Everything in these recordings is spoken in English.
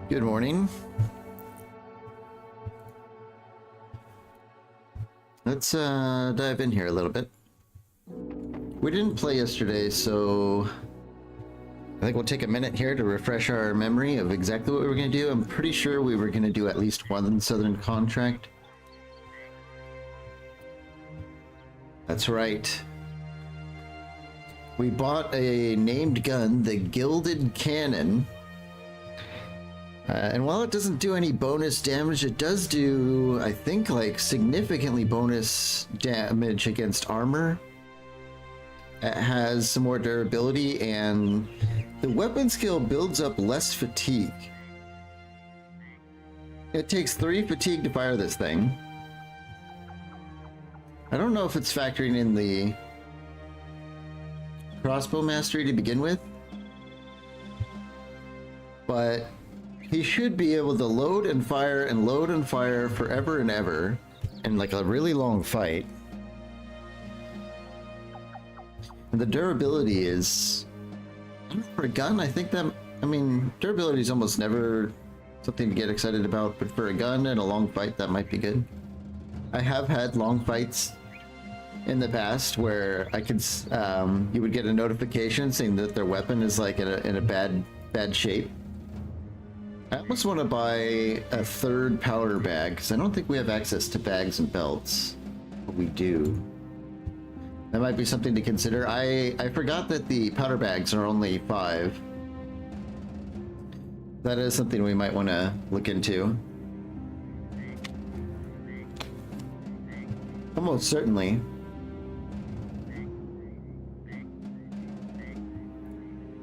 Good morning. Let's dive in here a little bit. We didn't play yesterday, so I think we'll take a minute here to refresh our memory of exactly what we were going to do. I'm pretty sure we were going to do at least one Southern contract. That's right. We bought a named gun, the Gilded Cannon. And while it doesn't do any bonus damage, it does do, I think, like significantly bonus damage against armor. It has some more durability, and the weapon skill builds up less fatigue. It takes 3 fatigue to fire this thing. I don't know if it's factoring in the crossbow mastery to begin with, but he should be able to load and fire forever and ever in like a really long fight. And the durability is, for a gun, I think that, I mean, durability is almost never something to get excited about, but for a gun and a long fight, that might be good. I have had long fights in the past where I could, you would get a notification saying that their weapon is like in a bad shape. I almost want to buy a 3rd powder bag, because I don't think we have access to bags and belts. But we do. That might be something to consider. I forgot that the powder bags are only 5. That is something we might want to look into. Almost certainly.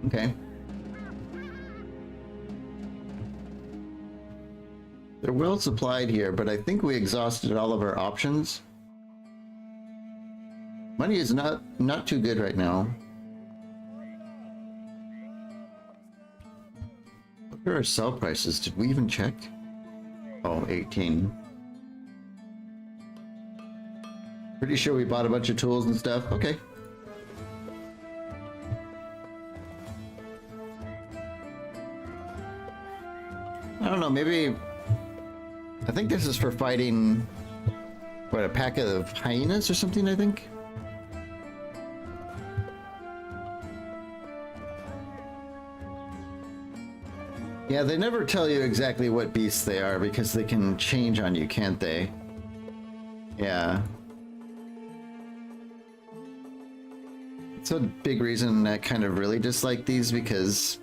Okay. They're well supplied here, but I think we exhausted all of our options. Money is not too good right now. What are our sell prices? Did we even check? Oh, 18. Pretty sure we bought a bunch of tools and stuff. Okay. I don't know, maybe I think this is for fighting, what, a pack of hyenas or something, I think? Yeah, they never tell you exactly what beasts they are because they can change on you, can't they? Yeah. It's a big reason I kind of really dislike these, because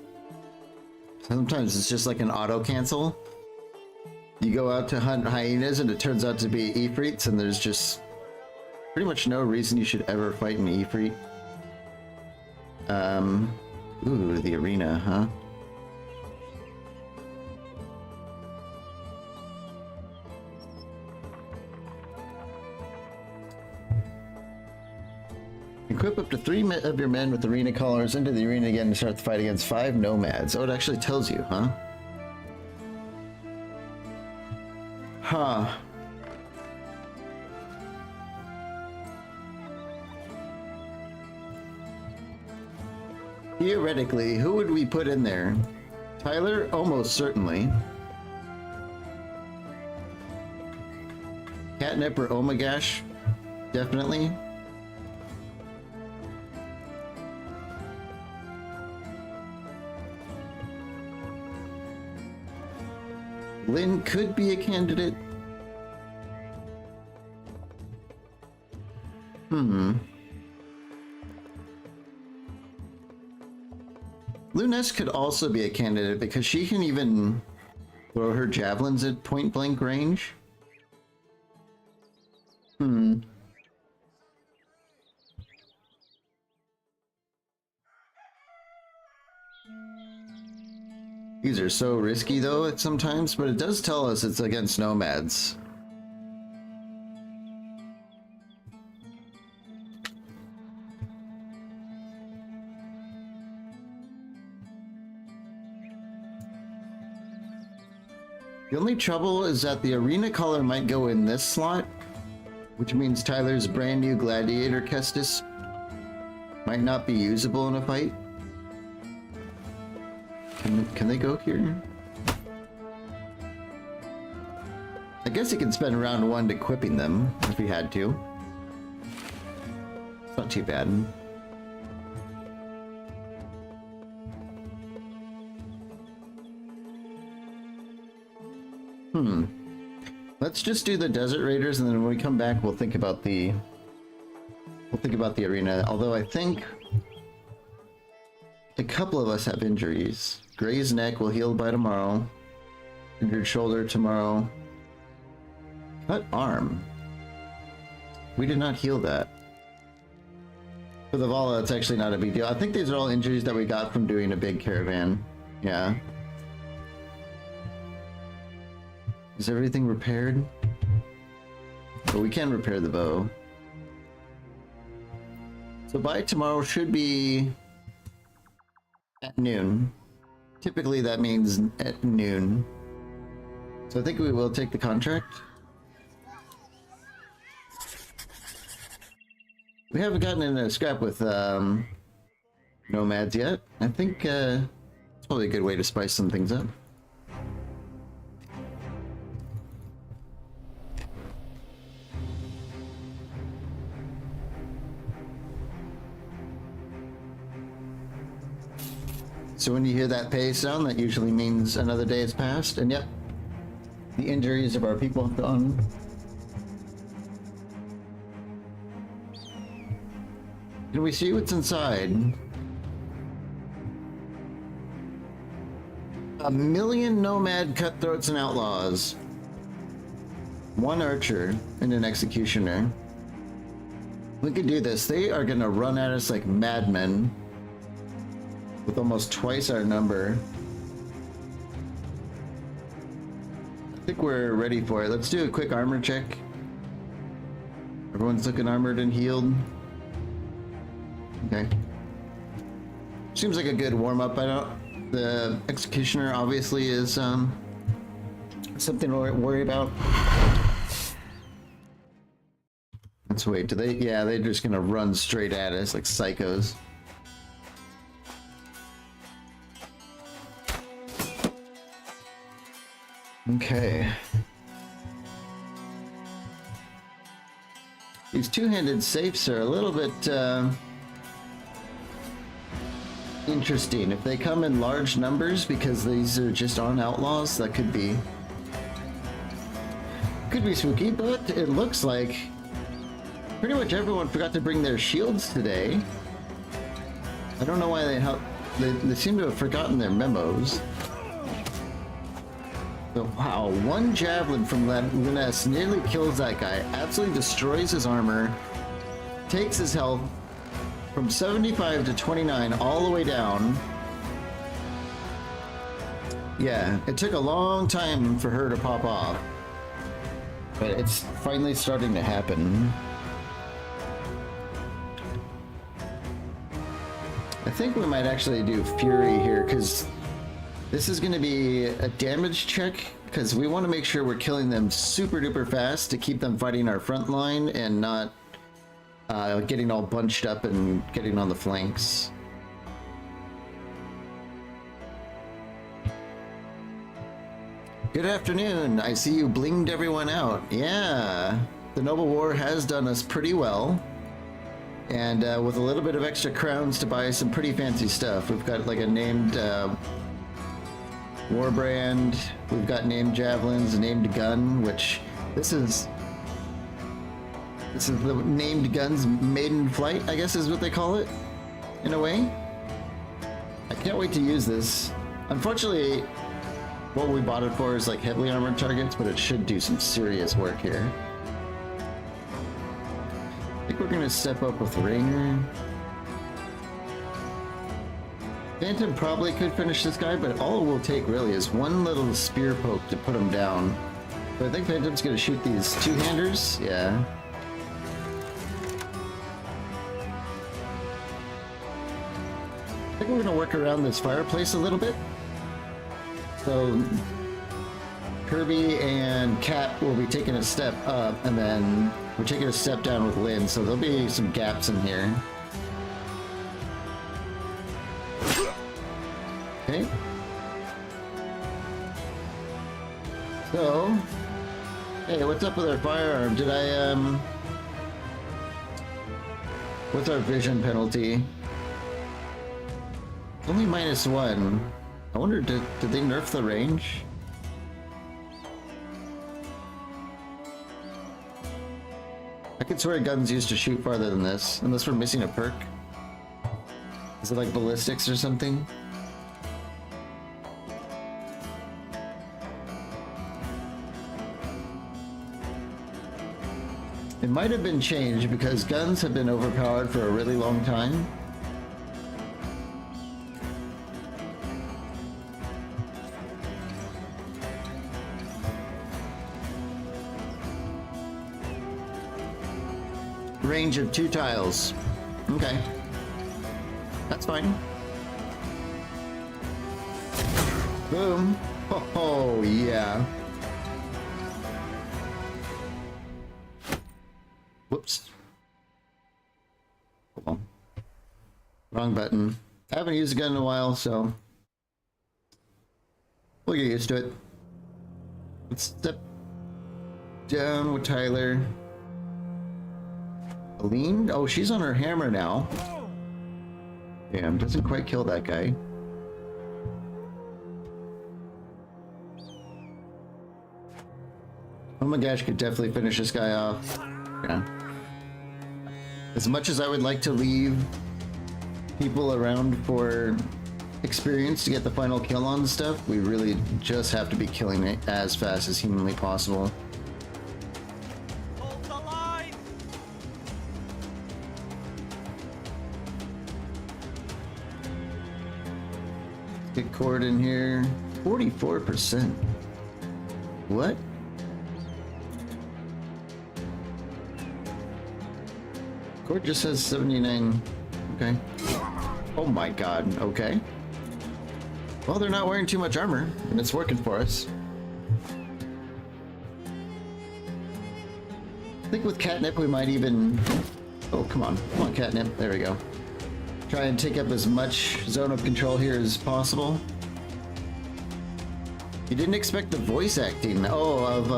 sometimes it's just like an auto cancel. You go out to hunt hyenas and it turns out to be Ifrits, and there's just pretty much no reason you should ever fight an Ifrit. Ooh, the arena, huh? Equip up to 3 of your men with arena collars into the arena again to start the fight against 5 nomads. Oh, it actually tells you, huh? Huh. Theoretically, who would we put in there? Tyler? Almost certainly. Catnip or Omagash? Definitely. Lynn could be a candidate. Luness could also be a candidate because she can even throw her javelins at point blank range. These are so risky though at sometimes, but it does tell us it's against nomads. The only trouble is that the arena color might go in this slot, which means Tyler's brand new gladiator Kestis might not be usable in a fight. Can they go here? I guess you can spend round 1 equipping them if we had to. It's not too bad. Let's just do the Desert Raiders, and then when we come back, we'll think about the arena. Although I think a couple of us have injuries. Gray's neck will heal by tomorrow. Injured shoulder tomorrow. Cut arm. We did not heal that. For the Vala, it's actually not a big deal. I think these are all injuries that we got from doing a big caravan. Yeah. Is everything repaired? But we can repair the bow. So by tomorrow should be at noon. Typically that means at noon. So I think we will take the contract. We haven't gotten in a scrap with nomads yet. I think it's probably a good way to spice some things up. So when you hear that pay sound, that usually means another day has passed, and yep, the injuries of our people have gone. Can we see what's inside? 1 million nomad cutthroats and outlaws. 1 archer and an executioner. We could do this. They are gonna run at us like madmen. With almost twice our number. I think we're ready for it. Let's do a quick armor check. Everyone's looking armored and healed. Okay. Seems like a good warm-up. The executioner obviously is something to worry about. Let's wait. Do they? Yeah, they're just gonna run straight at us like psychos. Okay. These two-handed safes are a little bit interesting. If they come in large numbers, because these are just on outlaws, that could be spooky, but it looks like pretty much everyone forgot to bring their shields today. I don't know why they seem to have forgotten their memos. So, wow, 1 javelin from Linus nearly kills that guy, absolutely destroys his armor, takes his health from 75 to 29 all the way down. Yeah, it took a long time for her to pop off, but it's finally starting to happen. I think we might actually do Fury here, because this is going to be a damage check, because we want to make sure we're killing them super duper fast to keep them fighting our front line and not getting all bunched up and getting on the flanks. Good afternoon. I see you blinged everyone out. Yeah, the Noble War has done us pretty well. And with a little bit of extra crowns to buy some pretty fancy stuff. We've got like a named Warbrand, we've got named javelins, a named gun, which this is the named guns maiden flight, I guess is what they call it, in a way. I can't wait to use this. Unfortunately, what we bought it for is like heavily armored targets, but it should do some serious work here. I think we're gonna step up with Ranger. Phantom probably could finish this guy, but all it will take really is 1 little spear poke to put him down. So I think Phantom's gonna shoot these two-handers. Yeah. I think we're gonna work around this fireplace a little bit. So Kirby and Cat will be taking a step up, and then we're taking a step down with Lynn, so there'll be some gaps in here. Okay. So, Hey, what's up with our firearm? Did I, what's our vision penalty? Only -1. I wonder, did they nerf the range? I could swear guns used to shoot farther than this, unless we're missing a perk. Is it like ballistics or something? It might have been changed because guns have been overpowered for a really long time. Range of 2 tiles. Okay. That's fine. Boom. Oh, yeah. Whoops. Hold on. Wrong button. I haven't used a gun in a while, so we'll get used to it. Let's step down with Tyler. Aline? Oh, she's on her hammer now. Damn, doesn't quite kill that guy. Oh my gosh, could definitely finish this guy off. Yeah. As much as I would like to leave people around for experience to get the final kill on stuff, we really just have to be killing it as fast as humanly possible. Hold the line. Get cord in here. 44%. What? Cord just says 79. Okay. Oh my god. Okay. Well, they're not wearing too much armor, and it's working for us. I think with Catnip we might even... Oh, come on. Come on, Catnip. There we go. Try and take up as much zone of control here as possible. You didn't expect the voice acting, of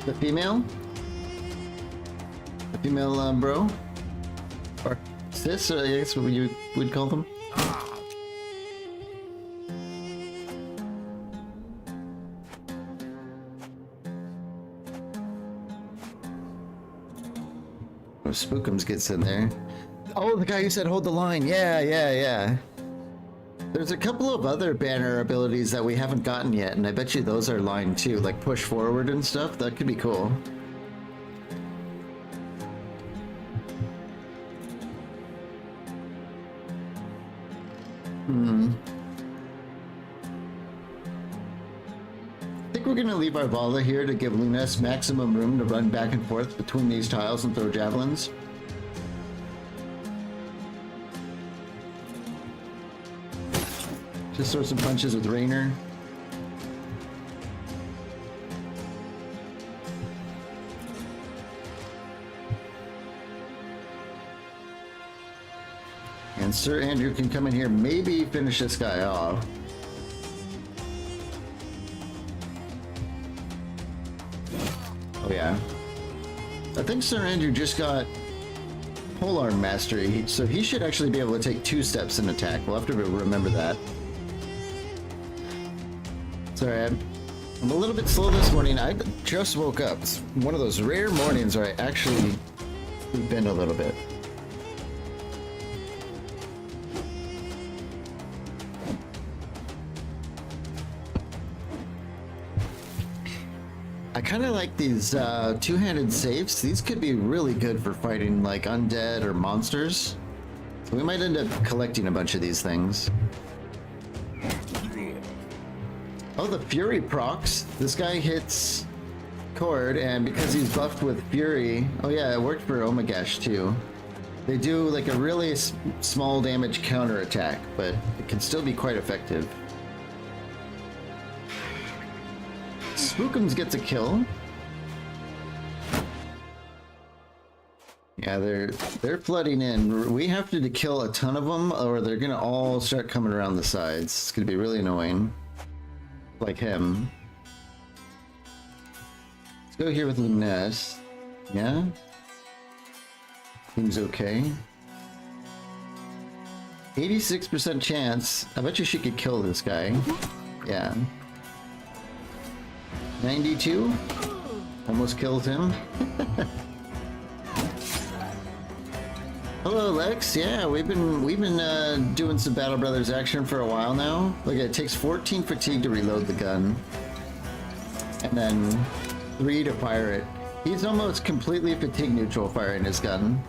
the female? The female bro? Or sis, I guess what you would call them? Oh, Spookums gets in there. Oh, the guy who said hold the line. Yeah. There's a couple of other banner abilities that we haven't gotten yet, and I bet you those are line too, like push forward and stuff. That could be cool. I think we're gonna leave our Vala here to give Lunas maximum room to run back and forth between these tiles and throw javelins. Just throw some punches with Raynor. And Sir Andrew can come in here, maybe finish this guy off. Oh yeah. I think Sir Andrew just got Polearm Mastery, so he should actually be able to take 2 steps in attack. We'll have to remember that. Sorry, I'm a little bit slow this morning. I just woke up. It's one of those rare mornings where I actually sleep in a little bit. I kind of like these two-handed safes. These could be really good for fighting like undead or monsters. So we might end up collecting a bunch of these things. Oh, the Fury procs. This guy hits Cord, and because he's buffed with Fury... Oh yeah, it worked for Omagash too. They do like a really small damage counter attack, but it can still be quite effective. Spookums gets a kill. Yeah, they're flooding in. We have to kill a ton of them, or they're gonna all start coming around the sides. It's gonna be really annoying. Like him. Go here with Luness. Yeah? Seems okay. 86% chance. I bet you she could kill this guy. Yeah. 92? Almost killed him. Hello, Lex. Yeah, we've been doing some Battle Brothers action for a while now. Look, it takes 14 fatigue to reload the gun, and then 3 to fire it. He's almost completely fatigue neutral firing his gun.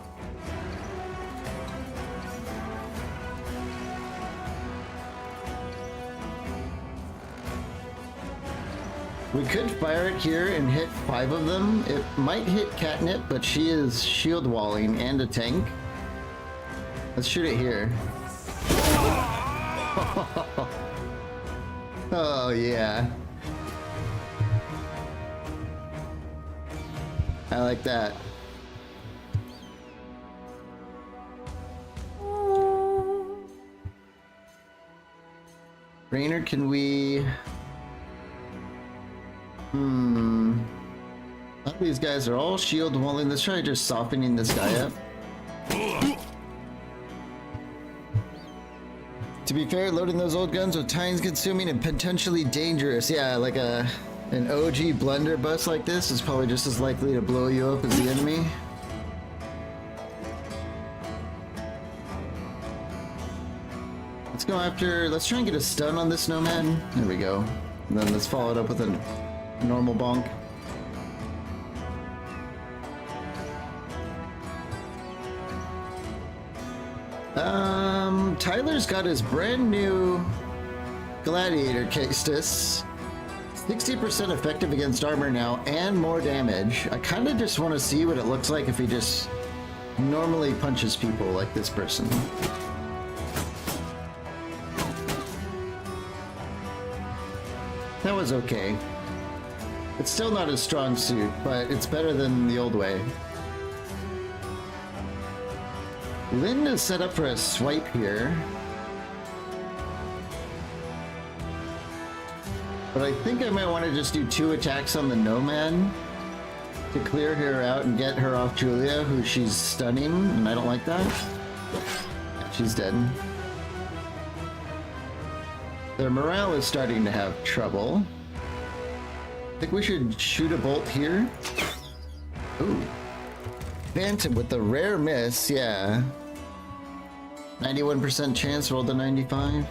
We could fire it here and hit 5 of them. It might hit Catnip, but she is shield walling and a tank. Let's shoot it here. Oh yeah. I like that. Raynor, can we... A lot of these guys are all shield walling. Let's try just softening this guy up. To be fair, loading those old guns with time consuming and potentially dangerous. Yeah, like an OG blunderbuss like this is probably just as likely to blow you up as the enemy. Let's go after, let's try and get a stun on this Nomad. There we go. And then let's follow it up with a normal bonk. Tyler's got his brand new Gladiator Castus. 60% effective against armor now and more damage. I kind of just want to see what it looks like if he just normally punches people like this person. That was okay. It's still not his strong suit, but it's better than the old way. Lynn is set up for a swipe here. But I think I might want to just do 2 attacks on the Nomad to clear her out and get her off Julia, who she's stunning, and I don't like that. Yeah, she's dead. Their morale is starting to have trouble. I think we should shoot a bolt here. Ooh. Phantom with the rare miss, yeah. 91% chance, rolled a 95.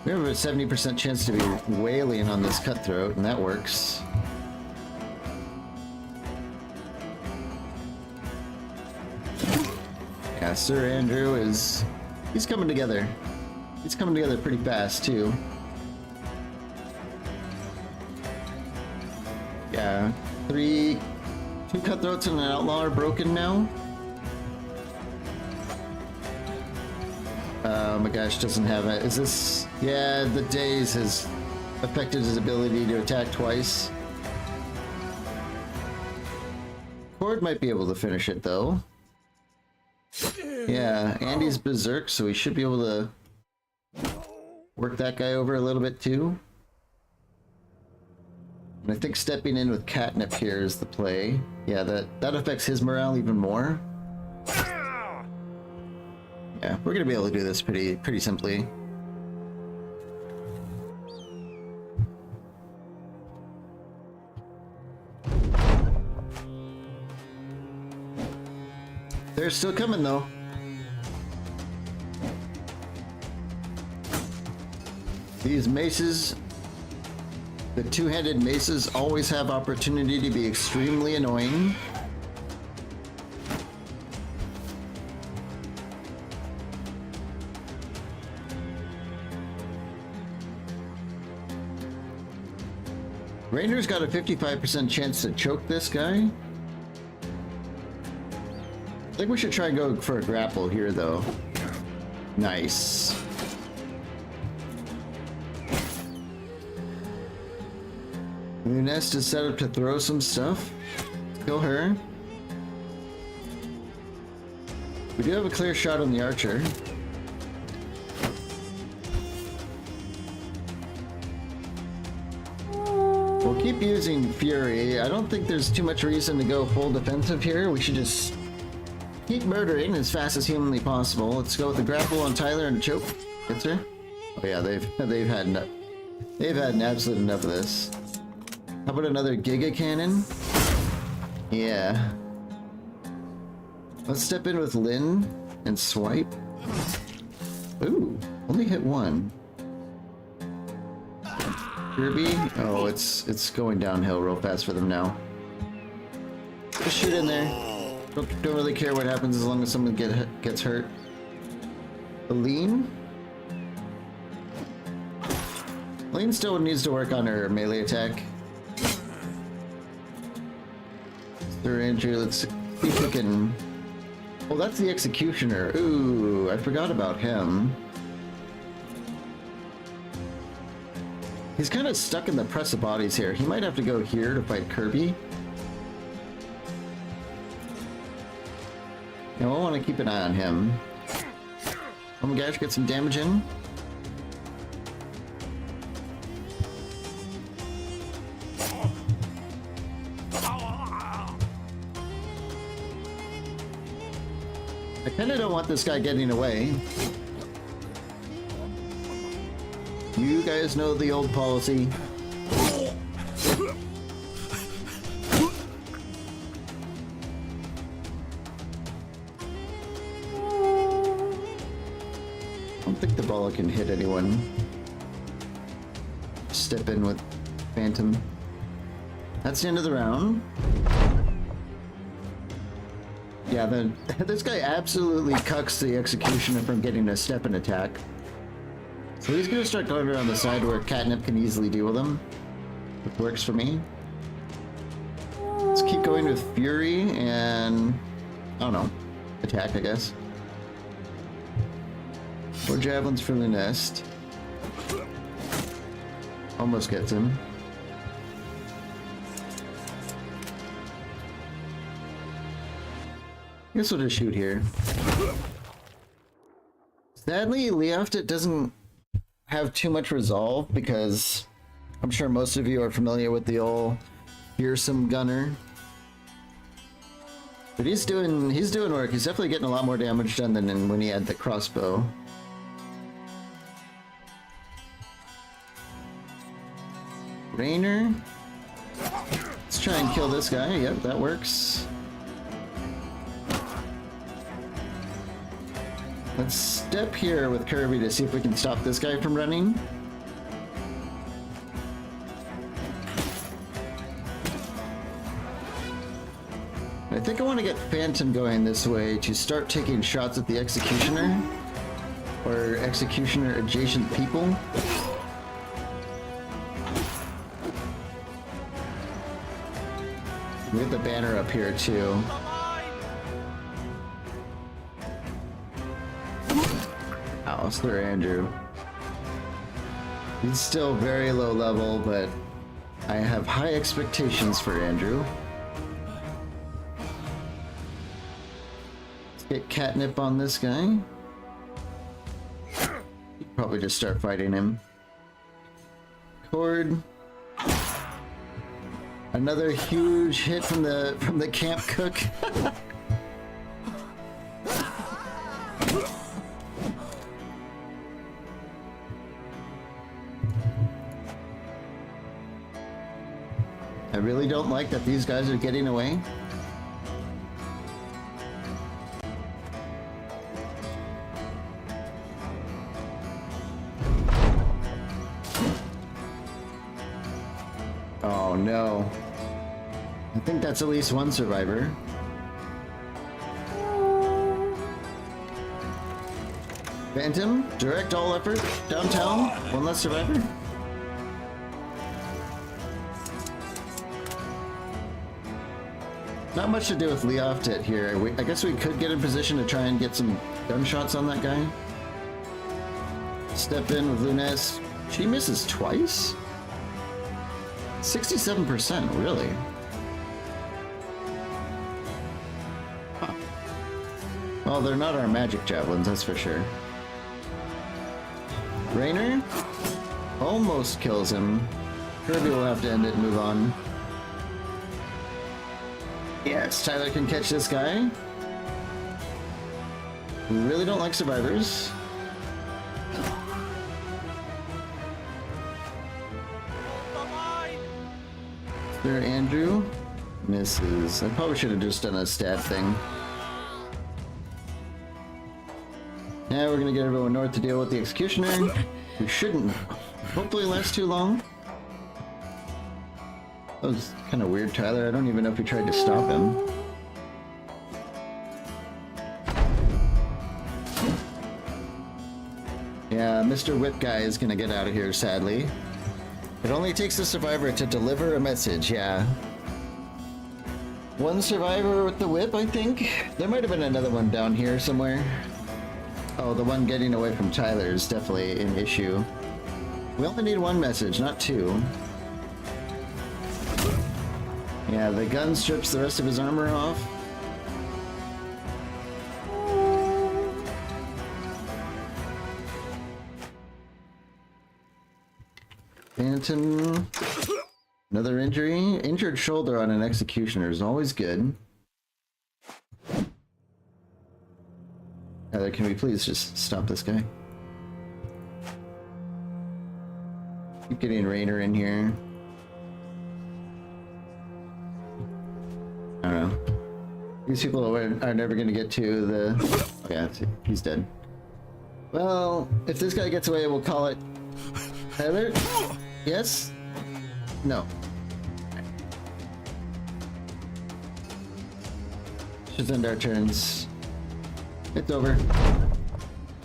We have a 70% chance to be wailing on this cutthroat, and that works. Yeah, Sir Andrew is... he's coming together. He's coming together pretty fast, too. Yeah, 2 cutthroats and an outlaw are broken now. Oh my gosh, doesn't have it. Is this... yeah, the daze has affected his ability to attack twice. Cord might be able to finish it, though. Yeah, Andy's berserk, so we should be able to work that guy over a little bit, too. And I think stepping in with Catnip here is the play. Yeah, that affects his morale even more. Yeah, we're gonna be able to do this pretty simply. They're still coming though. These maces, the 2-handed maces, always have opportunity to be extremely annoying. Raynor's got a 55% chance to choke this guy. I think we should try and go for a grapple here though. Nice. Luness is set up to throw some stuff. Kill her. We do have a clear shot on the archer. keep using Fury. I don't think there's too much reason to go full defensive here. We should just keep murdering as fast as humanly possible. Let's go with the grapple on Tyler and a choke. Hits her. Oh yeah, they've had enough. They've had an absolute enough of this. How about another Giga Cannon? Yeah. Let's step in with Lyn and swipe. Ooh, only hit one. Kirby? Oh, it's going downhill real fast for them now. Just shoot in there. Don't really care what happens as long as someone gets hurt. Aline? Aline still needs to work on her melee attack. Sir Andrew, let's see if we can... Oh, that's the Executioner. Ooh, I forgot about him. He's kind of stuck in the press of bodies here. He might have to go here to fight Kirby. Now I want to keep an eye on him. Oh my gosh, get some damage in. I kinda don't want this guy getting away. You guys know the old policy. I don't think the ball can hit anyone. Step in with Phantom. That's the end of the round. Yeah, this guy absolutely cucks the Executioner from getting a step and attack. So he's gonna start going around the side where Catnip can easily deal with him. It works for me. Let's keep going with Fury and... I don't know. Attack, I guess. 4 javelins for Lunest. Almost gets him. I guess we'll just shoot here. Sadly, Leoftet doesn't have too much resolve because I'm sure most of you are familiar with the old fearsome gunner. But he's doing work. He's definitely getting a lot more damage done than when he had the crossbow. Raynor. Let's try and kill this guy. Yep, that works. Let's step here with Kirby to see if we can stop this guy from running. I think I want to get Phantom going this way to start taking shots at the Executioner or Executioner adjacent people. We have the banner up here too. Sir Andrew. He's still very low level, but I have high expectations for Andrew. Let's get Catnip on this guy. Probably just start fighting him. Cord. Another huge hit from the camp cook. I really don't like that these guys are getting away. Oh no. I think that's at least one survivor. Phantom, direct all effort downtown. One less survivor. Not much to do with Leoftet here. I guess we could get in position to try and get some gunshots on that guy. Step in with Lunest. She misses twice? 67%, really? Huh. Well, they're not our magic javelins, that's for sure. Raynor almost kills him. Kirby will have to end it and move on. Yes, Tyler can catch this guy. We really don't like survivors. Sir Andrew misses. I probably should have just done a stab thing. Now we're gonna get everyone north to deal with the Executioner. We shouldn't hopefully last too long. That was kind of weird, Tyler. I don't even know if we tried to stop him. Yeah, Mr. Whip Guy is gonna get out of here, sadly. It only takes a survivor to deliver a message, yeah. One survivor with the whip, I think? There might have been another one down here somewhere. Oh, the one getting away from Tyler is definitely an issue. We only need one message, not two. Yeah, the gun strips the rest of his armor off. Phantom. Another injury. Injured shoulder on an Executioner is always good. Heather, can we please just stop this guy? Keep getting Rainer in here. I don't know. These people are never going to get to the... Oh yeah, he's dead. Well, if this guy gets away, we'll call it... Heather? Yes? No. Just end our turns. It's over.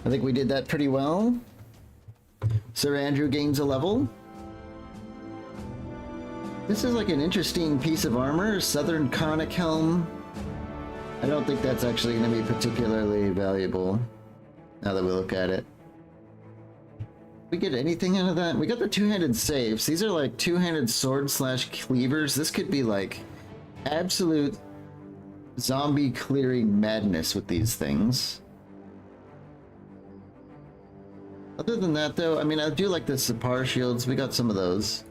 I think we did that pretty well. Sir Andrew gains a level. This is like an interesting piece of armor. Southern Conic Helm. I don't think that's actually going to be particularly valuable now that we look at it. We get anything out of that? We got the two-handed safes. These are like two-handed sword slash cleavers. This could be like absolute zombie clearing madness with these things. Other than that though, I mean, I do like the Sapar shields. We got some of those.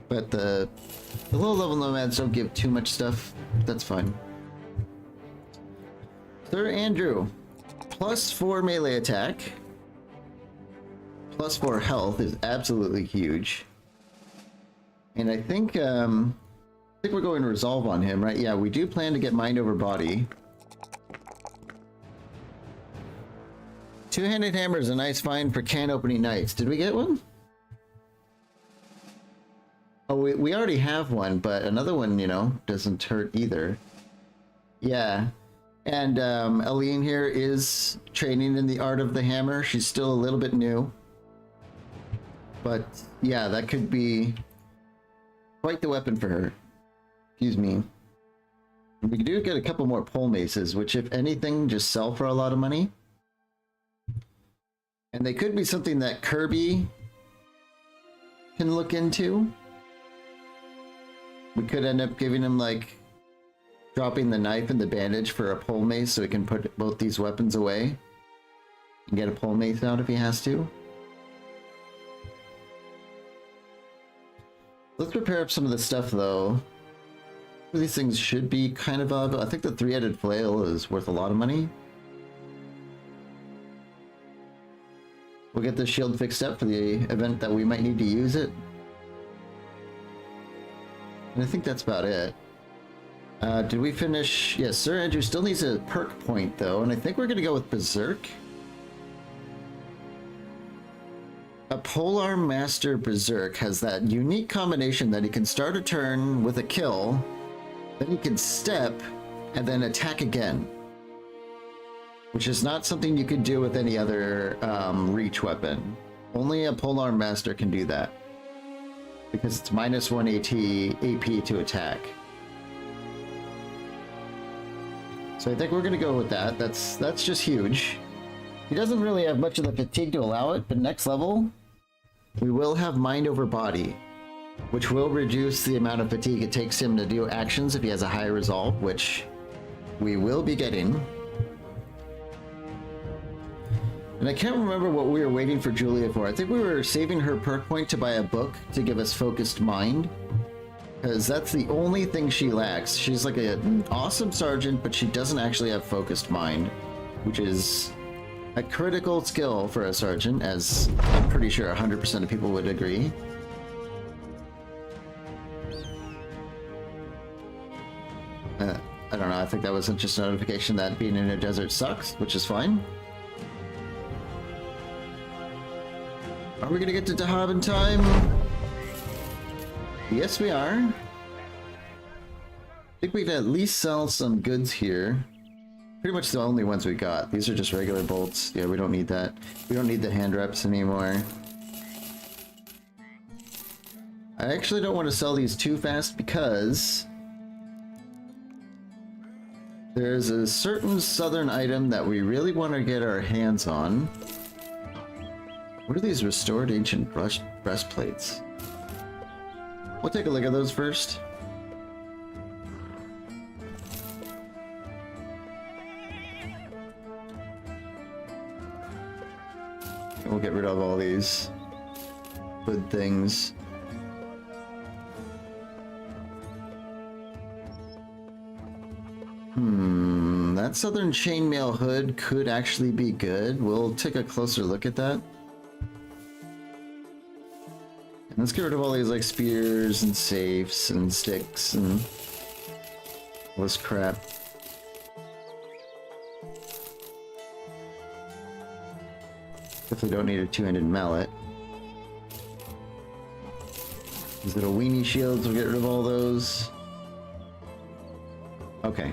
But the low level nomads don't give too much stuff. That's fine. Sir Andrew, +4 melee attack, +4 health is absolutely huge. And I think we're going to resolve on him, right? Yeah, we do plan to get mind over body. Two-handed hammer is a nice find for can opening nights. Did we get one? Oh, we already have one, but another one, you know, doesn't hurt either. Yeah. And Aline here is training in the art of the hammer. She's still a little bit new. But yeah, that could be quite the weapon for her. Excuse me. We do get a couple more pole maces, which if anything just sell for a lot of money. And they could be something that Kirby can look into. We could end up giving him like dropping the knife and the bandage for a pole mace so he can put both these weapons away and get a pole mace out if he has to. Let's prepare up some of the stuff though. These things should be kind of valuable. I think the three-headed flail is worth a lot of money. We'll get the shield fixed up for the event that we might need to use it. And I think that's about it. Did we finish? Yes, Sir Andrew still needs a perk point though, and I think we're gonna go with Berserk. A Polar Master Berserk has that unique combination that he can start a turn with a kill, then he can step, and then attack again. Which is not something you could do with any other reach weapon. Only a Polar Master can do that. Because it's -1 AP to attack. So I think we're gonna go with that. That's just huge. He doesn't really have much of the fatigue to allow it, but next level, we will have mind over body, which will reduce the amount of fatigue it takes him to do actions if he has a high resolve, which we will be getting. And I can't remember what we were waiting for Julia for. I think we were saving her perk point to buy a book to give us focused mind. Because that's the only thing she lacks. She's like an awesome sergeant, but she doesn't actually have focused mind, which is a critical skill for a sergeant, as I'm pretty sure 100% of people would agree. I don't know, I think that was just a notification that being in a desert sucks, which is fine. Are we gonna get to Dahab in time? Yes, we are. I think we can at least sell some goods here. Pretty much the only ones we got. These are just regular bolts. Yeah, we don't need that. We don't need the hand reps anymore. I actually don't want to sell these too fast because there's a certain southern item that we really want to get our hands on. What are these restored ancient breastplates? We'll take a look at those first. We'll get rid of all these good things. That southern chainmail hood could actually be good. We'll take a closer look at that. And let's get rid of all these like spears and safes and sticks and all this crap. Definitely don't need a two-handed mallet. These little weenie shields, we'll get rid of all those. Okay.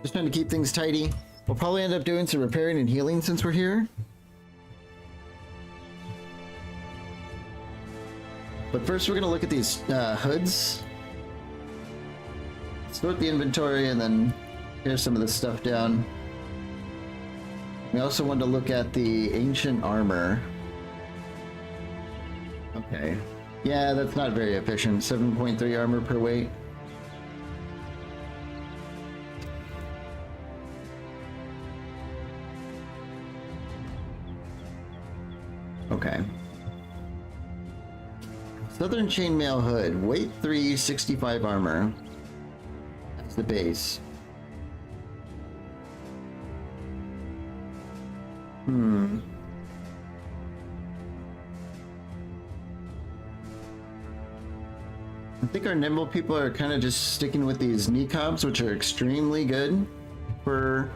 Just trying to keep things tidy. We'll probably end up doing some repairing and healing since we're here. But first we're going to look at these hoods. Sort the inventory and then tear some of this stuff down. We also want to look at the ancient armor. Okay. Yeah, that's not very efficient. 7.3 armor per weight. Okay. Southern chainmail hood, weight 3, 65 armor. That's the base. I think our nimble people are kind of just sticking with these knee cobs, which are extremely good for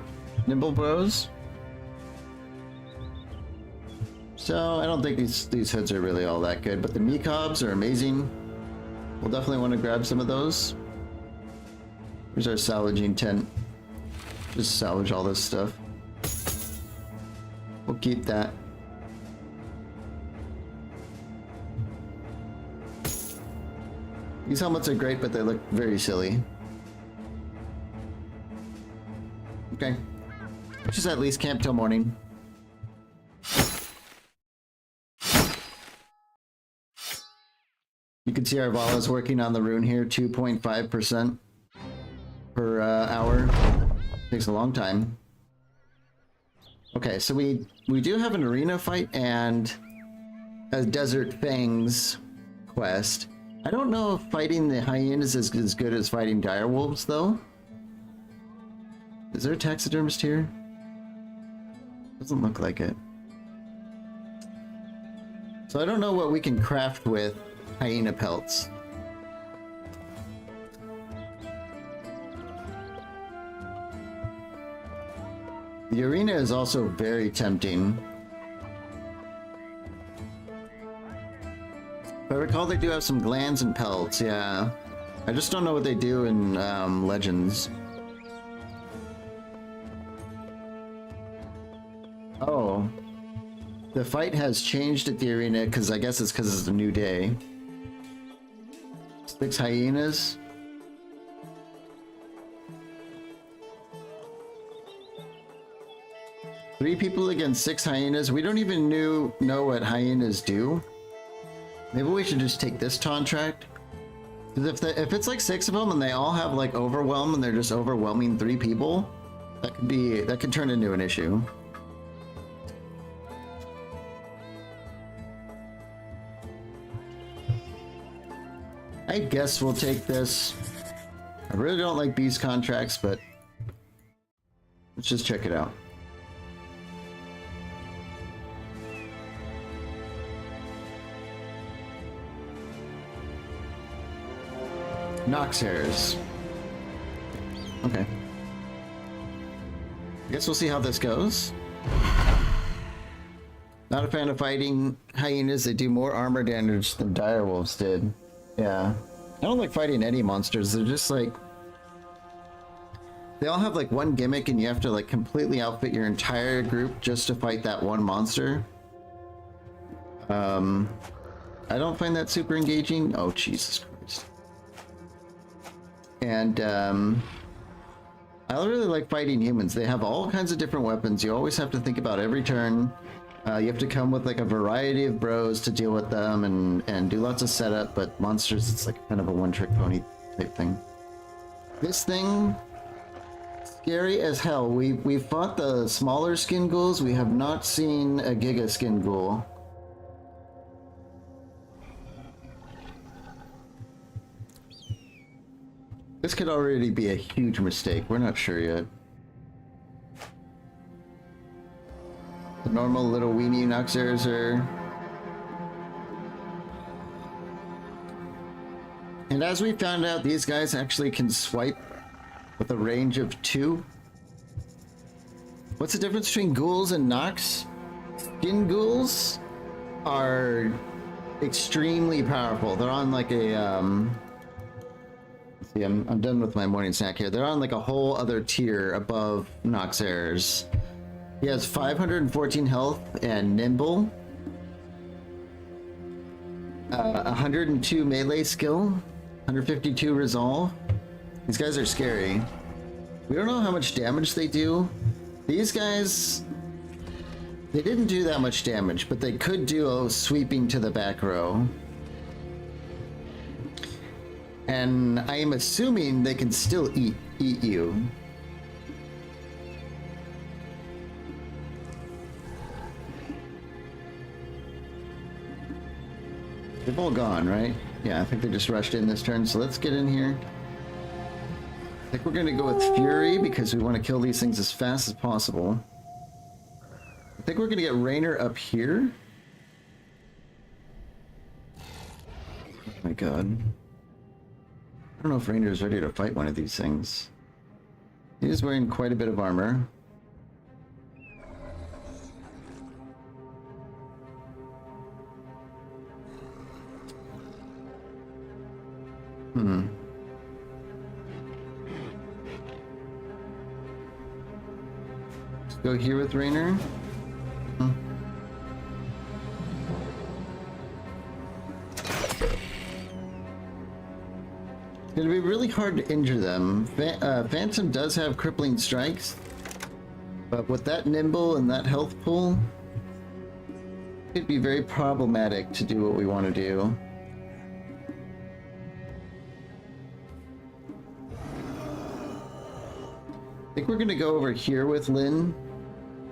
nimble bros. So I don't think these hoods are really all that good, but the knee cobs are amazing. We'll definitely want to grab some of those. Here's our salvaging tent. Just salvage all this stuff. We'll keep that. These helmets are great, but they look very silly. Okay. Let's just at least camp till morning. You can see our Vala's working on the rune here, 2.5% per hour. Takes a long time. Okay, so we do have an arena fight and a Desert Fangs quest. I don't know if fighting the hyenas is as good as fighting direwolves, though. Is there a taxidermist here? Doesn't look like it. So I don't know what we can craft with hyena pelts. The arena is also very tempting. If I recall, they do have some glands and pelts, yeah. I just don't know what they do in Legends. Oh. The fight has changed at the arena because I guess it's because it's a new day. 6 hyenas. Three people against 6 hyenas. We don't even know what hyenas do. Maybe we should just take this contract. Because if it's like 6 of them and they all have like overwhelm and they're just overwhelming 3 people, that could turn into an issue. I guess we'll take this. I really don't like these contracts, but let's just check it out. Nox hairs. Okay. I guess we'll see how this goes. Not a fan of fighting hyenas. They do more armor damage than direwolves did. Yeah. I don't like fighting any monsters. They're just like... They all have like one gimmick and you have to like completely outfit your entire group just to fight that one monster. I don't find that super engaging. Oh, Jesus Christ. And, I really like fighting humans. They have all kinds of different weapons. You always have to think about every turn. You have to come with like a variety of bros to deal with them and do lots of setup, but monsters, it's like kind of a one-trick pony type thing. This thing, scary as hell. We fought the smaller skin ghouls. We have not seen a Giga skin ghoul. This could already be a huge mistake. We're not sure yet. The normal little weenie Noxers are... And as we found out, these guys actually can swipe with a range of 2. What's the difference between ghouls and Nox? Skin ghouls are extremely powerful. They're on like a... See, I'm done with my morning snack here. They're on like a whole other tier above Noxers. He has 514 health and nimble. 102 melee skill. 152 resolve. These guys are scary. We don't know how much damage they do. These guys... They didn't do that much damage, but they could do sweeping to the back row. And I am assuming they can still eat you. They've all gone, right? Yeah, I think they just rushed in this turn, so let's get in here. I think we're gonna go with Fury because we want to kill these things as fast as possible. I think we're gonna get Raynor up here. Oh my god. I don't know if Raynor's ready to fight one of these things. He is wearing quite a bit of armor. Let's go here with Raynor. It's gonna be really hard to injure them. Phantom does have crippling strikes, but with that nimble and that health pool, it'd be very problematic to do what we want to do. I think we're gonna go over here with Lyn,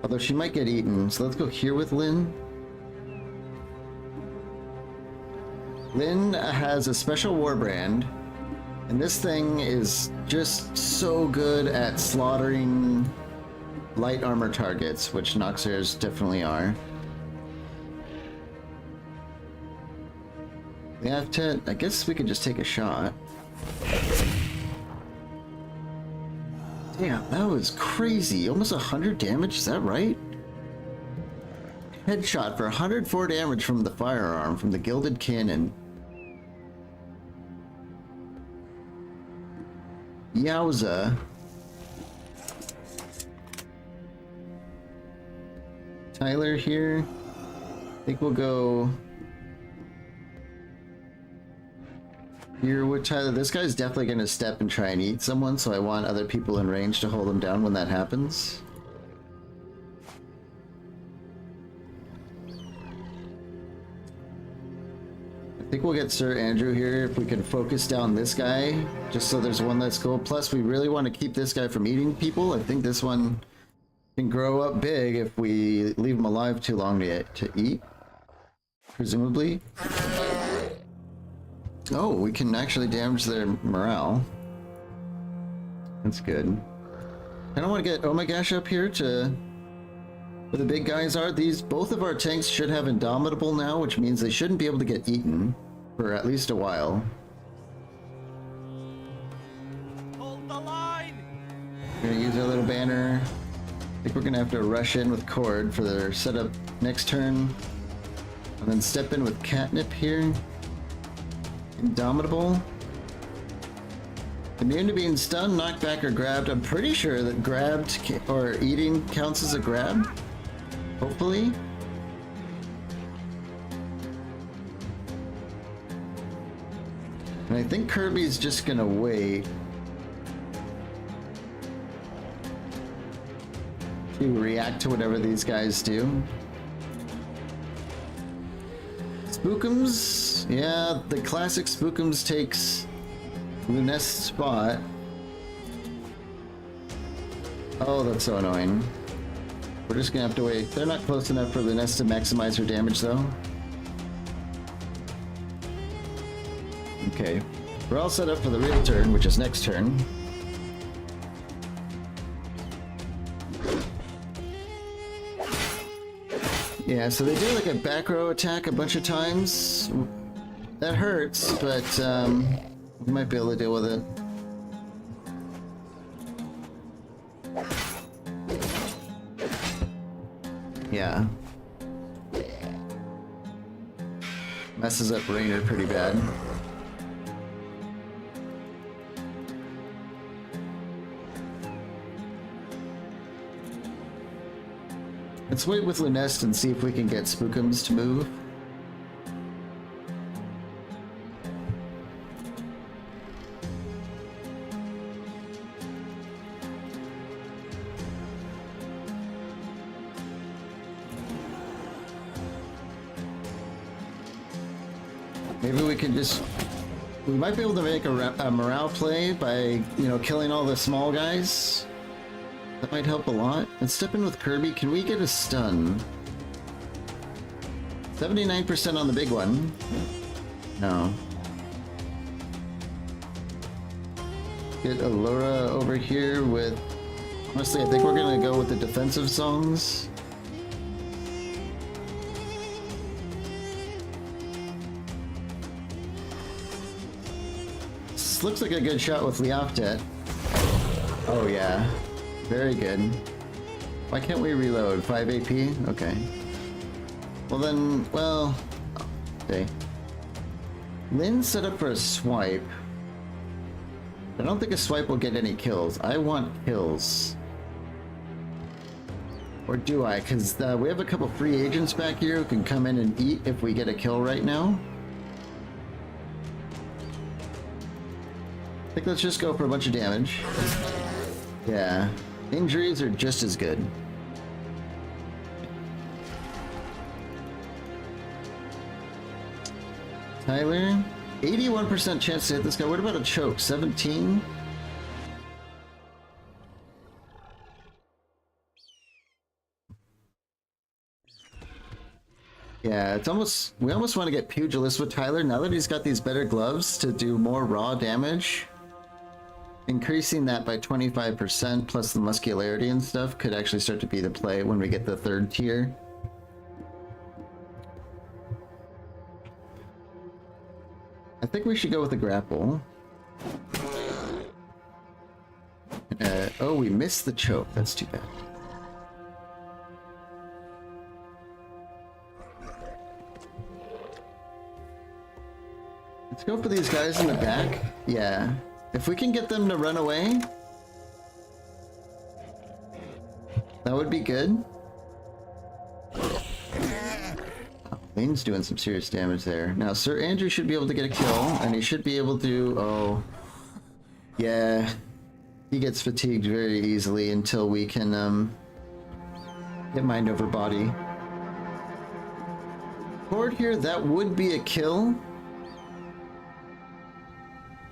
although she might get eaten, so let's go here with Lyn. Lyn has a special warband. And this thing is just so good at slaughtering light armor targets, which Noxers definitely are. We have to... I guess we could just take a shot. Damn, that was crazy. Almost 100 damage, is that right? Headshot for 104 damage from the firearm, from the Gilded Cannon. Yowza. Tyler here. I think we'll go here with Tyler. This guy's definitely going to step and try and eat someone, so I want other people in range to hold him down when that happens. I think we'll get Sir Andrew here if we can focus down this guy, just so there's one less goal. Plus, we really want to keep this guy from eating people. I think this one can grow up big if we leave him alive too long to eat, presumably. Oh, we can actually damage their morale. That's good. I don't want to get Omegash up here to where the big guys are. Both of our tanks should have Indomitable now, which means they shouldn't be able to get eaten for at least a while. Hold the line. We're gonna use our little banner. I think we're gonna have to rush in with Cord for their setup next turn. And then step in with Catnip here. Indomitable. Immune to being stunned, knocked back, or grabbed. I'm pretty sure that grabbed or eating counts as a grab. Hopefully. And I think Kirby's just gonna wait to react to whatever these guys do. Spookums, yeah, the classic Spookums takes Lunest's spot. Oh, that's so annoying. We're just gonna have to wait. They're not close enough for Lunest to maximize her damage though. Okay, we're all set up for the real turn, which is next turn. Yeah, so they do like a back row attack a bunch of times. That hurts, but we might be able to deal with it. Yeah. Messes up Rainer pretty bad. Let's wait with Lunest and see if we can get Spookums to move. Maybe we can just... We might be able to make a morale play by, you know, killing all the small guys. That might help a lot. Let's step in with Kirby. Can we get a stun? 79% on the big one. No. Get Allura over here with... Honestly, I think we're gonna go with the defensive songs. This looks like a good shot with Leoftet. Oh yeah. Very good. Why can't we reload? 5 AP? Okay. Well then, well... Okay. Lynn's set up for a swipe. I don't think a swipe will get any kills. I want kills. Or do I? Because we have a couple free agents back here who can come in and eat if we get a kill right now. I think let's just go for a bunch of damage. Yeah. Injuries are just as good. Tyler, 81% chance to hit this guy. What about a choke? 17? Yeah, it's almost... We almost want to get Pugilist with Tyler now that he's got these better gloves to do more raw damage. Increasing that by 25% plus the muscularity and stuff could actually start to be the play when we get the third tier. I think we should go with the grapple. Oh, we missed the choke. That's too bad. Let's go for these guys in the back. Yeah. If we can get them to run away, that would be good. Oh, Lane's doing some serious damage there. Now, Sir Andrew should be able to get a kill, and he should be able to... Oh, yeah. He gets fatigued very easily until we can get mind over body. Cord here, that would be a kill.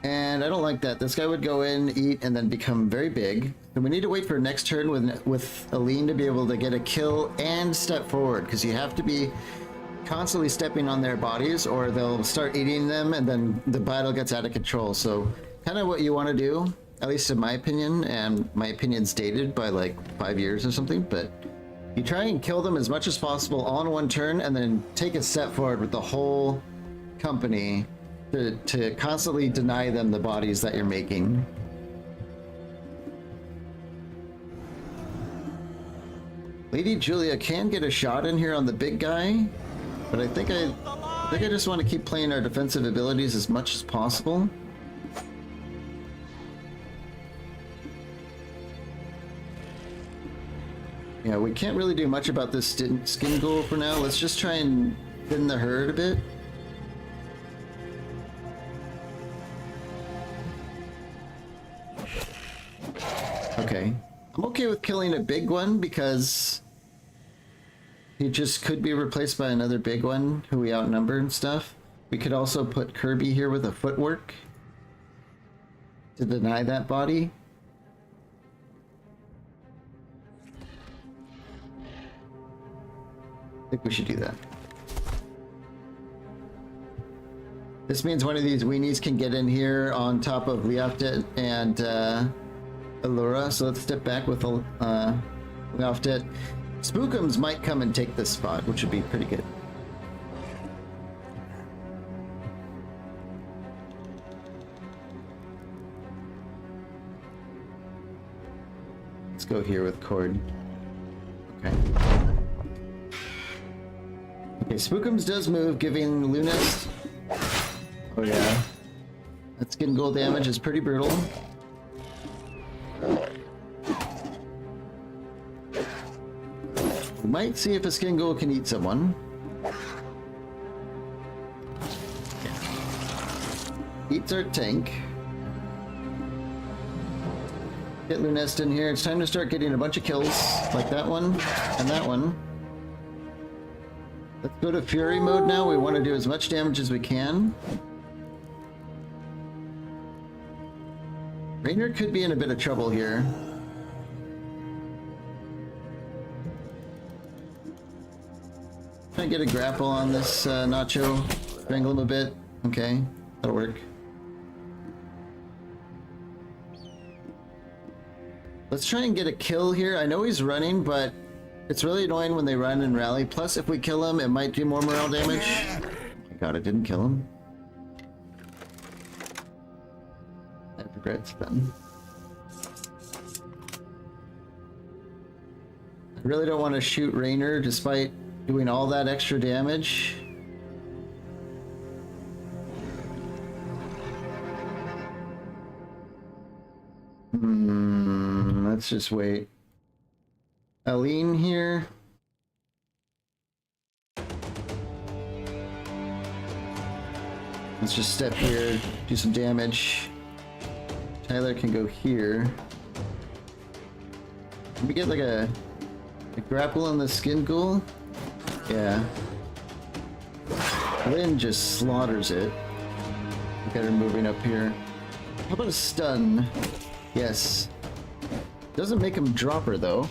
And I don't like that. This guy would go in, eat, and then become very big. And we need to wait for next turn with Aline to be able to get a kill and step forward, because you have to be constantly stepping on their bodies, or they'll start eating them, and then the battle gets out of control. So kind of what you want to do, at least in my opinion, and my opinion's dated by like 5 years or something, but you try and kill them as much as possible all in one turn, and then take a step forward with the whole company to constantly deny them the bodies that you're making. Lady Julia can get a shot in here on the big guy, but I think I just want to keep playing our defensive abilities as much as possible. Yeah, we can't really do much about this skin ghoul for now. Let's just try and thin the herd a bit. Okay. I'm okay with killing a big one because he just could be replaced by another big one who we outnumber and stuff. We could also put Kirby here with a footwork to deny that body. I think we should do that. This means one of these weenies can get in here on top of Leoftet and Allura, so let's step back with Leoftet. Spookums might come and take this spot, which would be pretty good. Let's go here with Cord. Okay. Okay, Spookums does move, giving Lunest. Oh yeah. That skin ghoul damage is pretty brutal. We might see if a skin ghoul can eat someone. Eats our tank. Get Lunest in here. It's time to start getting a bunch of kills, like that one and that one. Let's go to Fury mode now. We want to do as much damage as we can. Raynor could be in a bit of trouble here. Try and get a grapple on this Nacho. Strangle him a bit. Okay, that'll work. Let's try and get a kill here. I know he's running, but it's really annoying when they run and rally. Plus, if we kill him, it might do more morale damage. Oh my god, I didn't kill him. I have regrets then. I really don't want to shoot Raynor despite doing all that extra damage. Let's just wait. Aline here. Let's just step here, do some damage. Tyler can go here. Can we get like a grapple on the skin ghoul? Yeah. Lynn just slaughters it. Look at her moving up here. How about a stun? Yes. Doesn't make him drop her though,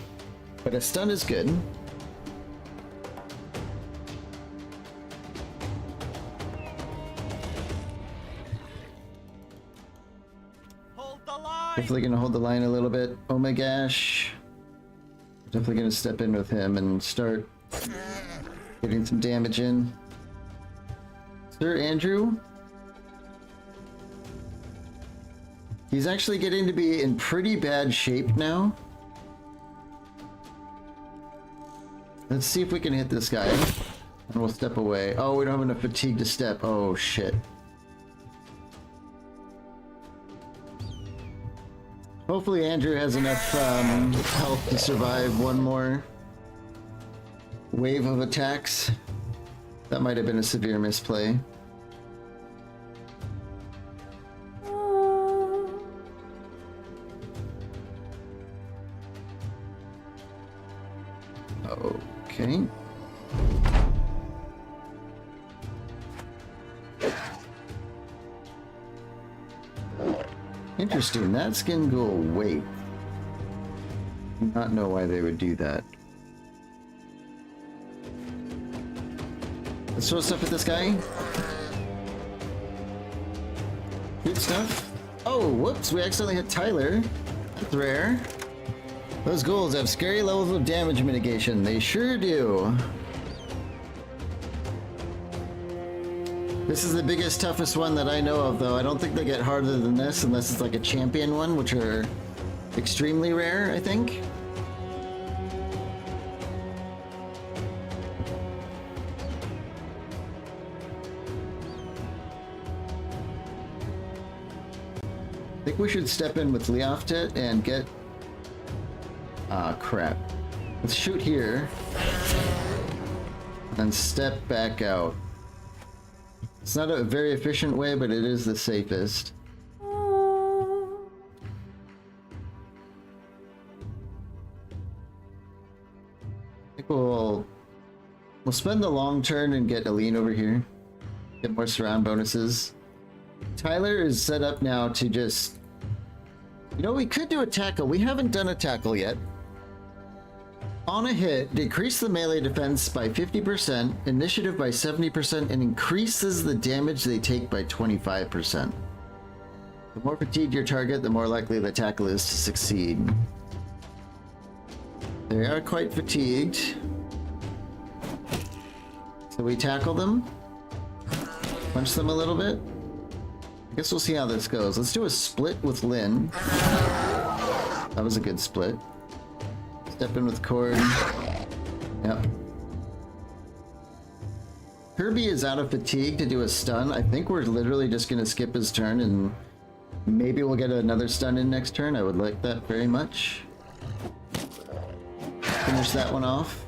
but a stun is good. Hold the line! Definitely gonna hold the line a little bit. Oh my gosh. Definitely gonna step in with him and start getting some damage in. Sir Andrew? He's actually getting to be in pretty bad shape now. Let's see if we can hit this guy. And we'll step away. Oh, we don't have enough fatigue to step. Oh, shit. Hopefully Andrew has enough health to survive one more wave of attacks. That might have been a severe misplay. Okay. Interesting, that skin ghoul, wait. Do not know why they would do that. Let's throw stuff at this guy. Good stuff. Oh, whoops, we accidentally hit Tyler. That's rare. Those ghouls have scary levels of damage mitigation. They sure do. This is the biggest, toughest one that I know of, though. I don't think they get harder than this unless it's like a champion one, which are extremely rare, I think. I think we should step in with Leoftet and get... Ah, crap. Let's shoot here. And step back out. It's not a very efficient way, but it is the safest. I think we'll spend the long turn and get Aline over here. Get more surround bonuses. Tyler is set up now to just... You know, we could do a tackle. We haven't done a tackle yet. On a hit, decrease the melee defense by 50%, initiative by 70%, and increases the damage they take by 25%. The more fatigued your target, the more likely the tackle is to succeed. They are quite fatigued. So we tackle them. Punch them a little bit. I guess we'll see how this goes. Let's do a split with Lynn. That was a good split. Step in with Cord. Yep. Kirby is out of fatigue to do a stun. I think we're literally just going to skip his turn and maybe we'll get another stun in next turn. I would like that very much. Finish that one off.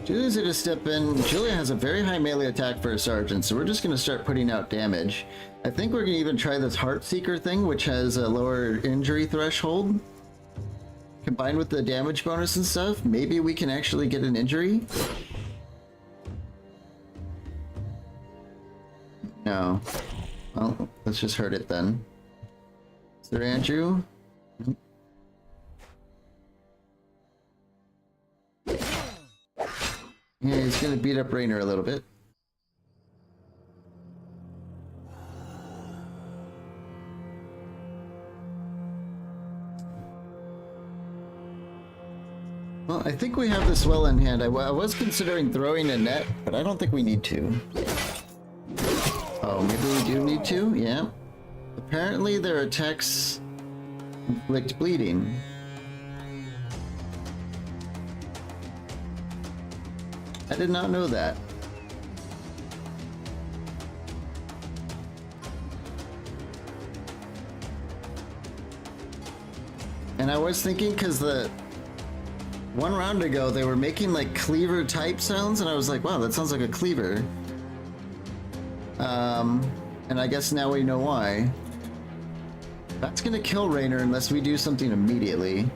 Julia's going to step in. Julia has a very high melee attack for a sergeant, so we're just going to start putting out damage. I think we're going to even try this Heartseeker thing, which has a lower injury threshold. Combined with the damage bonus and stuff, maybe we can actually get an injury. No. Well, let's just hurt it then. Is there Andrew? Yeah, he's gonna beat up Raynor a little bit. Well, I think we have this well in hand. I was considering throwing a net, but I don't think we need to. Oh, maybe we do need to? Yeah. Apparently their attacks inflict bleeding. I did not know that. And I was thinking, because the one round ago they were making like cleaver type sounds, and I was like, wow, that sounds like a cleaver. And I guess now we know why. That's gonna kill Raynor unless we do something immediately.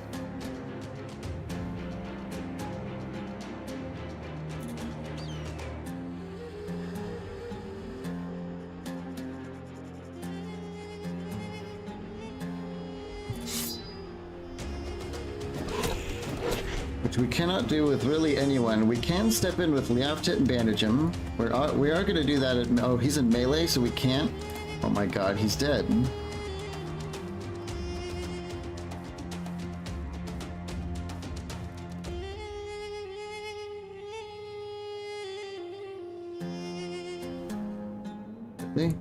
Which we cannot do with really anyone. We can step in with Leoftet and bandage him. We are going to do that at... Oh, he's in melee, so we can't. Oh my god, he's dead. See?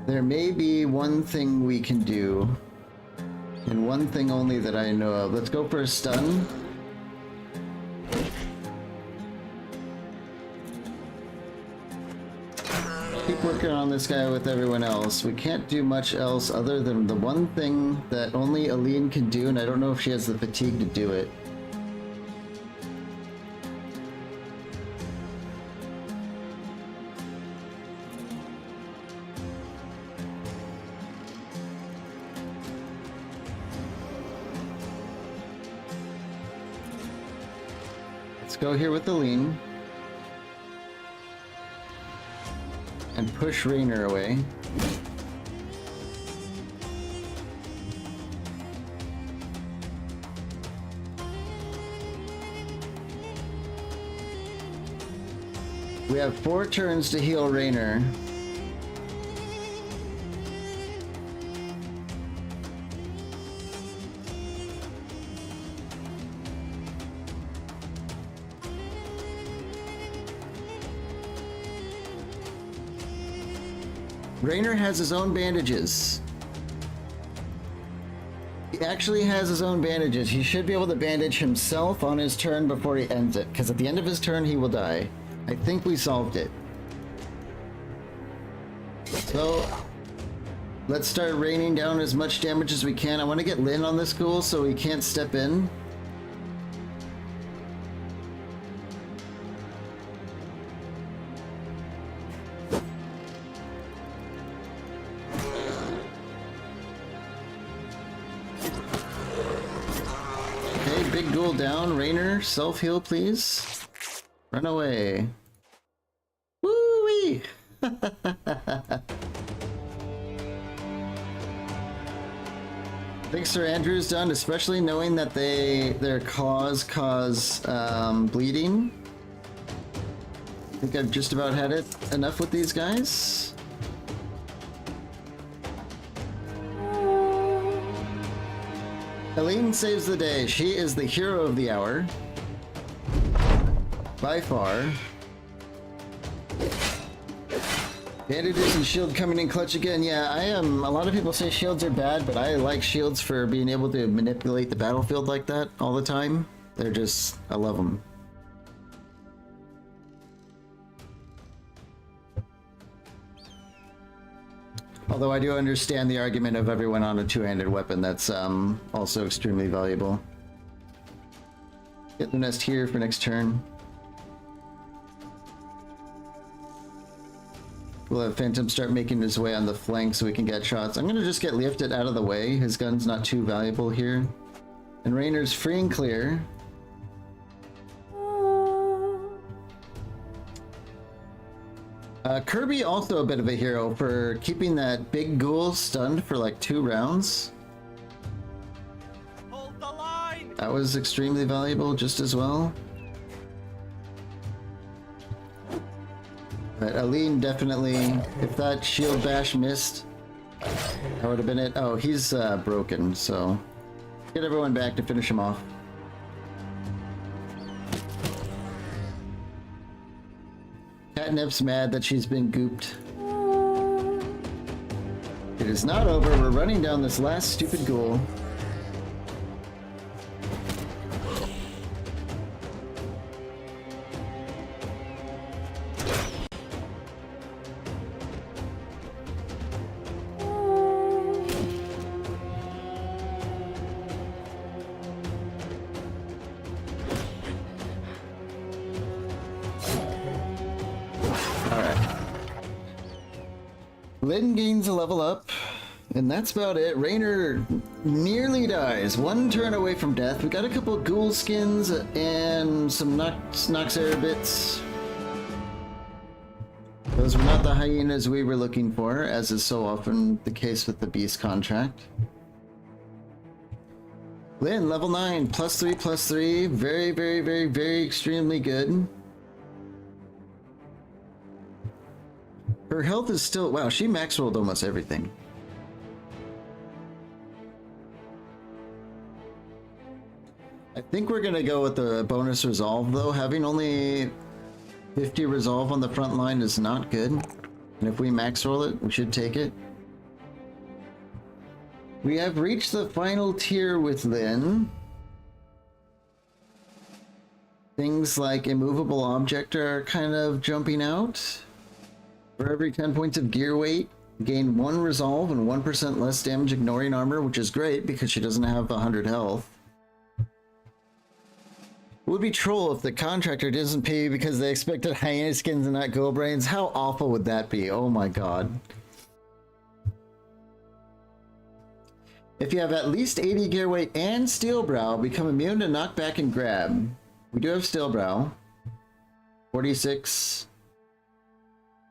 There may be one thing we can do, and one thing only that I know of. Let's go for a stun. Keep working on this guy with everyone else. We can't do much else other than the one thing that only Aline can do, and I don't know if she has the fatigue to do it. Let's go here with Aline. and push Raynor away. We have 4 turns to heal Raynor. Raynor has his own bandages. He actually has his own bandages. He should be able to bandage himself on his turn before he ends it, because at the end of his turn he will die. I think we solved it. So, let's start raining down as much damage as we can. I want to get Lyn on this ghoul so he can't step in. Okay, big ghoul down. Raynor, self-heal please. Run away. Woo-wee! I think Sir Andrew's done, especially knowing that their cause bleeding. I think I've just about had it enough with these guys. Helene saves the day. She is the hero of the hour. By far. Bandages and shield coming in clutch again. Yeah, I am. A lot of people say shields are bad, but I like shields for being able to manipulate the battlefield like that all the time. They're just, I love them. Although I do understand the argument of everyone on a two-handed weapon. That's also extremely valuable. Get the nest here for next turn. We'll have Phantom start making his way on the flank so we can get shots. I'm gonna just get lifted out of the way. His gun's not too valuable here. And Raynor's free and clear. Kirby also a bit of a hero for keeping that big ghoul stunned for like 2 rounds. Hold the line! That was extremely valuable just as well. But Aline definitely, if that shield bash missed, that would have been it. Oh, he's broken, so get everyone back to finish him off. Catnip's mad that she's been gooped. It is not over. We're running down this last stupid ghoul. Lyn gains a level up, and that's about it. Raynor nearly dies. 1 turn away from death. We got a couple of ghoul skins and some Noxera bits. Those were not the hyenas we were looking for, as is so often the case with the beast contract. Lyn, level 9, +3/+3. Very, very, very, very extremely good. Her health is still... Wow, she max rolled almost everything. I think we're gonna go with the bonus resolve, though. Having only 50 resolve on the front line is not good. And if we max roll it, we should take it. We have reached the final tier with Lyn. Things like immovable object are kind of jumping out. For every 10 points of gear weight, gain 1 resolve and 1% less damage ignoring armor, which is great because she doesn't have 100 health. It would be troll if the contractor doesn't pay because they expected hyena skins and not ghoul brains. How awful would that be? Oh my god. If you have at least 80 gear weight and steel brow, become immune to knockback and grab. We do have steel brow. 46.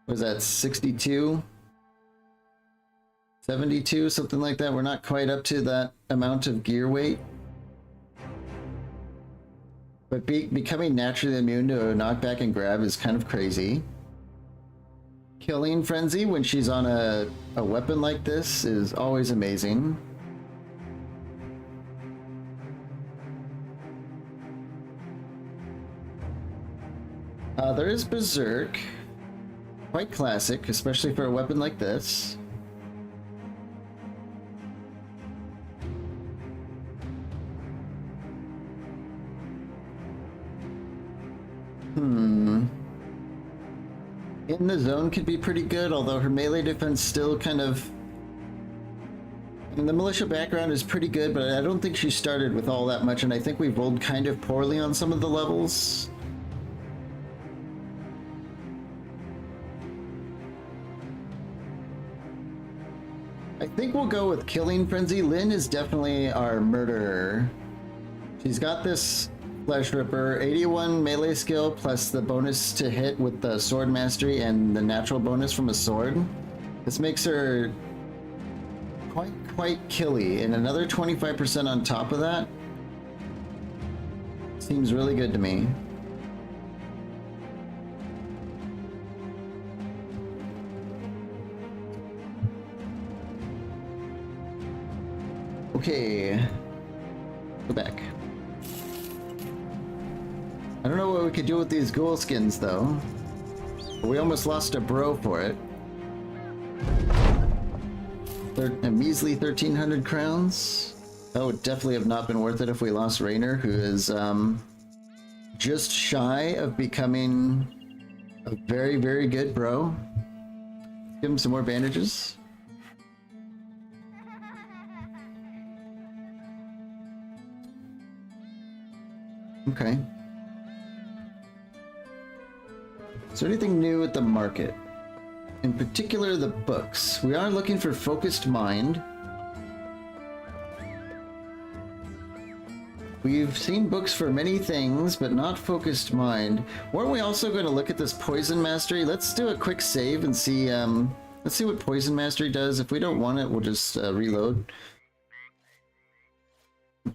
Was that 62? 72, something like that. We're not quite up to that amount of gear weight. But becoming naturally immune to a knockback and grab is kind of crazy. Killing Frenzy when she's on a weapon like this is always amazing. There is Berserk. Quite classic, especially for a weapon like this. In the zone could be pretty good, although her melee defense still kind of... I mean, the militia background is pretty good, but I don't think she started with all that much, and I think we've rolled kind of poorly on some of the levels. I think we'll go with Killing Frenzy. Lyn is definitely our murderer. She's got this Flesh Ripper, 81 melee skill plus the bonus to hit with the sword mastery and the natural bonus from a sword. This makes her quite killy, and another 25% on top of that seems really good to me. Okay, go back. I don't know what we could do with these ghoul skins, though. We almost lost a bro for it. A measly 1,300 crowns. That would definitely have not been worth it if we lost Raynor, who is just shy of becoming a very, very good bro. Give him some more bandages. Okay. Is there anything new at the market? In particular, the books. We are looking for Focused Mind. We've seen books for many things, but not Focused Mind. Weren't we also going to look at this Poison Mastery? Let's do a quick save and see, let's see what Poison Mastery does. If we don't want it, we'll just reload.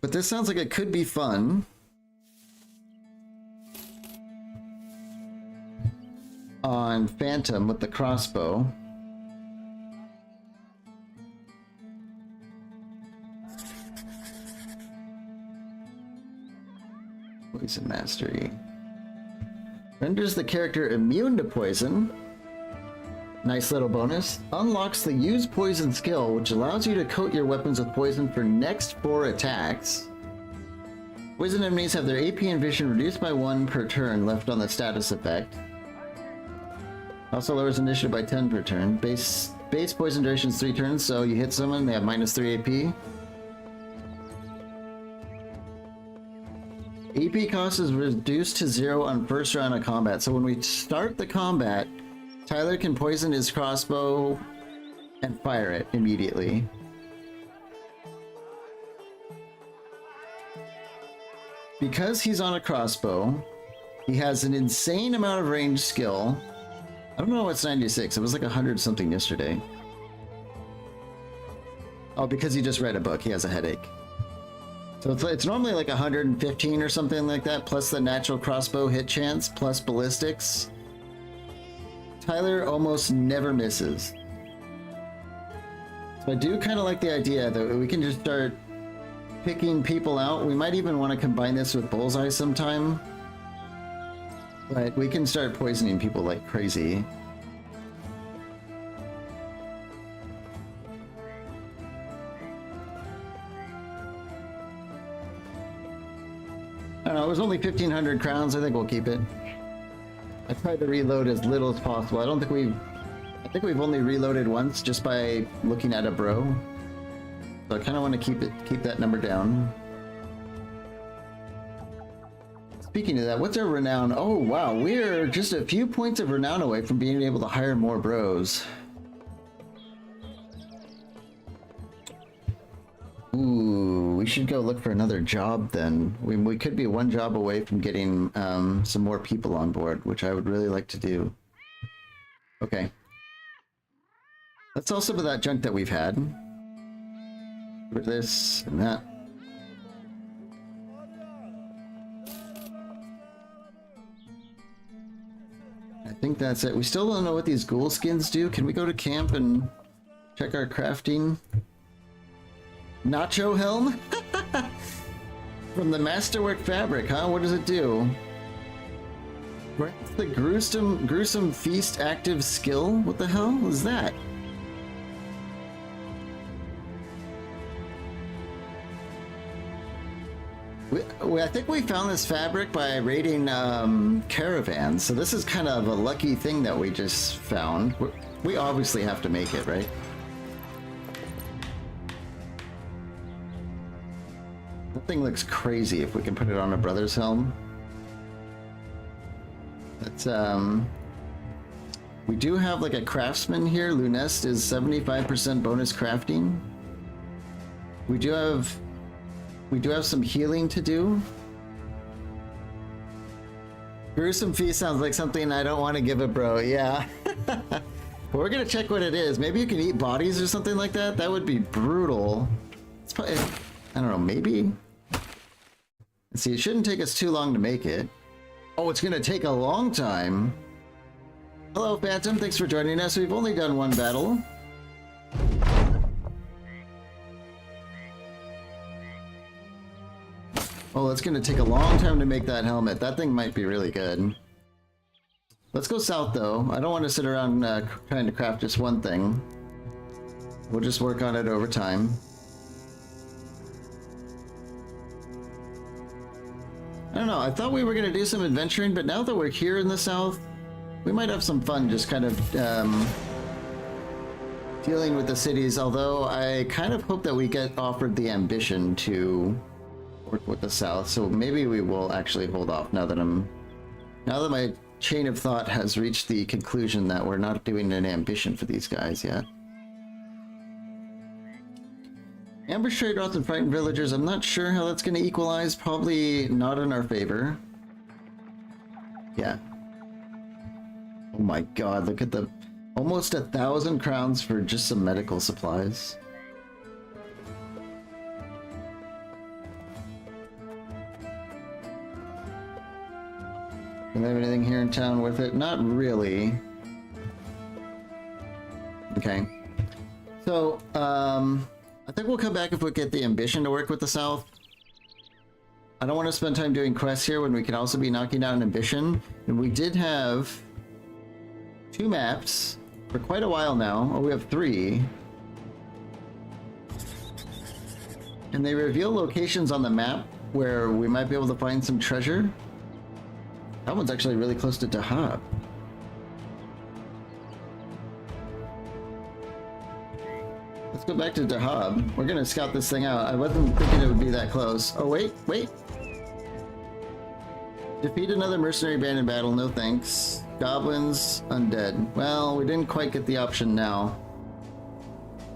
But this sounds like it could be fun. On Phantom with the crossbow. Poison Mastery. Renders the character immune to poison. Nice little bonus. Unlocks the Use Poison skill, which allows you to coat your weapons with poison for next 4 attacks. Poison enemies have their AP and vision reduced by 1 per turn left on the status effect. Also lowers initiative by 10 per turn. Base poison duration is 3 turns, so you hit someone, they have -3 AP. AP cost is reduced to 0 on first round of combat, so when we start the combat, Tyler can poison his crossbow and fire it immediately. Because he's on a crossbow, he has an insane amount of range skill. I don't know what's 96. It was like 100 something yesterday. Oh, because he just read a book. He has a headache. So it's normally like 115 or something like that, plus the natural crossbow hit chance, plus ballistics. Tyler almost never misses. So I do kind of like the idea that we can just start picking people out. We might even want to combine this with Bullseye sometime. But we can start poisoning people like crazy. I don't know, it was only 1,500 crowns. I think we'll keep it. I tried to reload as little as possible. I think we've only reloaded once just by looking at a bro. So I kind of want to keep that number down. Speaking of that, what's our renown? Oh wow, we're just a few points of renown away from being able to hire more bros. Ooh, we should go look for another job then. We could be 1 job away from getting some more people on board, which I would really like to do. Okay. Let's sell some of that junk that we've had. For this and that. I think that's it. We still don't know what these ghoul skins do. Can we go to camp and check our crafting? Nacho helm? From the Masterwork fabric, huh? What does it do? What's the gruesome feast active skill? What the hell is that? I think we found this fabric by raiding caravans, so this is kind of a lucky thing that we just found. We obviously have to make it, right? That thing looks crazy if we can put it on a brother's helm. That's, we do have like a craftsman here. Lunest is 75% bonus crafting. We do have some healing to do. Gruesome feast sounds like something I don't want to give a bro, yeah. But we're gonna check what it is. Maybe you can eat bodies or something like that? That would be brutal. It's probably, I don't know, maybe? Let's see, it shouldn't take us too long to make it. Oh, it's gonna take a long time. Hello, Phantom, thanks for joining us. We've only done one battle. Oh, it's gonna take a long time to make that helmet. That thing might be really good. Let's go south, though. I don't want to sit around trying to craft just one thing. We'll just work on it over time. I don't know, I thought we were gonna do some adventuring, but now that we're here in the south, we might have some fun just kind of dealing with the cities, although I kind of hope that we get offered the ambition to work with the south, so maybe we will actually hold off now that my chain of thought has reached the conclusion that we're not doing an ambition for these guys yet. Ambush trade routes and frightened villagers, I'm not sure how that's going to equalize, probably not in our favor. Yeah. Oh my god, look at the almost 1,000 crowns for just some medical supplies. Do they have anything here in town with it? Not really. Okay. So, I think we'll come back if we get the ambition to work with the South. I don't want to spend time doing quests here when we can also be knocking down ambition. And we did have 2 maps for quite a while now. Oh, we have 3. And they reveal locations on the map where we might be able to find some treasure. That one's actually really close to Dahab. Let's go back to Dahab. We're gonna scout this thing out. I wasn't thinking it would be that close. Oh, wait. Defeat another mercenary band in battle, no thanks. Goblins, undead. Well, we didn't quite get the option now.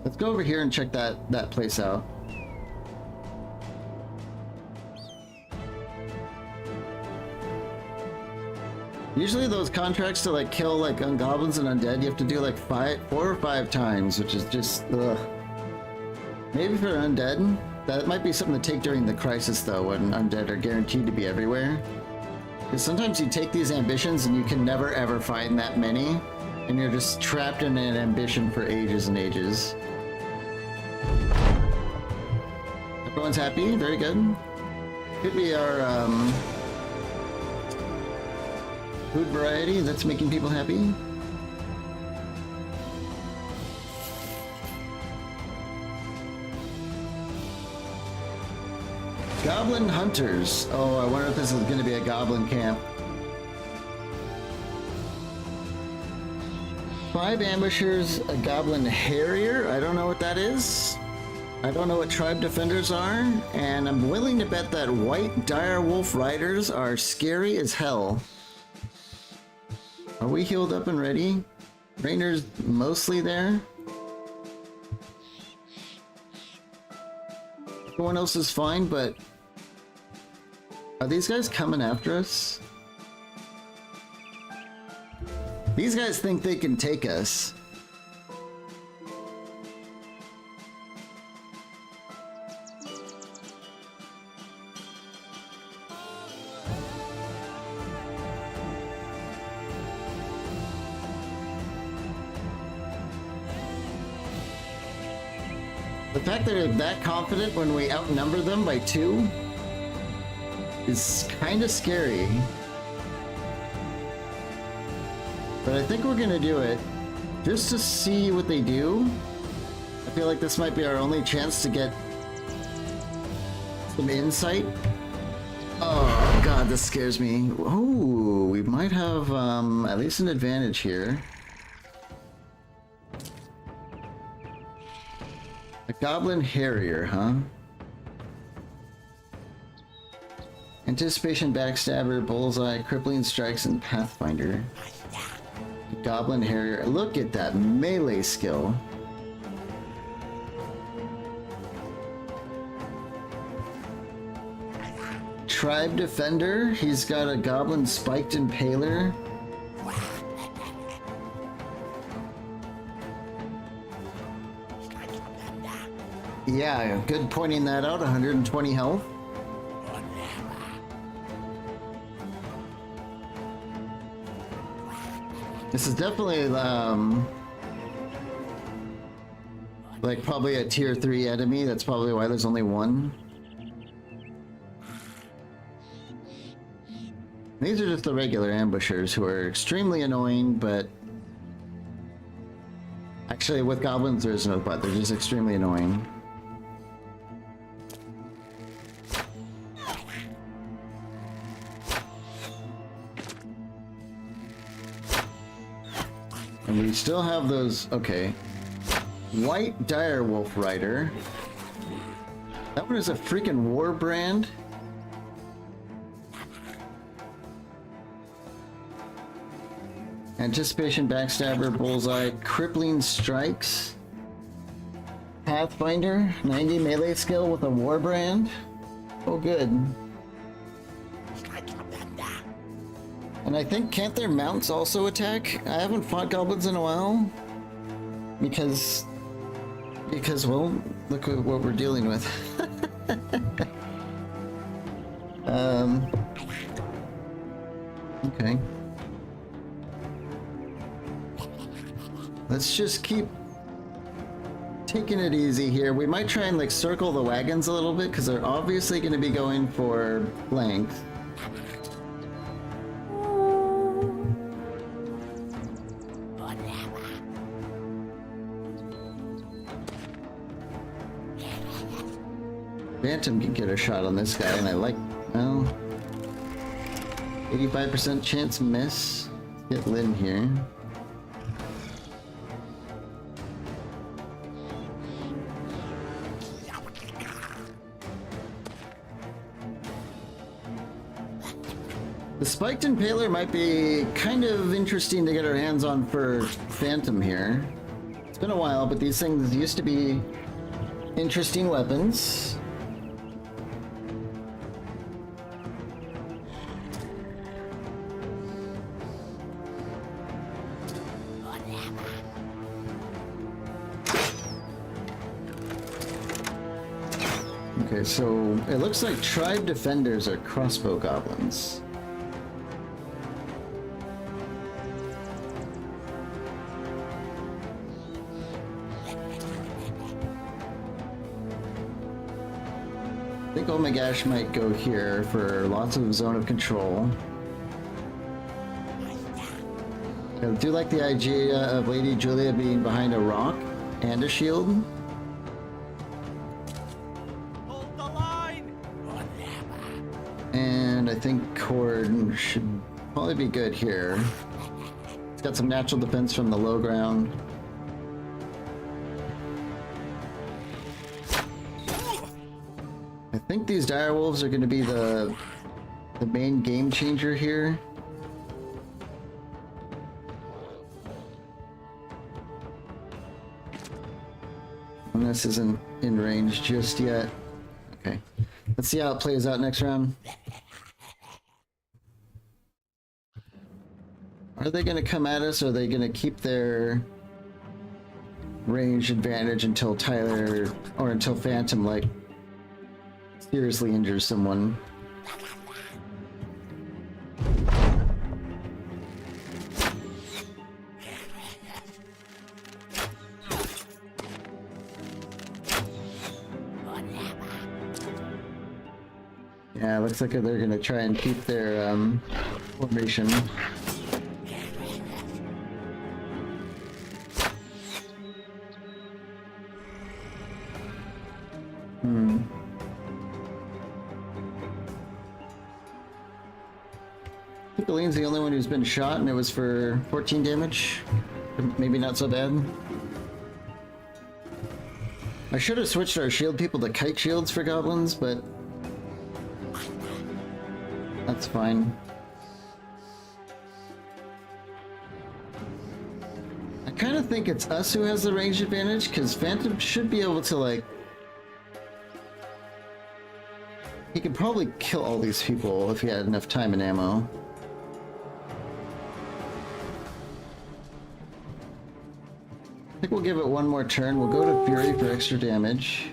Let's go over here and check that place out. Usually those contracts to like kill like goblins and undead, you have to do like 4 or 5 times, which is just ugh. Maybe for undead, that might be something to take during the crisis though, when undead are guaranteed to be everywhere. Because sometimes you take these ambitions and you can never ever find that many, and you're just trapped in an ambition for ages and ages. Everyone's happy, very good. Could be our food variety that's making people happy. Goblin hunters. Oh, I wonder if this is going to be a goblin camp. 5 ambushers, a goblin harrier. I don't know what that is. I don't know what tribe defenders are, and I'm willing to bet that white direwolf riders are scary as hell. Are we healed up and ready? Rainer's mostly there. Everyone else is fine, but are these guys coming after us? These guys think they can take us. The fact that they're that confident when we outnumber them by 2 is kind of scary. But I think we're gonna do it just to see what they do. I feel like this might be our only chance to get some insight. Oh god, this scares me. Oh, we might have at least an advantage here. A Goblin Harrier, huh? Anticipation, Backstabber, Bullseye, Crippling Strikes, and Pathfinder. Goblin Harrier. Look at that melee skill. Tribe Defender. He's got a Goblin Spiked Impaler. Yeah, good pointing that out. 120 health. This is definitely like probably a tier 3 enemy. That's probably why there's only one. These are just the regular ambushers who are extremely annoying, but actually with goblins there's no but. They're just extremely annoying. And we still have those, okay. White Direwolf Rider. That one is a freaking war brand. Anticipation, Backstabber, Bullseye, Crippling Strikes. Pathfinder, 90 melee skill with a war brand. Oh good. And I think, can't their mounts also attack? I haven't fought goblins in a while. Because, well, look at what we're dealing with. Okay. Let's just keep taking it easy here. We might try and like circle the wagons a little bit because they're obviously going to be going for length. Phantom can get a shot on this guy, and I like, well, 85% chance miss. Let's get Lynn here. The Spiked Impaler might be kind of interesting to get our hands on for Phantom here. It's been a while, but these things used to be interesting weapons. Okay, so it looks like Tribe Defenders are crossbow goblins. I think Omagash might go here for lots of zone of control. I do like the idea of Lady Julia being behind a rock and a shield. Hold the line! And I think Cord should probably be good here. It's got some natural defense from the low ground. I think these direwolves are going to be the main game changer here. And this isn't in range just yet. Okay, let's see how it plays out next round. Are they going to come at us, or are they going to keep their range advantage until Tyler, or until Phantom, like, seriously injures someone? Yeah, looks like they're going to try and keep their formation. Piccoline's the only one who's been shot, and it was for 14 damage. Maybe not so bad. I should have switched our shield people to kite shields for goblins, but that's fine. I kind of think it's us who has the range advantage, because Phantom should be able to, like... He could probably kill all these people if he had enough time and ammo. I think we'll give it one more turn. We'll go to Fury for extra damage.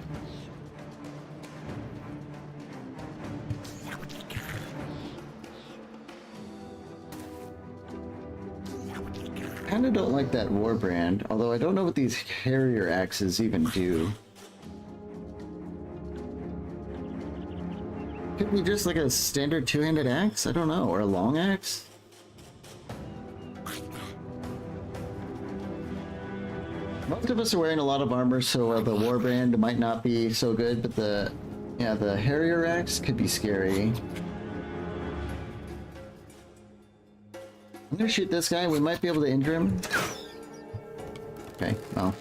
Kinda don't like that Warbrand, although I don't know what these Harrier axes even do. Could be just like a standard two-handed axe? I don't know, or a long axe? Most of us are wearing a lot of armor, so the Warbrand might not be so good, but the Harrier axe could be scary. I'm gonna shoot this guy. We might be able to injure him. Okay, well.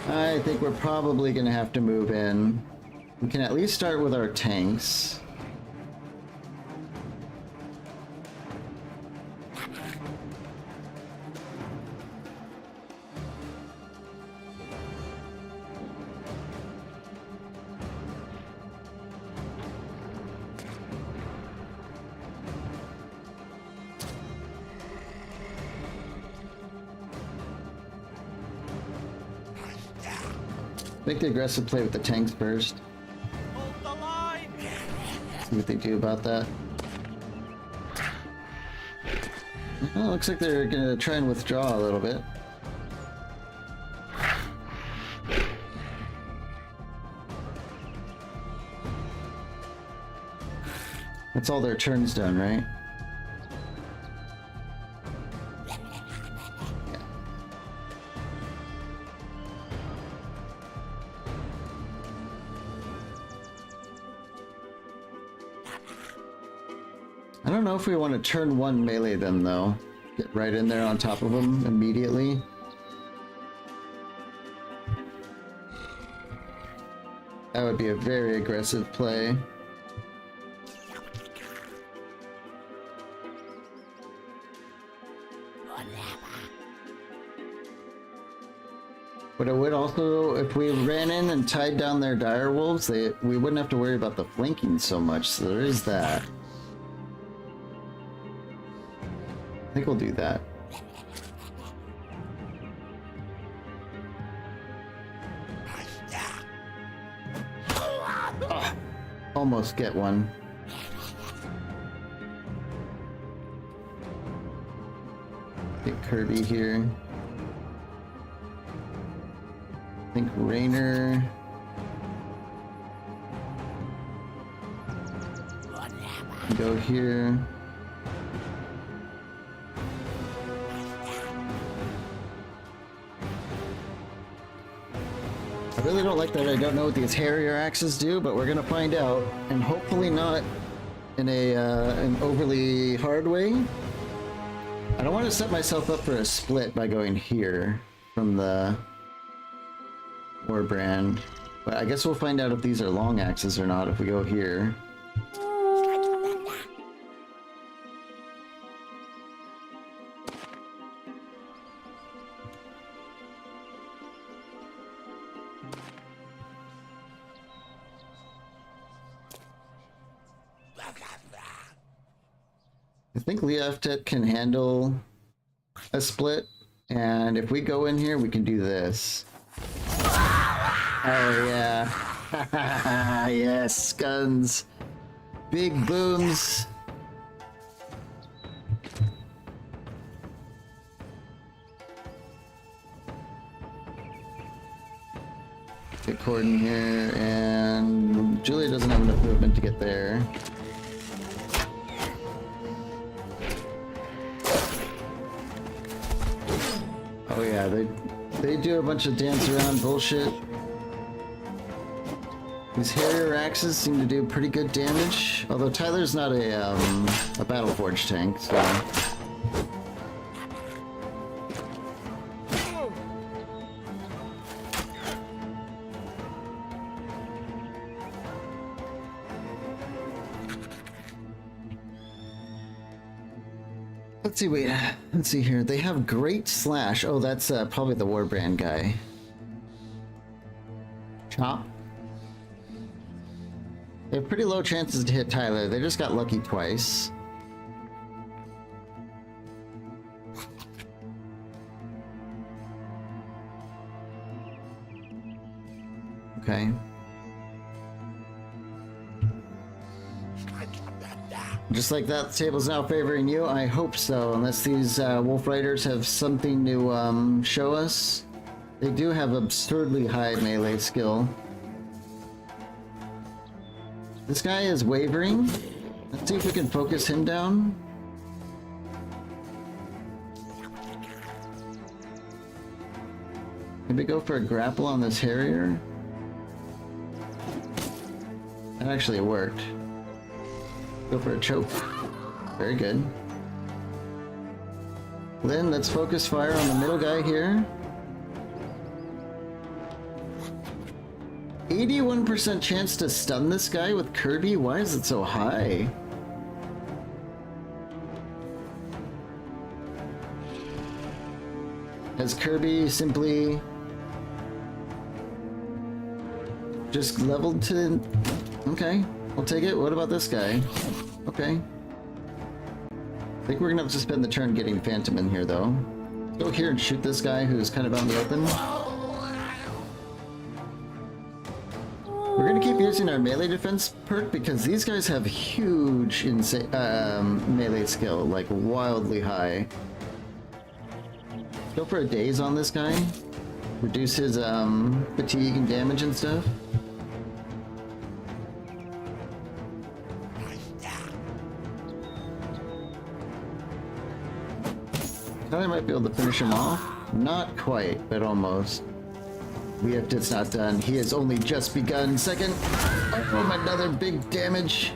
I think we're probably gonna have to move in. We can at least start with our tanks. Make the aggressive play with the tanks first. Hold the line! See what they do about that. Well, looks like they're gonna try and withdraw a little bit. That's all their turns done, right? I don't know if we want to turn one melee them though. Get right in there on top of them immediately. That would be a very aggressive play. But it would also, if we ran in and tied down their dire wolves, we wouldn't have to worry about the flanking so much, so there is that. I think we'll do that. Oh, almost get one. Get Kirby here. I think Rainer. Go here. I really don't like that I don't know what these Harrier axes do, but we're gonna find out, and hopefully not in an overly hard way. I don't want to set myself up for a split by going here from the Warbrand, but I guess we'll find out if these are long axes or not if we go here. I think Leoftet can handle a split, and if we go in here, we can do this. Oh yeah. Yes, guns. Big booms. Get Corden here, and Julia doesn't have enough movement to get there. Oh yeah, they do a bunch of dance around bullshit. These Harrier axes seem to do pretty good damage, although Tyler's not a Battleforge tank, so. Let's see here. They have Great Slash. Oh, that's probably the Warbrand guy. Chop. They have pretty low chances to hit Tyler. They just got lucky twice. Okay. Just like that, the table's now favoring you. I hope so, unless these Wolf Riders have something to show us. They do have absurdly high melee skill. This guy is wavering. Let's see if we can focus him down. Maybe go for a grapple on this Harrier. That actually worked. Go for a choke. Very good. Lynn, let's focus fire on the middle guy here. 81% chance to stun this guy with Kirby? Why is it so high? Has Kirby simply just leveled to... Okay, I'll take it. What about this guy? Okay. I think we're gonna have to spend the turn getting Phantom in here, though. Go here and shoot this guy who's kind of out in the open. We're gonna keep using our melee defense perk because these guys have huge melee skill, like wildly high. Go for a daze on this guy. Reduce his fatigue and damage and stuff. Tyler might be able to finish him off. Not quite, but almost. It's not done. He has only just begun. Second. Oh, another big damage.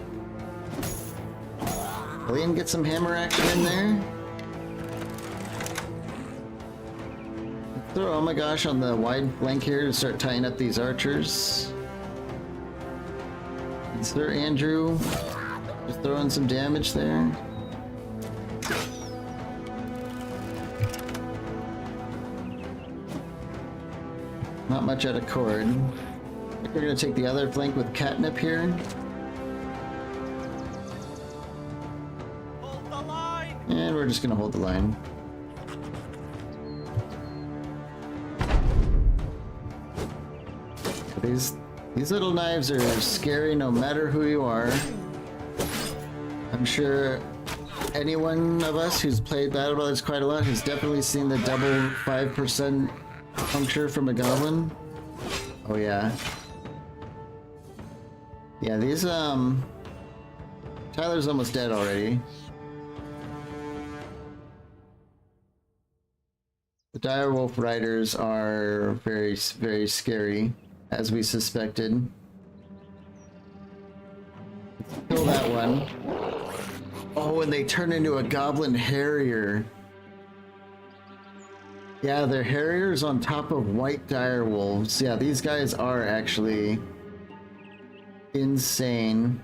Alien get some hammer action in there. Throw, oh my gosh, on the wide flank here to start tying up these archers. And Sir Andrew just throwing some damage there. Not much out of cord. I think we're gonna take the other flank with Catnip here. Hold the line! And we're just gonna hold the line. These little knives are scary no matter who you are. I'm sure any one of us who's played Battle Brothers quite a lot has definitely seen the double 5% puncture from a goblin. Oh yeah. Yeah, these Tyler's almost dead already. The Direwolf Riders are very, very scary, as we suspected. Kill that one. Oh, and they turn into a Goblin Harrier. Yeah, they're Harriers on top of white Direwolves. Yeah, these guys are actually insane.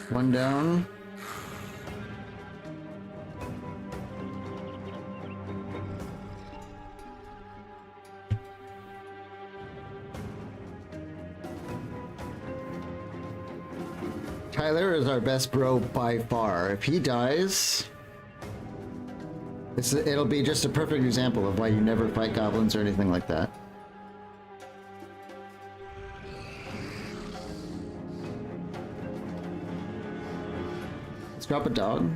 One down. Tyler is our best bro by far. If he dies, it'll be just a perfect example of why you never fight goblins or anything like that. Let's drop a dog.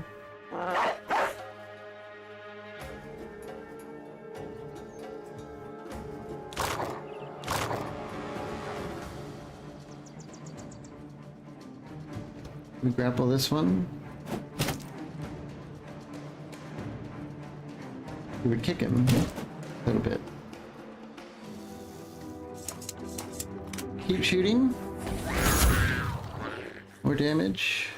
We grapple this one. We would kick him a little bit. Keep shooting. More damage.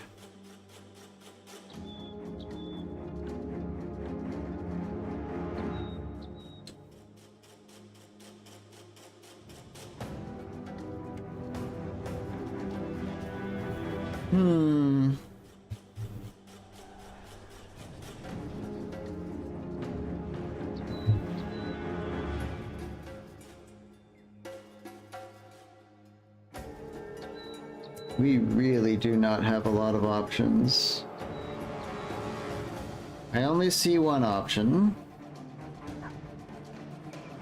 We really do not have a lot of options. I only see one option.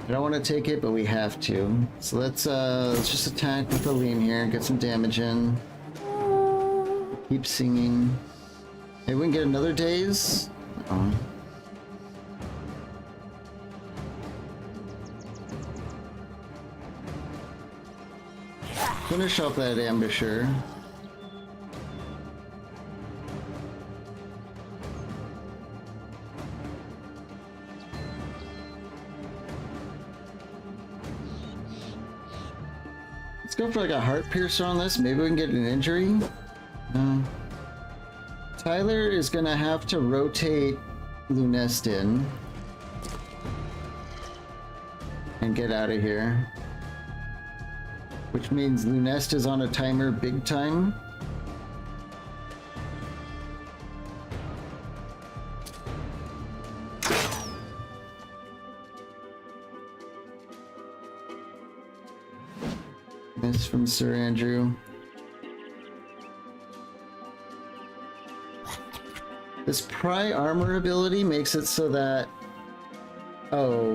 I don't want to take it, but we have to. So let's just attack with the lean here, get some damage in. Keep singing. Maybe we can get another daze? Oh. Finish off that ambusher. Let's go for like a heart piercer on this. Maybe we can get an injury. No. Tyler is gonna have to rotate Lunest in and get out of here. Which means Lunest is on a timer big time. Miss from Sir Andrew. This pry armor ability makes it so that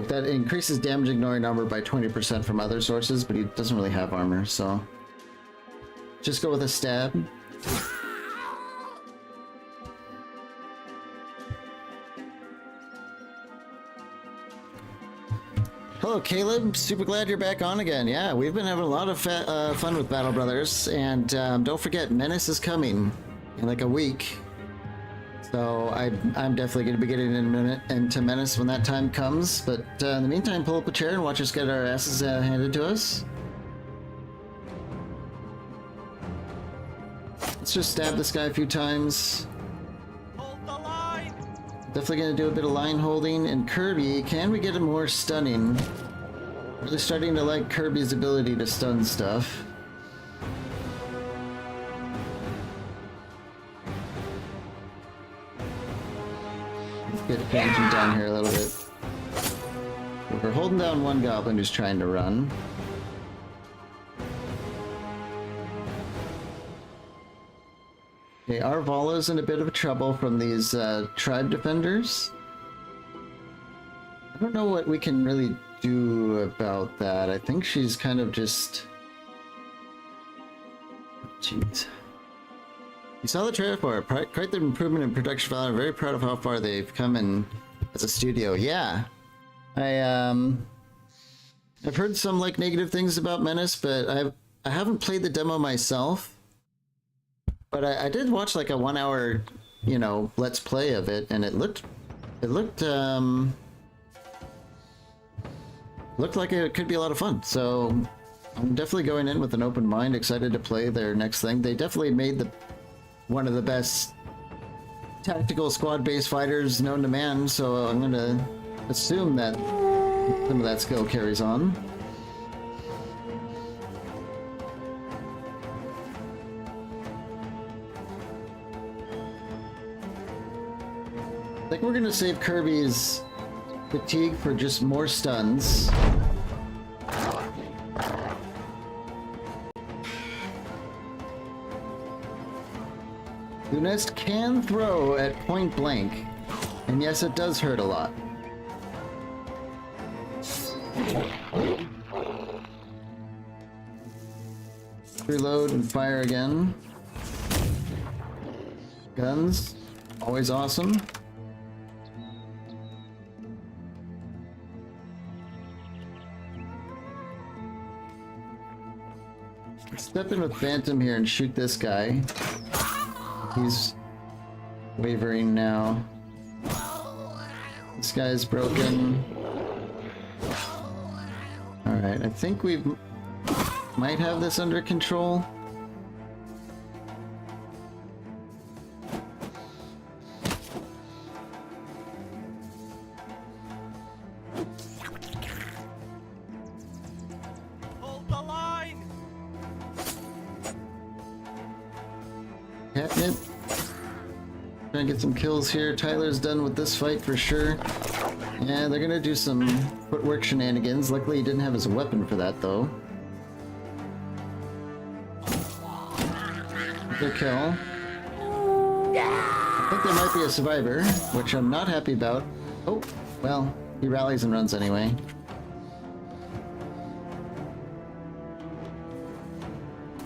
that increases damage ignoring armor by 20% from other sources, but he doesn't really have armor, so just go with a stab. Hello Caleb, super glad you're back on again. Yeah, we've been having a lot of fun with Battle Brothers, and don't forget, Menace is coming in like a week. So I'm definitely going to be getting into Menace when that time comes. But in the meantime, pull up a chair and watch us get our asses handed to us. Let's just stab this guy a few times. Hold the line. Definitely going to do a bit of line holding. And Kirby, can we get him more stunning? Really starting to like Kirby's ability to stun stuff. Get damaging down here a little bit. We're holding down one goblin who's trying to run. Okay, Arvala's in a bit of trouble from these tribe defenders. I don't know what we can really do about that. I think she's kind of just... Jeez. You saw the trailer for it. Quite the improvement in production value. I'm very proud of how far they've come in as a studio. Yeah. I've heard some like negative things about Menace, but I haven't played the demo myself. But I did watch like a 1 hour, let's play of it, and it looked like it could be a lot of fun. So I'm definitely going in with an open mind, excited to play their next thing. They definitely made one of the best tactical squad-based fighters known to man, so I'm gonna assume that some of that skill carries on. I think we're gonna save Kirby's fatigue for just more stuns. Lunest can throw at point blank, and yes, it does hurt a lot. Reload and fire again. Guns, always awesome. Step in with Phantom here and shoot this guy. He's wavering now. This guy's broken. Alright, I think we might have this under control. Hold the line! Catnip. Trying to get some kills here. Tyler's done with this fight for sure. Yeah, they're gonna do some footwork shenanigans. Luckily he didn't have his weapon for that though. Good kill. I think there might be a survivor, which I'm not happy about. Oh, well, he rallies and runs anyway.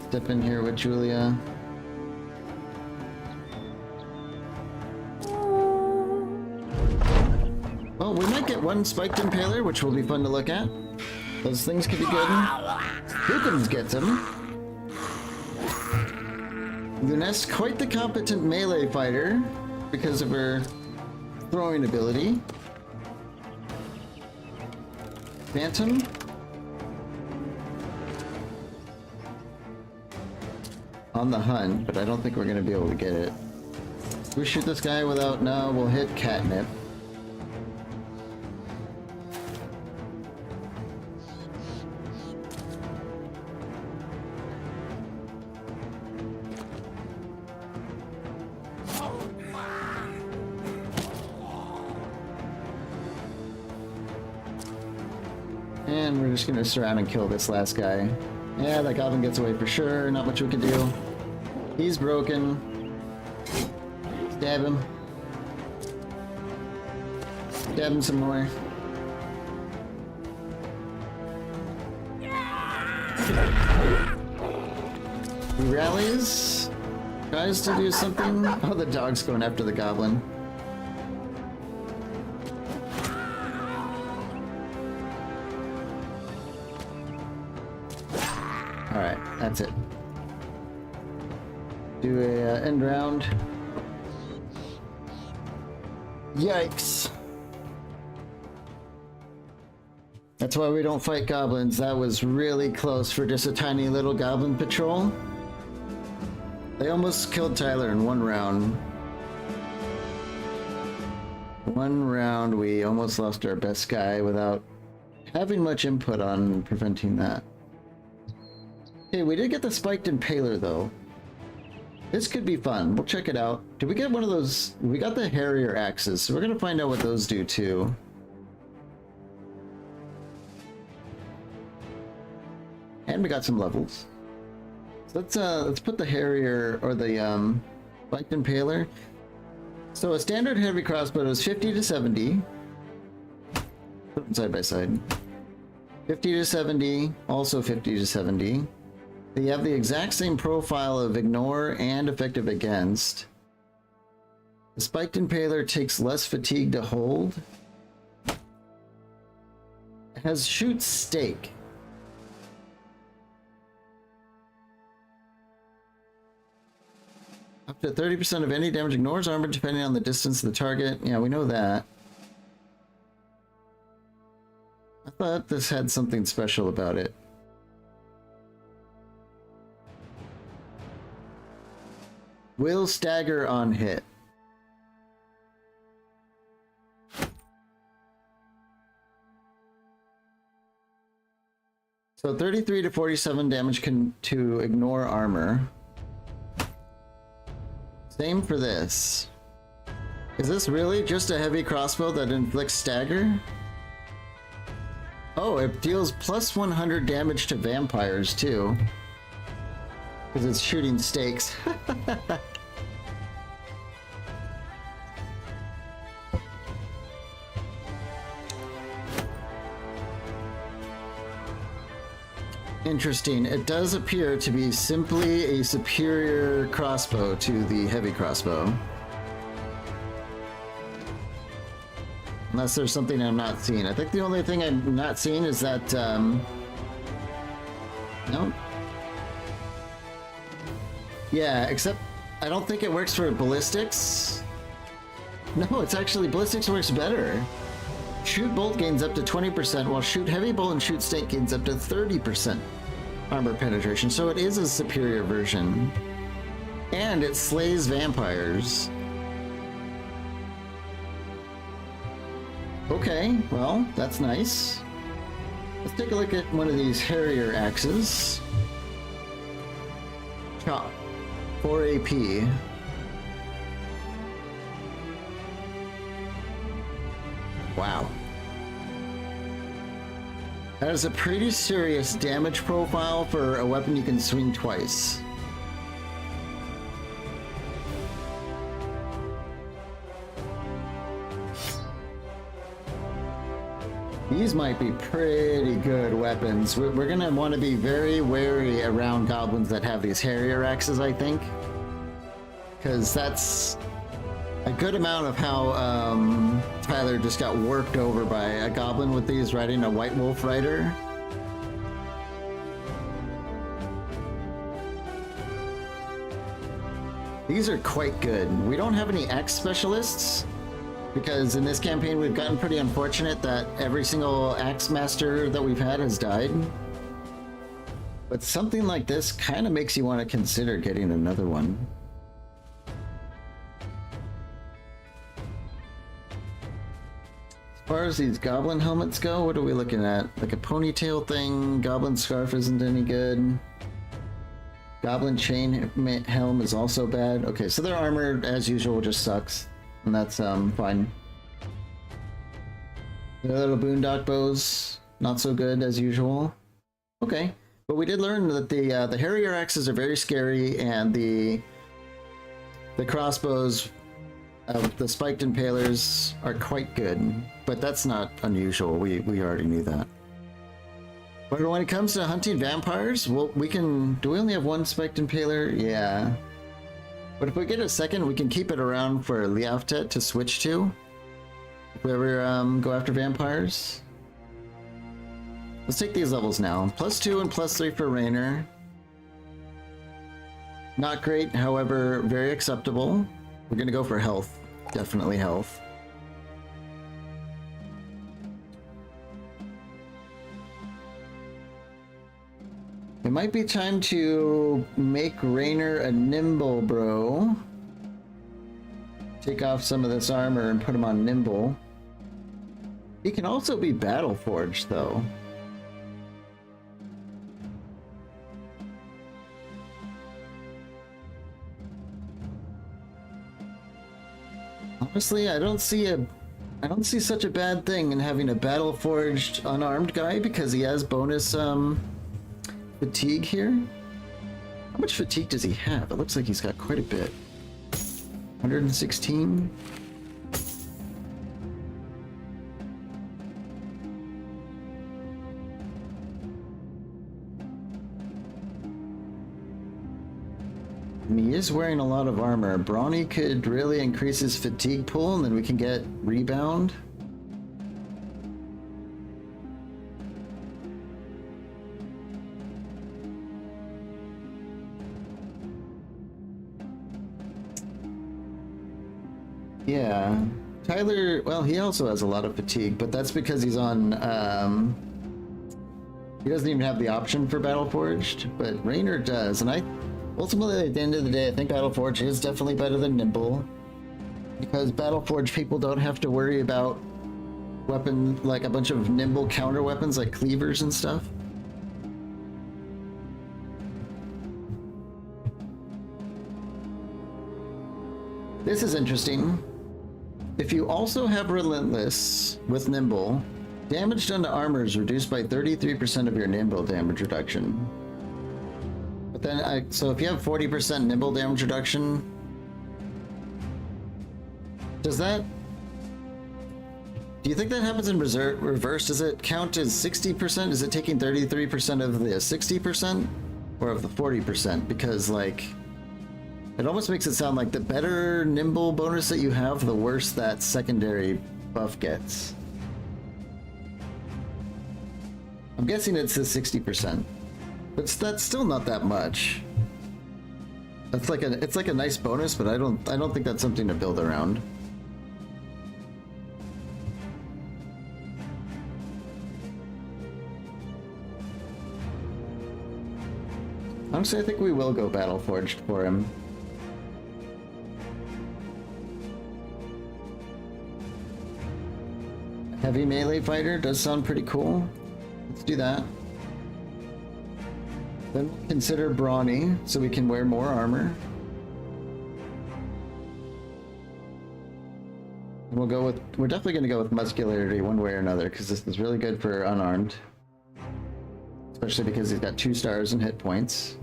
Step in here with Julia. Well, we might get one spiked impaler, which will be fun to look at. Those things could be good. Hookins gets him. Lunest, quite the competent melee fighter because of her throwing ability. Phantom. On the hunt, but I don't think we're going to be able to get it. We shoot this guy without... No, we'll hit Catnip. And we're just gonna surround and kill this last guy. Yeah, that goblin gets away for sure. Not much we can do. He's broken. Stab him. Stab him some more. He rallies. Tries to do something. Oh, the dog's going after the goblin. Alright, that's it. Do a end round. Yikes. That's why we don't fight goblins. That was really close for just a tiny little goblin patrol. They almost killed Tyler in one round. One round we almost lost our best guy without having much input on preventing that. Okay, we did get the spiked impaler though. This could be fun. We'll check it out. Did we get one of those? We got the Harrier axes, so we're gonna find out what those do too. And we got some levels. So let's put the Harrier or the spiked impaler. So a standard heavy crossbow is 50 to 70. Put them side by side. 50 to 70, also 50 to 70. They have the exact same profile of ignore and effective against. The spiked impaler takes less fatigue to hold. It has shoot stake. Up to 30% of any damage ignores armor depending on the distance of the target. Yeah, we know that. I thought this had something special about it. Will stagger on hit. So 33 to 47 damage to ignore armor. Same for this. Is this really just a heavy crossbow that inflicts stagger? Oh, it deals plus 100 damage to vampires too. Because it's shooting stakes. interesting. It does appear to be simply a superior crossbow to the heavy crossbow. Unless there's something I'm not seeing. I think the only thing I'm not seeing is that, no. Yeah, except I don't think it works for ballistics. No, it's actually, ballistics works better. Shoot bolt gains up to 20%, while shoot heavy bolt and shoot stake gains up to 30% armor penetration. So it is a superior version. And it slays vampires. Okay, well, that's nice. Let's take a look at one of these Harrier axes. Chop. 4 AP. Wow. That is a pretty serious damage profile for a weapon you can swing twice. These might be pretty good weapons. We're gonna want to be very wary around goblins that have these Harrier axes, I think. Because that's a good amount of how Tyler just got worked over by a goblin with these riding a White Wolf Rider. These are quite good. We don't have any axe specialists, because in this campaign we've gotten pretty unfortunate that every single axe master that we've had has died. But something like this kind of makes you want to consider getting another one. As far as these goblin helmets go, what are we looking at? Like a ponytail thing, goblin scarf isn't any good. Goblin chain helm is also bad. Okay, so their armor, as usual, just sucks. And that's fine. The little boondock bows, not so good as usual. Okay, but we did learn that the Harrier axes are very scary, and the crossbows of the spiked impalers are quite good. But that's not unusual. We already knew that. But when it comes to hunting vampires, well, we can. Do we only have one spiked impaler? Yeah. But if we get a second, we can keep it around for Liaftet to switch to. If we ever go after vampires. Let's take these levels now. +2 and +3 for Raynor. Not great, however, very acceptable. We're gonna go for health. Definitely health. It might be time to make Raynor a nimble bro. Take off some of this armor and put him on nimble. He can also be battle forged though. Honestly, I don't see such a bad thing in having a battle forged unarmed guy, because he has bonus fatigue here. How much fatigue does he have? It looks like he's got quite a bit. 116. And he is wearing a lot of armor. Brawny could really increase his fatigue pool, and then we can get rebound. Yeah, Tyler, well, he also has a lot of fatigue, but that's because he's on, he doesn't even have the option for Battle Forged, but Raynor does, and ultimately, at the end of the day, I think Battle Forged is definitely better than Nimble, because Battle Forged people don't have to worry about like a bunch of Nimble counter weapons like cleavers and stuff. This is interesting. If you also have Relentless with Nimble, damage done to armor is reduced by 33% of your Nimble damage reduction. But then, so if you have 40% Nimble damage reduction, does that... Do you think that happens in reverse? Does it count as 60%? Is it taking 33% of the 60%? Or of the 40%? Because, like, it almost makes it sound like the better nimble bonus that you have, the worse that secondary buff gets. I'm guessing it's the 60%. But that's still not that much. That's like it's like a nice bonus, but I don't think that's something to build around. Honestly, I think we will go Battle Forged for him. Heavy melee fighter does sound pretty cool. Let's do that. Then we'll consider brawny, so we can wear more armor. And we'll go with, we're definitely going to go with muscularity one way or another, because this is really good for unarmed. Especially because he's got 2 stars and hit points.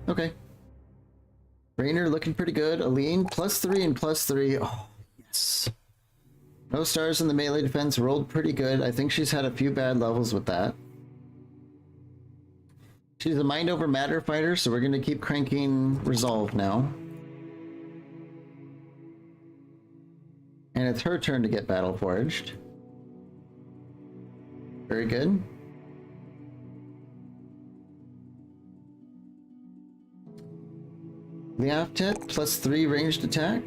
Okay. Raynor looking pretty good. Aline, +3 and +3. Oh, yes. No stars in the melee defense, rolled pretty good. I think she's had a few bad levels with that. She's a mind over matter fighter, so we're going to keep cranking resolve now. And it's her turn to get Battle Forged. Very good. Liaftet, +3 ranged attack.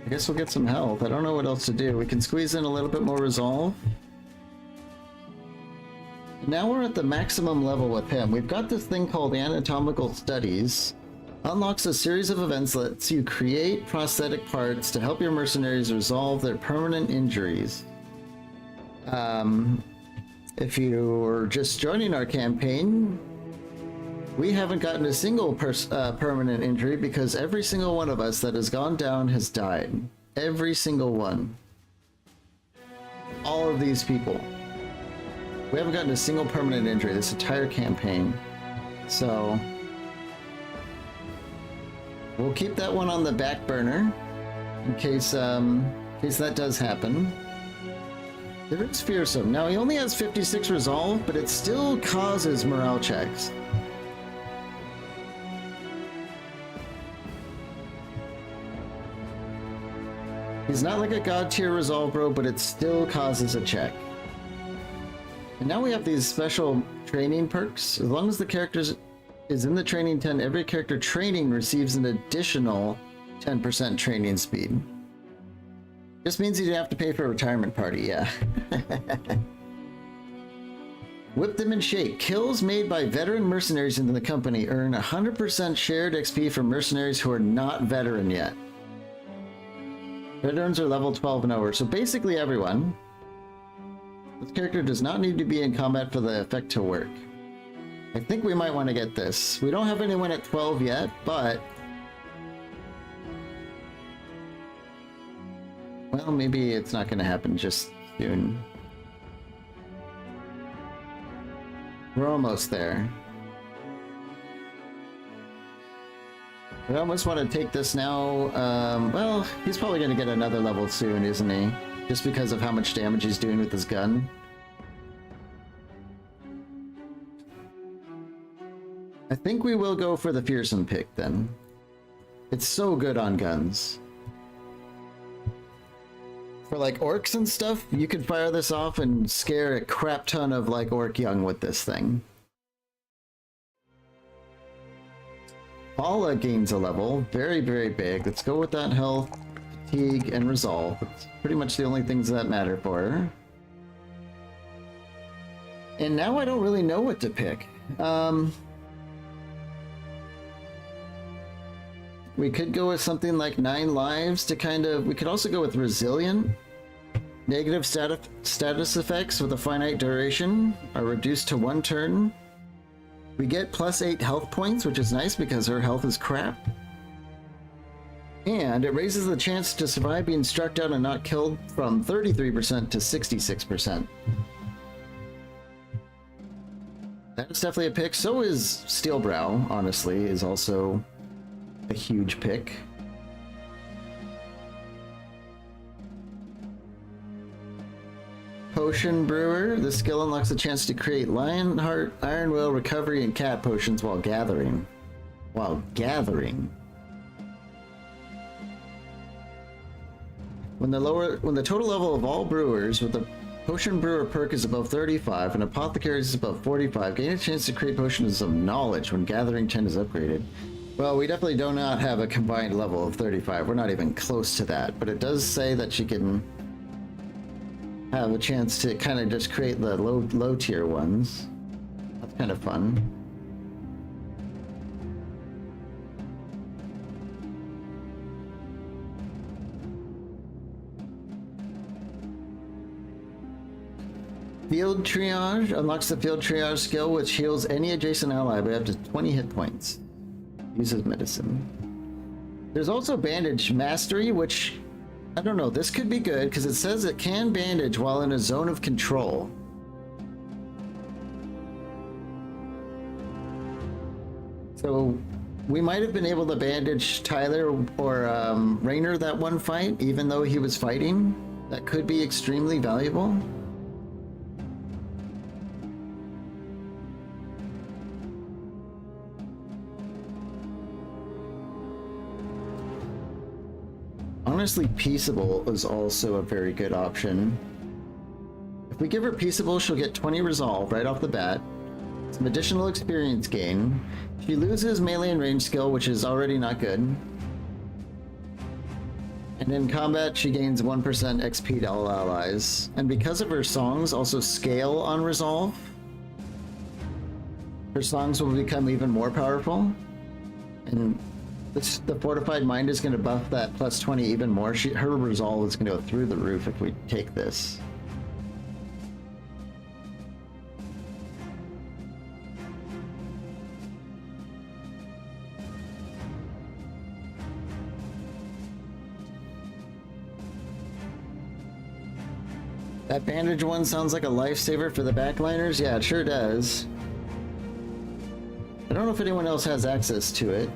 I guess we'll get some health. I don't know what else to do. We can squeeze in a little bit more resolve. Now we're at the maximum level with him. We've got this thing called Anatomical Studies. Unlocks a series of events that lets you create prosthetic parts to help your mercenaries resolve their permanent injuries. If you're just joining our campaign, we haven't gotten a single permanent injury because every single one of us that has gone down has died. Every single one. All of these people. We haven't gotten a single permanent injury this entire campaign. So we'll keep that one on the back burner in case that does happen. There is Fearsome. Now he only has 56 resolve, but it still causes morale checks. He's not like a god tier resolve bro, but it still causes a check. And now we have these special training perks. As long as the character is in the training 10, every character training receives an additional 10% training speed. Just means you have to pay for a retirement party, yeah. Whip them and shake. Kills made by veteran mercenaries in the company earn 100% shared XP from mercenaries who are not veteran yet. Veterans are level 12 and over, so basically everyone. This character does not need to be in combat for the effect to work. I think we might want to get this. We don't have anyone at 12 yet, but... well, maybe it's not going to happen just soon. We're almost there. I almost want to take this now. Well, he's probably going to get another level soon, isn't he? Just because of how much damage he's doing with his gun. I think we will go for the Fearsome pick then. It's so good on guns. For like orcs and stuff, you could fire this off and scare a crap ton of like orc young with this thing. Paula gains a level, very, very big. Let's go with that health, fatigue, and resolve. It's pretty much the only things that matter for her. And now I don't really know what to pick. We could go with something like 9 lives to kind of... we could also go with resilient. Negative status effects with a finite duration are reduced to 1 turn. We get +8 health points, which is nice because her health is crap. And it raises the chance to survive being struck down and not killed from 33% to 66%. That's definitely a pick. So is Steelbrow, honestly, is also a huge pick. Potion Brewer. The skill unlocks the chance to create Lionheart, Iron Will, Recovery, and Cat potions while gathering. When the total level of all brewers with the Potion Brewer perk is above 35 and Apothecaries is above 45, gain a chance to create potions of knowledge when Gathering 10 is upgraded. Well, we definitely do not have a combined level of 35. We're not even close to that, but it does say that she can have a chance to kind of just create the low tier ones. That's kind of fun. Field Triage unlocks the Field Triage skill, which heals any adjacent ally by up to 20 hit points. Uses medicine. There's also Bandage Mastery, which I don't know. This could be good because it says it can bandage while in a zone of control. So we might have been able to bandage Tyler or Raynor that one fight, even though he was fighting. That could be extremely valuable. Honestly, Peaceable is also a very good option. If we give her Peaceable, she'll get 20 resolve right off the bat. Some additional experience gain. She loses melee and range skill, which is already not good. And in combat, she gains 1% XP to all allies. And because of her songs also scale on resolve, her songs will become even more powerful. And the Fortified Mind is going to buff that plus 20 even more. Her resolve is going to go through the roof if we take this. That bandage one sounds like a lifesaver for the backliners. Yeah, it sure does. I don't know if anyone else has access to it.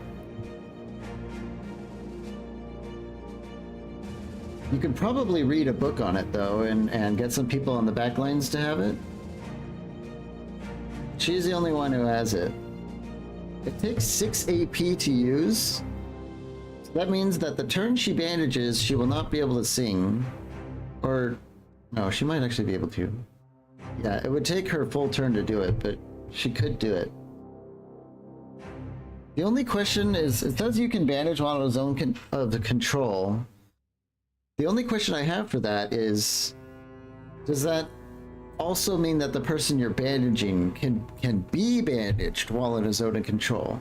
You could probably read a book on it, though, and get some people on the back lines to have it. She's the only one who has it. It takes 6 AP to use. So that means that the turn she bandages, she will not be able to sing. Or, no, she might actually be able to. Yeah, it would take her full turn to do it, but she could do it. The only question is, it says you can bandage while in a zone of the control. The only question I have for that is, does that also mean that the person you're bandaging can be bandaged while in a zone of control?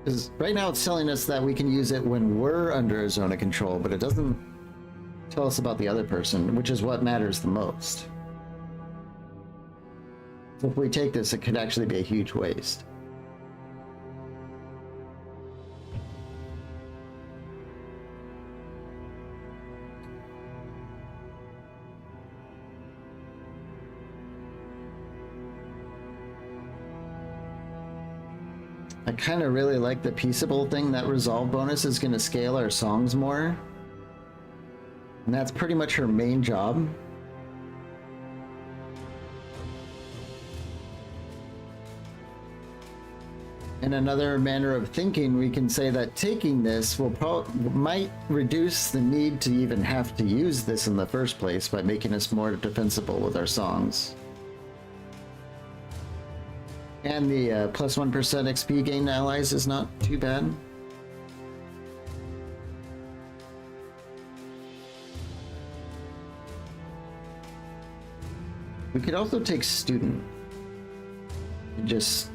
Because right now it's telling us that we can use it when we're under a zone of control, but it doesn't tell us about the other person, which is what matters the most. So if we take this, it could actually be a huge waste. I kind of really like the Peaceable thing. That resolve bonus is going to scale our songs more. And that's pretty much her main job. In another manner of thinking, we can say that taking this might reduce the need to even have to use this in the first place by making us more defensible with our songs. And the plus 1% XP gain to allies is not too bad. We could also take Student. Just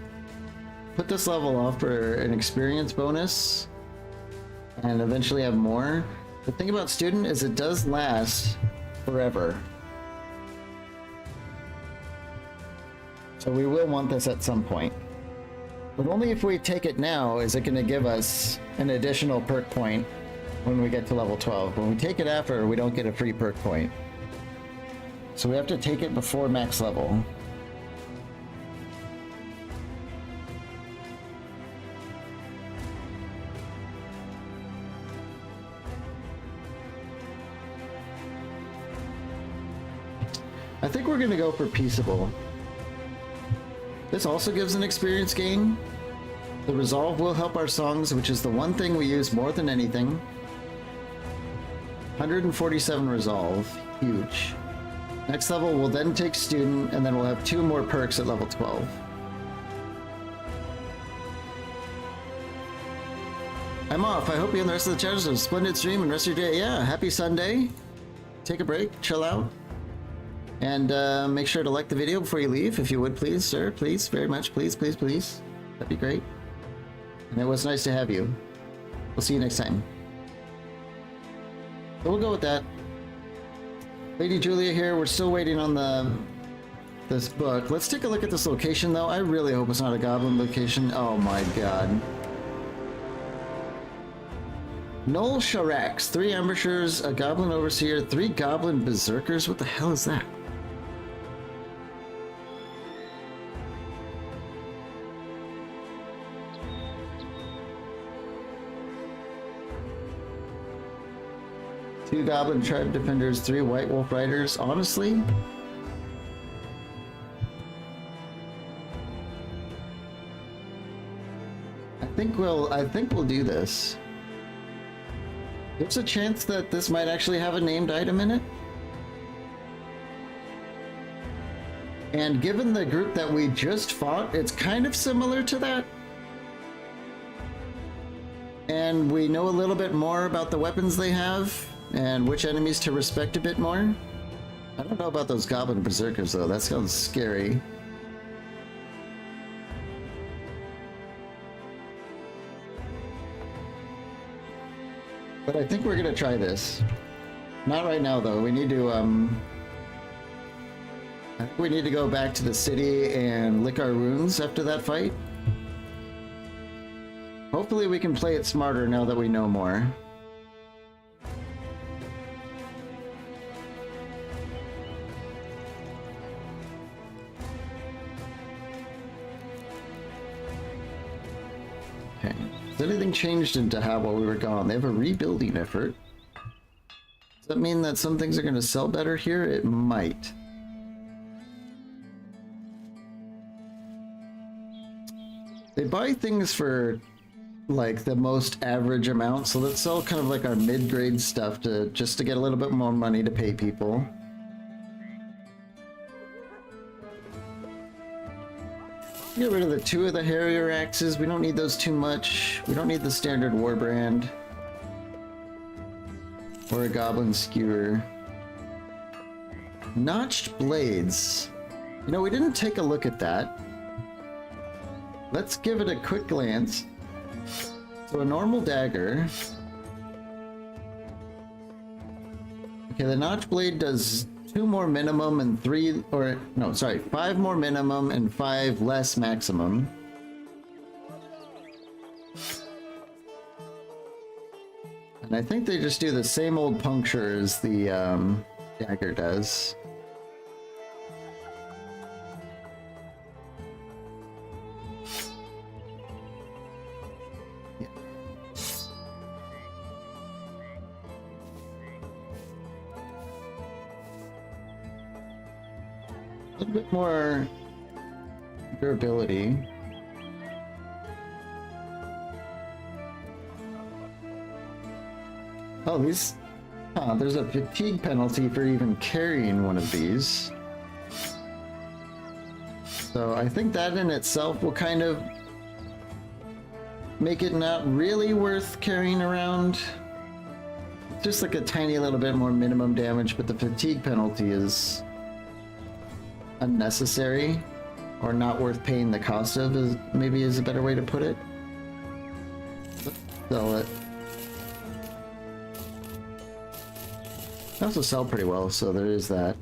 put this level off for an experience bonus and eventually have more. The thing about Student is it does last forever. So we will want this at some point. But only if we take it now is it going to give us an additional perk point when we get to level 12. When we take it after, we don't get a free perk point. So we have to take it before max level. I think we're gonna go for peaceable. This also gives an experience gain. The resolve will help our songs, which is the one thing we use more than anything. 147 resolve, huge. Next level we'll then take student, and then we'll have 2 more perks at level 12. I'm off. I hope you and the rest of the chatters have a splendid stream and rest of your day. Yeah, happy Sunday. Take a break, chill out. And make sure to like the video before you leave, if you would, please, sir. Please, very much. Please, please, please. That'd be great. And it was nice to have you. We'll see you next time. So we'll go with that. Lady Julia here. We're still waiting on this book. Let's take a look at this location, though. I really hope it's not a goblin location. Oh my god. Null Sharax, 3 ambushers, a goblin overseer, 3 goblin berserkers. What the hell is that? Two goblin tribe defenders, 3 white wolf riders. Honestly, I think we'll do this. There's a chance that this might actually have a named item in it. And given the group that we just fought, it's kind of similar to that. And we know a little bit more about the weapons they have and which enemies to respect a bit more. I don't know about those goblin berserkers though, that sounds scary. But I think we're gonna try this. Not right now though. We need to I think we need to go back to the city and lick our wounds after that fight. Hopefully we can play it smarter now that we know more. Okay. Has anything changed in Dahab while we were gone? They have a rebuilding effort. Does that mean that some things are going to sell better here? It might. They buy things for like the most average amount, so let's sell kind of like our mid-grade stuff to just to get a little bit more money to pay people. Get rid of the 2 of the Harrier axes. We don't need those too much. We don't need the standard Warbrand. Or a Goblin Skewer. Notched blades. You know, we didn't take a look at that. Let's give it a quick glance. So a normal dagger. Okay, the notch blade does 2 more minimum and 5 more minimum and 5 less maximum. And I think they just do the same old puncture as the dagger does. A little bit more durability. Oh, these... Huh, there's a fatigue penalty for even carrying one of these. So I think that in itself will kind of make it not really worth carrying around. Just like a tiny little bit more minimum damage, but the fatigue penalty is unnecessary, or not worth paying the cost of, maybe is a better way to put it. Let's sell it. They also sell pretty well, so there is that.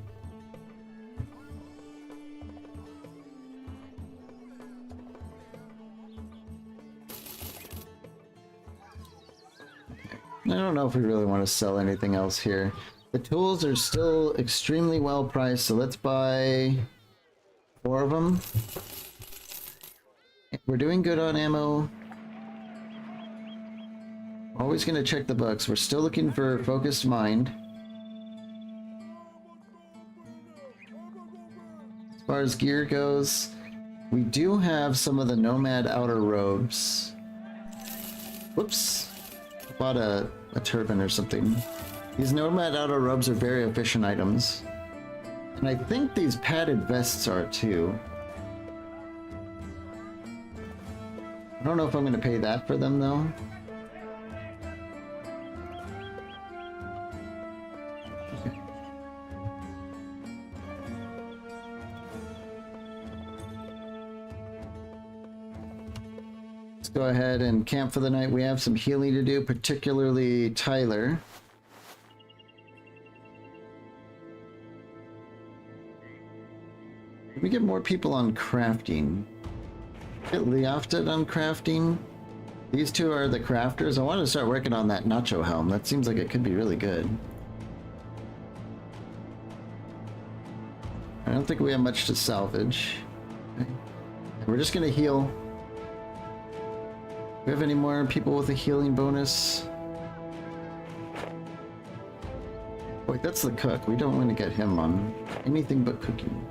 I don't know if we really want to sell anything else here. The tools are still extremely well priced, so let's buy 4 of them. We're doing good on ammo. Always going to check the books. We're still looking for Focused Mind. As far as gear goes, we do have some of the Nomad outer robes. Whoops. I bought a turban or something. These Nomad outer robes are very efficient items. And I think these padded vests are too. I don't know if I'm going to pay that for them though. Let's go ahead and camp for the night. We have some healing to do, particularly Tyler. Let me get more people on crafting. Get Leofted on crafting. These two are the crafters. I want to start working on that Nacho helm. That seems like it could be really good. I don't think we have much to salvage. Okay. We're just going to heal. Do we have any more people with a healing bonus? Wait, that's the cook. We don't want to get him on anything but cooking.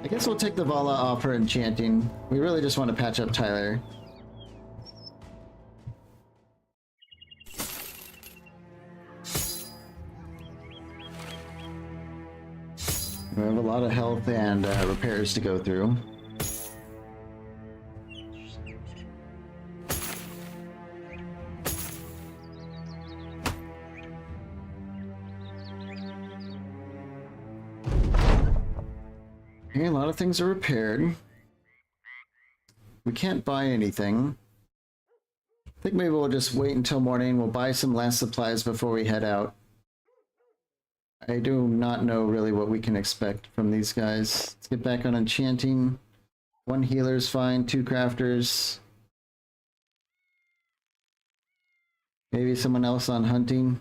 I guess we'll take the Vala off her enchanting. We really just want to patch up Tyler. We have a lot of health and repairs to go through. Okay, a lot of things are repaired. We can't buy anything. I think maybe we'll just wait until morning. We'll buy some last supplies before we head out. I do not know really what we can expect from these guys. Let's get back on enchanting. 1 healer's fine, 2 crafters. Maybe someone else on hunting.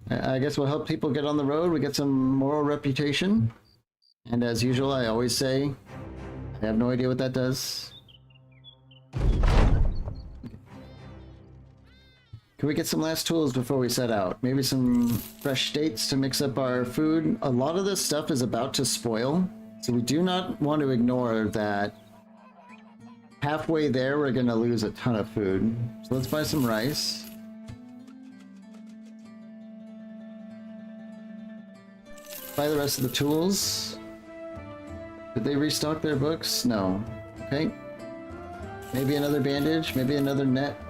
I guess we'll help people get on the road. We get some moral reputation. And as usual, I always say, I have no idea what that does. Can we get some last tools before we set out? Maybe some fresh dates to mix up our food. A lot of this stuff is about to spoil, so we do not want to ignore that halfway there we're going to lose a ton of food. So let's buy some rice. Buy the rest of the tools. Did they restock their books? No. Okay. Maybe another bandage, maybe another net.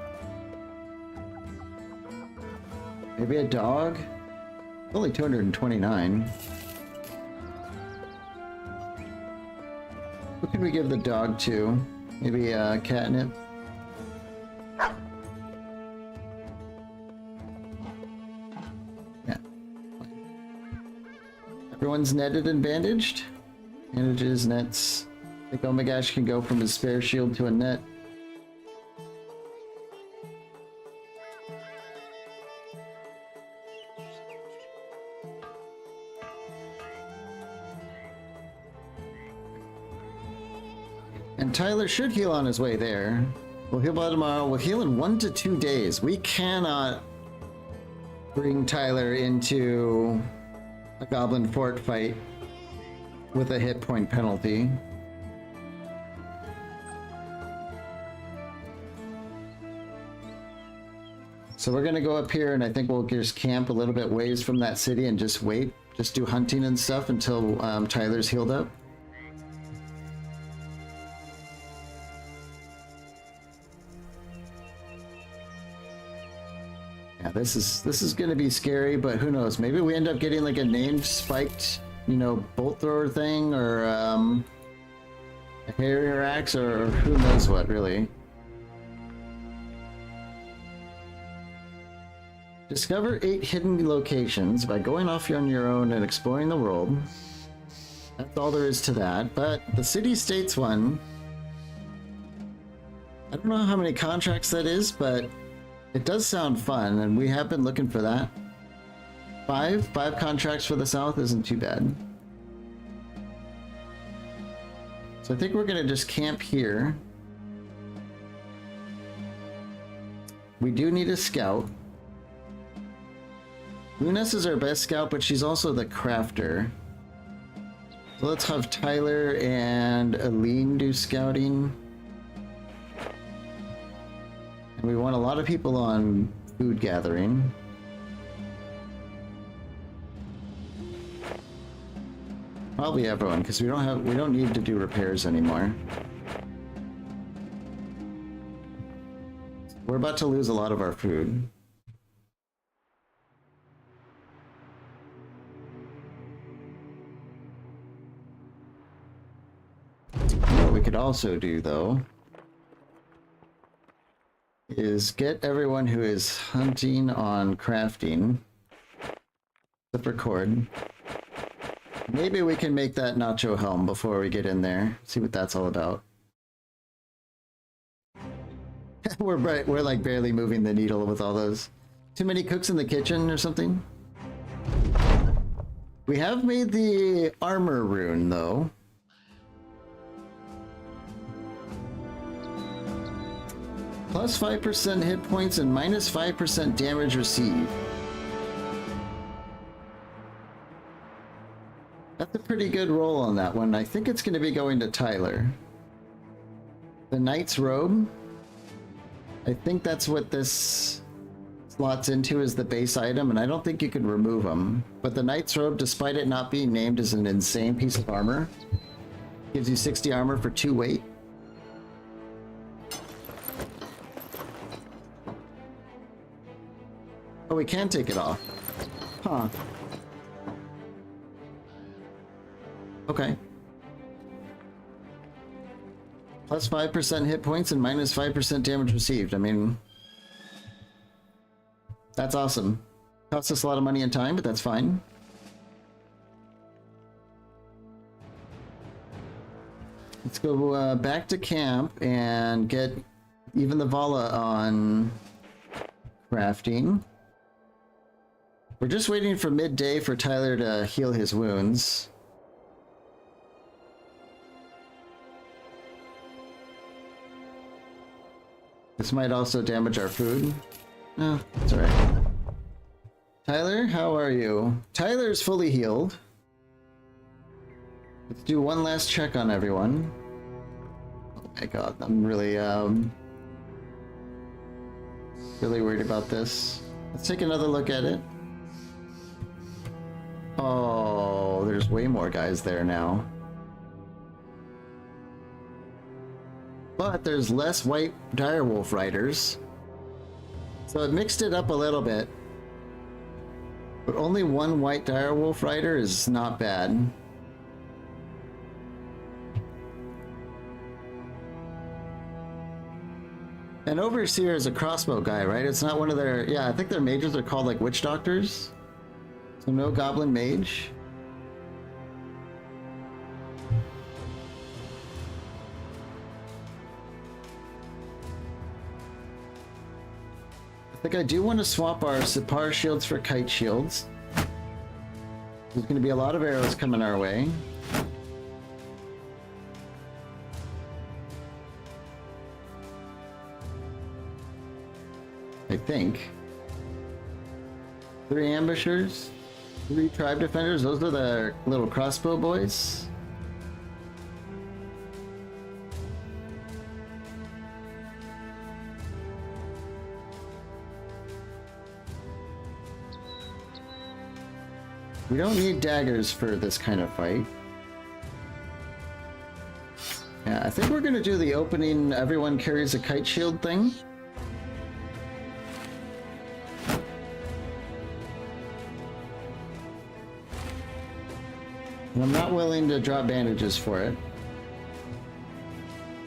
Maybe a dog? Only 229. Who can we give the dog to? Maybe catnip? Yeah. Everyone's netted and bandaged? Bandages, nets. I think Omagash can go from his spare shield to a net. And Tyler should heal on his way there. We'll heal by tomorrow. We'll heal in 1 to 2 days. We cannot bring Tyler into a Goblin Fort fight with a hit point penalty. So we're gonna go up here and I think we'll just camp a little bit ways from that city and just wait. Just do hunting and stuff until Tyler's healed up. Yeah, this is gonna be scary, but who knows? Maybe we end up getting like a named spiked, you know, bolt thrower thing, or a Harrier axe, or who knows what, really. Discover 8 hidden locations by going off on your own and exploring the world. That's all there is to that. But the city-states one, I don't know how many contracts that is, but it does sound fun, and we have been looking for that. 5 contracts for the south isn't too bad. So I think we're gonna just camp here. We do need a scout. Lunas is our best scout, but she's also the crafter. So let's have Tyler and Aline do scouting. And we want a lot of people on food gathering. Probably everyone, because we don't need to do repairs anymore. We're about to lose a lot of our food. What we could also do, though, is get everyone who is hunting on crafting, except for Cord. Maybe we can make that nacho helm before we get in there. See what that's all about. We're like barely moving the needle with all those. Too many cooks in the kitchen or something? We have made the armor rune, though. Plus 5% hit points and minus 5% damage received. That's a pretty good roll on that one. I think it's going to be going to Tyler. The Knight's Robe. I think that's what this slots into, is the base item, and I don't think you can remove them. But the Knight's Robe, despite it not being named, is an insane piece of armor. Gives you 60 armor for 2 weight. Oh, we can take it off. Huh. Okay. Plus 5% hit points and minus 5% damage received. I mean, that's awesome. Costs us a lot of money and time, but that's fine. Let's go back to camp and get even the Vala on crafting. We're just waiting for midday for Tyler to heal his wounds. This might also damage our food. No, it's alright. Tyler, how are you? Tyler's fully healed. Let's do one last check on everyone. Oh my god, I'm really worried about this. Let's take another look at it. Oh, there's way more guys there now. But there's less white direwolf riders. So it mixed it up a little bit. But only one white direwolf rider is not bad. An overseer is a crossbow guy, right? It's not one of their... Yeah, I think their mages are called like witch doctors. So no goblin mage. I think I do want to swap our Sipar shields for kite shields. There's going to be a lot of arrows coming our way. I think. 3 ambushers, 3 tribe defenders, those are the little crossbow boys. We don't need daggers for this kind of fight. Yeah, I think we're gonna do the opening, everyone carries a kite shield thing. And I'm not willing to drop bandages for it.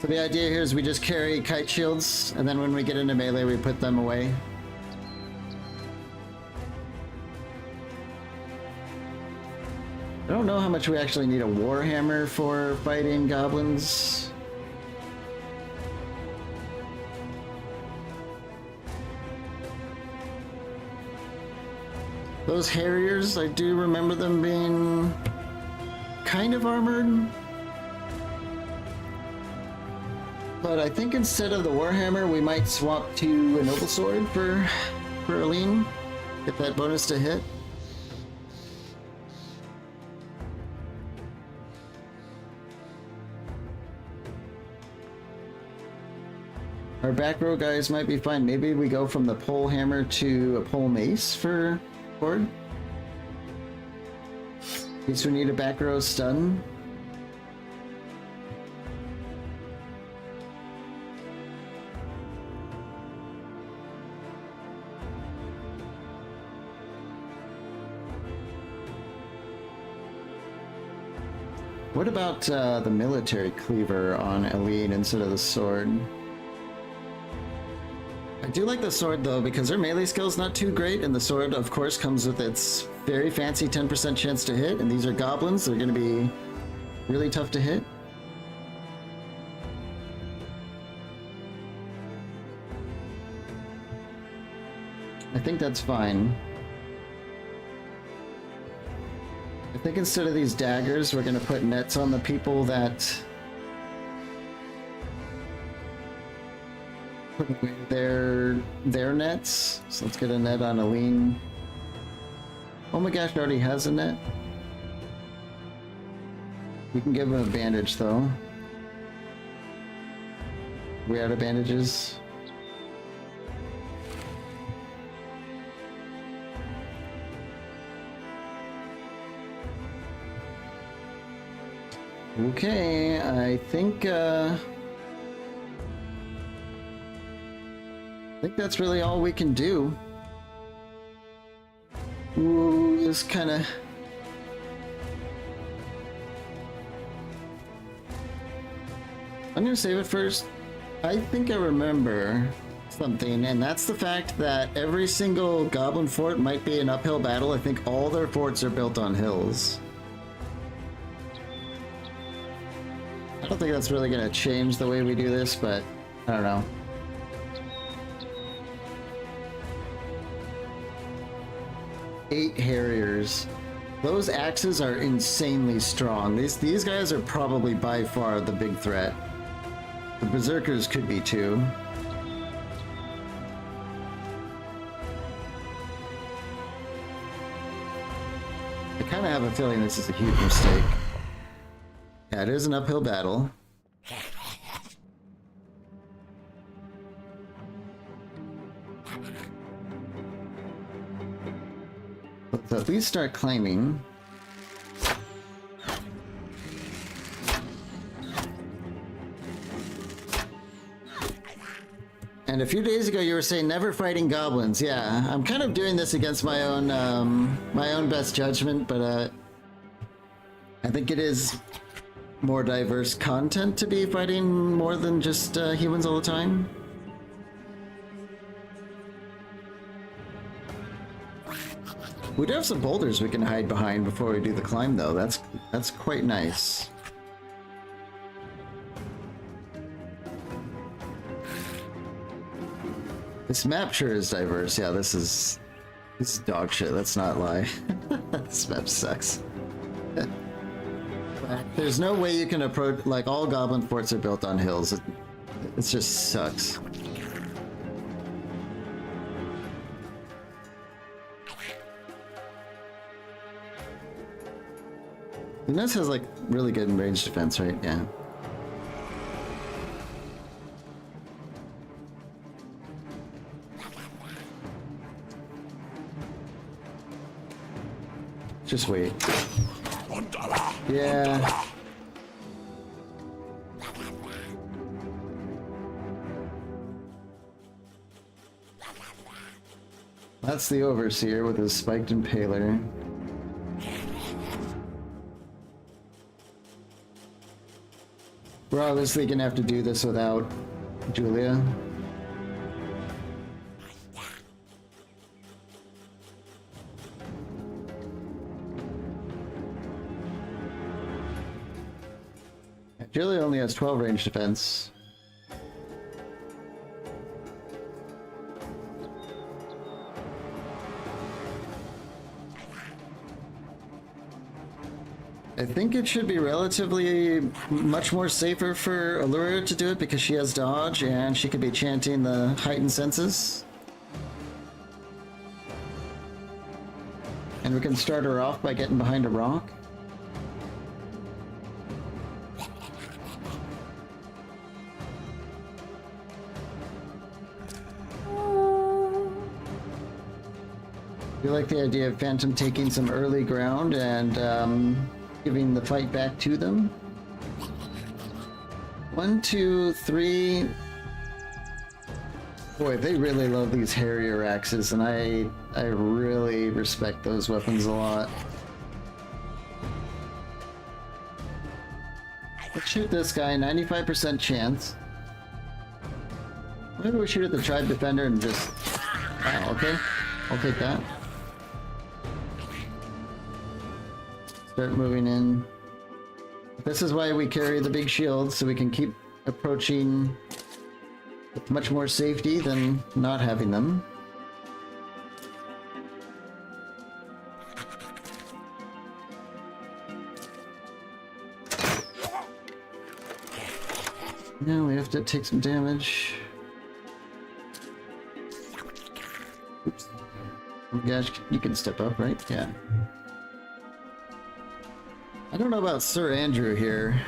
So the idea here is we just carry kite shields, and then when we get into melee, we put them away. I don't know how much we actually need a warhammer for fighting goblins. Those harriers, I do remember them being kind of armored. But I think instead of the warhammer, we might swap to a noble sword for Aline. Get that bonus to hit. Our back row guys might be fine. Maybe we go from the pole hammer to a pole mace for Horde. In case we need a back row stun. What about the military cleaver on Eileen instead of the sword? I do like the sword though because her melee skill is not too great, and the sword of course comes with its very fancy 10% chance to hit, and these are goblins, so they're going to be really tough to hit. I think that's fine. I think instead of these daggers, we're going to put nets on the people that put away their nets. So let's get a net on Eileen. Oh my gosh, already has a net. We can give him a bandage though. We out of bandages? Okay, I think that's really all we can do. Ooh, this kind of... I'm gonna save it first. I think I remember something, and that's the fact that every single goblin fort might be an uphill battle. I think all their forts are built on hills. I don't think that's really going to change the way we do this, but I don't know. Eight Harriers. Those axes are insanely strong. These guys are probably by far the big threat. The Berserkers could be too. I kind of have a feeling this is a huge mistake. Yeah, it is an uphill battle. Let's at least start claiming. And a few days ago you were saying never fighting goblins. Yeah, I'm kind of doing this against my own best judgment, but I think it is more diverse content to be fighting more than just humans all the time. We do have some boulders we can hide behind before we do the climb though. That's quite nice. This map sure is diverse. Yeah, this is dog shit, let's not lie. This map sucks. There's no way you can approach, like, all goblin forts are built on hills. It just sucks. The Ness has like really good range defense, right? Yeah. Just wait. Yeah. That's the Overseer with his spiked impaler. We're obviously gonna have to do this without Julia. Julia only has 12 range defense. I think it should be relatively much more safer for Allura to do it because she has dodge and she could be chanting the heightened senses. And we can start her off by getting behind a rock. We like the idea of Phantom taking some early ground and giving the fight back to them. 1, 2, 3. Boy, they really love these Harrier axes, and I really respect those weapons a lot. Let's shoot this guy, 95% chance. Maybe we shoot at the Tribe Defender and just... Wow, okay. I'll take that. Start moving in. This is why we carry the big shields, so we can keep approaching with much more safety than not having them. Now we have to take some damage. Oops. Oh gosh, you can step up, right? Yeah. I don't know about Sir Andrew here.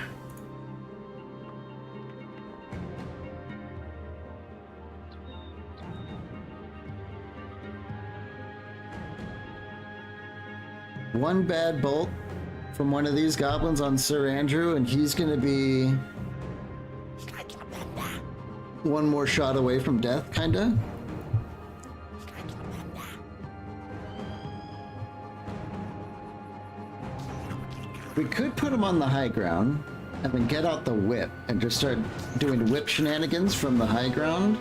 One bad bolt from one of these goblins on Sir Andrew, and he's gonna be one more shot away from death, kinda. We could put him on the high ground and then get out the whip and just start doing whip shenanigans from the high ground.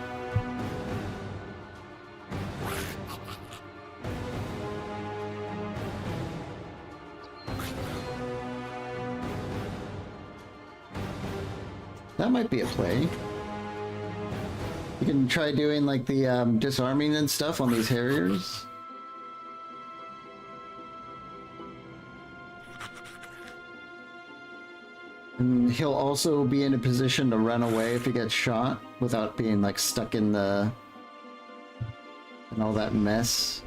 That might be a play. You can try doing like the disarming and stuff on these Harriers. And he'll also be in a position to run away if he gets shot without being like stuck in the... and all that mess.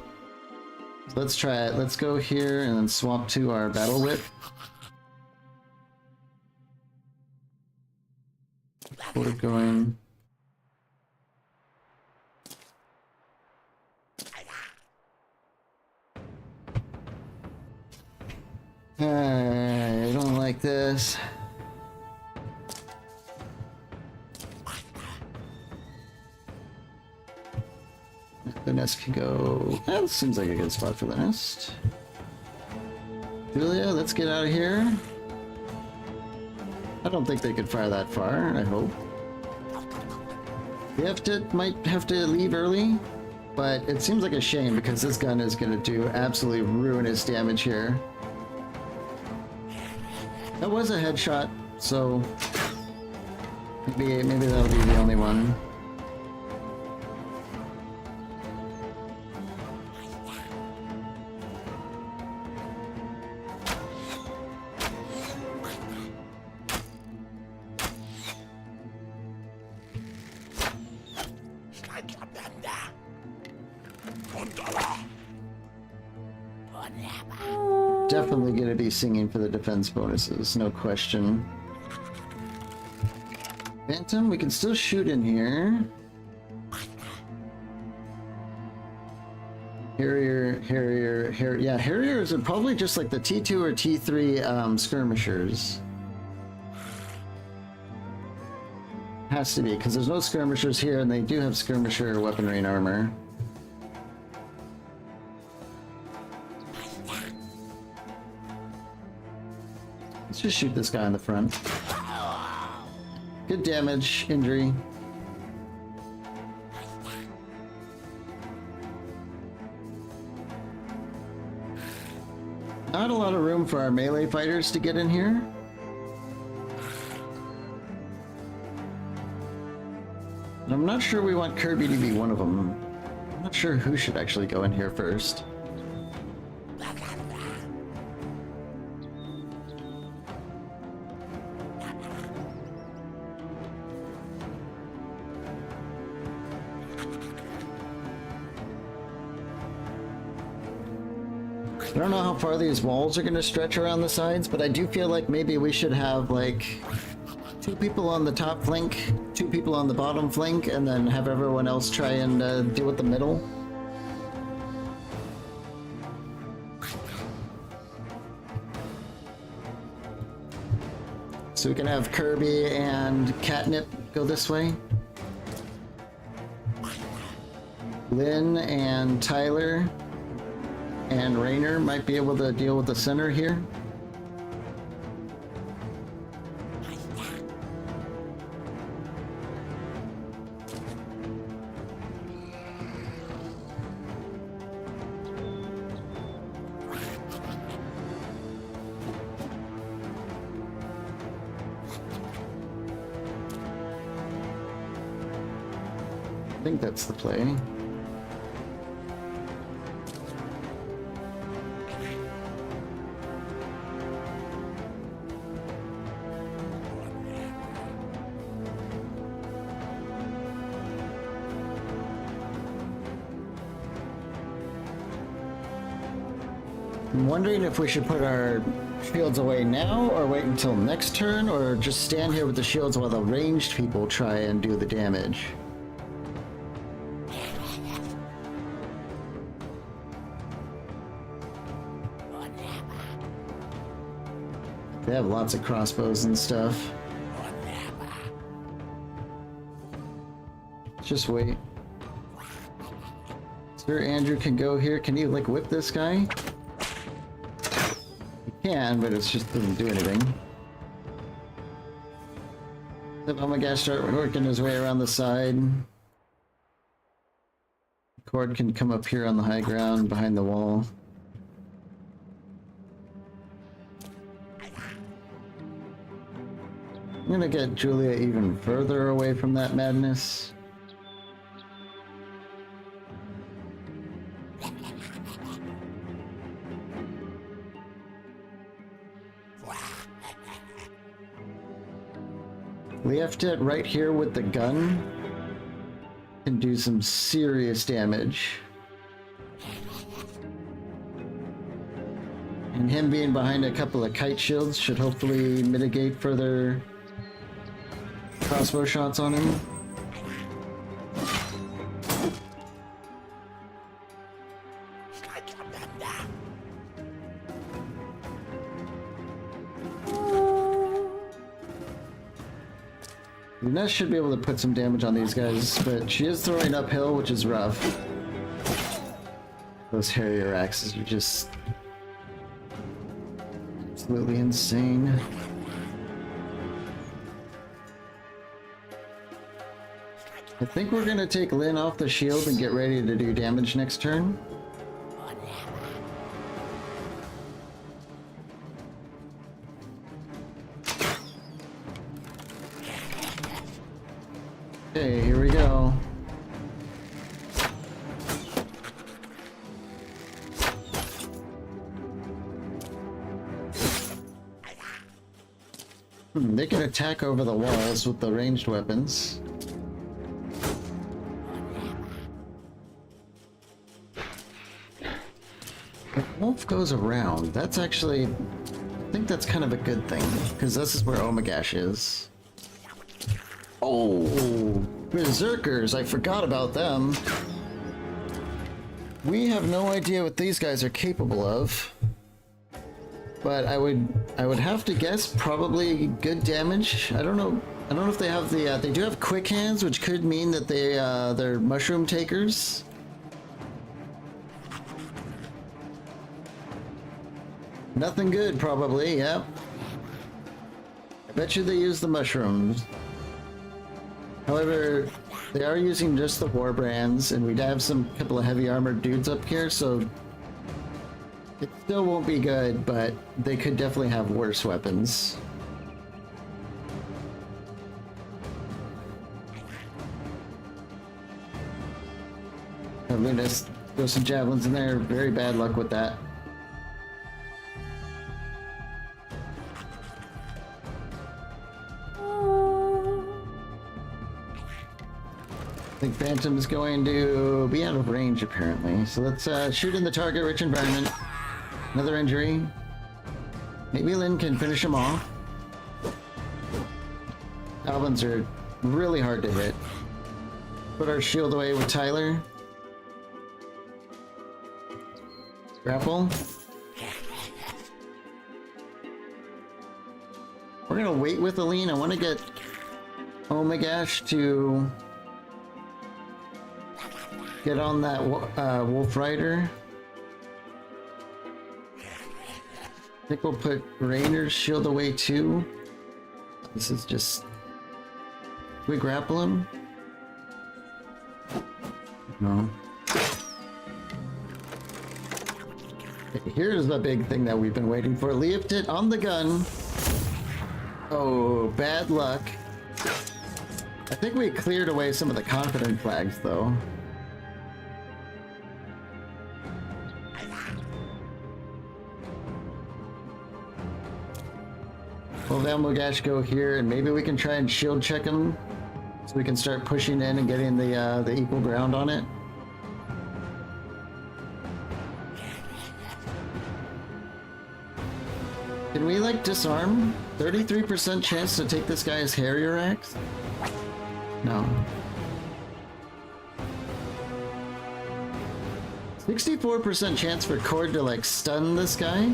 So let's try it. Let's go here and then swap to our battle whip. We're going... I don't like this. The nest can go... That seems like a good spot for the nest. Julia, let's get out of here. I don't think they could fire that far, I hope. Might have to leave early, but it seems like a shame because this gun is going to do absolutely ruinous damage here. That was a headshot, so maybe that'll be the only one. Definitely going to be singing for the defense bonuses, no question. Phantom, we can still shoot in here. Harrier. Yeah, Harriers are probably just like the T2 or T3 skirmishers. Has to be, because there's no skirmishers here, and they do have skirmisher weaponry and armor. Let's just shoot this guy in the front. Good damage, injury. Not a lot of room for our melee fighters to get in here. And I'm not sure we want Kirby to be one of them. I'm not sure who should actually go in here first. I don't know how far these walls are going to stretch around the sides, but I do feel like maybe we should have like 2 people on the top flank, 2 people on the bottom flank, and then have everyone else try and deal with the middle. So we can have Kirby and Catnip go this way. Lynn and Tyler and Rainer might be able to deal with the center here. I think that's the play. I'm wondering if we should put our shields away now or wait until next turn, or just stand here with the shields while the ranged people try and do the damage. They have lots of crossbows and stuff. Just wait. Sir Andrew can go here. Can you like whip this guy? He can, but it's just doesn't do anything. Let Omagash start working his way around the side. Cord can come up here on the high ground behind the wall. I'm gonna get Julia even further away from that madness. Liefdet right here with the gun can do some serious damage. And him being behind a couple of kite shields should hopefully mitigate further crossbow shots on him. Ness should be able to put some damage on these guys, but she is throwing uphill, which is rough. Those Harrier axes are just absolutely insane. I think we're gonna take Lynn off the shield and get ready to do damage next turn. Okay, here we go. They can attack over the walls with the ranged weapons. If Wolf goes around, that's actually... I think that's kind of a good thing, because this is where Omagash is. Oh, Berserkers, I forgot about them. We have no idea what these guys are capable of. But I would have to guess probably good damage. I don't know if they have the they do have quick hands, which could mean that they're mushroom takers. Nothing good probably, yep. I bet you they use the mushrooms. However, they are using just the war brands, and we have some couple of heavy armored dudes up here, so it still won't be good, but they could definitely have worse weapons. I'm gonna throw some javelins in there. Very bad luck with that. I think Phantom's going to be out of range apparently. So let's shoot in the target rich environment. Another injury. Maybe Lynn can finish him off. Albans are really hard to hit. Put our shield away with Tyler. Grapple. We're gonna wait with Aline. I want to get Omagash to get on that Wolf Rider. I think we'll put Rainer's shield away too. This is just... Can we grapple him? No. Okay, here's the big thing that we've been waiting for. Leoftit on the gun. Oh, bad luck. I think we cleared away some of the confident flags though. We'll have Elmogash go here, and maybe we can try and shield check him, so we can start pushing in and getting the equal ground on it. Can we like disarm? 33% chance to take this guy's Harrier Axe? No. 64% chance for Cord to like stun this guy?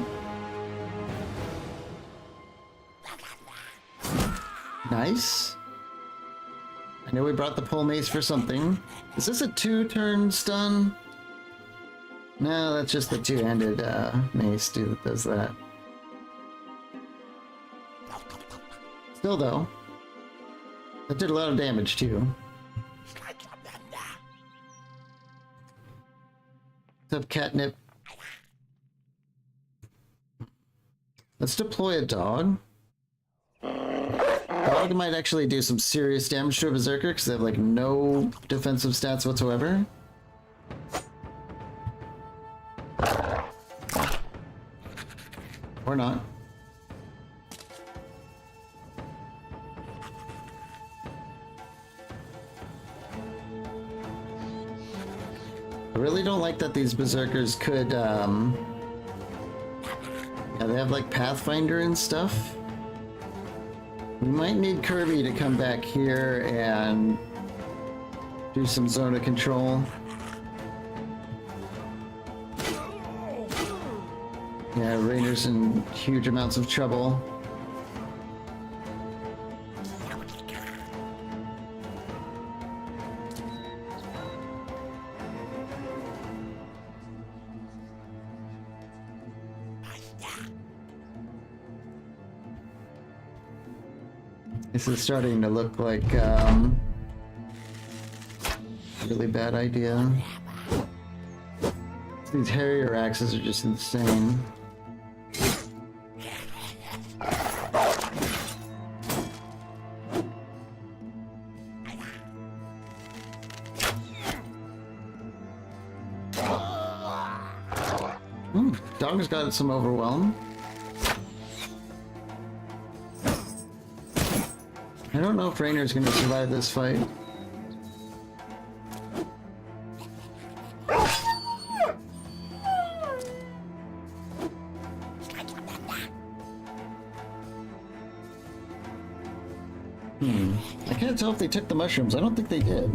Nice. I know we brought the pole mace for something. Is this a 2-turn stun? No, that's just the two-handed mace dude that does that. Still though, that did a lot of damage too. What's up, Catnip? Let's deploy a dog. Dog might actually do some serious damage to a Berserker because they have like no defensive stats whatsoever. Or not. I really don't like that these Berserkers could, yeah, they have like Pathfinder and stuff. We might need Kirby to come back here and do some zone of control. Yeah, Rainer's in huge amounts of trouble. This is starting to look like a really bad idea. These Harrier Axes are just insane. Dog's got some overwhelm. I don't know if Rainer's gonna survive this fight. I can't tell if they took the mushrooms. I don't think they did.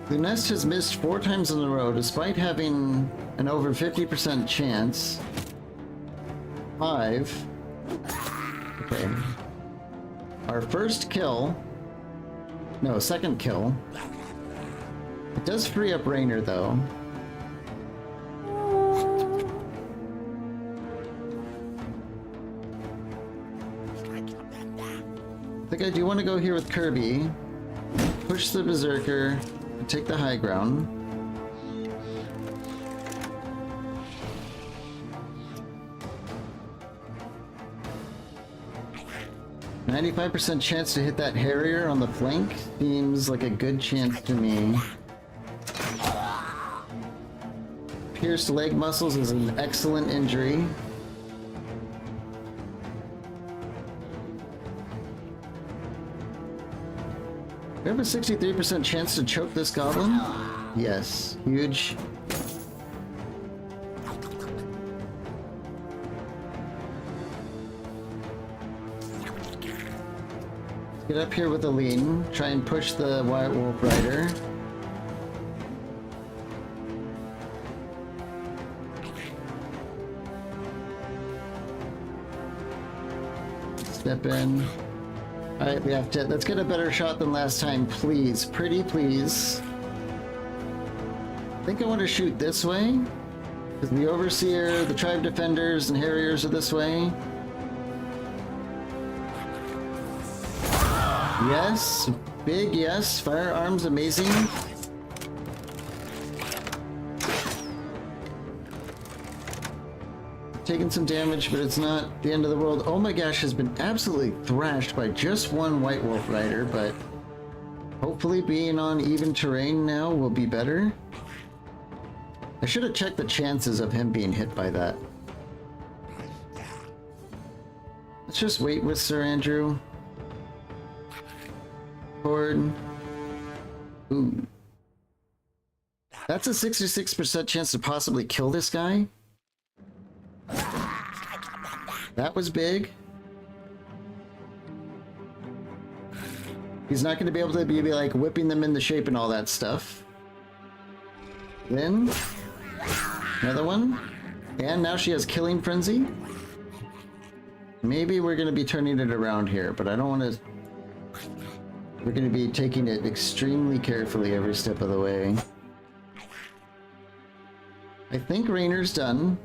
The nest has missed 4 times in a row despite having an over 50% chance. 5. Okay. Our first kill. No, second kill. It does free up Rainer though. I think I do want to go here with Kirby. Push the Berserker. Take the high ground. %95 chance to hit that Harrier on the flank seems like a good chance to me. Pierced leg muscles is an excellent injury. We have a 63% chance to choke this goblin? Yes, huge. Get up here with Aline, try and push the White Wolf Rider. step in. Alright, we have to... Let's get a better shot than last time, please. Pretty please. I think I want to shoot this way. Because the Overseer, the Tribe Defenders, and Harriers are this way. Yes. Big yes. Firearms, amazing. Taking some damage, but it's not the end of the world. Oh my gosh, has been absolutely thrashed by just one White Wolf Rider, but hopefully being on even terrain now will be better. I should have checked the chances of him being hit by that. Let's just wait with Sir Andrew. Forward. Ooh. That's a 66% chance to possibly kill this guy. That was big. He's not going to be able to be like whipping them into shape and all that stuff. Then another one. And now she has Killing Frenzy. Maybe we're going to be turning it around here, but I don't want to... We're going to be taking it extremely carefully every step of the way. I think Rainer's done.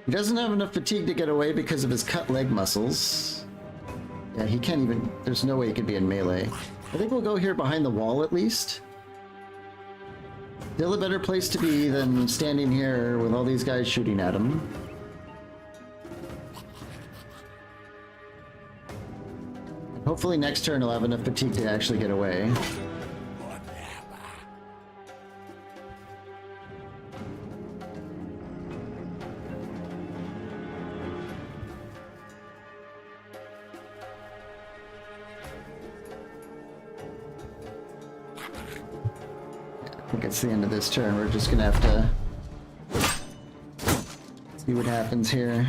He doesn't have enough fatigue to get away because of his cut leg muscles. Yeah, he can't even... There's no way he could be in melee. I think we'll go here behind the wall at least. Still a better place to be than standing here with all these guys shooting at him. Hopefully next turn he'll have enough fatigue to actually get away. I think it's the end of this turn. We're just gonna have to see what happens here.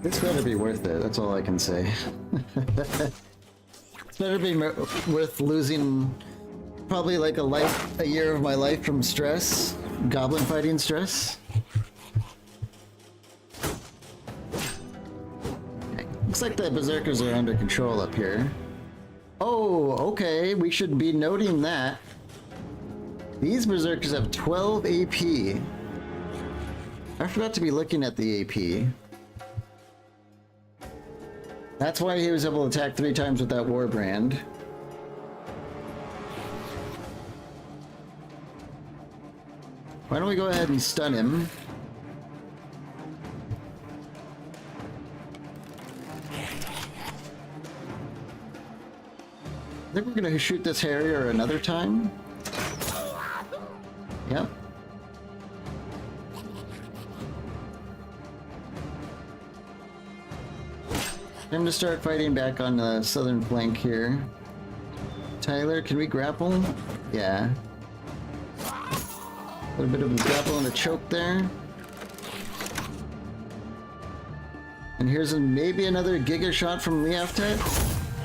This better be worth it, that's all I can say. It's better be worth losing probably like a year of my life from stress, goblin fighting stress. Okay. Looks like the Berserkers are under control up here. Oh, okay, we should be noting that. These Berserkers have 12 AP. I forgot to be looking at the AP. That's why he was able to attack 3 times with that Warbrand. Why don't we go ahead and stun him? I think we're gonna shoot this Harrier another time. Yep. Time to start fighting back on the southern flank here. Tyler, can we grapple? Yeah. A little bit of a grapple and a choke there. And here's maybe another Giga shot from Liaftet.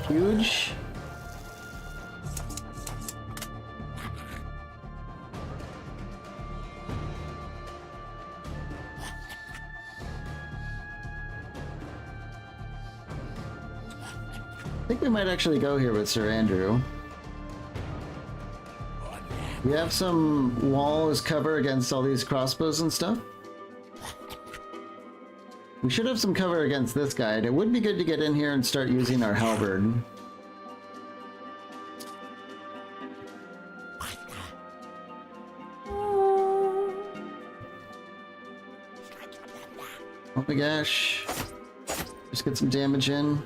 Huge. I think we might actually go here with Sir Andrew. We have some wall as cover against all these crossbows and stuff. We should have some cover against this guy, and it would be good to get in here and start using our halberd. Oh my gosh. Just get some damage in.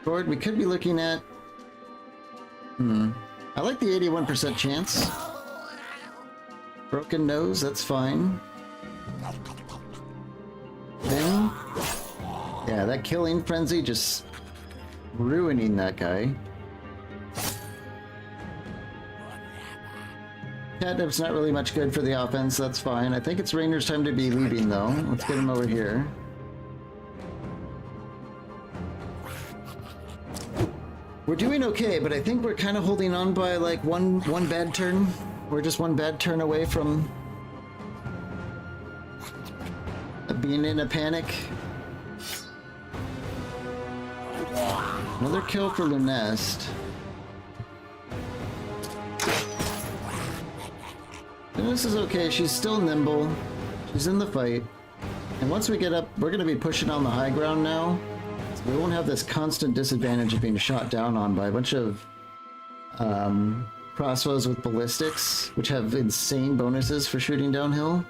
Sword, we could be looking at... I like the 81% chance. Broken nose, that's fine. Then... Yeah, that Killing Frenzy just ruining that guy. Catnip's not really much good for the offense, that's fine. I think it's Rainer's time to be leaving though. Let's get him over here. We're doing okay, but I think we're kind of holding on by like one bad turn. We're just one bad turn away from being in a panic. Another kill for Lunest. Lunest is okay, she's still nimble. She's in the fight. And once we get up, we're going to be pushing on the high ground now. So we won't have this constant disadvantage of being shot down on by a bunch of crossbows with ballistics, which have insane bonuses for shooting downhill.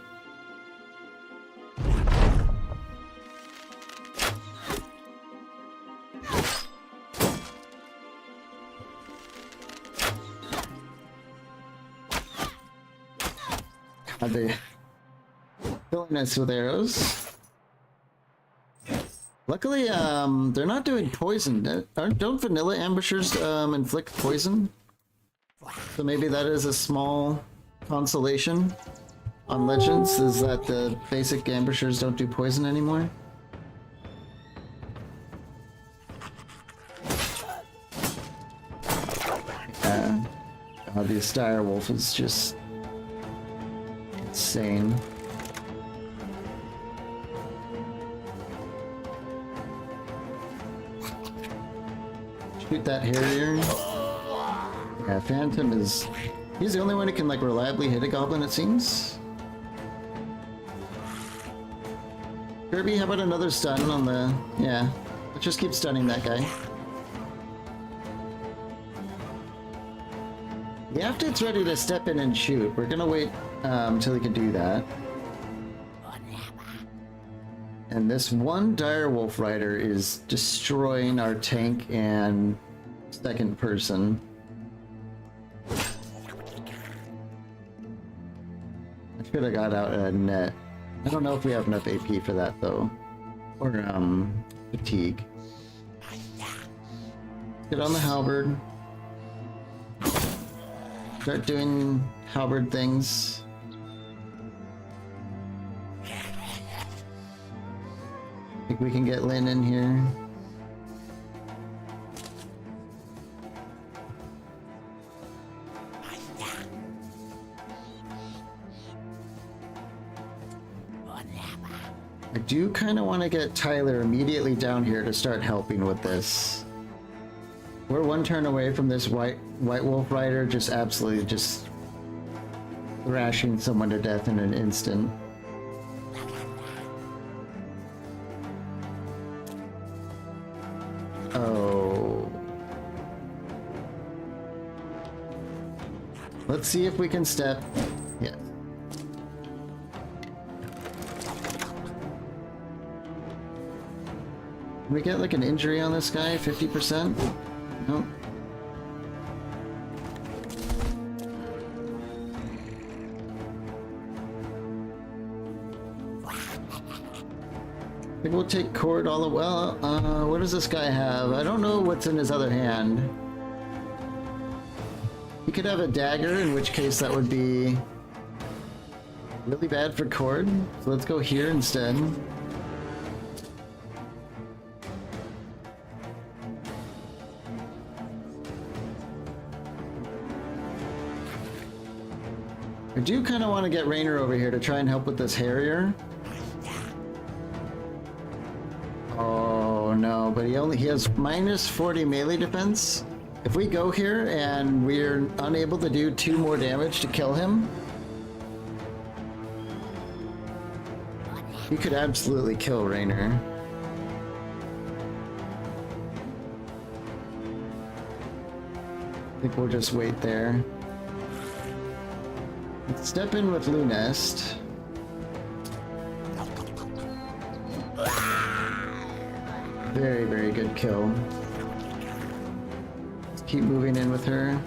God, they filling us with arrows. Luckily, they're not doing poison. Don't vanilla ambushers inflict poison? So maybe that is a small consolation on Legends, is that the basic ambushers don't do poison anymore. Yeah. God, this dire wolf is just insane. Shoot that Harrier. Yeah, Phantom is... He's the only one who can like reliably hit a goblin, it seems. Kirby, how about another stun on the... Yeah, let's just keep stunning that guy. After it's ready to step in and shoot, we're gonna wait until he can do that. And this one direwolf rider is destroying our tank and second person. I should have got out a net. I don't know if we have enough AP for that though. Or fatigue. Get on the halberd. Start doing halberd things. I think we can get Lynn in here. I do kind of want to get Tyler immediately down here to start helping with this. We're one turn away from this white wolf rider just absolutely just thrashing someone to death in an instant. Oh. Let's see if we can step. Yes. Can we get like an injury on this guy? 50%? Nope. I think we'll take Cord all the well. What does this guy have? I don't know what's in his other hand. He could have a dagger, in which case that would be really bad for Cord. So let's go here instead. I do kind of want to get Raynor over here to try and help with this Harrier. Oh no, but he has minus 40 melee defense. If we go here and we're unable to do 2 more damage to kill him, he could absolutely kill Raynor. I think we'll just wait there. Let's step in with Lunest. Very, very good kill. Let's keep moving in with her.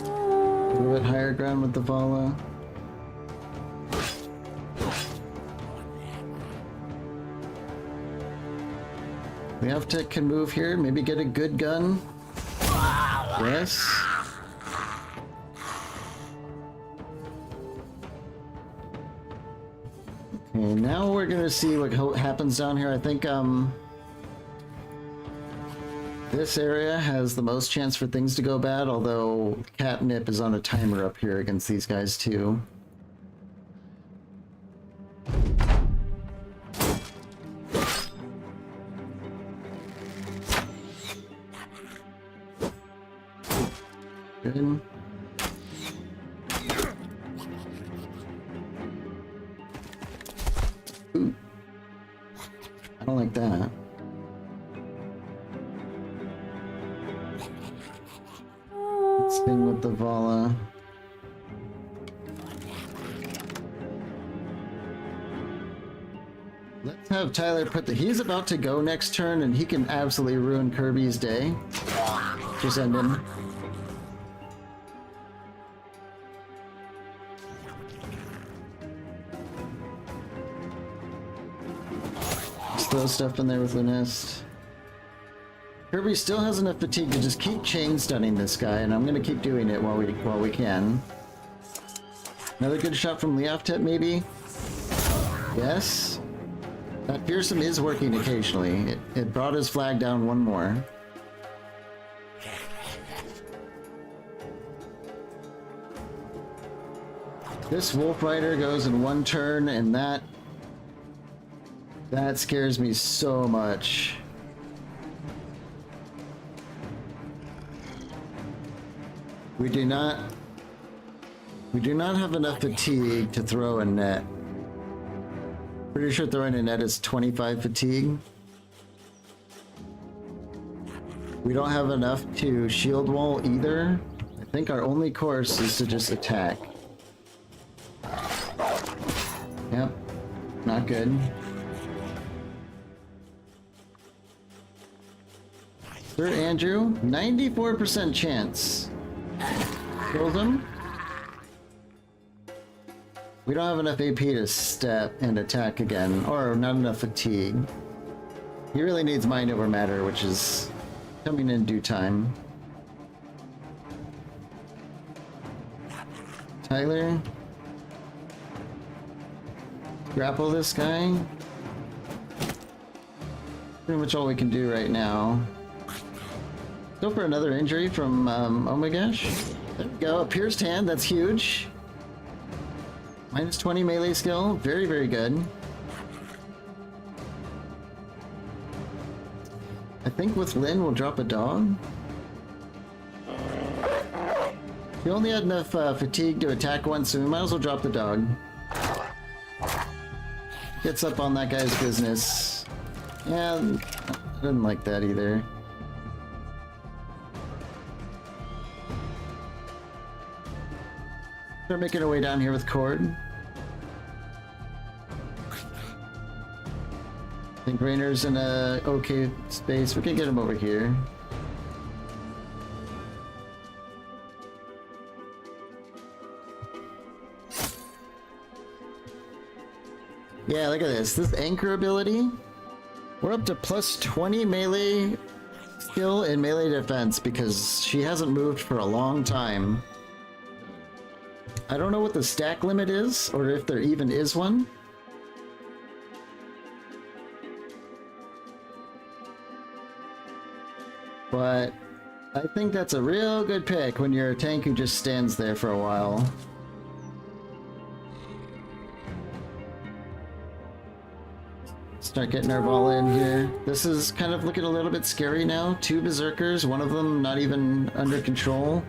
A little bit higher ground with the Vala. We have to can move here, maybe get a good gun. Yes. Okay, now we're gonna see what happens down here. I think this area has the most chance for things to go bad, although Catnip is on a timer up here against these guys too. Good. Ooh. I don't like that. Let's thing with the Vala. Let's have Tyler put the... He's about to go next turn and he can absolutely ruin Kirby's day. Just end him. Throw stuff in there with Lunest. Kirby still has enough fatigue to just keep chain stunning this guy, and I'm gonna keep doing it while we can. Another good shot from Leoftet, maybe? Yes. That fearsome is working occasionally. It brought his flag down one more. This Wolf Rider goes in one turn, and that scares me so much. We do not have enough fatigue to throw a net. Pretty sure throwing a net is 25 fatigue. We don't have enough to shield wall either. I think our only course is to just attack. Yep, not good. Sir Andrew, 94% chance. Kills him. We don't have enough AP to step and attack again, or not enough fatigue. He really needs mind over matter, which is coming in due time. Tyler, grapple this guy. Pretty much all we can do right now. Go for another injury from Omegash. There we go, a pierced hand, that's huge. Minus 20 melee skill, very, very good. I think with Lyn we'll drop a dog. He only had enough fatigue to attack once, so we might as well drop the dog. Gets up on that guy's business. Yeah, I didn't like that either. They're making our way down here with Cord. I think Rainer's in a okay space. We can get him over here. Yeah, look at this. This anchor ability. We're up to plus 20 melee skill and melee defense because she hasn't moved for a long time. I don't know what the stack limit is, or if there even is one. But I think that's a real good pick when you're a tank who just stands there for a while. Start getting our ball in here. This is kind of looking a little bit scary now. 2 berserkers, one of them not even under control.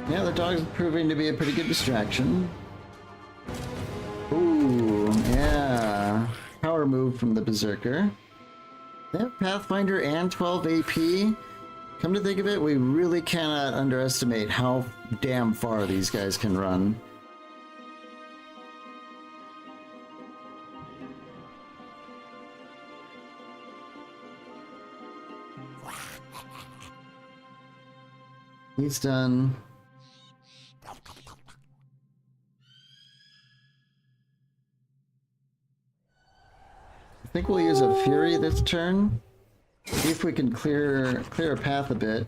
Yeah, the dog's proving to be a pretty good distraction. Ooh, yeah. Power move from the Berserker. They have Pathfinder and 12 AP. Come to think of it, we really cannot underestimate how damn far these guys can run. He's done. I think we'll use a Fury this turn. See if we can clear a path a bit.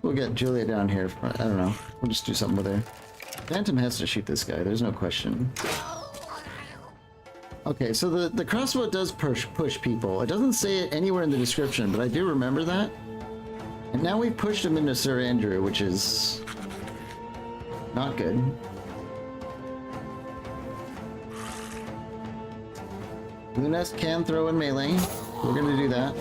We'll get Julia down here. I don't know. We'll just do something with her. Phantom has to shoot this guy. There's no question. Okay, so the crossbow does push people. It doesn't say it anywhere in the description, but I do remember that. And now we've pushed him into Sir Andrew, which is not good. Lunest can throw in melee. We're gonna do that.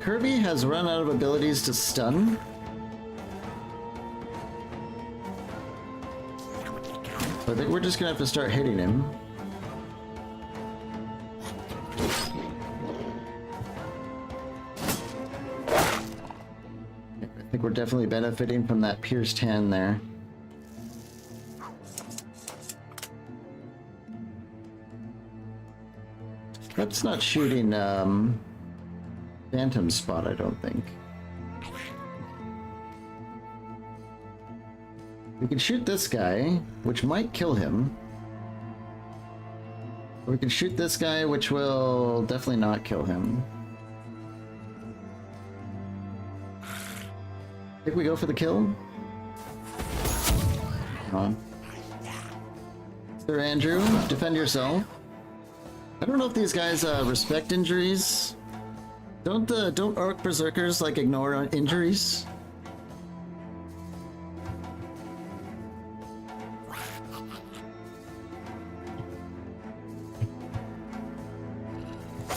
Kirby has run out of abilities to stun. So I think we're just gonna have to start hitting him. I think we're definitely benefiting from that pierced hand there. That's not shooting Phantom spot, I don't think. We can shoot this guy, which might kill him. Or we can shoot this guy, which will definitely not kill him. I think we go for the kill. Come on. Sir Andrew, defend yourself. I don't know if these guys respect injuries. Don't Orc Berserkers like ignore injuries?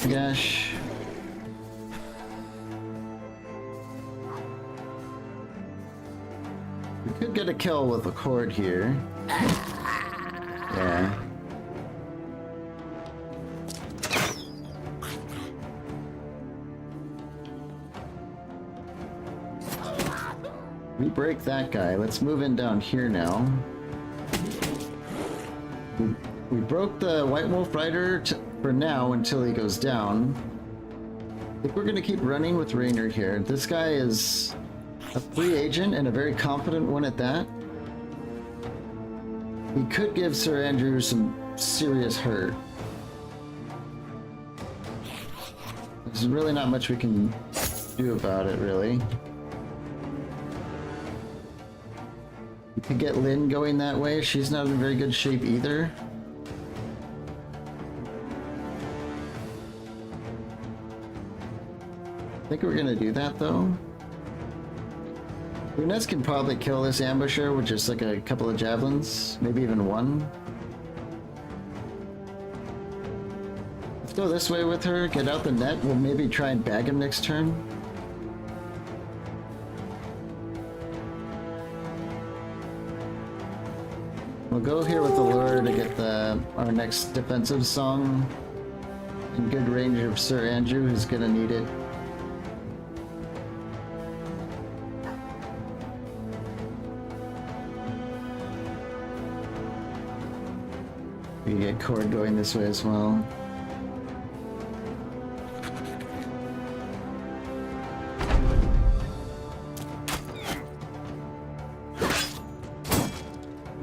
Gosh. We could get a kill with a cord here. Yeah. We break that guy. Let's move in down here now. We broke the White Wolf Rider for now until he goes down. I think we're going to keep running with Raynor here. This guy is a free agent and a very confident one at that. He could give Sir Andrew some serious hurt. There's really not much we can do about it, really. We could get Lynn going that way. She's not in very good shape either. I think we're gonna do that though. Lunest can probably kill this ambusher with just like a couple of javelins, maybe even one. Let's go this way with her, get out the net. We'll maybe try and bag him next turn. We'll go here with the lure to get our next defensive song in good range of Sir Andrew, who's gonna need it. We get Cord going this way as well.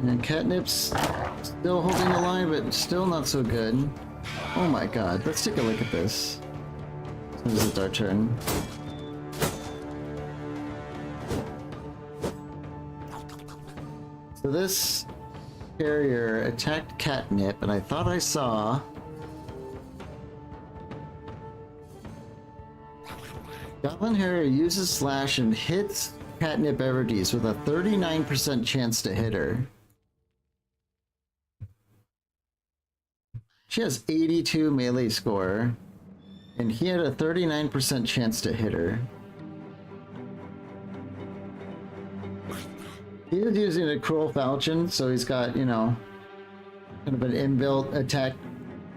And Catnip's still holding the line, but still not so good. Oh my god, let's take a look at this. As soon as it's our turn. So this carrier attacked Catnip, and I thought I saw Goblin Harrier uses slash and hits Catnip Everdeen with a 39% chance to hit her. She has 82 melee score, and he had a 39% chance to hit her. He is using a Cruel Falchion, so he's got, you know, kind of an inbuilt attack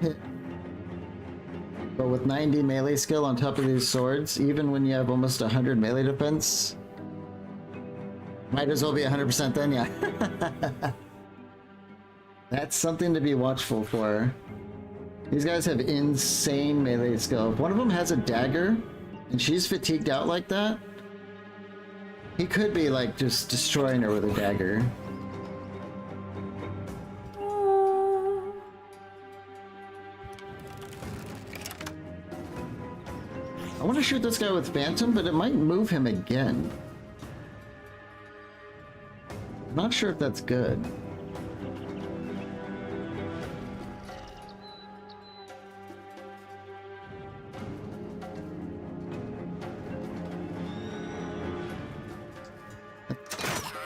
hit. But with 90 melee skill on top of these swords, even when you have almost 100 melee defense, might as well be 100% then, yeah. That's something to be watchful for. These guys have insane melee skill. If one of them has a dagger, and she's fatigued out like that, he could be like just destroying her with a dagger. I want to shoot this guy with Phantom, but it might move him again. I'm not sure if that's good.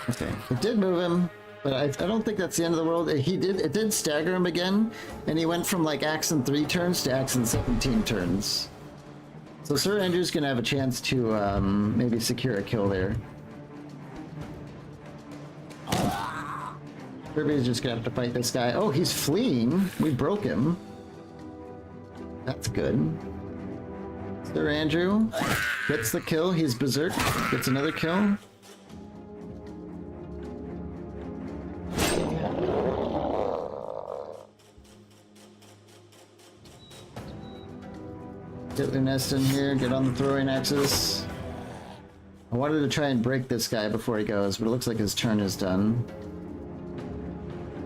Okay, it did move him, but I don't think that's the end of the world. It did stagger him again, and he went from like Axe in 3 turns to Axe in 17 turns. So Sir Andrew's gonna have a chance to maybe secure a kill there. Kirby's just gonna have to fight this guy. Oh, he's fleeing. We broke him. That's good. Sir Andrew gets the kill. He's berserk. Gets another kill. Get the nest in here, get on the throwing axis. I wanted to try and break this guy before he goes, but it looks like his turn is done.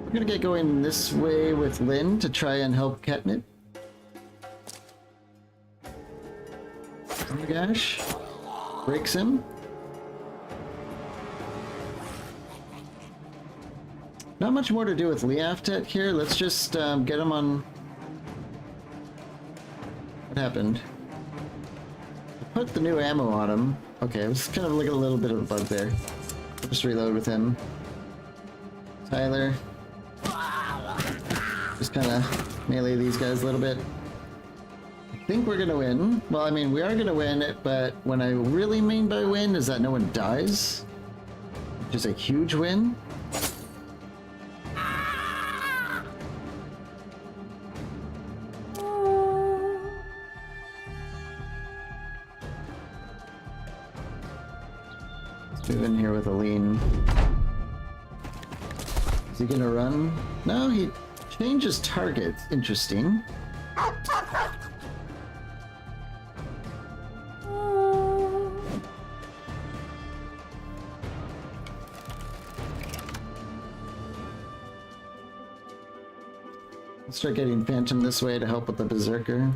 We're gonna get going this way with Lyn to try and help Catnip. Oh my gosh. Breaks him. Not much more to do with Liaftet here. Let's just get him on... What happened? I put the new ammo on him. Okay, I was kind of like a little bit of a bug there. I'll just reload with him. Tyler. Just kind of melee these guys a little bit. I think we're gonna win. Well, I mean, we are gonna win, but what I really mean by win is that no one dies. Which is a huge win. Move in here with a lean. Is he gonna run? No, he changes targets. Interesting. Let's start getting Phantom this way to help with the Berserker.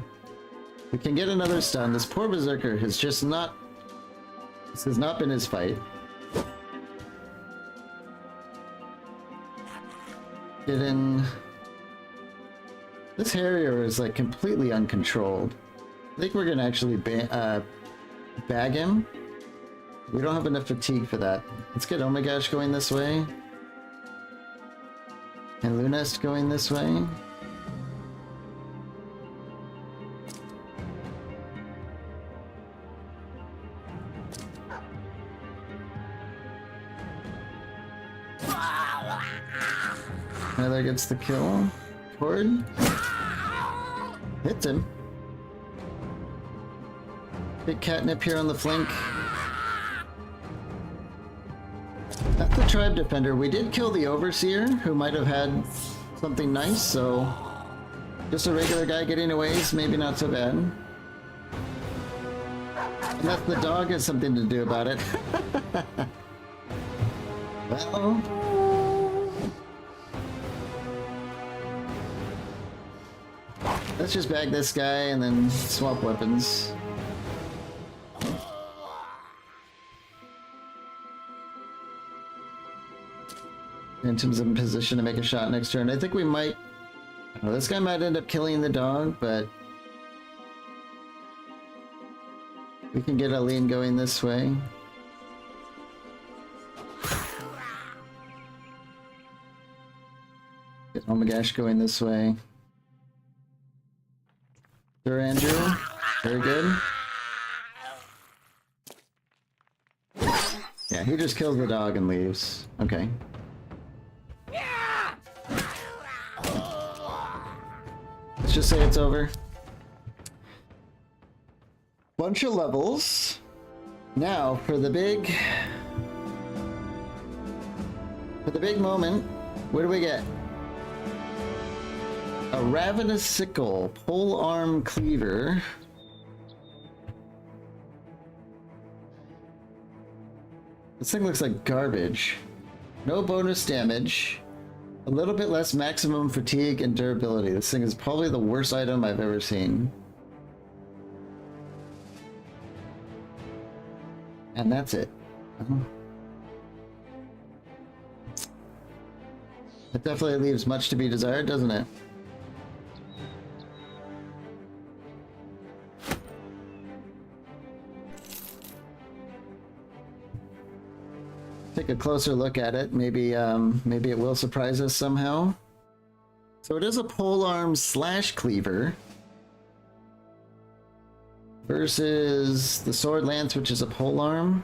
We can get another stun. This poor Berserker has just not... This has not been his fight. Get in. This Harrier is like completely uncontrolled. I think we're gonna actually bag him. We don't have enough fatigue for that. Let's get Omagash going this way. And Lunest going this way. Tyler gets the kill. Cord. Hits him. Big Catnip here on the flank. That's the Tribe Defender. We did kill the Overseer, who might have had something nice, so... Just a regular guy getting away is maybe not so bad. Unless the dog has something to do about it. Well... Let's just bag this guy and then swap weapons. Phantom's in position to make a shot next turn. I think we might... Well, this guy might end up killing the dog, but... We can get Aline going this way. Get Omagash going this way. Sir Andrew, very good. Yeah, he just kills the dog and leaves. Okay. Let's just say it's over. Bunch of levels. Now for the big moment. What do we get? A Ravenous Sickle, Pole Arm Cleaver. This thing looks like garbage. No bonus damage. A little bit less maximum fatigue and durability. This thing is probably the worst item I've ever seen. And that's it. It definitely leaves much to be desired, doesn't it? Take a closer look at it. Maybe it will surprise us somehow. So it is a polearm slash cleaver versus the sword lance, which is a polearm,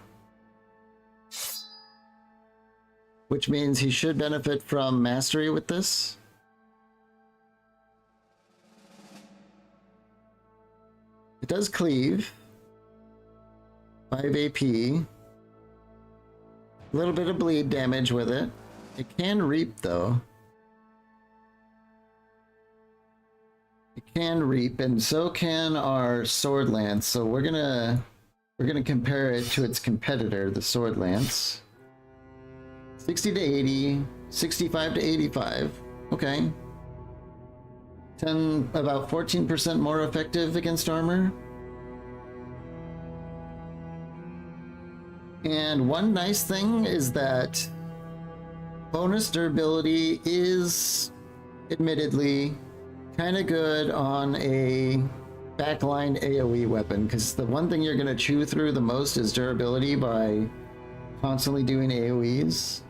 which means he should benefit from mastery with this. It does cleave, 5 AP. A little bit of bleed damage with it. It can reap though. It can reap, and so can our sword lance. So we're gonna compare it to its competitor, the sword lance. 60 to 80, 65 to 85. Okay. About 14% more effective against armor. And one nice thing is that bonus durability is admittedly kind of good on a backline AoE weapon, because the one thing you're going to chew through the most is durability by constantly doing AoEs.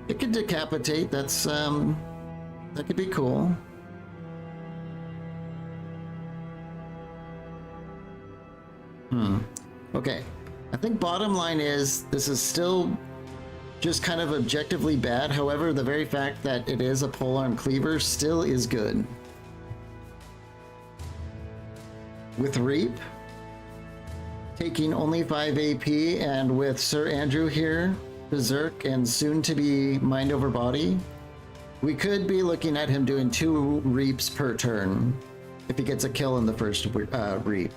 It could decapitate. That's that could be cool. Okay, I think bottom line is this is still just kind of objectively bad. However, the very fact that it is a polearm cleaver still is good. With Reap taking only 5 AP, and with Sir Andrew here, Berserk, and soon to be Mind Over Body, we could be looking at him doing 2 Reaps per turn if he gets a kill in the first Reap.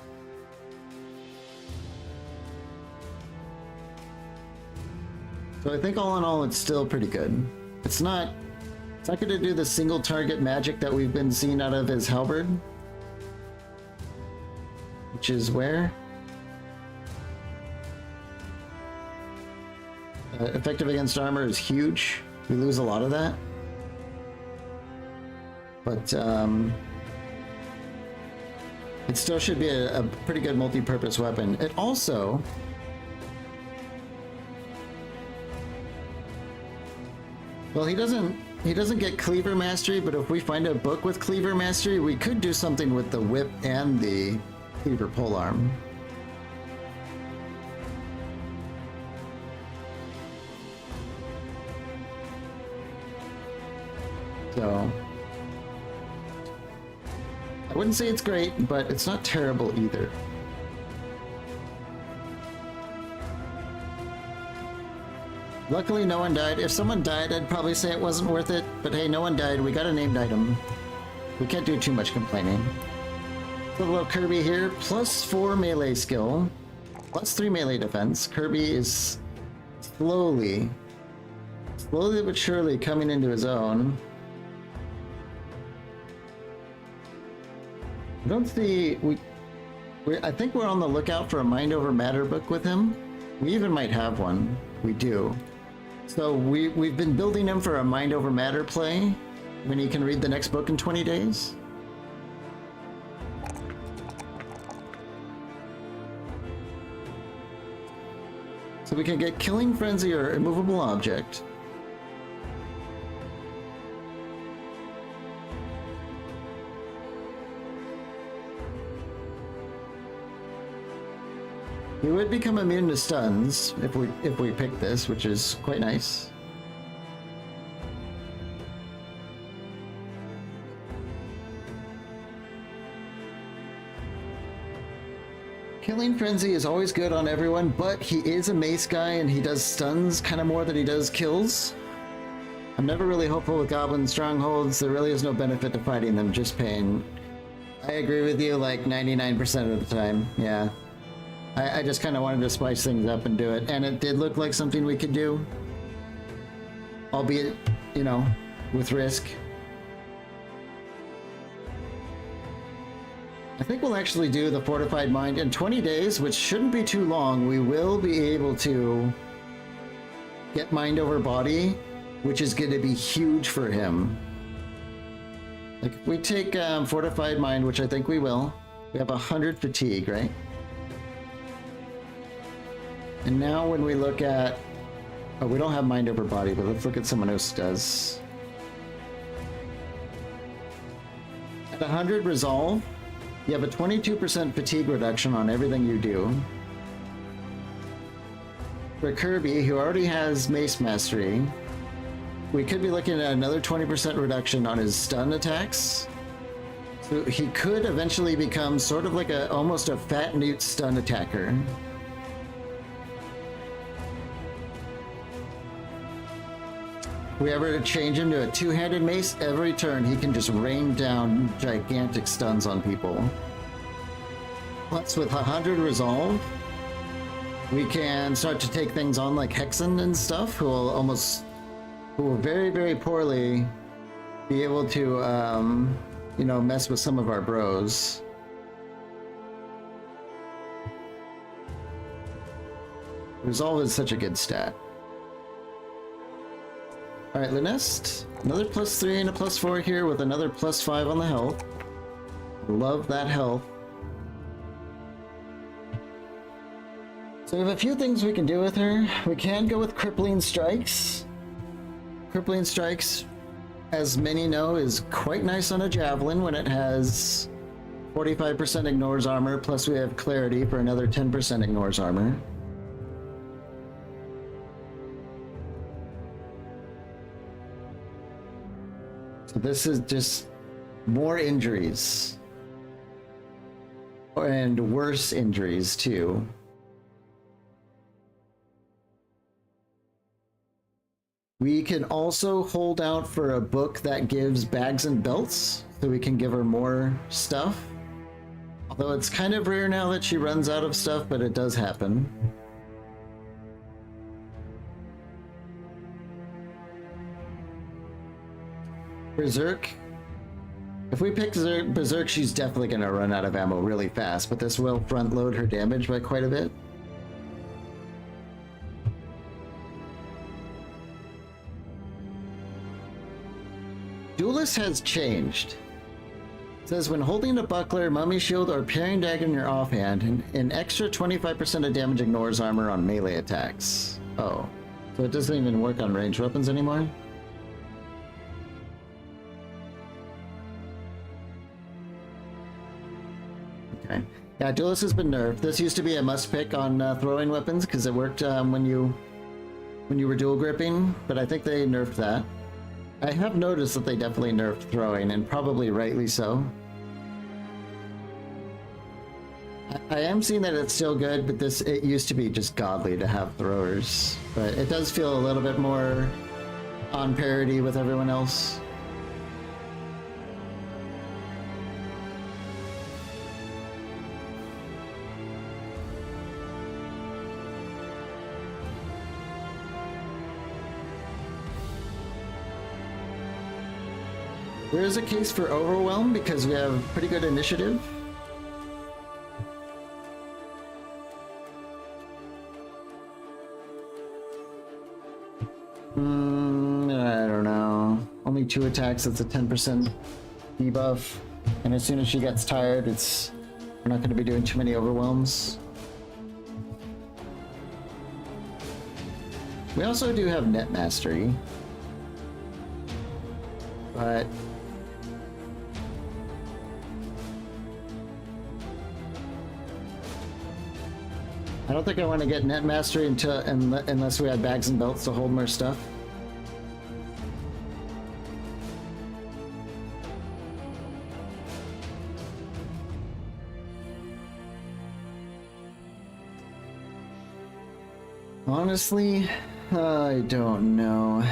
So I think all in all, it's still pretty good. It's not going to do the single target magic that we've been seeing out of his halberd, which is where effective against armor is huge. We lose a lot of that, but it still should be a pretty good multi-purpose weapon. It also, well, he doesn't get cleaver mastery, but if we find a book with cleaver mastery, we could do something with the whip and the cleaver polearm. So I wouldn't say it's great, but it's not terrible either. Luckily, no one died. If someone died, I'd probably say it wasn't worth it. But hey, no one died. We got a named item. We can't do too much complaining. A little Kirby here. +4 melee skill. +3 melee defense. Kirby is slowly but surely coming into his own. I don't see... I think we're on the lookout for a Mind Over Matter book with him. We even might have one. We do. So we've been building him for a Mind Over Matter play when he can read the next book in 20 days. So we can get Killing Frenzy or Immovable Object. He would become immune to stuns if we pick this, which is quite nice. Killing Frenzy is always good on everyone, but he is a mace guy and he does stuns kind of more than he does kills. I'm never really hopeful with Goblin Strongholds. There really is no benefit to fighting them, just pain. I agree with you like 99% of the time, yeah. I just kind of wanted to spice things up and do it, and it did look like something we could do, albeit, you know, with risk. I think we'll actually do the Fortified Mind in 20 days, which shouldn't be too long. We will be able to get Mind over Body, which is going to be huge for him. Like, if we take Fortified Mind, which I think we will, we have 100 fatigue, right? And now when we look at... Oh, we don't have Mind over Body, but let's look at someone else does. At 100 Resolve, you have a 22% fatigue reduction on everything you do. For Kirby, who already has Mace Mastery, we could be looking at another 20% reduction on his stun attacks. So he could eventually become sort of like almost a Fat Newt stun attacker. If we ever change him to a two-handed mace, every turn he can just rain down gigantic stuns on people. Plus, with 100 Resolve, we can start to take things on like Hexen and stuff, who will very, very poorly be able to, you know, mess with some of our bros. Resolve is such a good stat. Alright, Lunest, another +3 and a +4 here with another +5 on the health. Love that health. So we have a few things we can do with her. We can go with Crippling Strikes. Crippling Strikes, as many know, is quite nice on a Javelin when it has 45% ignores armor, plus we have Clarity for another 10% ignores armor. So this is just more injuries. And worse injuries, too. We can also hold out for a book that gives bags and belts, so we can give her more stuff. Although it's kind of rare now that she runs out of stuff, but it does happen. Berserk. If we pick Berserk, she's definitely going to run out of ammo really fast, but this will front load her damage by quite a bit. Duelist has changed. It says when holding a buckler, mummy shield, or parrying dagger in your offhand, an extra 25% of damage ignores armor on melee attacks. Oh, so it doesn't even work on ranged weapons anymore? Okay. Yeah, Duelist has been nerfed. This used to be a must pick on throwing weapons because it worked when you were dual gripping, but I think they nerfed that. I have noticed that they definitely nerfed throwing, and probably rightly so. I am seeing that it's still good, but it used to be just godly to have throwers. But it does feel a little bit more on parity with everyone else. There is a case for Overwhelm because we have pretty good initiative. I don't know. Only 2 attacks, that's a 10% debuff. And as soon as she gets tired, we're not going to be doing too many Overwhelms. We also do have Net Mastery. But I don't think I want to get Net Mastery unless we have bags and belts to hold more stuff. Honestly, I don't know.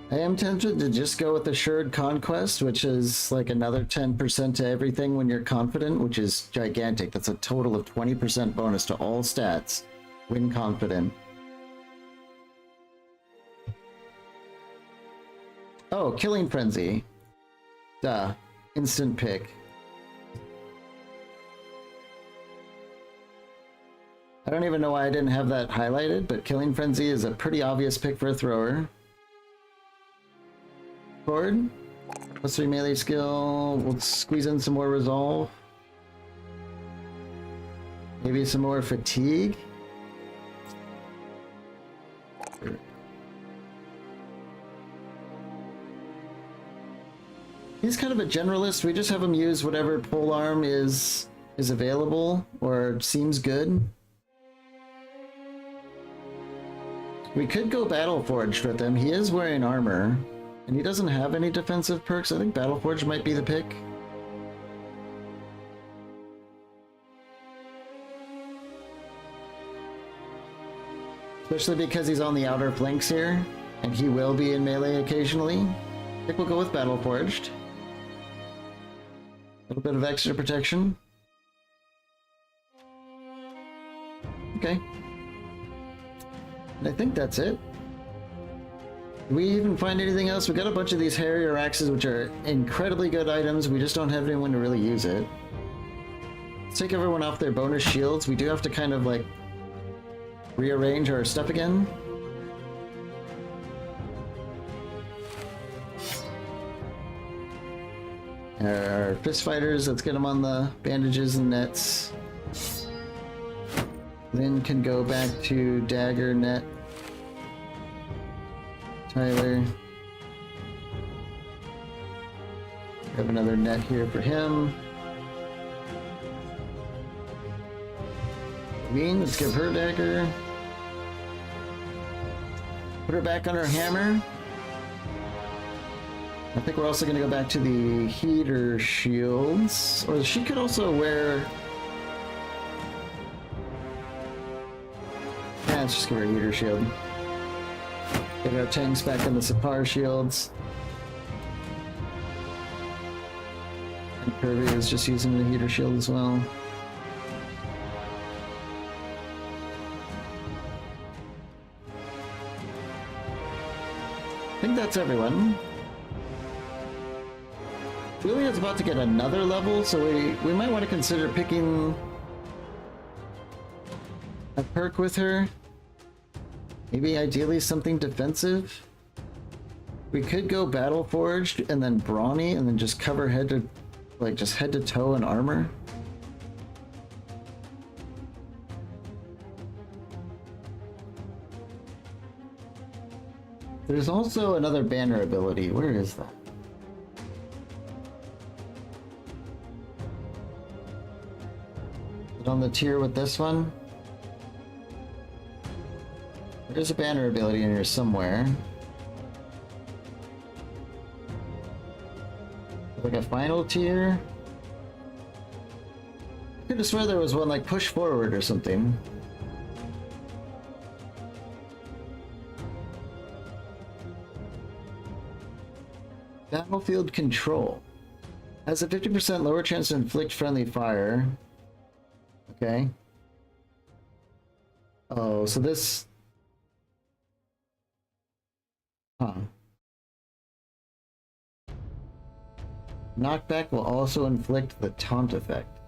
I am tempted to just go with Assured Conquest, which is like another 10% to everything when you're confident, which is gigantic. That's a total of 20% bonus to all stats when confident. Oh, Killing Frenzy. Duh. Instant pick. I don't even know why I didn't have that highlighted, but Killing Frenzy is a pretty obvious pick for a thrower. Forward. +3 melee skill. We'll squeeze in some more resolve. Maybe some more fatigue. He's kind of a generalist. We just have him use whatever polearm is available or seems good. We could go Battleforged with him. He is wearing armor, and he doesn't have any defensive perks. I think Battleforged might be the pick. Especially because he's on the outer flanks here, and he will be in melee occasionally. I think we'll go with Battleforged. A little bit of extra protection. Okay. And I think that's it. Did we even find anything else? We got a bunch of these Harrier Axes, which are incredibly good items. We just don't have anyone to really use it. Let's take everyone off their bonus shields. We do have to kind of like rearrange our stuff again. Our fist fighters, let's get them on the bandages and nets. Lynn can go back to dagger net. Tyler. We have another net here for him. Lean, let's give her dagger. Put her back on her hammer. I think we're also going to go back to the heater shields. Or she could also wear... Yeah, let's just give her a heater shield. Get our tanks back in the Sapar shields. And Kirby is just using the heater shield as well. I think that's everyone. Julia's about to get another level, so we might want to consider picking a perk with her. Maybe ideally something defensive. We could go Battleforged and then Brawny and then just cover head to, like, just head to toe in armor. There's also another banner ability. Where is that? Is it on the tier with this one? There's a banner ability in here somewhere. Like a final tier? I could have sworn there was one like push forward or something. Battlefield control. Has a 50% lower chance to inflict friendly fire. Okay. Oh, so this... Huh. Knockback will also inflict the taunt effect.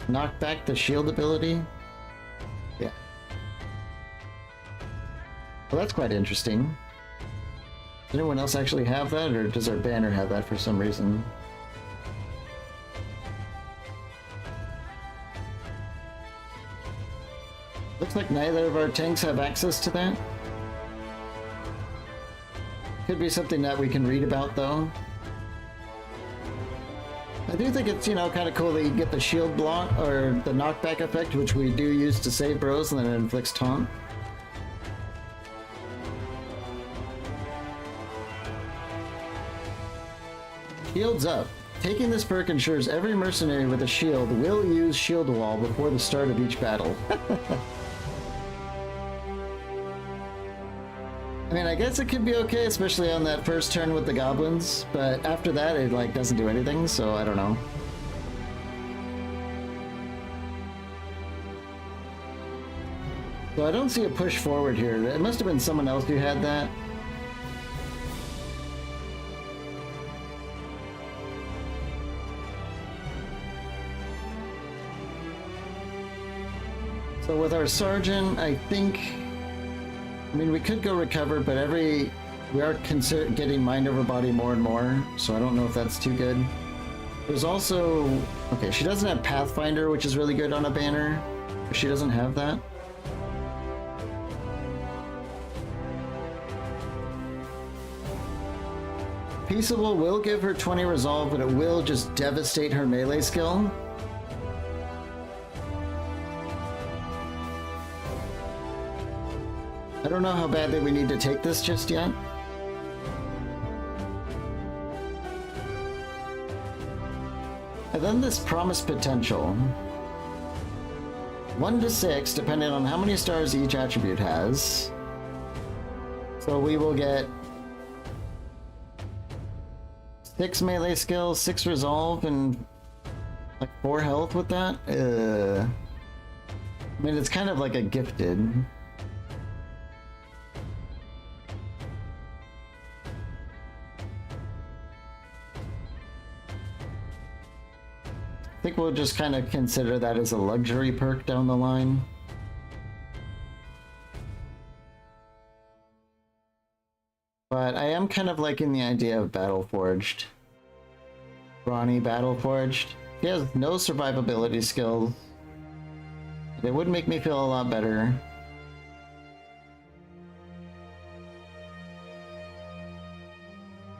Knockback the shield ability? Yeah. Well, that's quite interesting. Does anyone else actually have that, or does our banner have that for some reason? Looks like neither of our tanks have access to that. Could be something that we can read about, though. I do think it's, you know, kind of cool that you get the shield block, or the knockback effect, which we do use to save bros, and then it inflicts taunt. Shields up. Taking this perk ensures every mercenary with a shield will use shield wall before the start of each battle. I mean, I guess it could be okay, especially on that first turn with the goblins, but after that it like doesn't do anything, so I don't know. So I don't see a push forward here. It must have been someone else who had that. So with our sergeant, I think, I mean, we could go recover, but we are getting mind over body more and more, so I don't know if that's too good. There's also, okay, she doesn't have Pathfinder, which is really good on a banner. She doesn't have that. Peaceable will give her 20 resolve, but it will just devastate her melee skill. I don't know how badly we need to take this just yet. And then this promised potential. 1 to 6, depending on how many stars each attribute has. So we will get 6 melee skill, 6 resolve, and like 4 health with that. I mean, it's kind of like a gifted. I think we'll just kind of consider that as a luxury perk down the line. But I am kind of liking the idea of Battleforged. Ronnie Battleforged. He has no survivability skills. It would make me feel a lot better.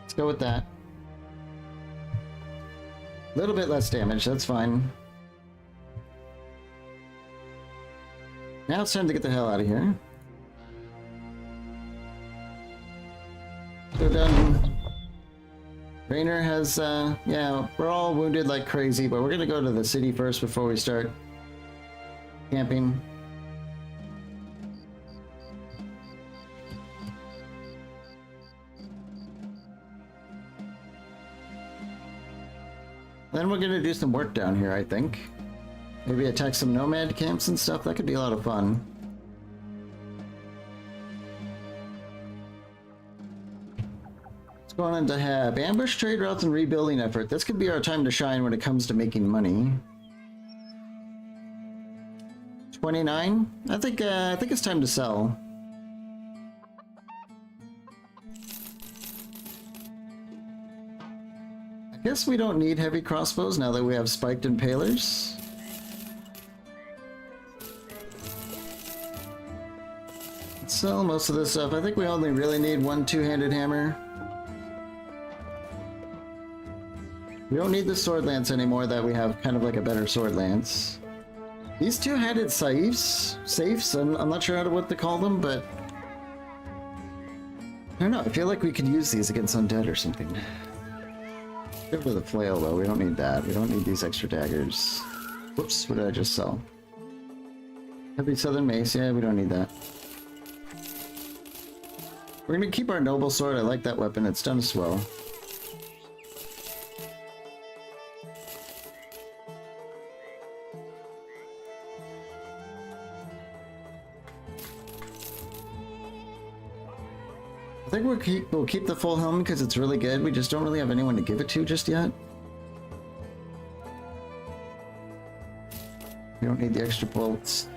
Let's go with that. A little bit less damage, that's fine. Now it's time to get the hell out of here. So done. Rainer has, yeah, we're all wounded like crazy, but we're gonna go to the city first before we start camping. Then we're gonna do some work down here, I think. Maybe attack some nomad camps and stuff. That could be a lot of fun. Let's go on into have ambush trade routes and rebuilding effort. This could be our time to shine when it comes to making money. 29. I think it's time to sell. I guess we don't need heavy crossbows now that we have spiked impalers. Let's sell most of this stuff. I think we only really need 1 two-handed hammer. We don't need the sword lance anymore that we have kind of like a better sword lance. These two-handed safes, I'm not sure what to call them, but I don't know, I feel like we could use these against undead or something. Give her the flail though, we don't need that. We don't need these extra daggers. Whoops, what did I just sell? Heavy southern mace, yeah, we don't need that. We're gonna keep our noble sword, I like that weapon, it's done as well. I think we'll keep the full helm because it's really good. We just don't really have anyone to give it to just yet. We don't need the extra bolts.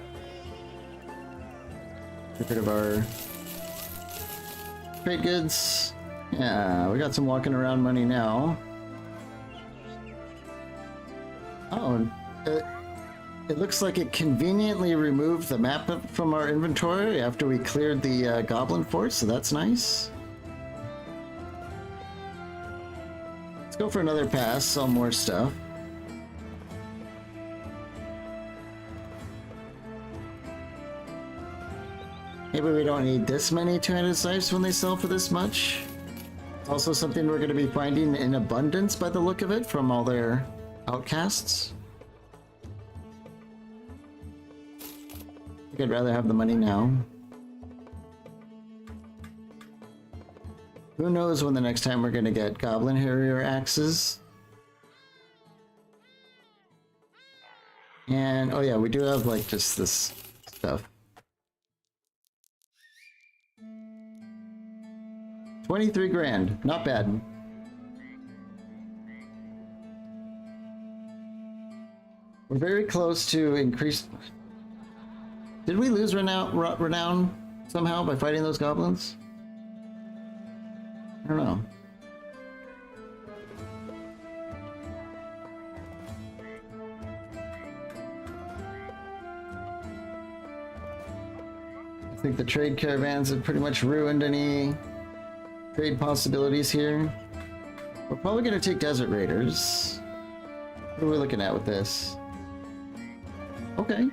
Get rid of our trade goods. Yeah, we got some walking around money now. Oh, it looks like it conveniently removed the map from our inventory after we cleared the goblin fort, so that's nice. Let's go for another pass, sell more stuff. Maybe we don't need this many two-handed scythes when they sell for this much. It's also something we're going to be finding in abundance by the look of it from all their outcasts. I think I'd rather have the money now. Who knows when the next time we're gonna get Goblin Harrier axes? And, oh yeah, we do have, like, just this stuff. 23 grand, not bad. We're very close to increase. Did we lose renown somehow by fighting those goblins? I don't know. I think the trade caravans have pretty much ruined any trade possibilities here. We're probably going to take Desert Raiders. What are we looking at with this? Okay.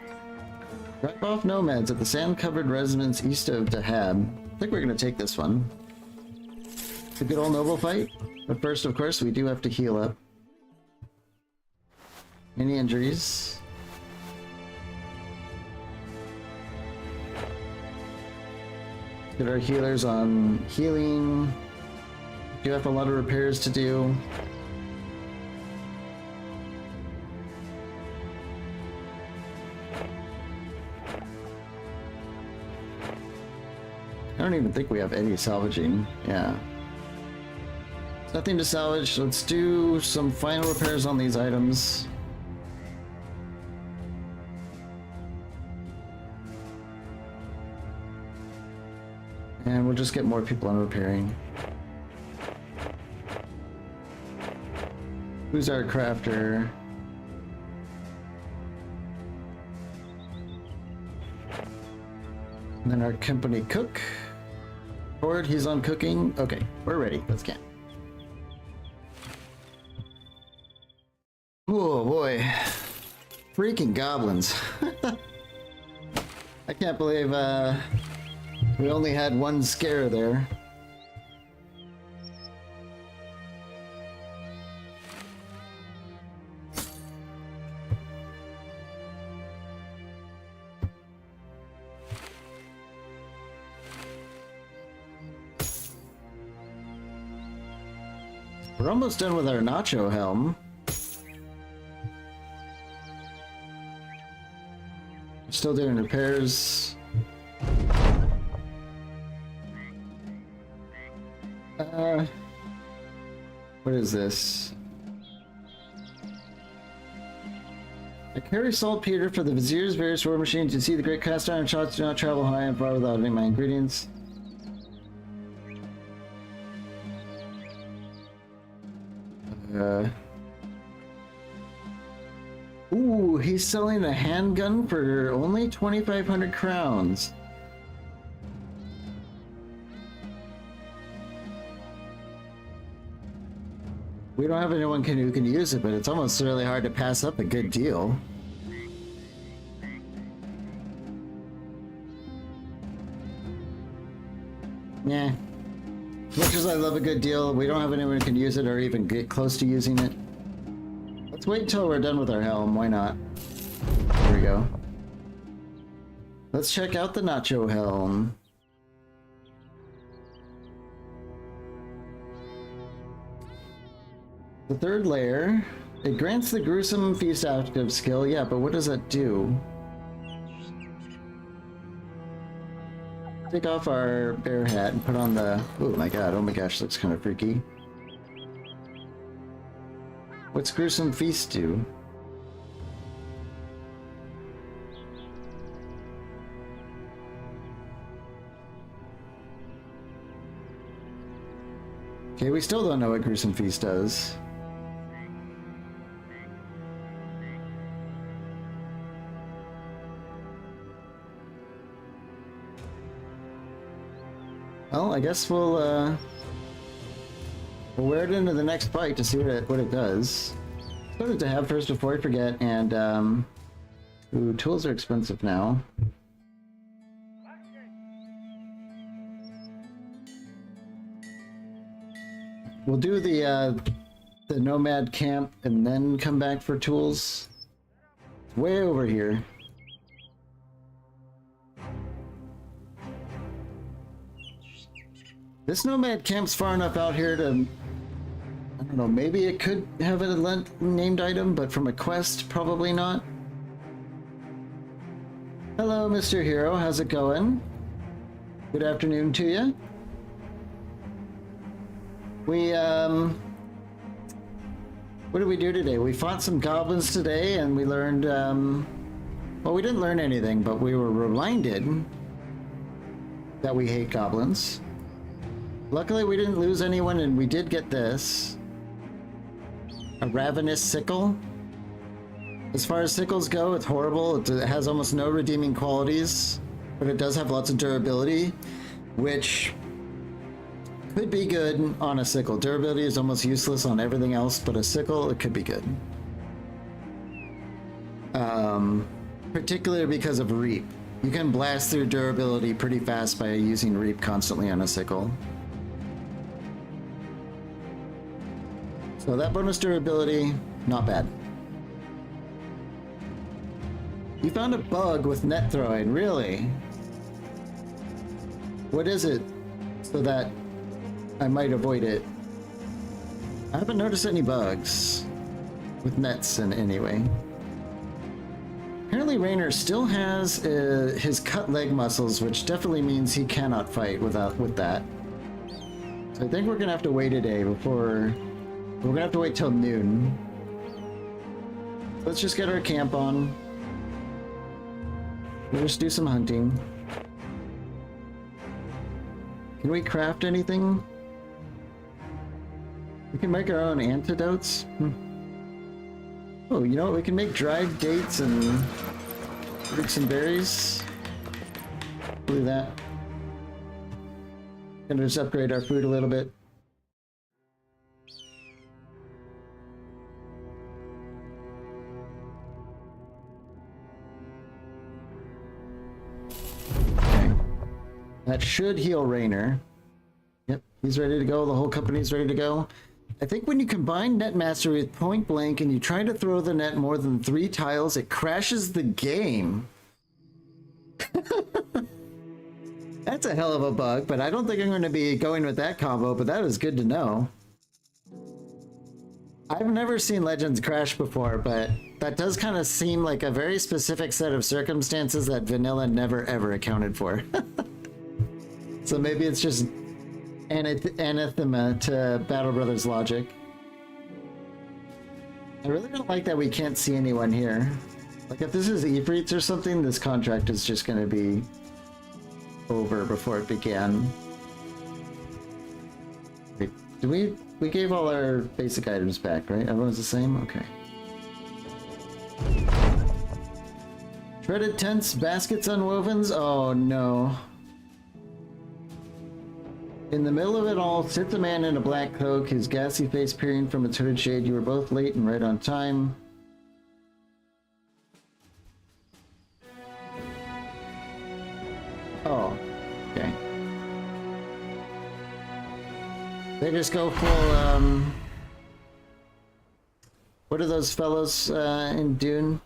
Drive off nomads at the sand-covered residence east of Dahab. I think we're going to take this one. It's a good old noble fight. But first, of course, we do have to heal up. Any injuries? Get our healers on healing. We do have a lot of repairs to do. I don't even think we have any salvaging. Yeah. Nothing to salvage. Let's do some final repairs on these items. And we'll just get more people on repairing. Who's our crafter? And then our company cook. Horde, he's on cooking. Okay, we're ready. Let's camp. Oh boy. Freaking goblins. I can't believe we only had one scare there. We're almost done with our Nacho helm. Still doing repairs. What is this? I carry saltpeter for the Vizier's various war machines. You see the great cast iron shots do not travel high and far without any of my ingredients. Ooh, he's selling a handgun for only 2,500 crowns. We don't have anyone who can use it, but it's almost really hard to pass up a good deal. Yeah. As much as I love a good deal, we don't have anyone who can use it or even get close to using it. Let's wait until we're done with our helm, why not? There we go. Let's check out the Nacho helm. The third layer. It grants the gruesome feast active skill, yeah, but what does that do? Take off our bear hat and put on the... Oh my god, oh my gosh, looks kind of freaky. What's gruesome feast do? Okay, we still don't know what gruesome feast does. Well, I guess we'll wear it into the next fight to see what it does. It's to have first before I forget, and ooh, tools are expensive now. We'll do the nomad camp and then come back for tools. It's way over here. This nomad camp's far enough out here to, I don't know, maybe it could have a named item, but from a quest, probably not. Hello, Mr. Hero, how's it going? Good afternoon to you. What did we do today? We fought some goblins today, and we learned, well, we didn't learn anything, but we were reminded that we hate goblins. Luckily, we didn't lose anyone, and we did get this. A ravenous sickle. As far as sickles go, it's horrible. It has almost no redeeming qualities, but it does have lots of durability, which could be good on a sickle. Durability is almost useless on everything else, but a sickle, it could be good. Particularly because of Reap. You can blast through durability pretty fast by using Reap constantly on a sickle. So that bonus durability, not bad. You found a bug with net throwing, really? What is it? So that I might avoid it. I haven't noticed any bugs with nets in any way. Apparently Raynor still has his cut leg muscles, which definitely means he cannot fight with that. So I think we're gonna have to wait a day before... We're gonna have to wait till noon. Let's just get our camp on. We'll just do some hunting. Can we craft anything? We can make our own antidotes. Oh, you know what? We can make dried dates and fruits and berries. Do that. Gonna just upgrade our food a little bit. Okay. That should heal Raynor. Yep, he's ready to go. The whole company's ready to go. I think when you combine Net Mastery with Point Blank and you try to throw the net more than 3 tiles, it crashes the game. That's a hell of a bug, but I don't think I'm going to be going with that combo, but that is good to know. I've never seen Legends crash before, but that does kind of seem like a very specific set of circumstances that vanilla never ever accounted for. So maybe it's just anathema to Battle Brothers logic. I really don't like that we can't see anyone here. Like if this is Ifrits or something, this contract is just going to be over before it began. Wait, we gave all our basic items back, right? Everyone's the same? Okay. Shredded tents, baskets, unwovens? Oh no. In the middle of it all sits a man in a black cloak, his gassy face peering from its hooded shade. You were both late and right on time. Oh, okay. They just go full, what are those fellows in Dune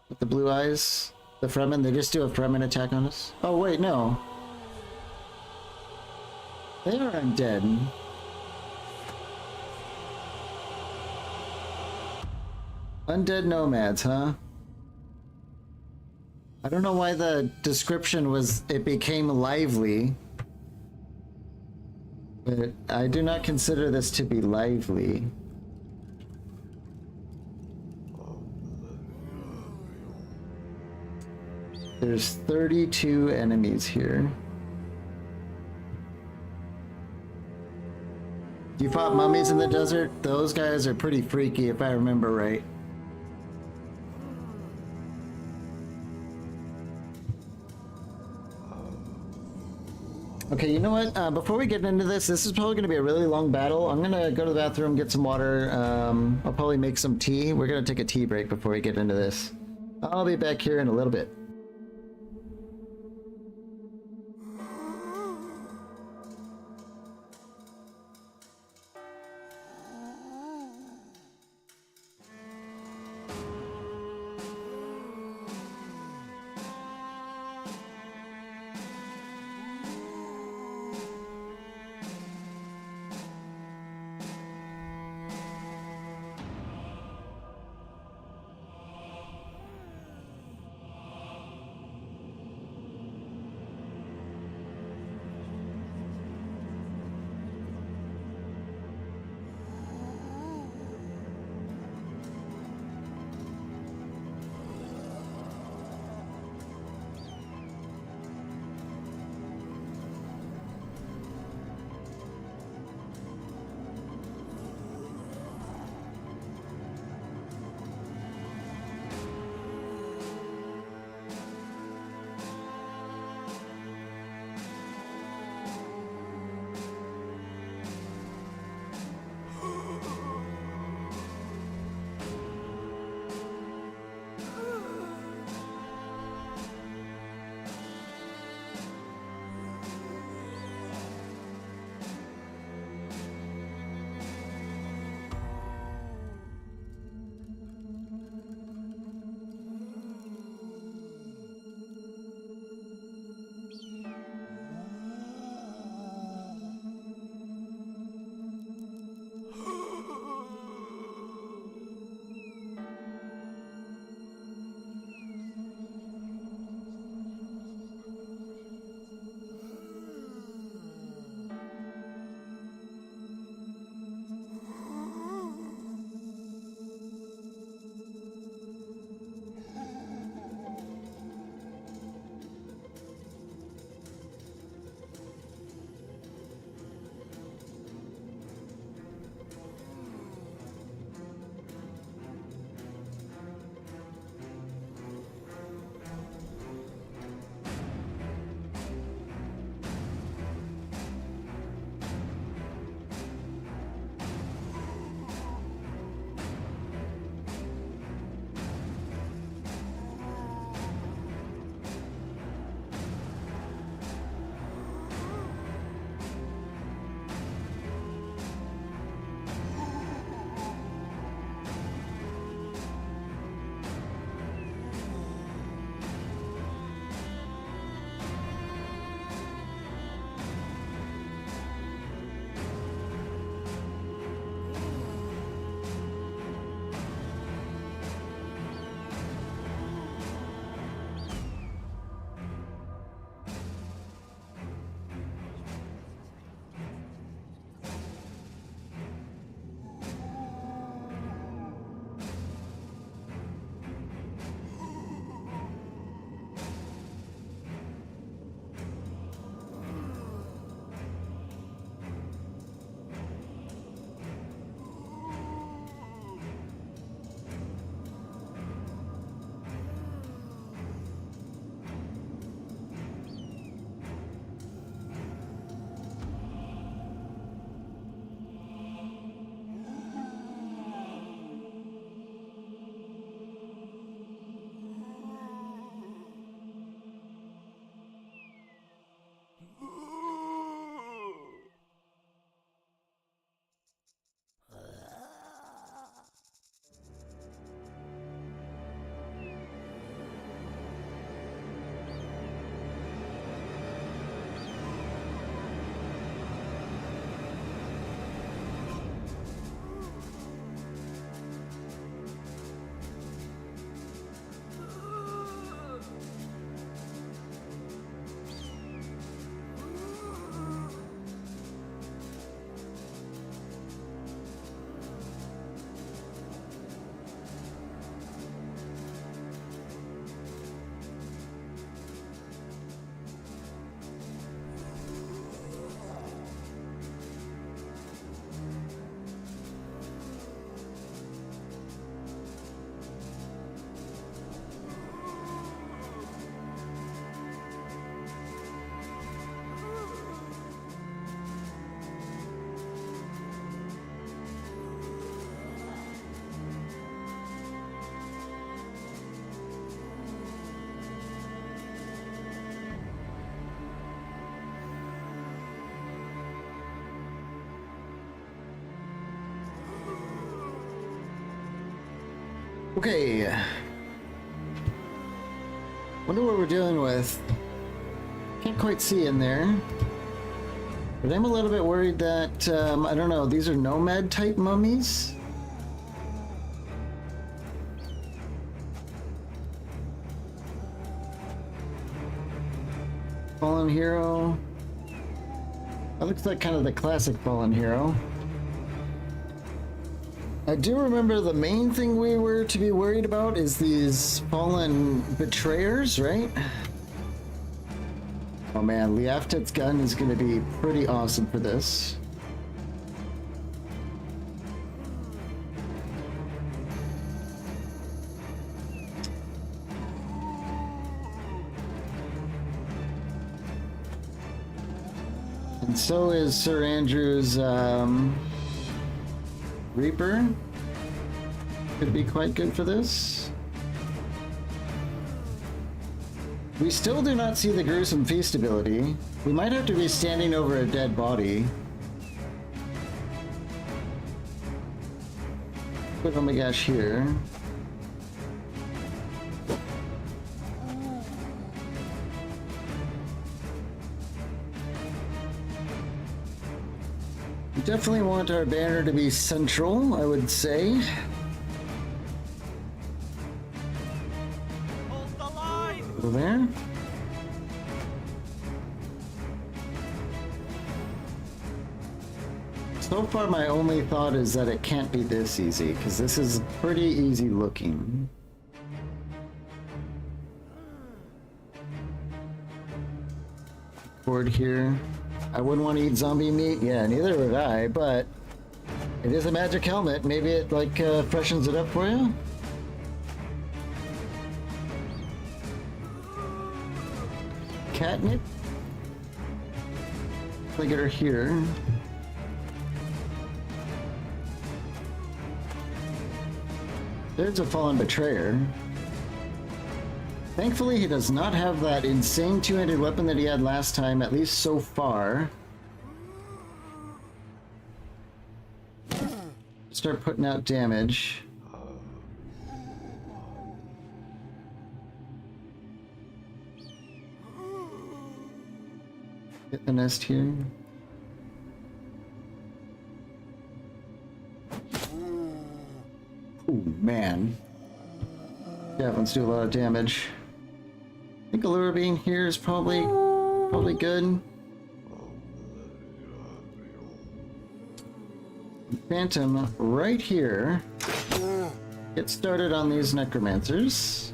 with the blue eyes? The Fremen? They just do a Fremen attack on us? Oh wait, no. They are undead. Undead nomads, huh? I don't know why the description was, it became lively. But I do not consider this to be lively. There's 32 enemies here. You fought mummies in the desert? Those guys are pretty freaky if I remember right. Okay, you know what? Before we get into this is probably going to be a really long battle. I'm going to go to the bathroom, get some water. I'll probably make some tea. We're going to take a tea break before we get into this. I'll be back here in a little bit. Okay. Wonder what we're dealing with. Can't quite see in there. But I'm a little bit worried that, I don't know, these are nomad type mummies? Fallen Hero. That looks like kind of the classic Fallen Hero. I do remember the main thing we were to be worried about is these fallen betrayers, right? Oh man, Liaftet's gun is going to be pretty awesome for this. And so is Sir Andrew's Reaper. Could be quite good for this. We still do not see the gruesome feast ability. We might have to be standing over a dead body. Put Omegash here. We definitely want our banner to be central, I would say. Hold the line! Over there. So far, my only thought is that it can't be this easy, because this is pretty easy looking. Board here. I wouldn't want to eat zombie meat. Yeah, neither would I, but it is a magic helmet. Maybe it, like, freshens it up for you? Catnip? I'll get her here. There's a fallen betrayer. Thankfully, he does not have that insane two-handed weapon that he had last time, at least so far. Start putting out damage. Get the nest here. Oh man. Javelins do a lot of damage. I think Allura being here is probably good. Phantom right here. Get started on these necromancers.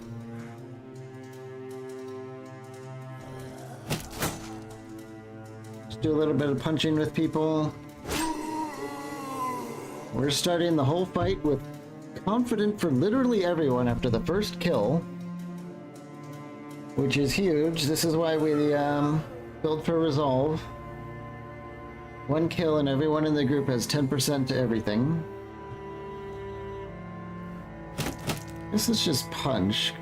Just do a little bit of punching with people. We're starting the whole fight with confident for literally everyone after the first kill, which is huge. This is why we build for resolve. One kill and everyone in the group has 10% to everything. This is just punch.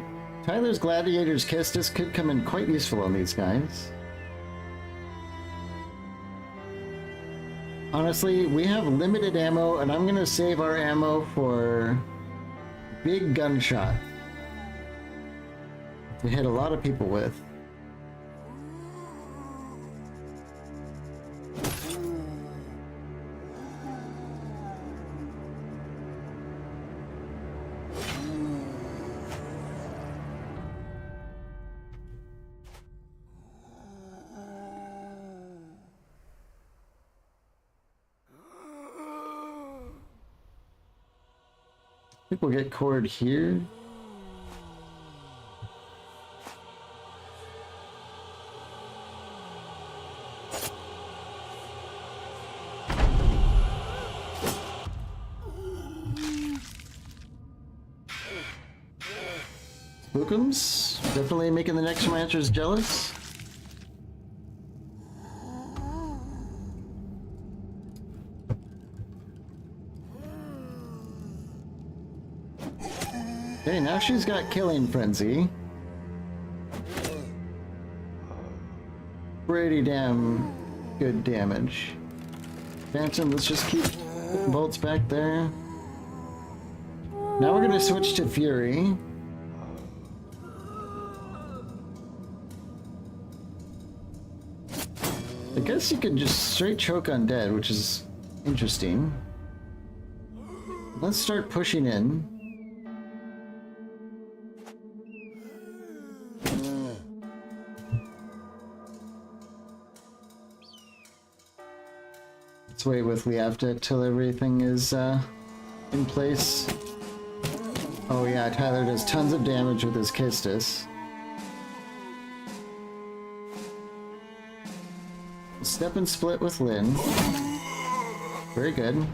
Tyler's Gladiator's Kiss. This could come in quite useful on these guys. Honestly, we have limited ammo, and I'm gonna save our ammo for big gunshot to hit a lot of people with. I think we'll get cord here. Spookums, definitely making the next ranchers jealous. Okay, now she's got Killing Frenzy. Pretty damn good damage. Phantom, let's just keep putting bolts back there. Now we're gonna switch to Fury. I guess you could just straight choke undead, which is interesting. Let's start pushing in. Let's wait with Liafta till everything is in place. Oh yeah, Tyler does tons of damage with his Kistis. Step and split with Lyn. Very good.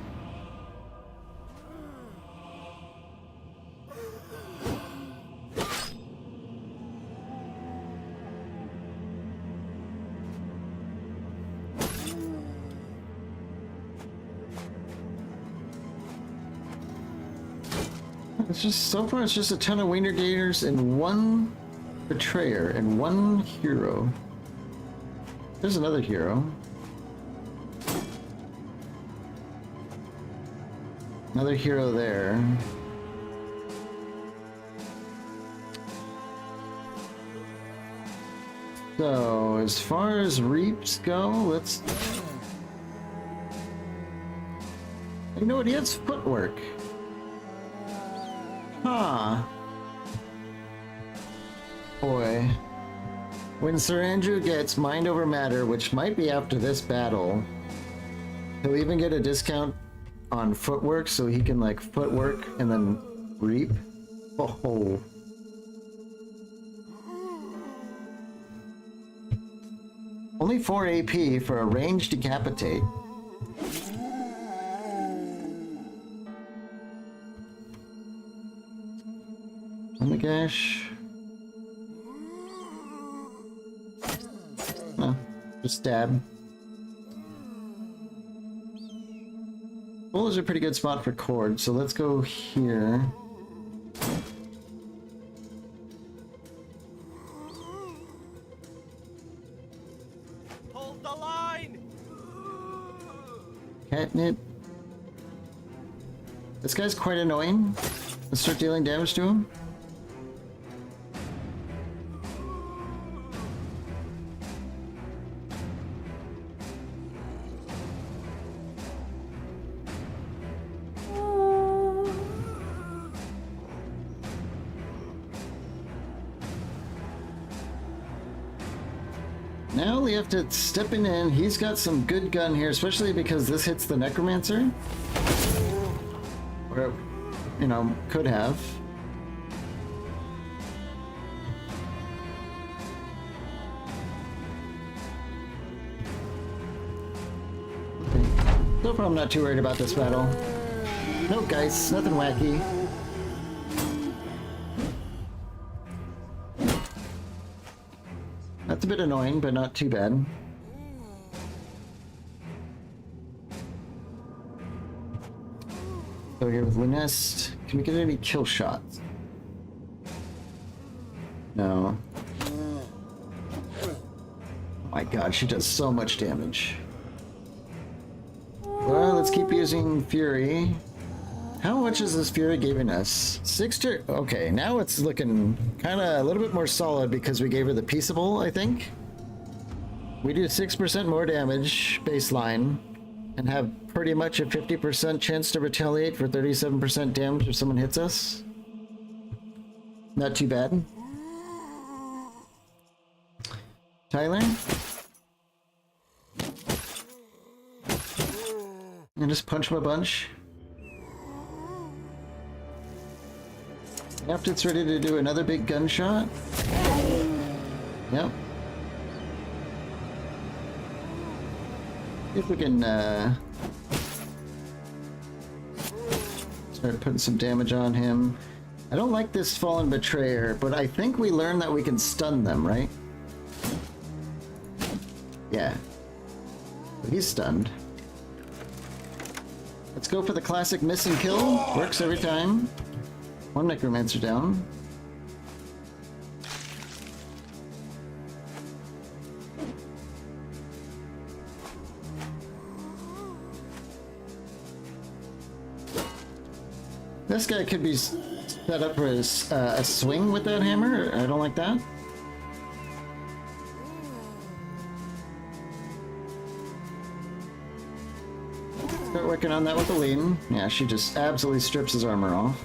It's just, so far it's just a ton of Wiener Gators and one Betrayer and one hero. There's another hero. Another hero there. So, as far as Reaps go, let's... You know what, he has footwork. Huh. Boy. When Sir Andrew gets Mind Over Matter, which might be after this battle, he'll even get a discount on footwork, so he can like footwork and then reap. Oh. Only 4 AP for a ranged decapitate. Gash. No, just stab. Bull is a pretty good spot for Cord, so let's go here. Hold the line! Catnip. This guy's quite annoying. Let's start dealing damage to him. Now we have to stepping in. He's got some good gun here, especially because this hits the Necromancer. Or, you know, could have. So far I'm not too worried about this battle. No guys, nothing wacky. That's a bit annoying, but not too bad. So here with Lunest, can we get any kill shots? No. Oh my god, she does so much damage. Well, let's keep using Fury. How much is this Fury giving us? 6 to... Okay, now it's looking kind of a little bit more solid because we gave her the Peaceable, I think. We do 6% more damage baseline and have pretty much a 50% chance to retaliate for 37% damage if someone hits us. Not too bad. Tyler? And just punch him a bunch. After it's ready to do another big gunshot. Yep. See if we can start putting some damage on him. I don't like this Fallen Betrayer, but I think we learned that we can stun them, right? Yeah. He's stunned. Let's go for the classic miss and kill. Works every time. One Necromancer down. This guy could be set up for a swing with that hammer. I don't like that. Start working on that with Aline. Yeah, she just absolutely strips his armor off.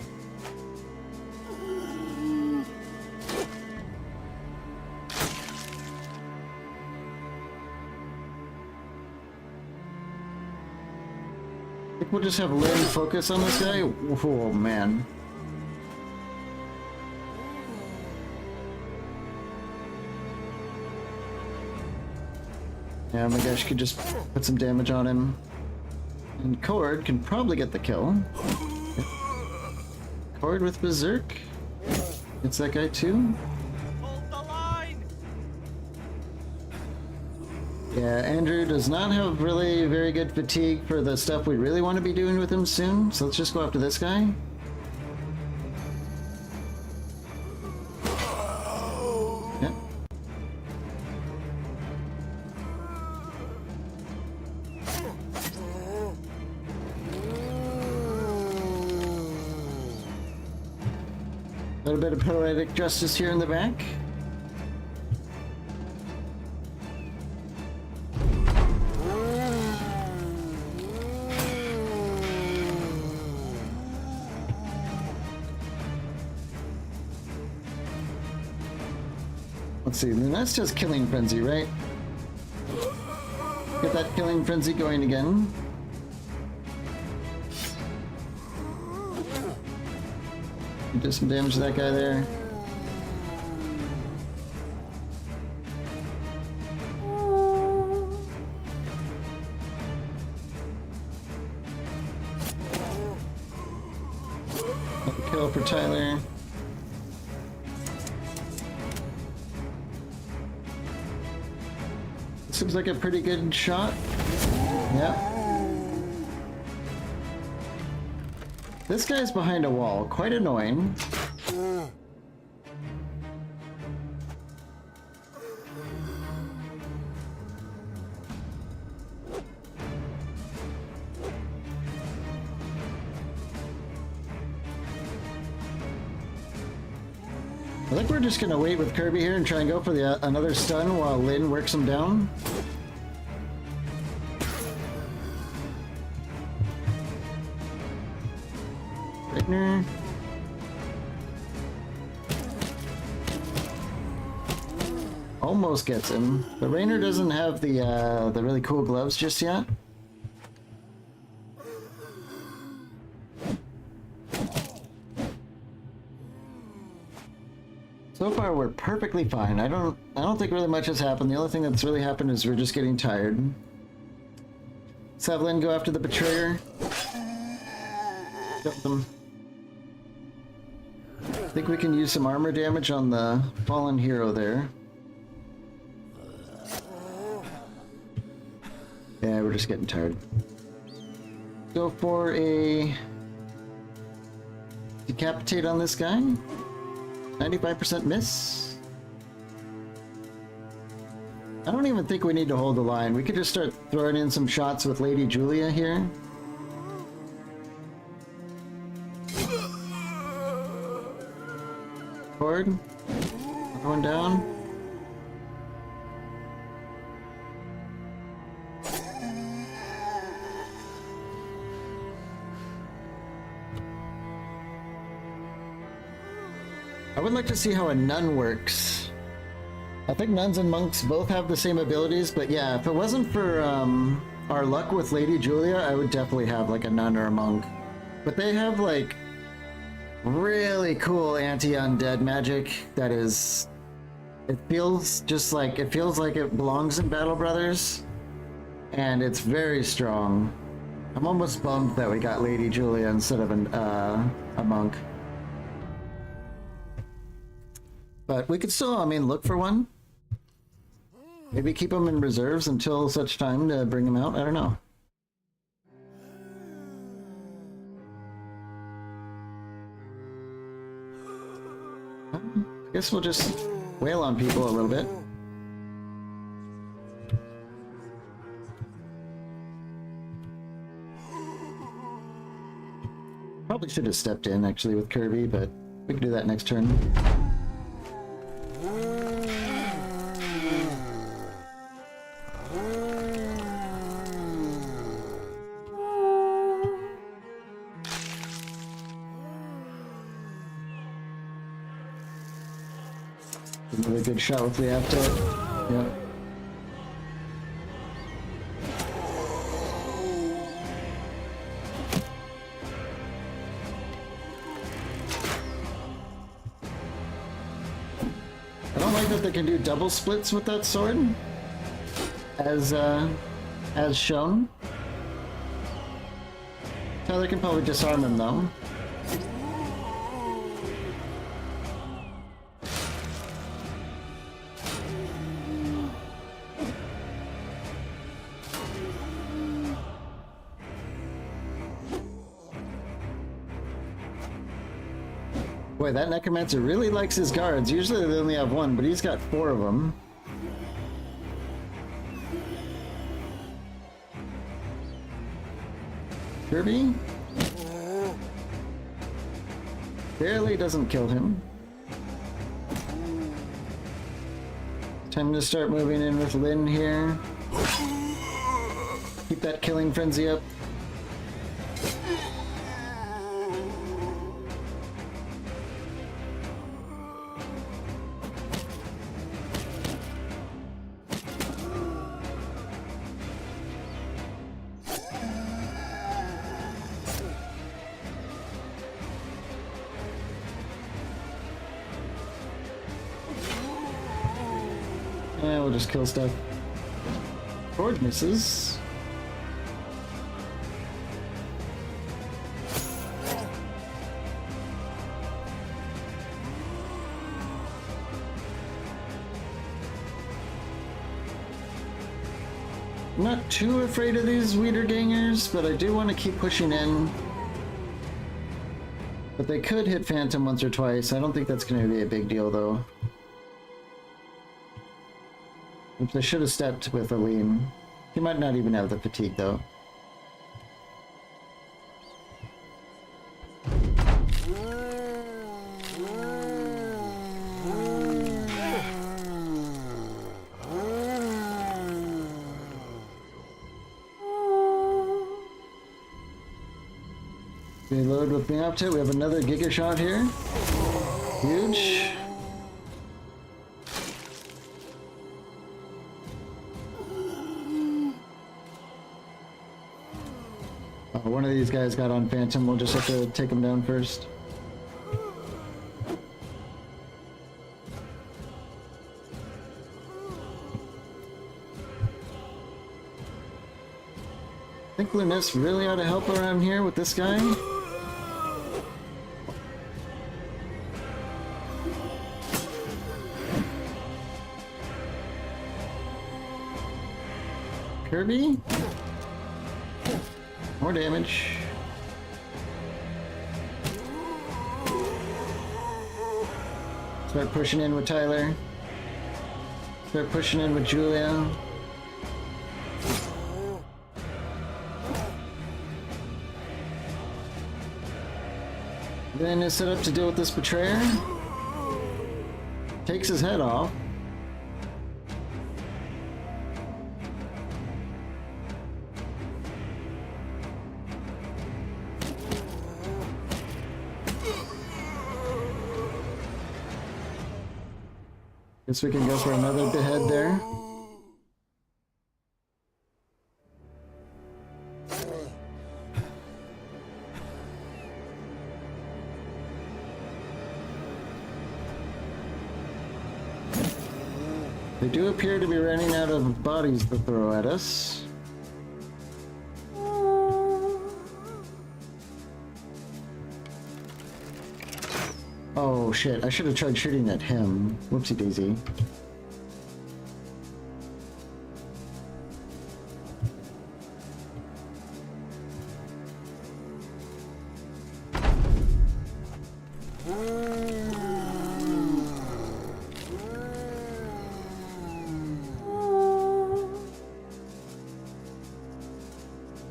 I think we'll just have Lynn focus on this guy. Oh man. Yeah, my gosh, could just put some damage on him. And Cord can probably get the kill. Cord with Berserk. It's that guy too. Hold the line! Yeah, Andrew does not have really very good fatigue for the stuff we really want to be doing with him soon. So let's just go after this guy. Yep. A little bit of poetic justice here in the back. Let's see, then that's just Killing Frenzy, right? Get that Killing Frenzy going again. Do some damage to that guy there. Another kill for Tyler. This looks like a pretty good shot. Yep. This guy's behind a wall, quite annoying. I think we're just gonna wait with Kirby here and try and go for the another stun while Lynn works him down. Rainer. Almost gets him. But Rainer doesn't have the really cool gloves just yet. So far we're perfectly fine. I don't think really much has happened. The only thing that's really happened is we're just getting tired. Let's have Lynn go after the betrayer. Jump them. I think we can use some armor damage on the fallen hero there. Yeah, we're just getting tired. Go for a decapitate on this guy. 95% miss. I don't even think we need to hold the line. We could just start throwing in some shots with Lady Julia here. Cord. Another one down. I would like to see how a nun works. I think nuns and monks both have the same abilities, but yeah, if it wasn't for our luck with Lady Julia, I would definitely have like a nun or a monk. But they have like really cool anti-undead magic that is... It feels like it belongs in Battle Brothers, and it's very strong. I'm almost bummed that we got Lady Julia instead of a monk. But we could still, I mean, look for one. Maybe keep them in reserves until such time to bring them out. I don't know. I guess we'll just wail on people a little bit. Probably should have stepped in actually with Kirby, but we can do that next turn. Another good shot if we have to. Yep. I don't like that they can do double splits with that sword, as shown. Tyler can probably disarm him though. Boy, that Necromancer really likes his guards. Usually they only have one, but he's got 4 of them. Kirby? Barely doesn't kill him. Time to start moving in with Lyn here. Keep that killing frenzy up. We'll just kill stuff. Sword misses. I'm not too afraid of these Wiedergangers, but I do want to keep pushing in. But they could hit Phantom once or twice. I don't think that's going to be a big deal though. They should have stepped with Aline. He might not even have the fatigue though. Reload with me up to it. We have another Giga Shot here. Huge. One of these guys got on Phantom. We'll just have to take him down first. I think Lunis really ought to help around here with this guy. Kirby? More damage. Start pushing in with Tyler. Start pushing in with Julia. Then is set up to deal with this betrayer. Takes his head off. Guess we can go for another behead there. They do appear to be running out of bodies to throw at us. Oh shit, I should have tried shooting at him. Whoopsie daisy.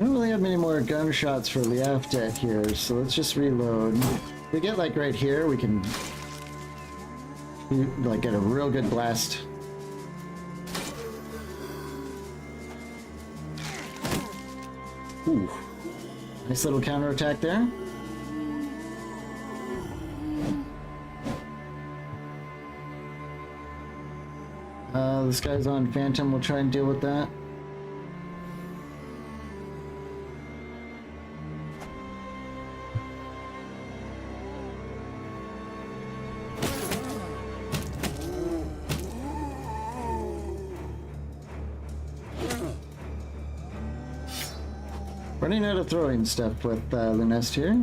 I don't really have many more more gunshots for Liaftet here, so let's just reload. If we get like right here, we can like get a real good blast. Ooh. Nice little counterattack there. This guy's on Phantom, we'll try and deal with that. Running out of throwing stuff with Lunest here.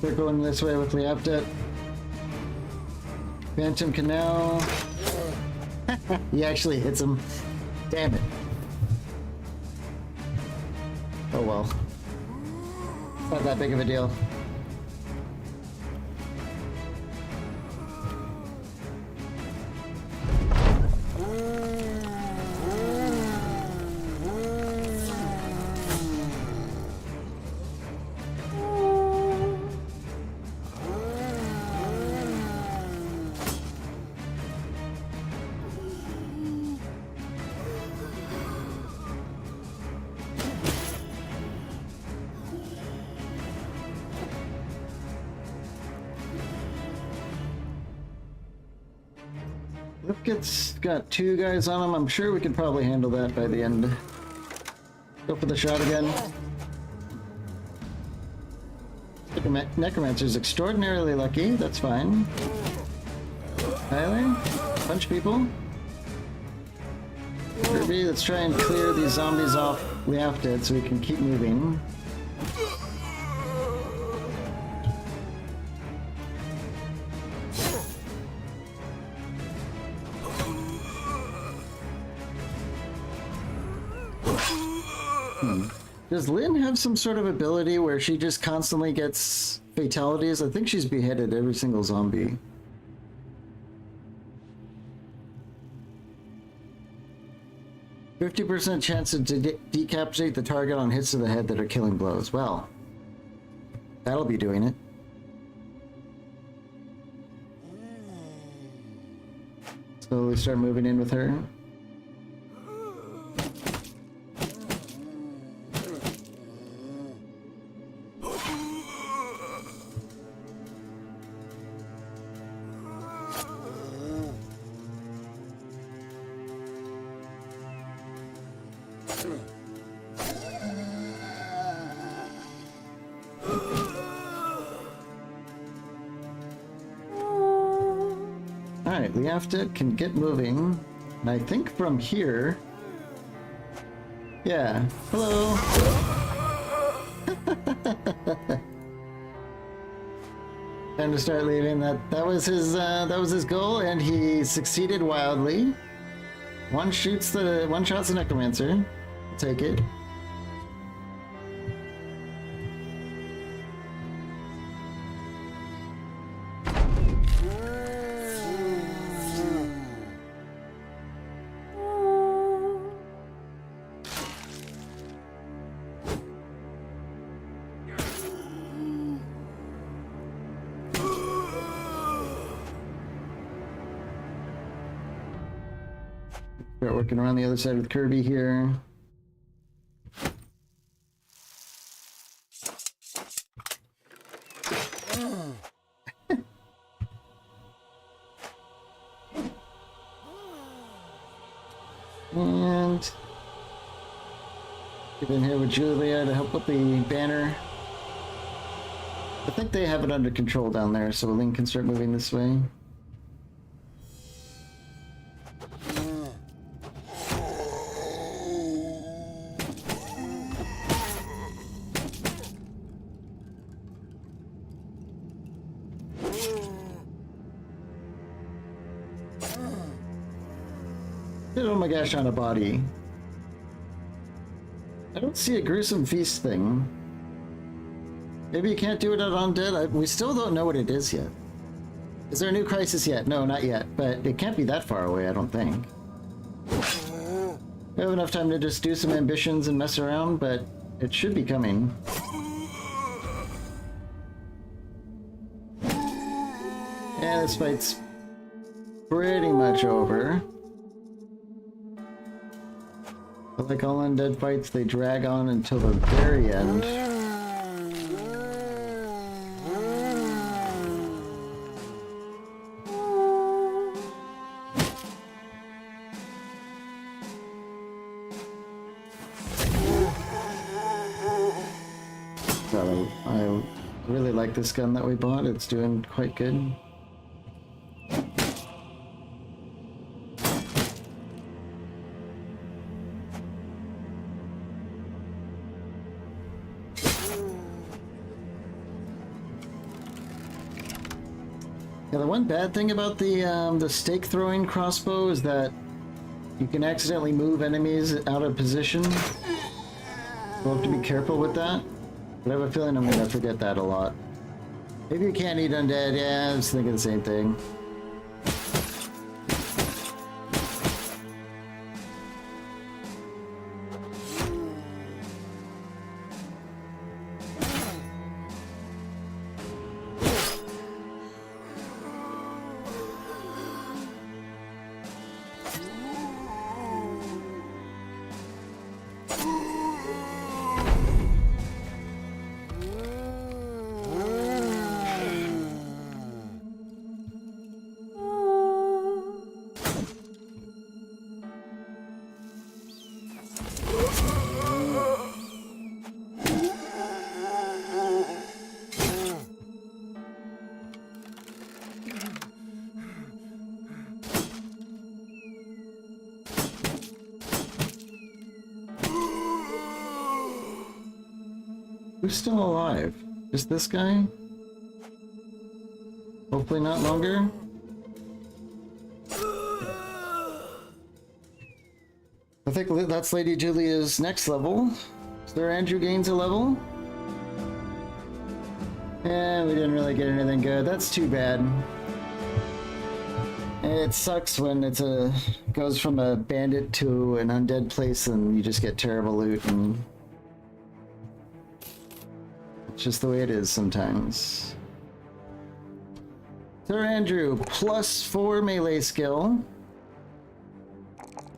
They're going this way with Liaftet. Phantom can now... He actually hits him. Damn it. Oh well. It's not that big of a deal. Lipkit's got 2 guys on him. I'm sure we could probably handle that by the end. Go for the shot again. Necromancer's extraordinarily lucky. That's fine. Tyler, punch people. Kirby, let's try and clear these zombies off Liaftet so we can keep moving. Does Lynn have some sort of ability where she just constantly gets fatalities? I think she's beheaded every single zombie. "50% chance to decapitate the target on hits to the head that are killing blows." Well, that'll be doing it. Slowly start moving in with her. Alright, Liaftet can get moving. And I think from here... Yeah. Hello! Time to start leaving. That was his goal, and he succeeded wildly. One shot's the Necromancer. I'll take it. Start working around the other side with Kirby here. And get in here with Julia to help with the banner. I think they have it under control down there, so Link can start moving this way. Oh my gosh, on a body. I don't see a gruesome feast thing. Maybe you can't do it on undead? We still don't know what it is yet. Is there a new crisis yet? No, not yet, but it can't be that far away, I don't think. We have enough time to just do some ambitions and mess around, but it should be coming. Yeah, this fight's pretty much over. But like all undead fights, they drag on until the very end. So I really like this gun that we bought. It's doing quite good. Yeah, the one bad thing about the stake throwing crossbow is that you can accidentally move enemies out of position. We'll have to be careful with that. But I have a feeling I'm gonna forget that a lot. Maybe you can't eat undead. Yeah, I was thinking the same thing. Who's still alive? Just this guy? Hopefully not longer. I think that's Lady Julia's next level. Sir Andrew gains a level. Yeah, we didn't really get anything good. That's too bad. It sucks when goes from a bandit to an undead place and you just get terrible loot, and it's just the way it is sometimes. Sir Andrew, +4 melee skill,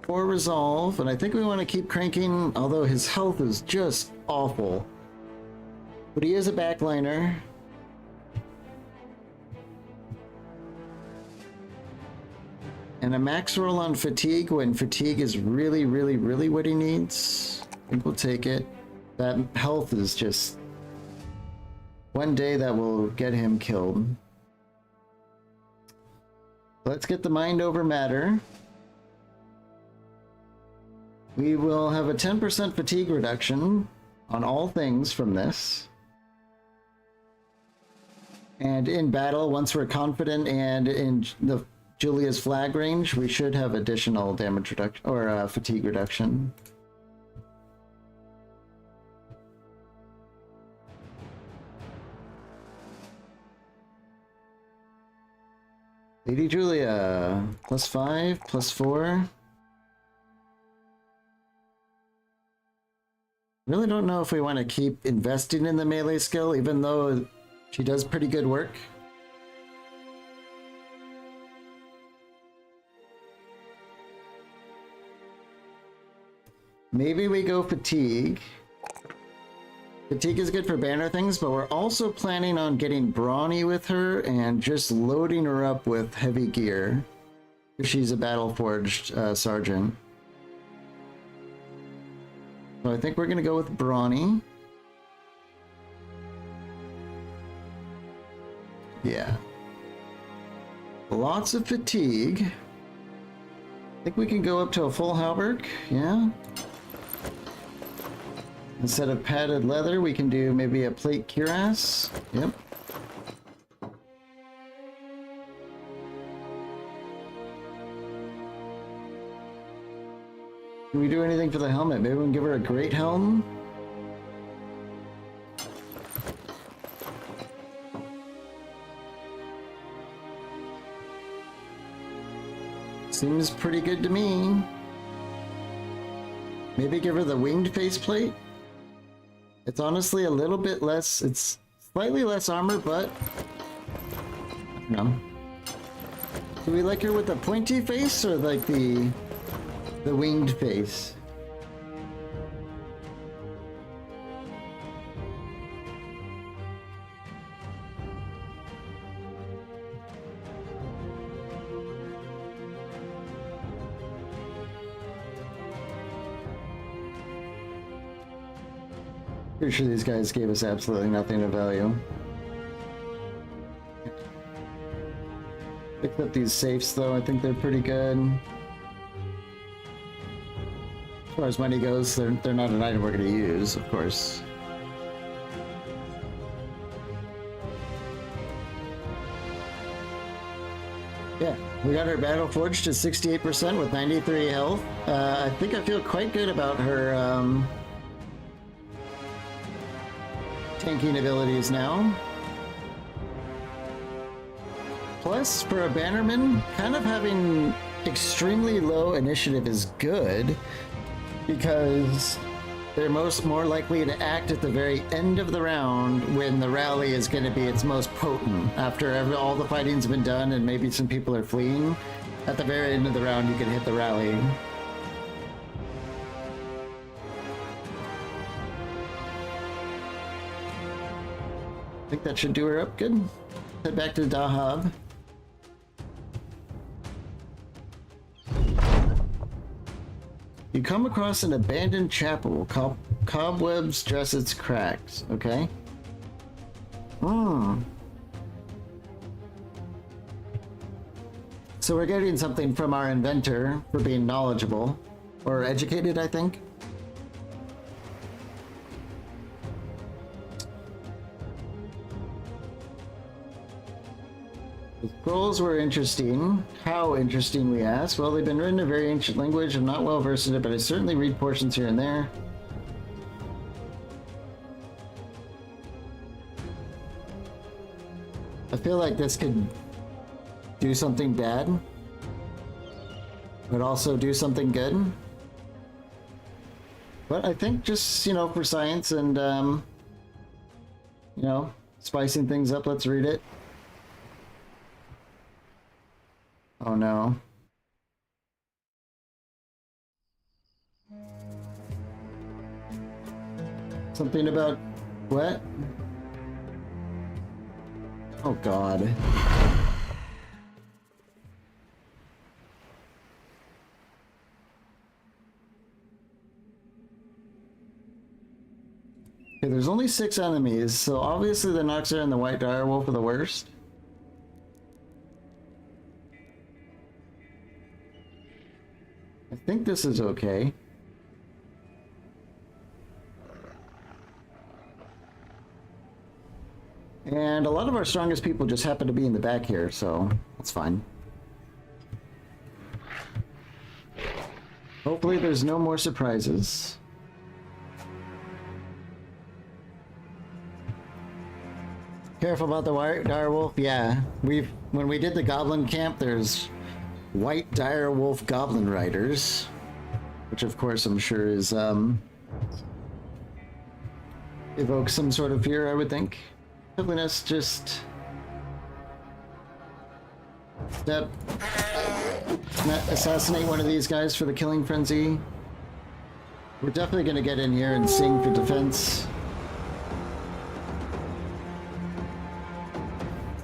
4 resolve, and I think we want to keep cranking, although his health is just awful. But he is a backliner. And a max roll on fatigue when fatigue is really, really, really what he needs. I think we'll take it. That health is just... one day that will get him killed. Let's get the mind over matter. We will have a 10% fatigue reduction on all things from this. And in battle, once we're confident and in the Julia's flag range, we should have additional damage reduction or fatigue reduction. Lady Julia, +5, +4. Really don't know if we want to keep investing in the melee skill, even though she does pretty good work. Maybe we go fatigue. Fatigue is good for banner things, but we're also planning on getting brawny with her and just loading her up with heavy gear. She's a battle-forged sergeant. So I think we're going to go with brawny. Yeah. Lots of fatigue. I think we can go up to a full halberd, yeah. Instead of padded leather, we can do maybe a plate cuirass. Yep. Can we do anything for the helmet? Maybe we can give her a great helm? Seems pretty good to me. Maybe give her the winged faceplate? It's honestly a little bit less, it's slightly less armor, but I don't know. Do we like her with the pointy face or like the winged face? Pretty sure these guys gave us absolutely nothing of value. Picked up these safes though, I think they're pretty good. As far as money goes, they're not an item we're going to use, of course. Yeah, we got her Battle Forged to 68% with 93 health. I think I feel quite good about her tanking abilities now. Plus, for a Bannerman, kind of having extremely low initiative is good because they're more likely to act at the very end of the round when the rally is going to be its most potent. After all the fighting's been done and maybe some people are fleeing, at the very end of the round you can hit the rally. I think that should do her up good. Head back to Dahab. You come across an abandoned chapel. Cobwebs dress its cracks. Okay. So we're getting something from our inventor for being knowledgeable. Or educated, I think. The scrolls were interesting. How interesting, we ask? Well, they've been written in a very ancient language. I'm not well versed in it, but I certainly read portions here and there. I feel like this could do something bad, but also do something good. But I think just, you know, for science and, you know, spicing things up, let's read it. Oh no. Something about what? Oh god. Okay, there's only 6 enemies, so obviously the Noxer and the White Direwolf are the worst. I think this is okay. And a lot of our strongest people just happen to be in the back here, so that's fine. Hopefully there's no more surprises. Careful about the Direwolf. Yeah, when we did the Goblin Camp, there's White Direwolf Goblin Riders, which of course I'm sure is evokes some sort of fear, I would think. Hopefully let's just assassinate one of these guys for the killing frenzy. We're definitely going to get in here and sing for defense.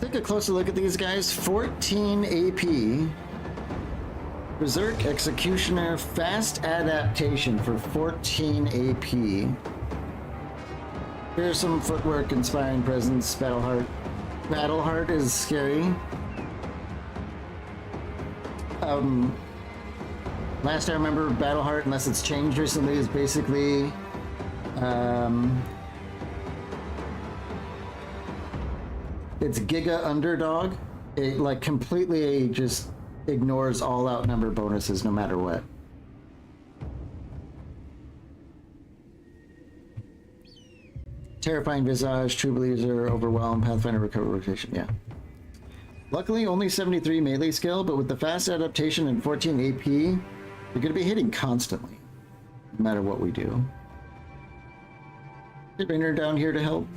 Take a closer look at these guys. 14 AP. Berserk Executioner, fast adaptation for 14 AP. Here's some footwork, inspiring presence. Battleheart. Battleheart is scary. Last I remember, Battleheart, unless it's changed recently, is basically it's Giga Underdog. It like completely just ignores all outnumber bonuses no matter what. Terrifying Visage, True Blazer, Overwhelm, Pathfinder Recover Rotation, yeah. Luckily, only 73 melee skill, but with the fast adaptation and 14 AP, you're going to be hitting constantly, no matter what we do. Get Rainer down here to help.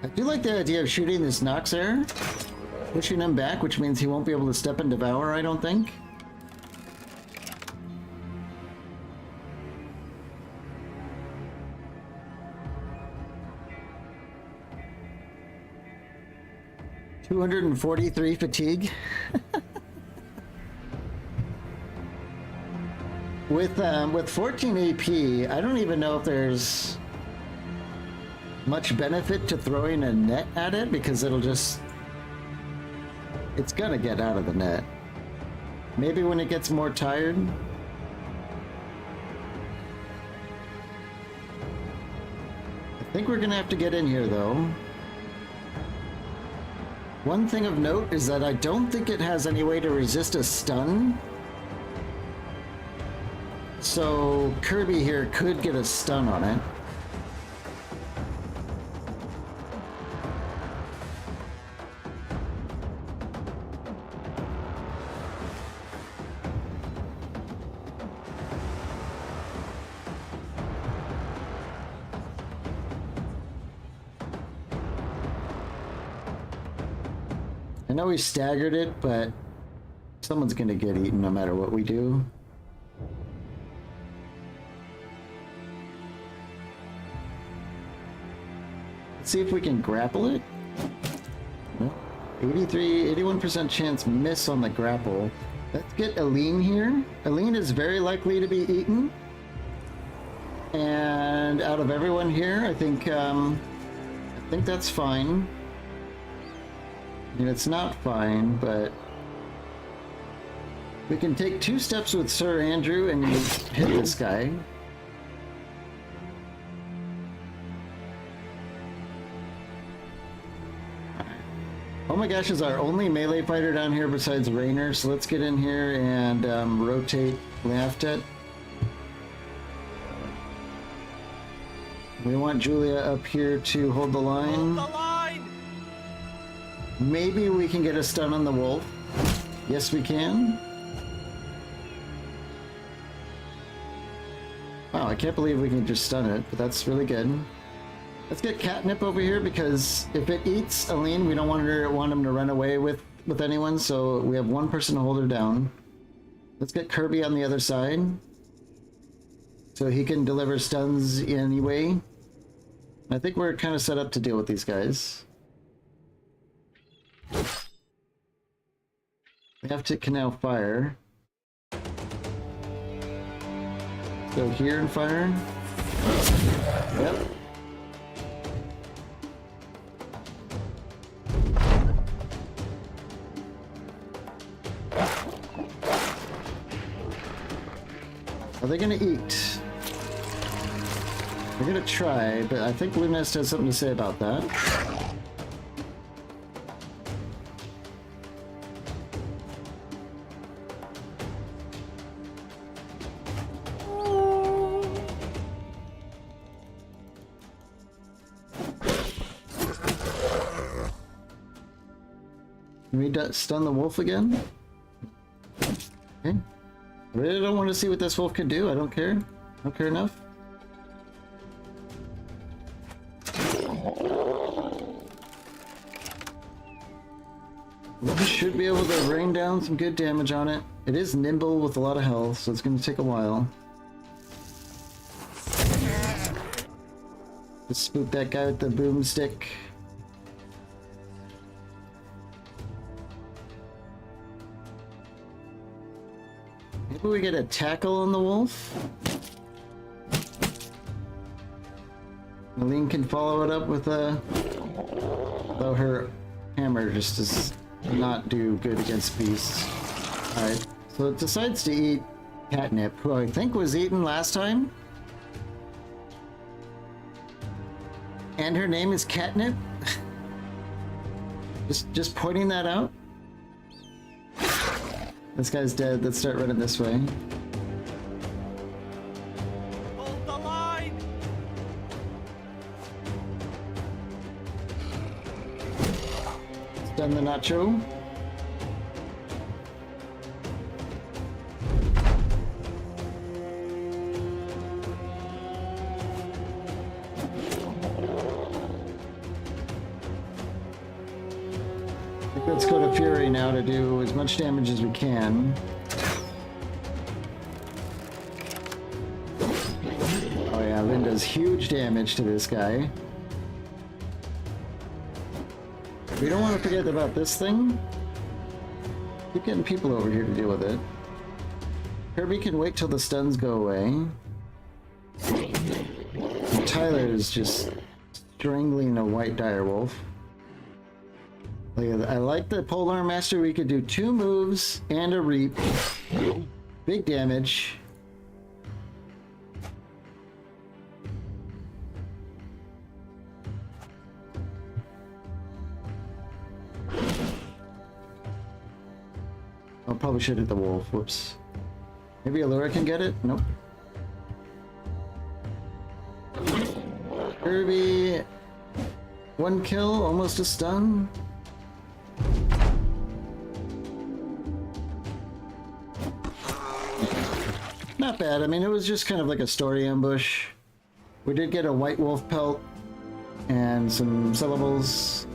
I do like the idea of shooting this Noxair, pushing him back, which means he won't be able to step and devour, I don't think. $243 fatigue. With 14 AP, I don't even know if there's much benefit to throwing a net at it, because it's gonna get out of the net. Maybe when it gets more tired. I think we're gonna have to get in here though. One thing of note is that I don't think it has any way to resist a stun. So Kirby here could get a stun on it. I know we staggered it, but someone's gonna get eaten no matter what we do. Let's see if we can grapple it. No. 81% chance miss on the grapple. Let's get Aline here. Aline is very likely to be eaten. And out of everyone here, I think that's fine. I mean, it's not fine, but we can take 2 steps with Sir Andrew and hit this guy. Oh my gosh, is our only melee fighter down here besides Rainer, so let's get in here and rotate Laftet. We want Julia up here to hold the line. Hold the line! Maybe we can get a stun on the wolf. Yes, we can. Wow, I can't believe we can just stun it, but that's really good. Let's get Catnip over here, because if it eats Aline, we don't want him to run away with anyone, so we have one person to hold her down. Let's get Kirby on the other side, so he can deliver stuns anyway. I think we're kind of set up to deal with these guys. We have to canal fire. Go here and fire. Yep. Are they gonna eat? They're gonna try, but I think Luminous has something to say about that. Can we stun the wolf again? Okay. I really don't want to see what this wolf can do. I don't care. I don't care enough. We should be able to rain down some good damage on it. It is nimble with a lot of health, so it's going to take a while. Let's spook that guy with the boomstick. Maybe we get a tackle on the wolf. Aline can follow it up with a... Though her hammer just does not do good against beasts. Alright, so it decides to eat Catnip, who I think was eaten last time. And her name is Catnip. just pointing that out. This guy's dead. Let's start running this way. Hold the line! Stun the nacho. Let's go to Fury now to do as much damage as we can. Oh yeah, Lynn does huge damage to this guy. We don't want to forget about this thing. Keep getting people over here to deal with it. Kirby can wait till the stuns go away. And Tyler is just strangling a white direwolf. I like the Polearm Master. We could do 2 moves and a reap. Big damage. I probably should hit the wolf. Whoops. Maybe Allura can get it? Nope. Kirby. 1 kill, almost a stun. Not bad. I mean, it was just kind of like a story ambush. We did get a white wolf pelt and some syllables.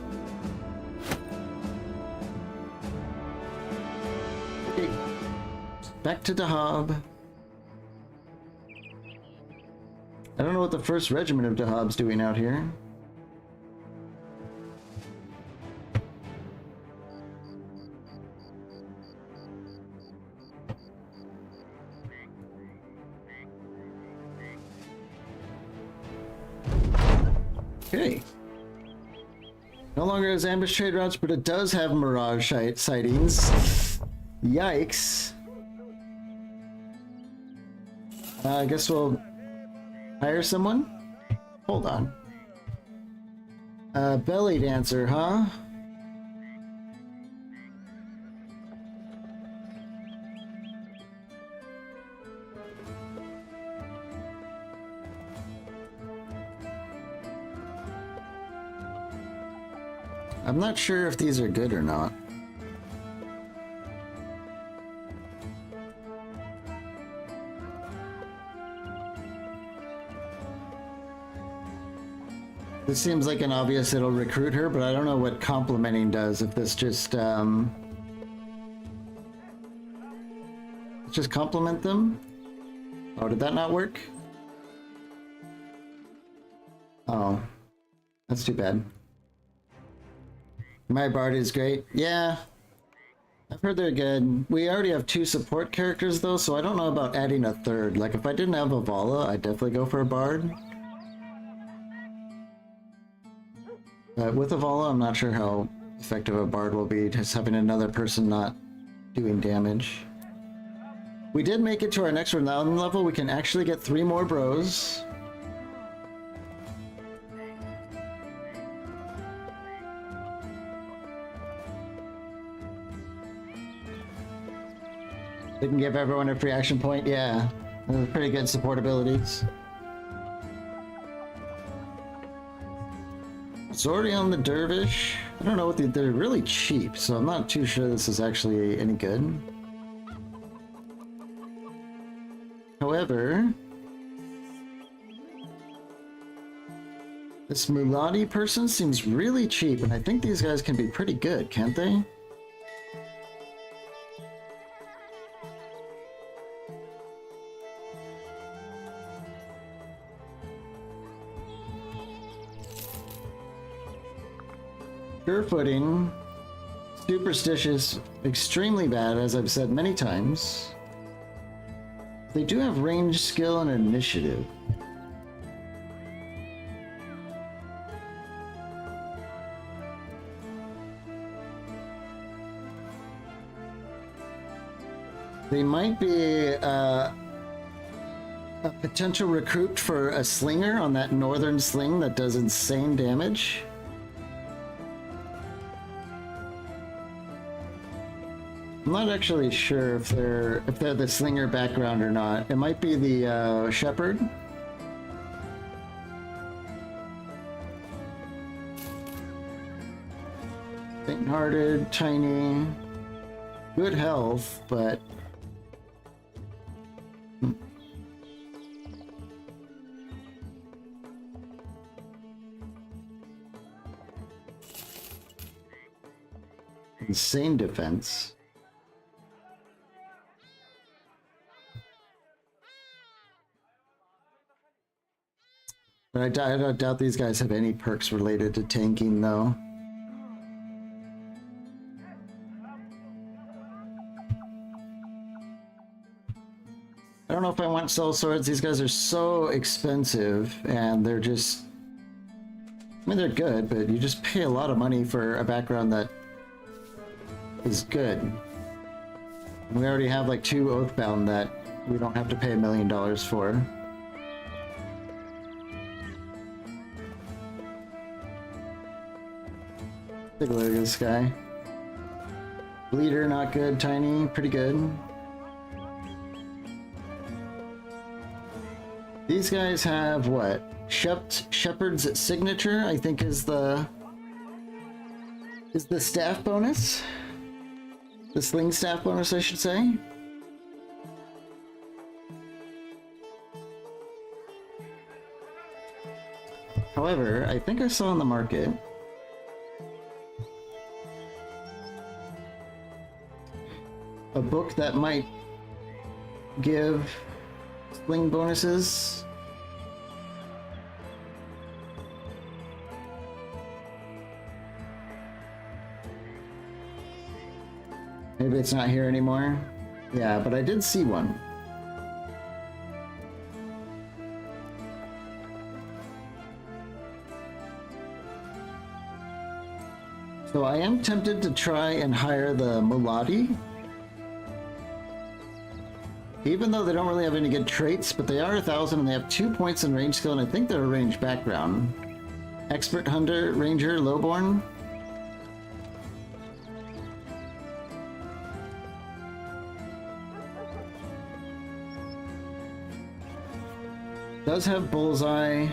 Okay. Back to Dahab. I don't know what the first regiment of Dahab's doing out here. Okay. No longer has ambush trade routes, but it does have mirage sightings. Yikes. I guess we'll hire someone? Hold on. Belly dancer, huh? I'm not sure if these are good or not. This seems like an obvious it'll recruit her, but I don't know what complimenting does. If this just compliment them? Oh, did that not work? Oh, that's too bad. My Bard is great. Yeah, I've heard they're good. We already have 2 support characters though, so I don't know about adding a 3rd. Like if I didn't have a Vala, I'd definitely go for a Bard. But with a Vala, I'm not sure how effective a Bard will be, just having another person not doing damage. We did make it to our next renown level. We can actually get 3 more bros. They can give everyone a free action point, yeah. Those are pretty good support abilities. Zorion the Dervish. I don't know what they're really cheap, so I'm not too sure this is actually any good. However, this Muladi person seems really cheap, and I think these guys can be pretty good, can't they? Sure-footing, superstitious, extremely bad, as I've said many times. They do have range, skill, and initiative. They might be a potential recruit for a slinger on that northern sling that does insane damage. I'm not actually sure if they're the slinger background or not. It might be the shepherd. Faint-hearted, tiny, good health, but insane defense. But I doubt these guys have any perks related to tanking, though. I don't know if I want soul swords. These guys are so expensive, and they're just... I mean, they're good, but you just pay a lot of money for a background that is good. And we already have like 2 Oathbound that we don't have to pay $1 million for. Take a look at this guy. Bleeder, not good. Tiny, pretty good. These guys have what? Shepherd's Signature, I think, is the staff bonus. The sling staff bonus, I should say. However, I think I saw on the market a book that might give sling bonuses. Maybe it's not here anymore. Yeah, but I did see one. So I am tempted to try and hire the Mulati. Even though they don't really have any good traits, but they are 1,000 and they have 2 points in range skill, and I think they're a range background. Expert Hunter, Ranger, Lowborn. Does have Bullseye.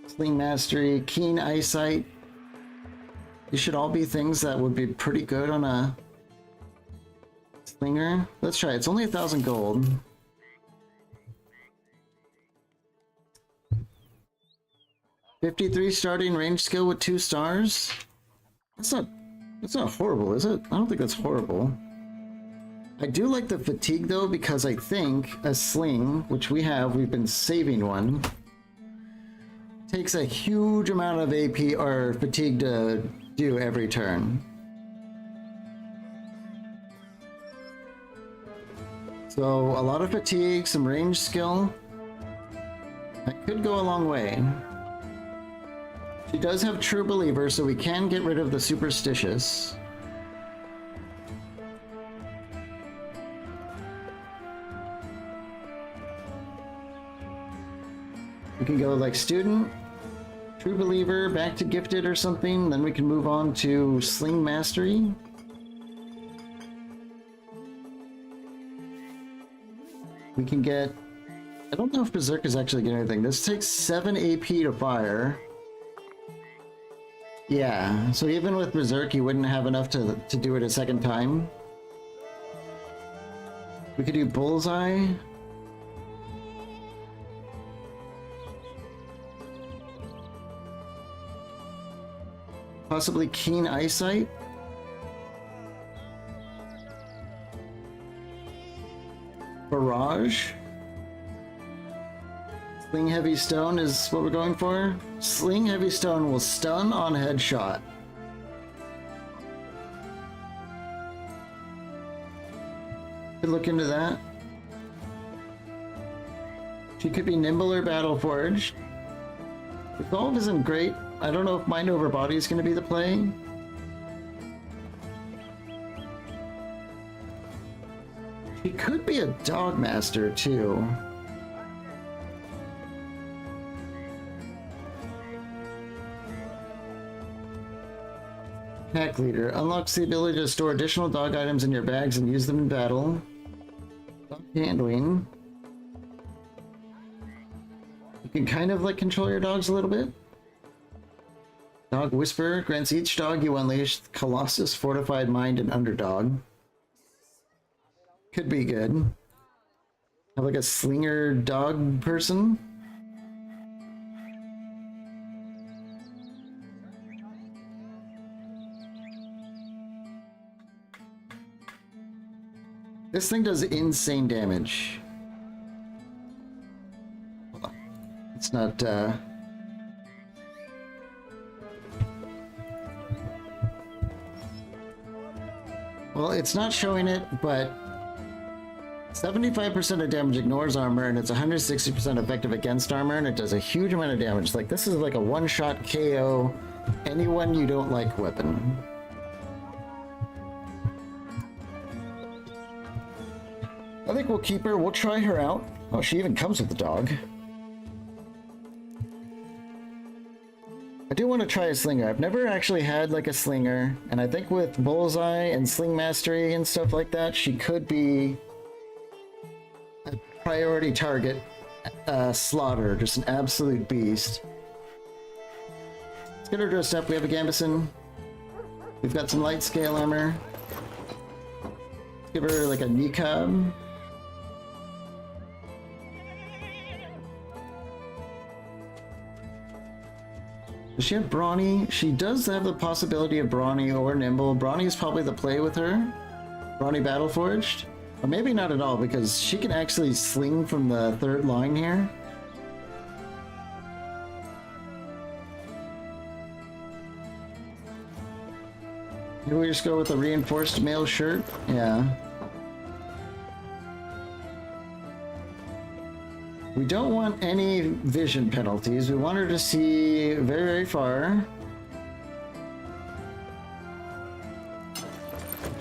Sling Mastery, Keen Eyesight. These should all be things that would be pretty good on a slinger. Let's try it. It's only 1,000 gold. $53 starting range skill with 2 stars. That's not horrible, is it? I don't think that's horrible. I do like the fatigue though, because I think a sling, which we've been saving one, takes a huge amount of AP or fatigue to do every turn. So a lot of fatigue, some range skill. That could go a long way. She does have True Believer, so we can get rid of the Superstitious. We can go like Student, True Believer, back to Gifted or something, then we can move on to Sling Mastery. We can get... I don't know if Berserk is actually getting anything. This takes 7 AP to fire. Yeah, so even with Berserk, you wouldn't have enough to do it a second time. We could do Bullseye. Possibly Keen Eyesight. Barrage. Sling Heavy Stone is what we're going for. Sling Heavy Stone will stun on headshot. Could look into that. She could be Nimble or Battle Forged. Evolve isn't great. I don't know if Mind Over Body is going to be the play. He could be a Dog Master too. Pack leader unlocks the ability to store additional dog items in your bags and use them in battle. Dog handling. You can kind of like control your dogs a little bit. Dog whisperer grants each dog you unleash Colossus, Fortified Mind, and Underdog. Could be good. Have like a slinger dog person. This thing does insane damage. It's not, well, it's not showing it, but 75% of damage ignores armor, and it's 160% effective against armor, and it does a huge amount of damage. Like, this is like a one-shot KO anyone you don't like weapon. I think we'll keep her. We'll try her out. Oh, she even comes with the dog. I do want to try a slinger. I've never actually had like a slinger, and I think with Bullseye and Sling Mastery and stuff like that, she could be a priority target slaughter, just an absolute beast. Let's get her dressed up. We have a Gambison. We've got some light scale armor. Let's give her like a Niqab. Does she have Brawny? She does have the possibility of Brawny or Nimble. Brawny is probably the play with her. Brawny Battleforged. Or maybe not at all, because she can actually sling from the third line here. Maybe we just go with a reinforced mail shirt? Yeah. We don't want any vision penalties. We want her to see very, very far.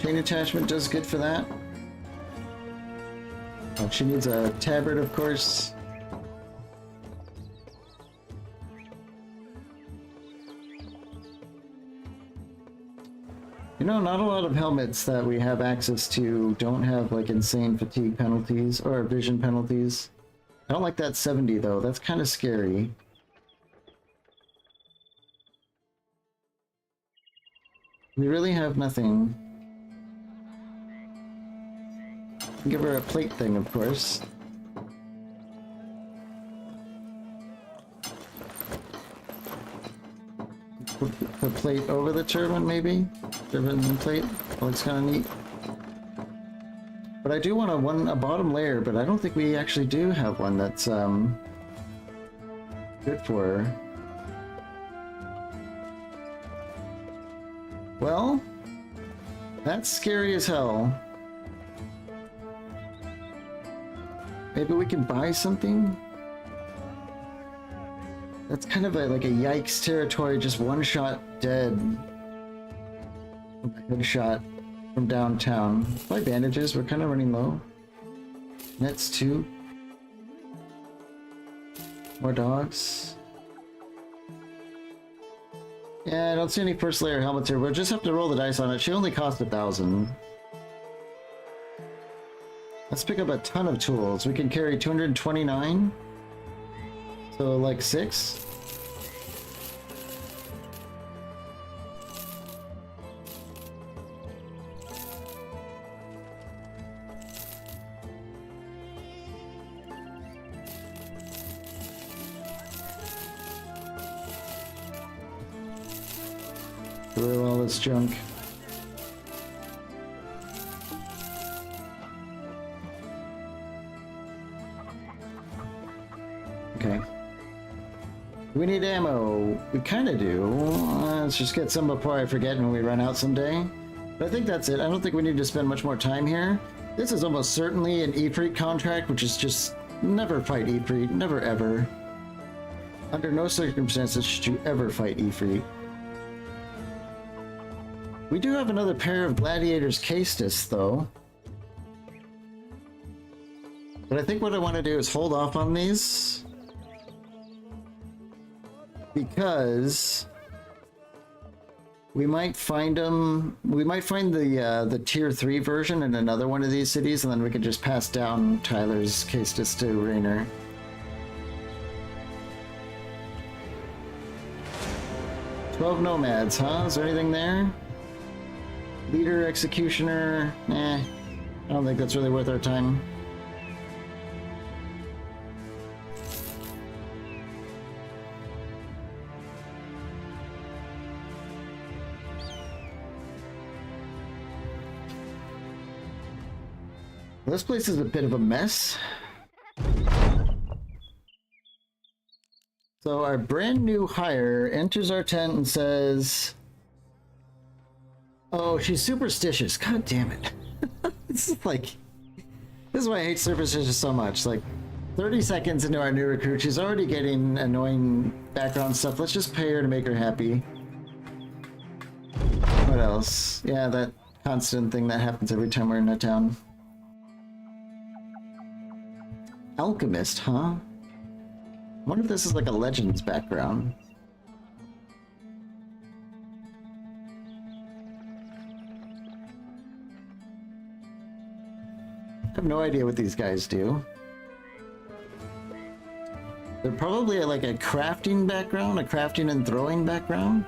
Chain attachment does good for that. Oh, she needs a tabard, of course. You know, not a lot of helmets that we have access to don't have like insane fatigue penalties or vision penalties. I don't like that 70 though, that's kind of scary. We really have nothing. Give her a plate thing, of course. Put the plate over the turban, maybe? Turban and plate? That looks kind of neat. But I do want a bottom layer, but I don't think we actually do have one that's good for her. Well, that's scary as hell. Maybe we can buy something? That's kind of like a yikes territory, just one shot dead. Good shot from downtown. Buy bandages, we're kind of running low. Nets too. More dogs. Yeah, I don't see any first layer helmets here. We'll just have to roll the dice on it. She only cost 1,000. Let's pick up a ton of tools. We can carry 229. So like 6. Through all this junk. Okay. We need ammo. We kind of do. Let's just get some before I forget and we run out someday. But I think that's it. I don't think we need to spend much more time here. This is almost certainly an Ifrit contract, which is just never fight Ifrit. Never ever. Under no circumstances should you ever fight Ifrit. We do have another pair of Gladiator's Caestus, though. But I think what I want to do is hold off on these. Because We might find them. We might find the tier 3 version in another one of these cities, and then we could just pass down Tyler's Castus to Raynor. "12 nomads, huh? Is there anything there? Leader, executioner, I don't think that's really worth our time." This place is a bit of a mess. So our brand new hire enters our tent and says, "Oh, she's superstitious. God damn it." This is why I hate superstitious so much. Like 30 seconds into our new recruit, she's already getting annoying background stuff. Let's just pay her to make her happy. What else? Yeah, that constant thing that happens every time we're in a town. Alchemist, huh? I wonder if this is like a Legends background. I have no idea what these guys do. They're probably like a crafting background, a crafting and throwing background.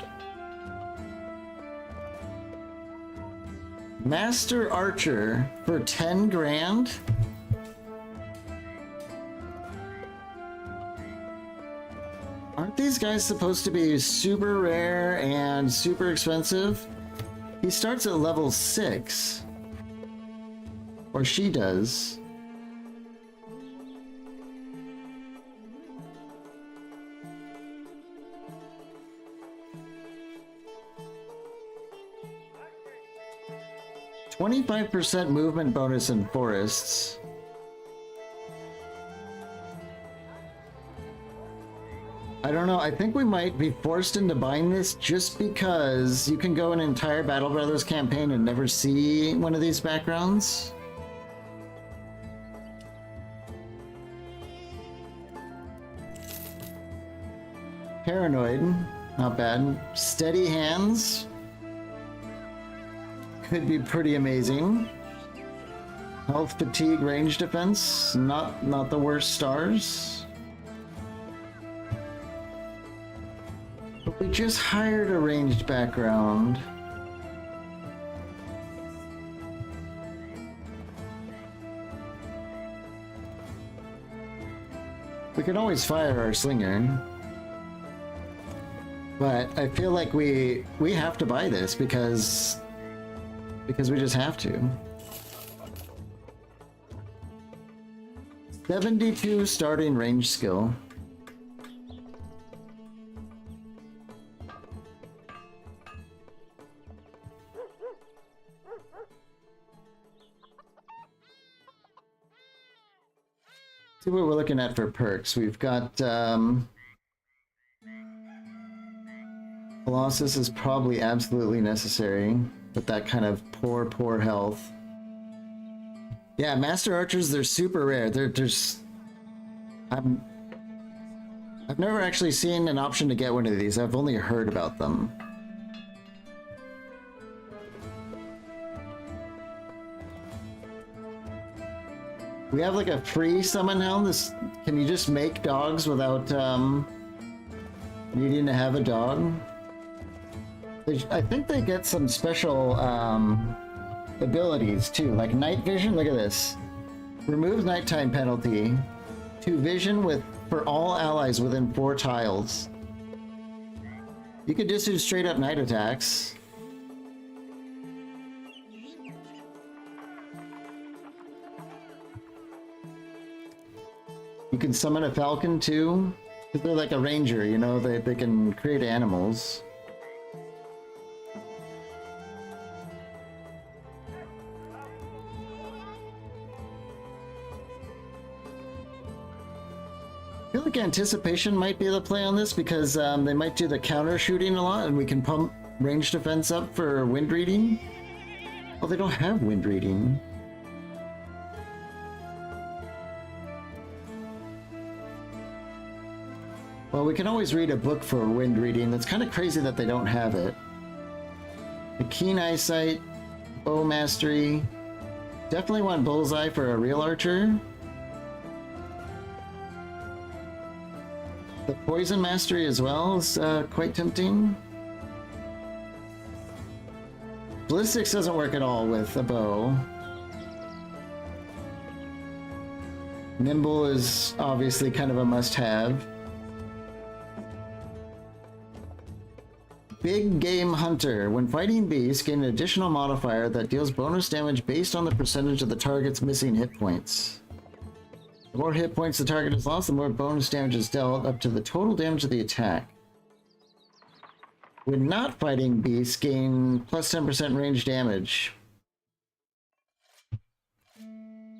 Master Archer for 10 grand? Aren't these guys supposed to be super rare and super expensive? He starts at level 6. Or she does. "25% movement bonus in forests." I don't know, I think we might be forced into buying this just because you can go an entire Battle Brothers campaign and never see one of these backgrounds. Paranoid, not bad. Steady hands could be pretty amazing. Health, fatigue, range defense, not the worst stars. But we just hired a ranged background. We can always fire our slinger. But I feel like we have to buy this because we just have to. 72 starting range skill. See what we're looking at for perks. We've got Colossus is probably absolutely necessary with that kind of poor health. Yeah, Master Archers, they're super rare. I've never actually seen an option to get one of these. I've only heard about them. We have like a free summon hound. Can you just make dogs without needing to have a dog? I think they get some special abilities too, like night vision. Look at this. Removes nighttime penalty to vision for all allies within 4 tiles. You could just do straight up night attacks. You can summon a falcon too, because they're like a ranger, you know, they can create animals. I feel like Anticipation might be the play on this because they might do the counter shooting a lot and we can pump range defense up for wind reading. Oh, they don't have wind reading. Well, we can always read a book for wind reading. It's kind of crazy that they don't have it. The keen eyesight, bow mastery. Definitely want bullseye for a real archer. The poison mastery as well is quite tempting. Ballistics doesn't work at all with a bow. Nimble is obviously kind of a must-have. Big Game Hunter. When fighting beasts, gain an additional modifier that deals bonus damage based on the percentage of the target's missing hit points. The more hit points the target has lost, the more bonus damage is dealt, up to the total damage of the attack. When not fighting beasts, gain plus 10% range damage.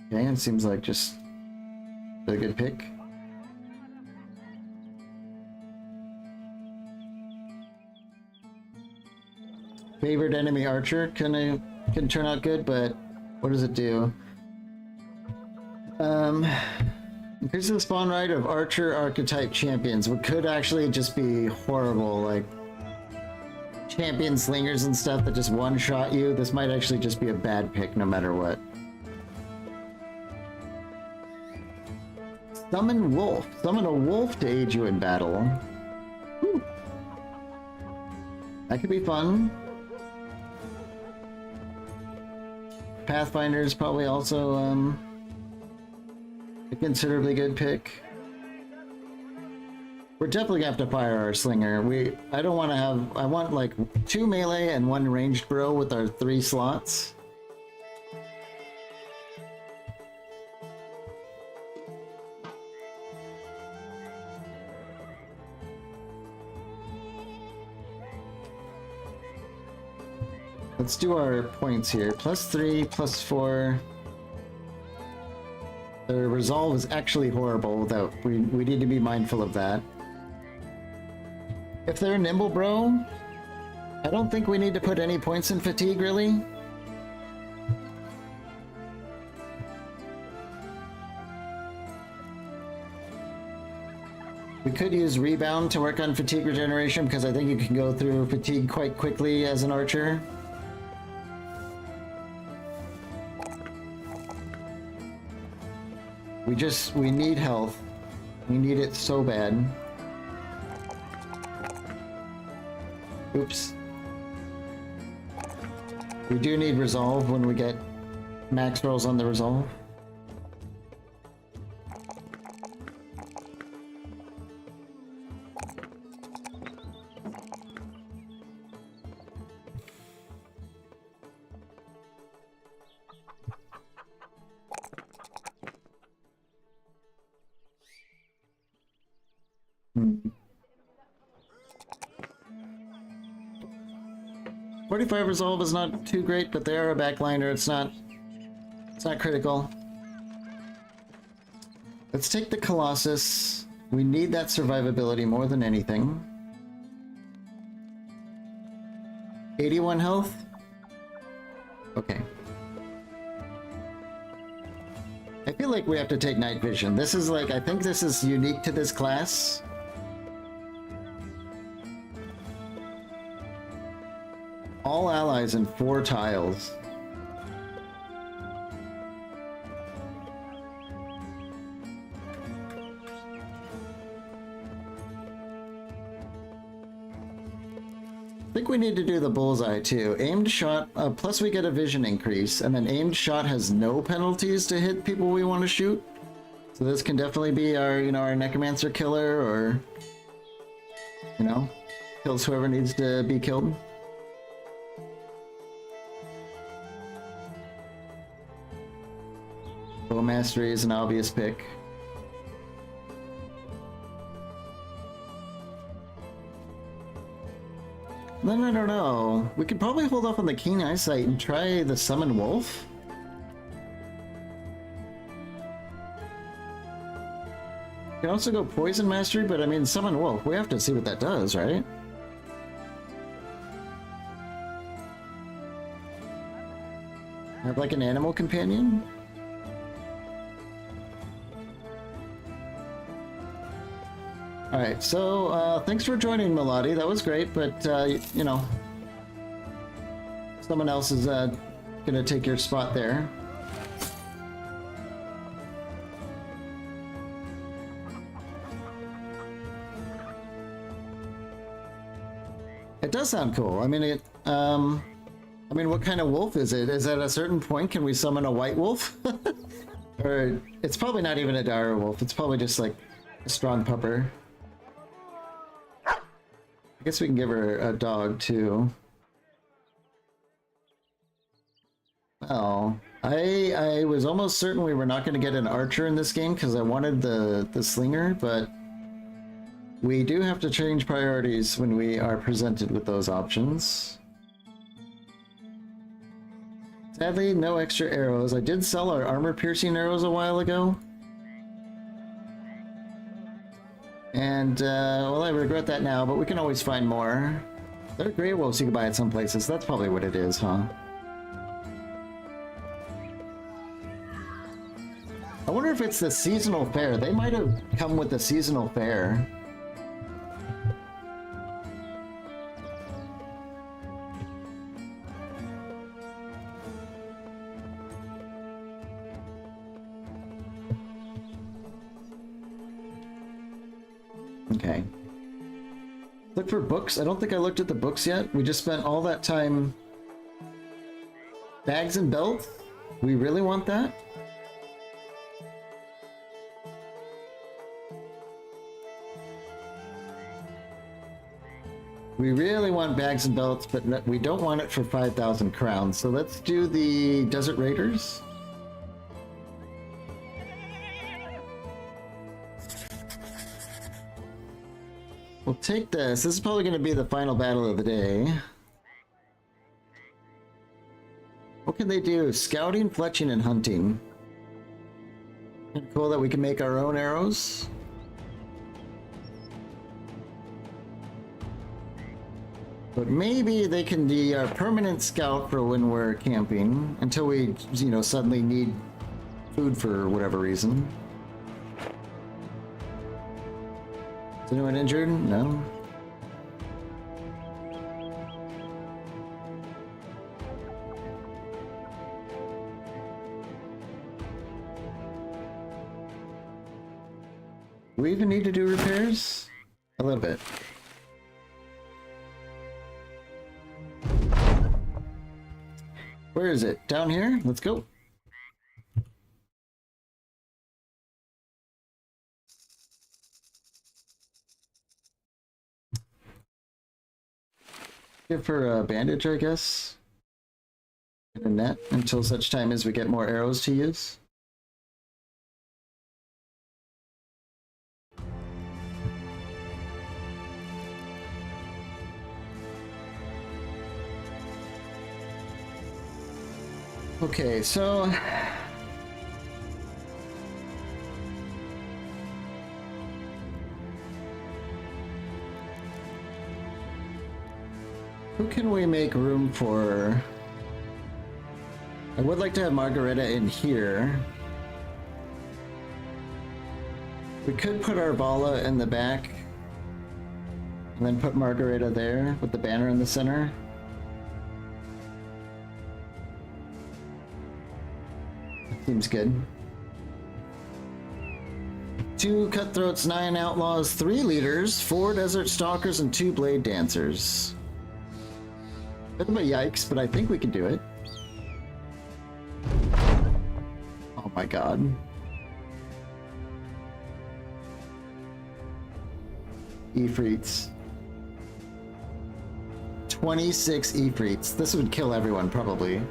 Okay, it seems like just a good pick. Favored enemy archer can turn out good, but what does it do? Increases the spawn rate of archer archetype champions, what could actually just be horrible, like champion slingers and stuff that just one-shot you. This might actually just be a bad pick no matter what. Summon wolf. Summon a wolf to aid you in battle. Whew. That could be fun. Pathfinder is probably also a considerably good pick. We're definitely gonna have to fire our slinger. I don't want to have. I want like 2 melee and 1 ranged bro with our 3 slots. Let's do our points here. +3, +4. The resolve is actually horrible, though. We need to be mindful of that. If they're nimble bro, I don't think we need to put any points in fatigue, really. We could use rebound to work on fatigue regeneration, because I think you can go through fatigue quite quickly as an archer. We need health. We need it so bad. Oops. We do need resolve when we get max rolls on the resolve. Hmm. 45 resolve is not too great, but they are a backliner. It's not critical. Let's take the Colossus. We need that survivability more than anything. 81 health? Okay. I feel like we have to take night vision. This is like, I think this is unique to this class. All allies in 4 tiles. I think we need to do the bullseye too. Aimed shot, plus we get a vision increase, and then aimed shot has no penalties to hit people we want to shoot. So this can definitely be our, our necromancer killer, or, kills whoever needs to be killed. Bow mastery is an obvious pick. Then I don't know. We could probably hold off on the keen eyesight and try the summon wolf. We can also go poison mastery, but I mean summon wolf. We have to see what that does, right? Have like an animal companion? Alright, so thanks for joining, Melody. That was great, but someone else is gonna take your spot there. It does sound cool. I mean, what kind of wolf is it? Is at a certain point can we summon a white wolf? Or it's probably not even a dire wolf. It's probably just like a strong pupper. I guess we can give her a dog too. Oh, I was almost certain we were not going to get an archer in this game because I wanted the slinger, but we do have to change priorities when we are presented with those options. Sadly, no extra arrows. I did sell our armor-piercing arrows a while ago. And, well, I regret that now, but we can always find more. There are grey wolves you can buy at some places. That's probably what it is, huh? I wonder if it's the seasonal fair. They might have come with the seasonal fair. Okay. Look for books. I don't think I looked at the books yet. We just spent all that time... Bags and belts? We really want that? We really want bags and belts, but we don't want it for 5,000 crowns. So let's do the Desert Raiders. We'll take this. This is probably going to be the final battle of the day. What can they do? Scouting, fletching, and hunting. Kind of cool that we can make our own arrows. But maybe they can be our permanent scout for when we're camping, until we, you know, suddenly need food for whatever reason. Is anyone injured? No. Do we even need to do repairs? A little bit. Where is it? Down here? Let's go. Give her a bandage, I guess. And a net until such time as we get more arrows to use. Okay, so who can we make room for? I would like to have Margareta in here. We could put Arvala in the back and then put Margareta there with the banner in the center. Seems good. 2 cutthroats, 9 outlaws, 3 leaders, 4 desert stalkers, and 2 blade dancers. Bit of a yikes, but I think we can do it. Oh my god. Ifrits. 26 Ifrits. This would kill everyone, probably.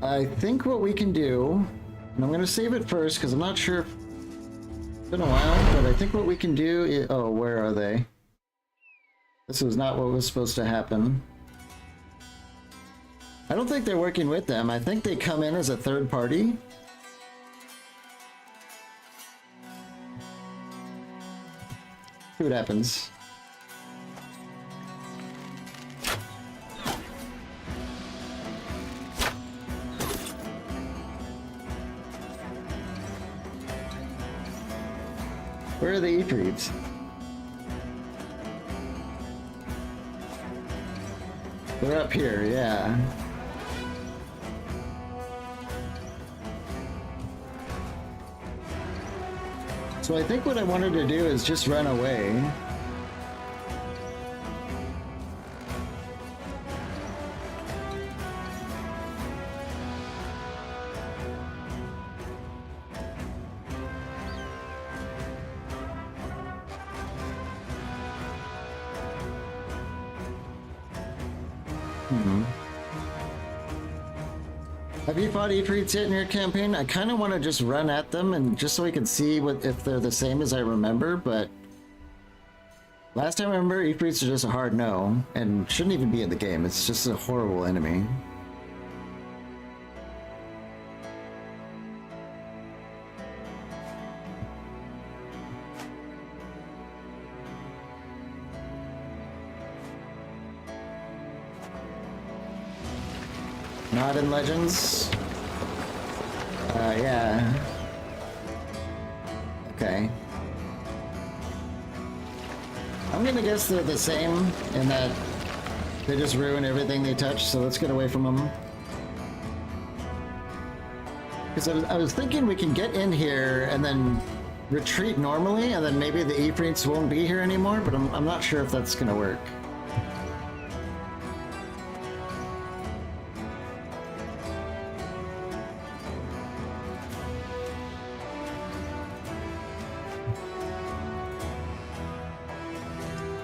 I think what we can do, and I'm going to save it first because I'm not sure if it's been a while, but I think what we can do is... Oh, where are they? This was not what was supposed to happen. I don't think they're working with them. I think they come in as a third party. See what happens. Where are the Ifrits? They're up here, yeah. So I think what I wanted to do is just run away. Have you fought Ifrits yet in your campaign? I kind of want to just run at them and just so I can see what if they're the same as I remember, but last time I remember, Ifrits are just a hard no and shouldn't even be in the game. It's just a horrible enemy. Not in Legends? Yeah. Okay. I'm gonna guess they're the same in that they just ruin everything they touch, so let's get away from them. Because I was thinking we can get in here and then retreat normally, and then maybe the Ifrits won't be here anymore, but I'm not sure if that's gonna work.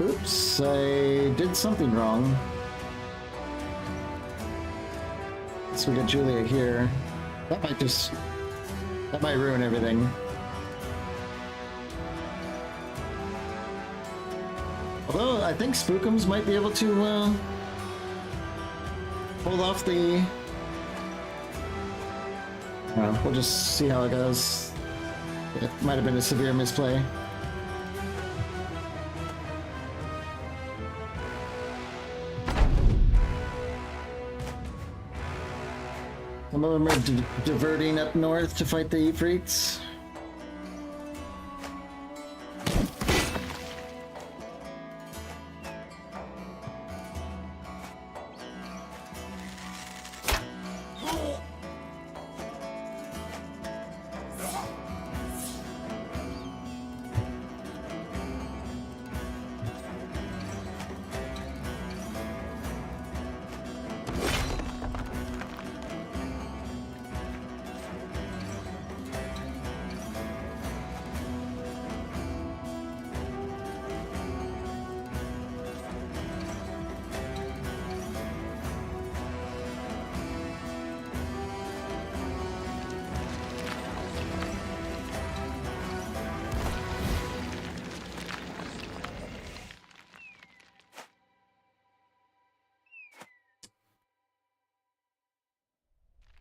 Oops, I did something wrong. So we get Julia here. That might ruin everything. Although, I think Spookums might be able to, hold off the... we'll just see how it goes. It might have been a severe misplay. Some of them are diverting up north to fight the Ifrits.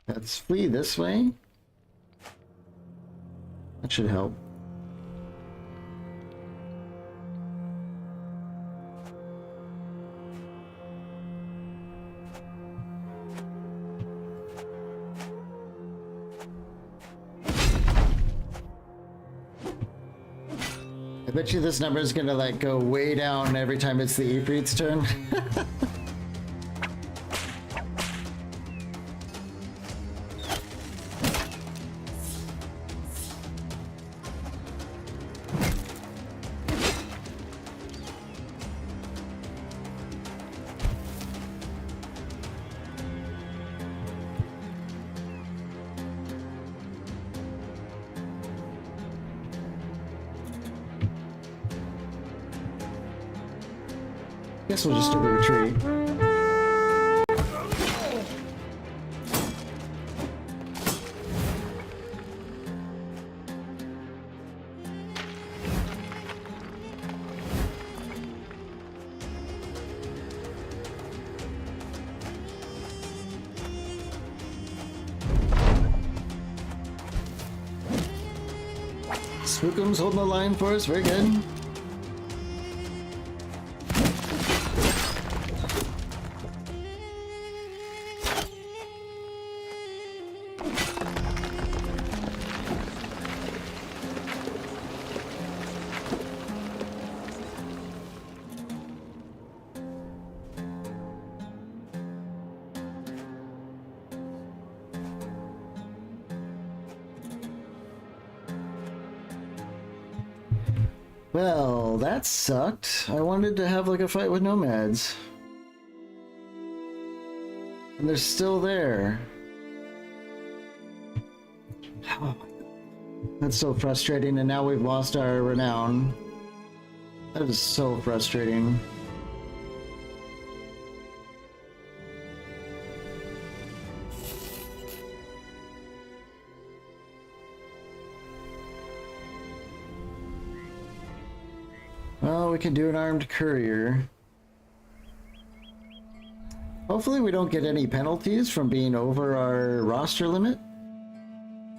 Let's flee this way. That should help. I bet you this number is gonna like go way down every time it's the Ifrit's turn. Guess we'll just do the retreat. Spookum's holding the line for us, very good. Well, that sucked. I wanted to have like a fight with nomads. And they're still there. That's so frustrating, and now we've lost our renown. That is so frustrating. Well, we can do an armed courier. Hopefully we don't get any penalties from being over our roster limit.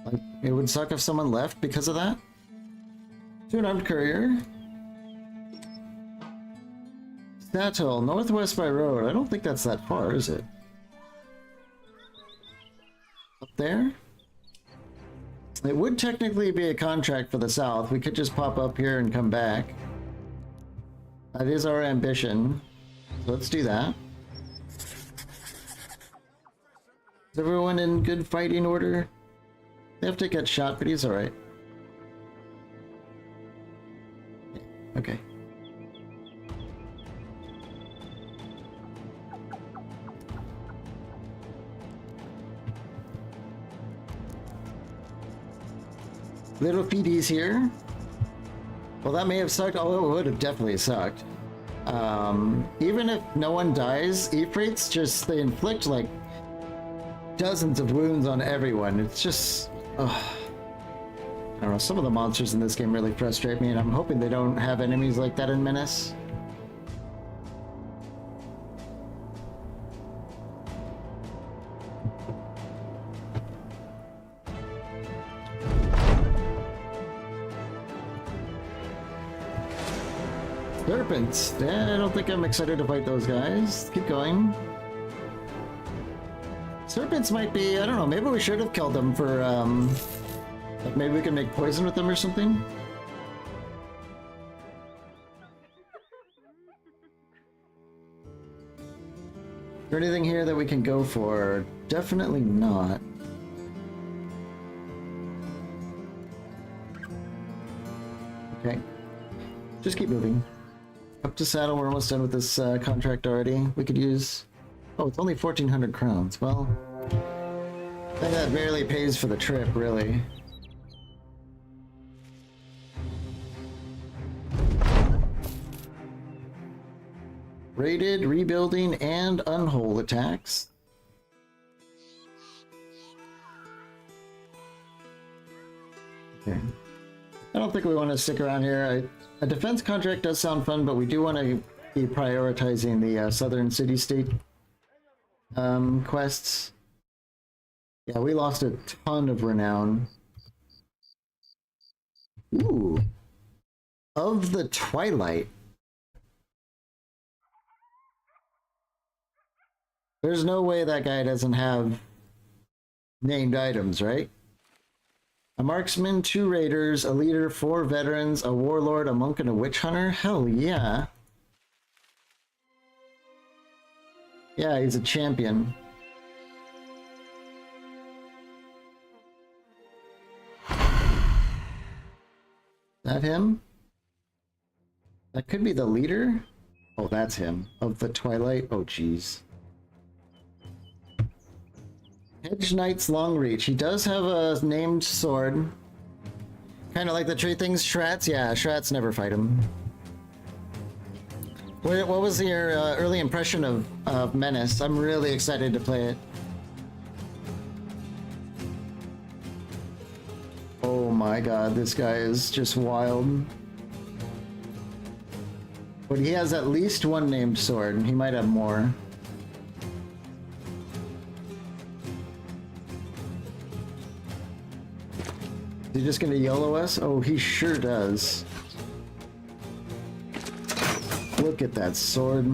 Like, it would suck if someone left because of that. Do an armed courier. Statel, northwest by road. I don't think that's that far, is it? Up there? It would technically be a contract for the south. We could just pop up here and come back. That is our ambition. So let's do that. Is everyone in good fighting order? They have to get shot, but he's alright. Okay. Little Feedy's here. Well, that may have sucked. Oh, it would have definitely sucked. Even if no one dies, Ephrates just, they inflict like dozens of wounds on everyone. It's just... I don't know, some of the monsters in this game really frustrate me, and I'm hoping they don't have enemies like that in Menace. Serpents! Yeah, I don't think I'm excited to fight those guys. Keep going. Serpents might be, I don't know, maybe we should have killed them for, like maybe we can make poison with them or something? Is there anything here that we can go for? Definitely not. Okay. Just keep moving. Up to saddle, we're almost done with this contract already. We could use... Oh, it's only 1,400 crowns. Well, I think that barely pays for the trip, really. Raided, rebuilding, and unhold attacks. Okay. I don't think we want to stick around here. A defense contract does sound fun, but we do want to be prioritizing the southern city-state quests. Yeah, we lost a ton of renown. Ooh. Of the Twilight. There's no way that guy doesn't have named items, right? A marksman, 2 raiders, a leader, 4 veterans, a warlord, a monk, and a witch hunter? Hell yeah. Yeah, he's a champion. That him? That could be the leader? Oh, that's him. Of the Twilight? Oh, jeez. Hedge Knight's Longreach. He does have a named sword. Kind of like the tree things, Shrats? Yeah, Shrats never fight him. What was your early impression of Menace? I'm really excited to play it. Oh my god, this guy is just wild. But he has at least one named sword. He might have more. Is he just gonna YOLO us? Oh, he sure does. Look at that sword.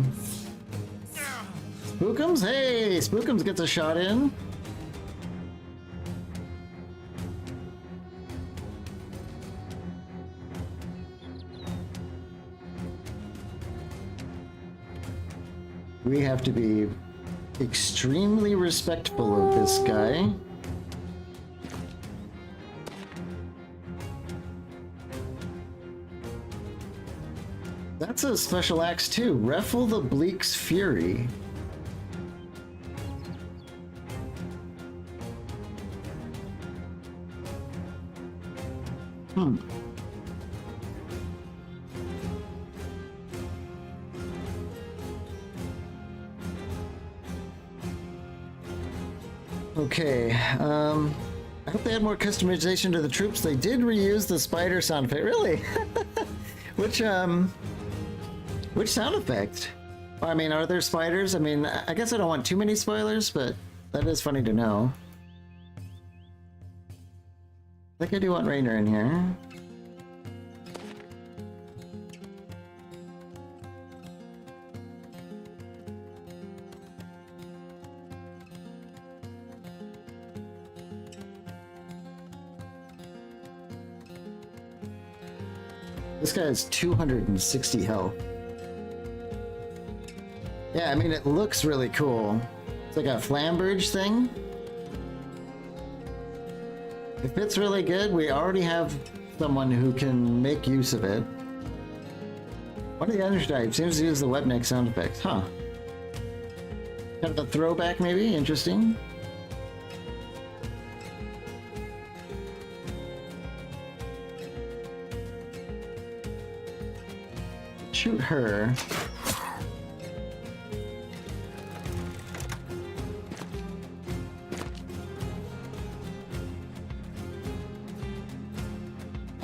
Spookums? Hey! Spookums gets a shot in. We have to be extremely respectful of this guy. That's a special axe too. Reffle the Bleak's Fury. Okay, I hope they had more customization to the troops. They did reuse the spider sound effect. Really? Which sound effect? I mean, are there spiders? I mean, I guess I don't want too many spoilers, but that is funny to know. I think I do want Raynor in here. This guy has 260 health. Yeah, I mean, it looks really cool. It's like a Flambridge thing. It fits really good. We already have someone who can make use of it. One of the other types seems to use the Webneck sound effects. Huh. Kind of a throwback, maybe? Interesting. Shoot her.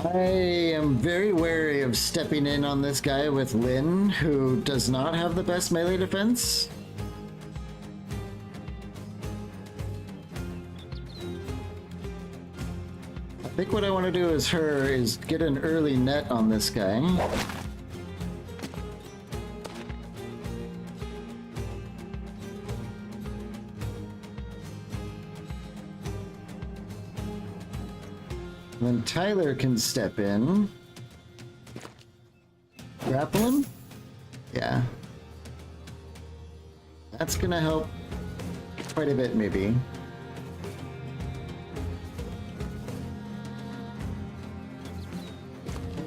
I am very wary of stepping in on this guy with Lyn, who does not have the best melee defense. I think what I want to do is get an early net on this guy. Then Tyler can step in. Grapple him? Yeah. That's gonna help quite a bit, maybe.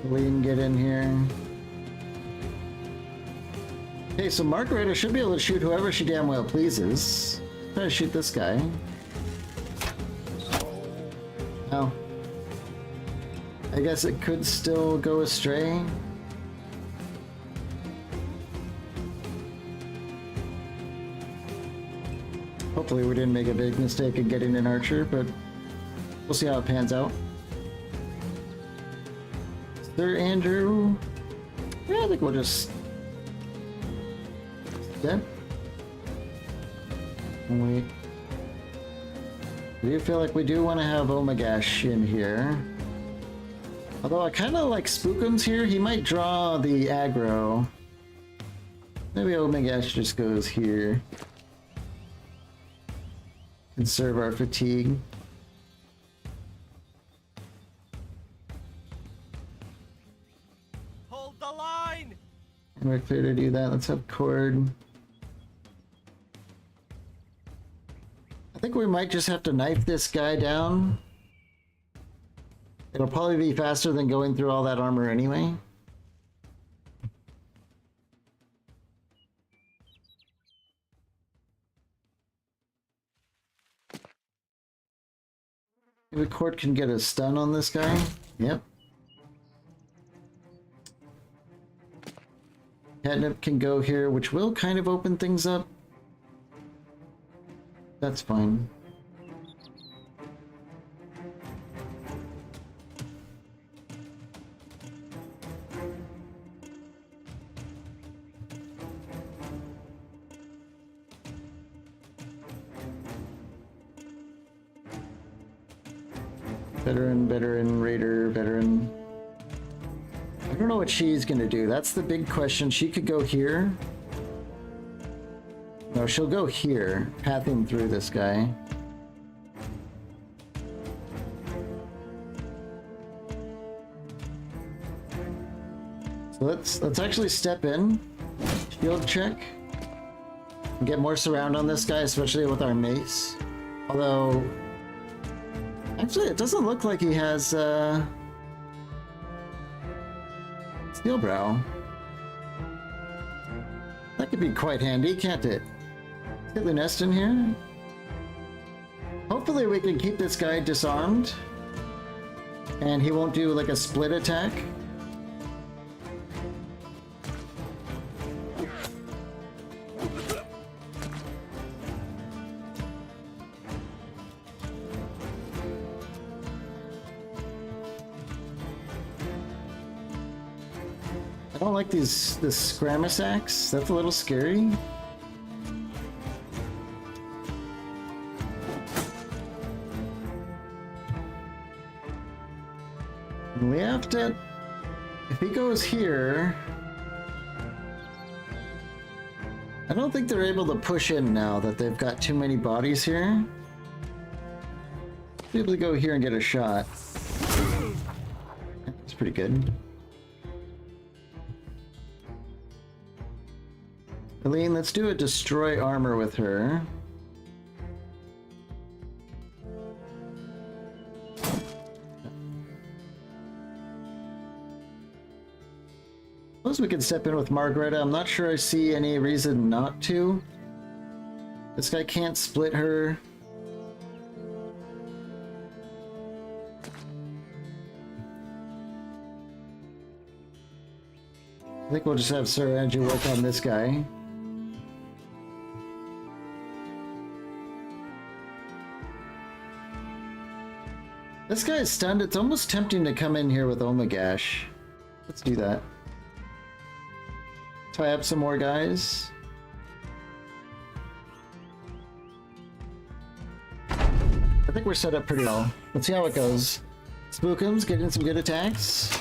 We can get in here. Okay, so Margareta should be able to shoot whoever she damn well pleases. Try to shoot this guy. Oh. I guess it could still go astray. Hopefully we didn't make a big mistake in getting an archer, but we'll see how it pans out. Sir Andrew. Yeah, I think we'll just... Dead. Wait. I do feel like we do want to have Omagash in here. Although I kind of like Spookums here. He might draw the aggro. Maybe Omagash just goes here. Conserve our fatigue. Hold the line! And we're clear to do that. Let's have Cord. I think we might just have to knife this guy down. It'll probably be faster than going through all that armor anyway. Maybe Court can get a stun on this guy. Yep. Catnip can go here, which will kind of open things up. That's fine. Veteran, Raider, veteran. I don't know what she's gonna do. That's the big question. She could go here. No, she'll go here, pathing through this guy. So let's actually step in, shield check, and get more surround on this guy, especially with our mace. Although, actually, it doesn't look like he has Steel Brow. That could be quite handy, can't it? Let's get the nest in here. Hopefully we can keep this guy disarmed. And he won't do like a split attack. I don't like this Scramasax. That's a little scary. We have to... If he goes here... I don't think they're able to push in now that they've got too many bodies here. Be able to go here and get a shot. That's pretty good. Eileen, let's do a destroy armor with her. Suppose we could step in with Margareta. I'm not sure I see any reason not to. This guy can't split her. I think we'll just have Sir Andrew work on this guy. This guy is stunned. It's almost tempting to come in here with Omagash. Let's do that. Tie up some more guys. I think we're set up pretty well. Let's see how it goes. Spookums getting some good attacks.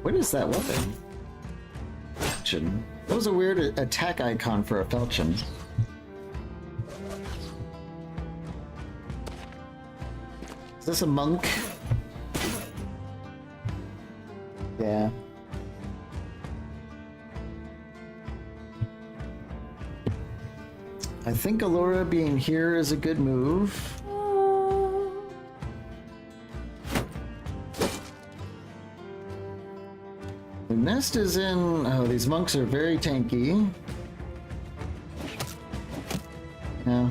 What is that weapon? Falchion. That was a weird attack icon for a Falchion. Is this a monk? Yeah. I think Allura being here is a good move. The nest is in... Oh, these monks are very tanky. Yeah.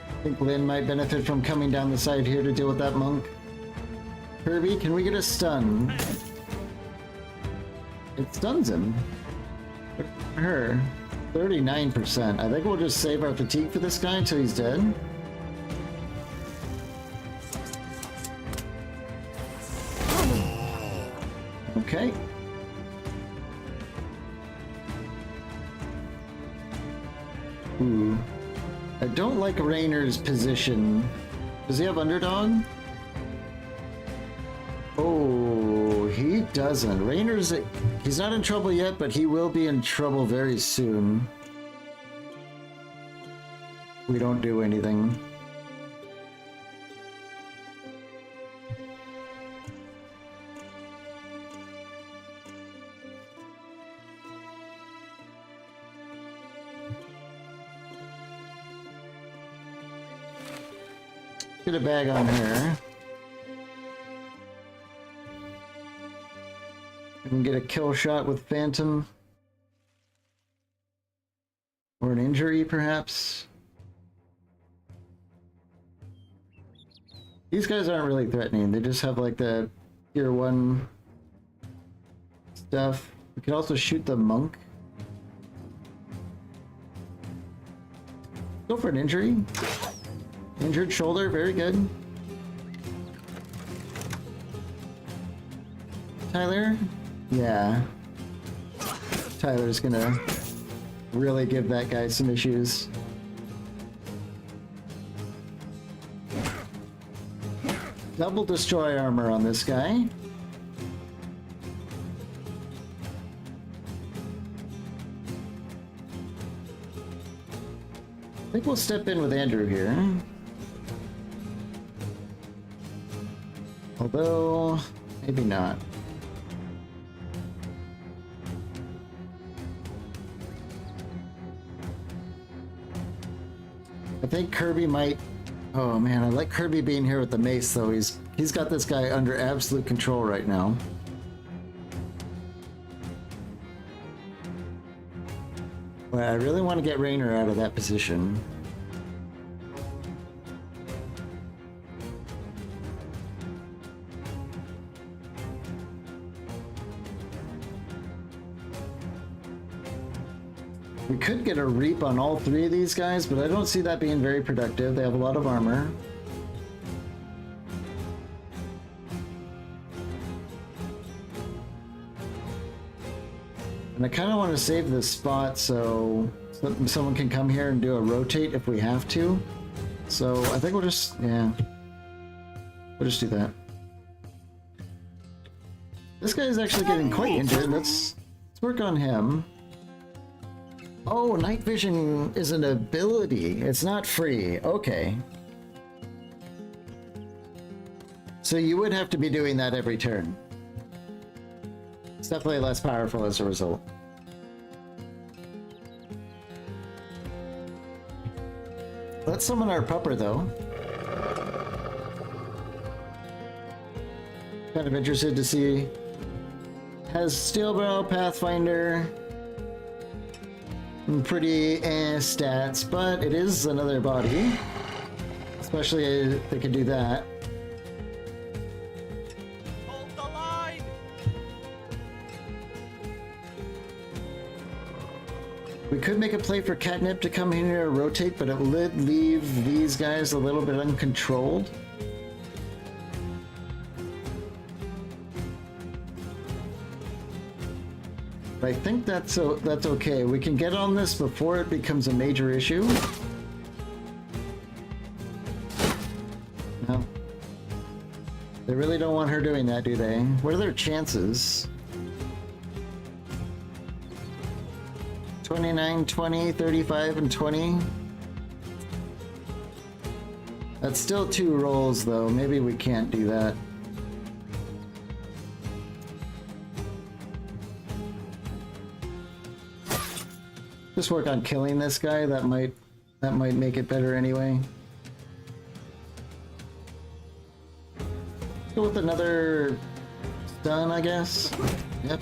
I think Lynn might benefit from coming down the side here to deal with that monk. Kirby, can we get a stun? It stuns him. Her 39%. I think we'll just save our fatigue for this guy until he's dead. Okay. Ooh. I don't like Raynor's position. Does he have underdog? Oh, he doesn't. Raynor's... He's not in trouble yet, but he will be in trouble very soon. We don't do anything. Get a bag on her. We can get a kill shot with Phantom. Or an injury, perhaps. These guys aren't really threatening. They just have like the tier 1 stuff. We could also shoot the monk. Go for an injury. Injured shoulder, very good. Tyler? Yeah. Tyler's gonna really give that guy some issues. Double destroy armor on this guy. I think we'll step in with Andrew here. Although, maybe not. I think Kirby might... Oh man, I like Kirby being here with the mace though. He's got this guy under absolute control right now. But I really want to get Raynor out of that position. We could get a Reap on all three of these guys, but I don't see that being very productive. They have a lot of armor. And I kind of want to save this spot so someone can come here and do a rotate if we have to. So I think we'll just, yeah, we'll just do that. This guy is actually getting quite injured. Let's work on him. Oh, night vision is an ability. It's not free. Okay. So you would have to be doing that every turn. It's definitely less powerful as a result. Let's summon our pupper though. Kind of interested to see. Has Steelbrow, Pathfinder. Pretty stats, but it is another body. Especially if they can do that. Hold the line! We could make a play for Catnip to come in here and rotate, but it would leave these guys a little bit uncontrolled. I think that's okay. We can get on this before it becomes a major issue. No. They really don't want her doing that, do they? What are their chances? 29, 20, 35, and 20. That's still 2 rolls, though. Maybe we can't do that. Just work on killing this guy. That might make it better anyway. Go with another stun, I guess. Yep.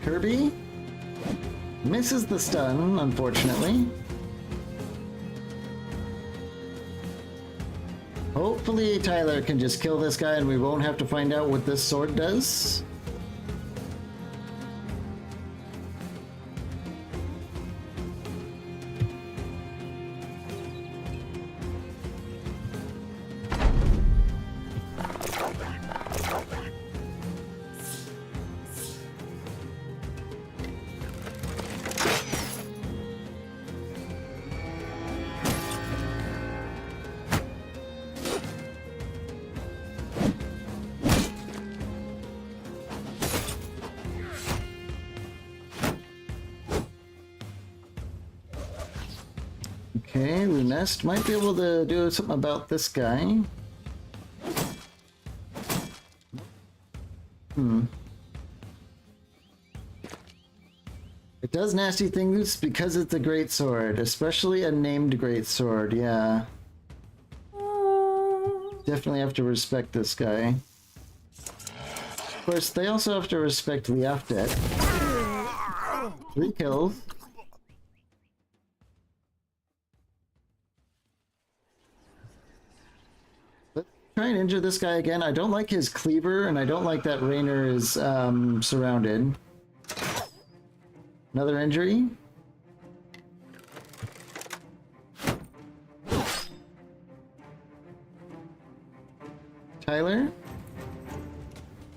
Kirby misses the stun, unfortunately. Hopefully Tyler can just kill this guy and we won't have to find out what this sword does. Okay, Lunest might be able to do something about this guy. It does nasty things because it's a great sword, especially a named great sword, yeah. Definitely have to respect this guy. Of course, they also have to respect Liafdet. 3 kills. Try and injure this guy again. I don't like his cleaver, and I don't like that Raynor is surrounded. Another injury. Tyler.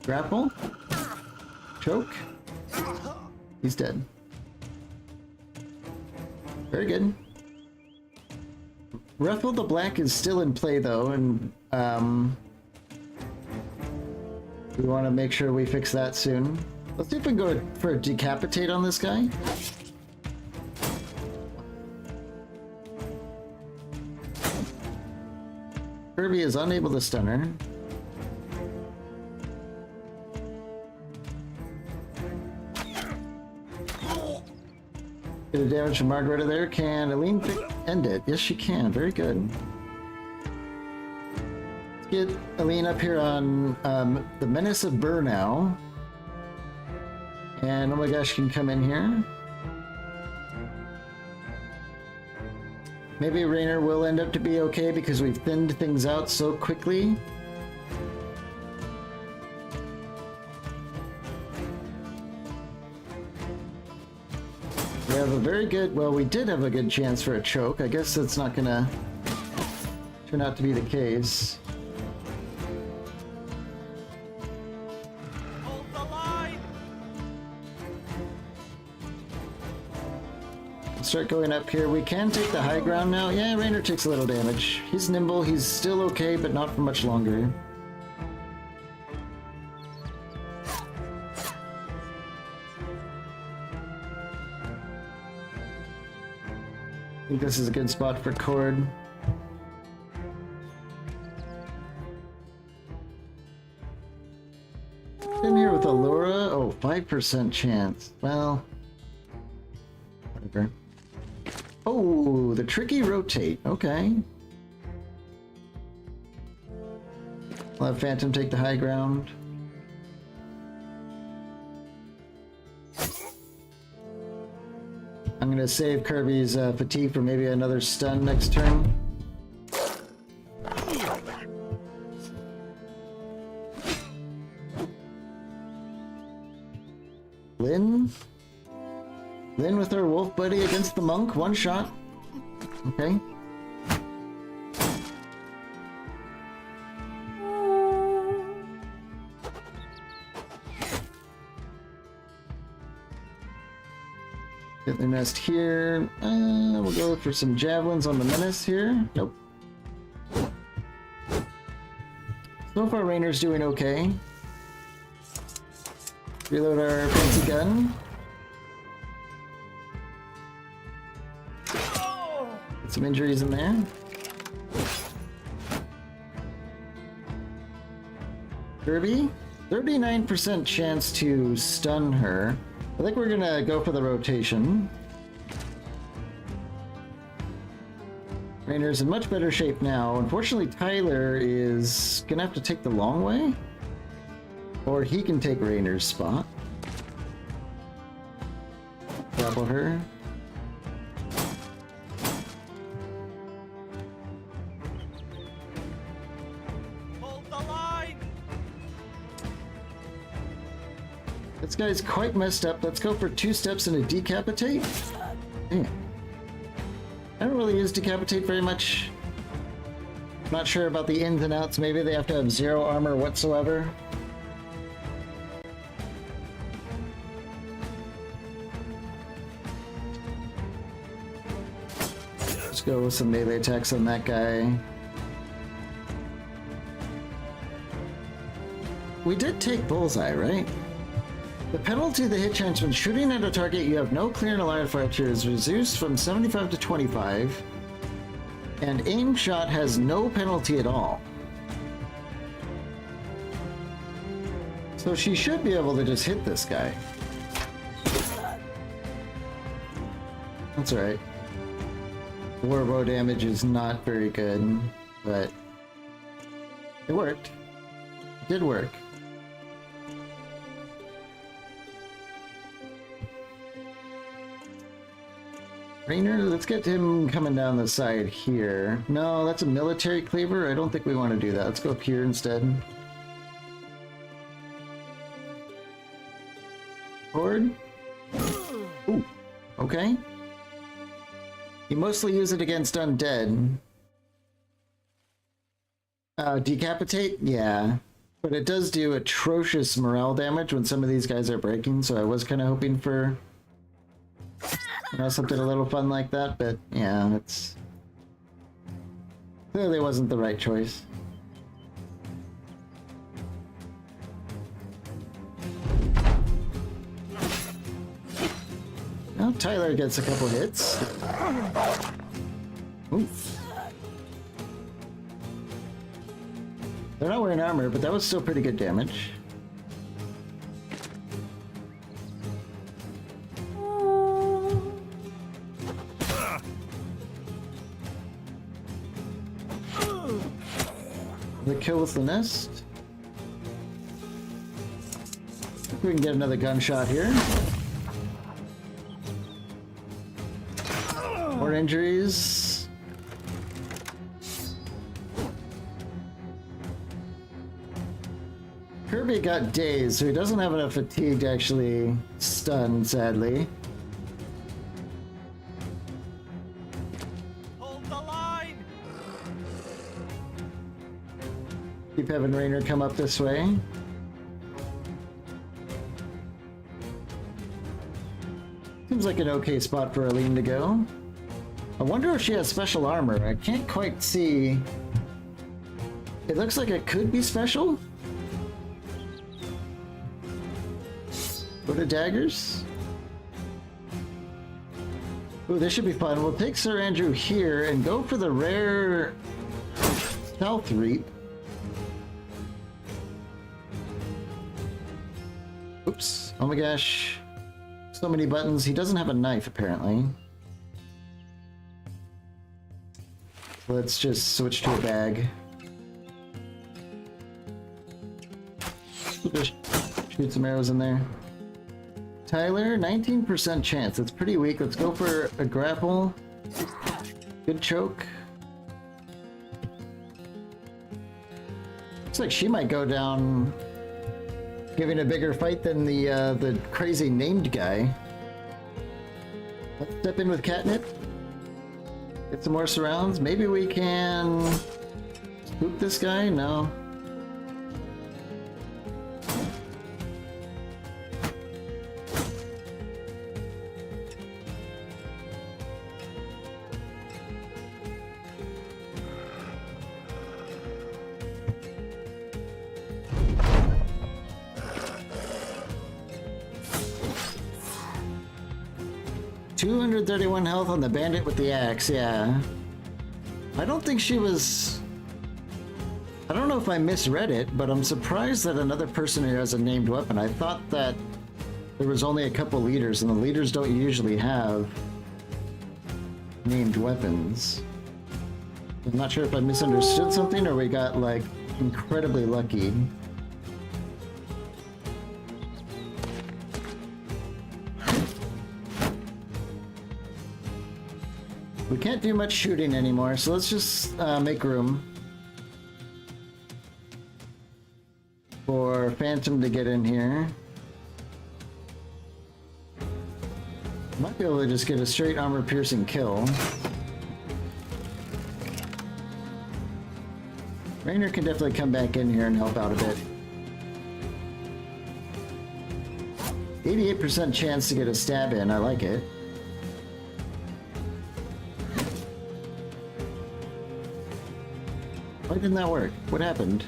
Grapple. Choke. He's dead. Very good. Ruffle the Black is still in play though, and we want to make sure we fix that soon. Let's see if we can go for a decapitate on this guy. Kirby is unable to stun her. The damage from Margareta there. Can Aline end it? Yes, she can. Very good. Let's get Aline up here on the Menace of Burr now. And oh my gosh, can come in here. Maybe Raynor will end up to be okay because we've thinned things out so quickly. We have a very good, well, we did have a good chance for a choke. I guess that's not gonna turn out to be the case. Hold the line! Start going up here. We can take the high ground now. Yeah, Raynor takes a little damage. He's nimble. He's still okay, but not for much longer. I think this is a good spot for Cord. In here with Allura. Oh, 5% chance. Well, whatever. Oh, the tricky rotate. Okay. I'll have Phantom take the high ground. I'm gonna save Kirby's fatigue for maybe another stun next turn. Lyn? Lyn with her wolf buddy against the monk, one shot. Okay. Get the nest here. We'll go for some javelins on the menace here. Nope. So far, Raynor's doing okay. Reload our fancy gun. Get some injuries in there. Kirby, 39% chance to stun her. I think we're gonna go for the rotation. Raynor's in much better shape now. Unfortunately, Tyler is gonna have to take the long way. Or he can take Raynor's spot. Grapple her. Hold the line! This guy's quite messed up. Let's go for 2 steps and a decapitate. Damn. I don't really use decapitate very much. Not sure about the ins and outs. Maybe they have to have 0 armor whatsoever. Let's go with some melee attacks on that guy. We did take Bullseye, right? The penalty of the hit chance when shooting at a target you have no clear and line of fire to is reduced from 75 to 25, and aim shot has no penalty at all. So she should be able to just hit this guy. That's alright. Warbow damage is not very good, but it worked. It did work. Raynor, let's get him coming down the side here. No, that's a military cleaver. I don't think we want to do that. Let's go up here instead. Horde? Ooh, okay. You mostly use it against undead. Decapitate? Yeah. But it does do atrocious morale damage when some of these guys are breaking, so I was kind of hoping for, you know, something a little fun like that, but yeah, it's clearly wasn't the right choice. Well, Tyler gets a couple hits. Oof. They're not wearing armor, but that was still pretty good damage. The kill with the nest. We can get another gunshot here. More injuries. Kirby got dazed, so he doesn't have enough fatigue to actually stun, sadly. Hold the line! Keep having Rainer come up this way. Seems like an okay spot for Aline to go. I wonder if she has special armor. I can't quite see. It looks like it could be special. Go to daggers. Ooh, this should be fun. We'll take Sir Andrew here and go for the rare Stealth Reap. Oops. Oh my gosh. So many buttons. He doesn't have a knife, apparently. Let's just switch to a bag. Just shoot some arrows in there. Tyler, 19% chance. That's pretty weak. Let's go for a grapple. Good choke. Looks like she might go down giving a bigger fight than the crazy named guy. Let's step in with Catnip. Get some more surrounds. Maybe we can spook this guy? No. $231 health on the bandit with the axe, yeah. I don't think she was... I don't know if I misread it, but I'm surprised that another person here has a named weapon. I thought that there was only a couple leaders, and the leaders don't usually have named weapons. I'm not sure if I misunderstood something or we got, like, incredibly lucky. We can't do much shooting anymore, so let's just make room for Phantom to get in here. Might be able to just get a straight armor-piercing kill. Rainer can definitely come back in here and help out a bit. 88% chance to get a stab in, I like it. Why didn't that work? What happened?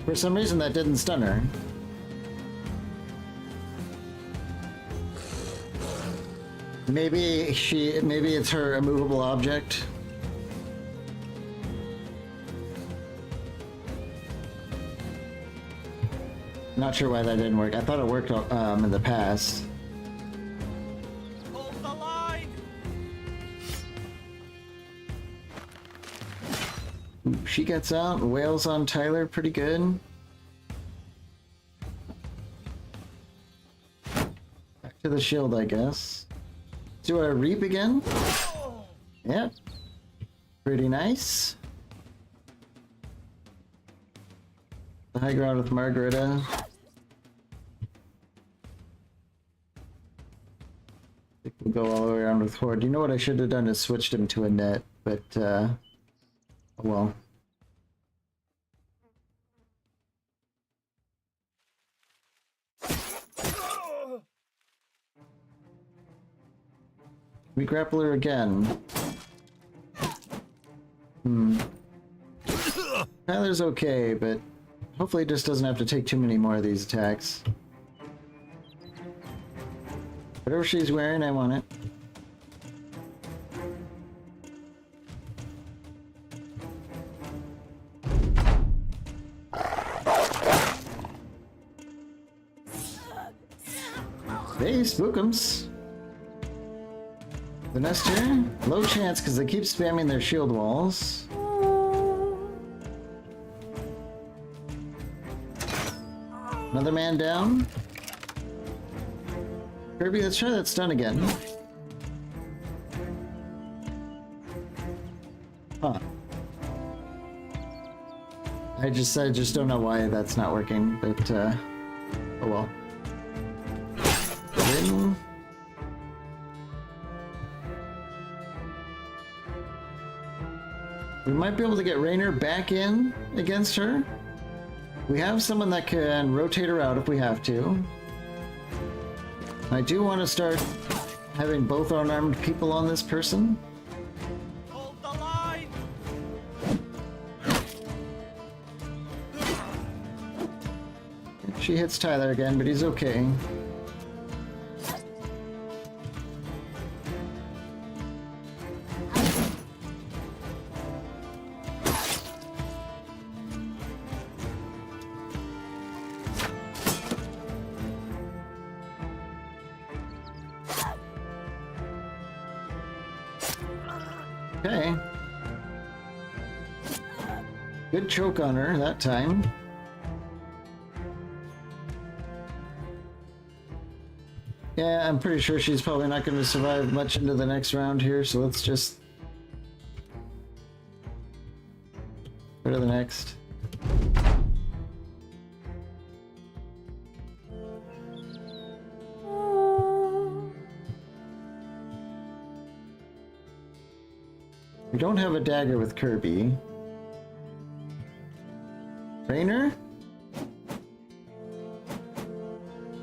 For some reason that didn't stun her. Maybe it's her immovable object. Not sure why that didn't work. I thought it worked in the past. Hold the line! She gets out, wails on Tyler pretty good. Back to the shield, I guess. Do I reap again? Yep. Pretty nice. The high ground with Margarita. We'll go all the way around with Horde. You know what I should have done is switched him to a net, but oh well. We grapple her again. Tyler's okay, but hopefully he just doesn't have to take too many more of these attacks. Whatever she's wearing, I want it. Hey, Spookums. The nest here? Low chance because they keep spamming their shield walls. Another man down. Kirby, let's try that stun again. Huh. I just don't know why that's not working, but oh well. Then we might be able to get Raynor back in against her. We have someone that can rotate her out if we have to. I do want to start having both unarmed people on this person. Hold the line! She hits Tyler again, but he's okay. Okay. Good choke on her that time. Yeah, I'm pretty sure she's probably not going to survive much into the next round here, so let's just go to the next. We don't have a dagger with Kirby. Raynor?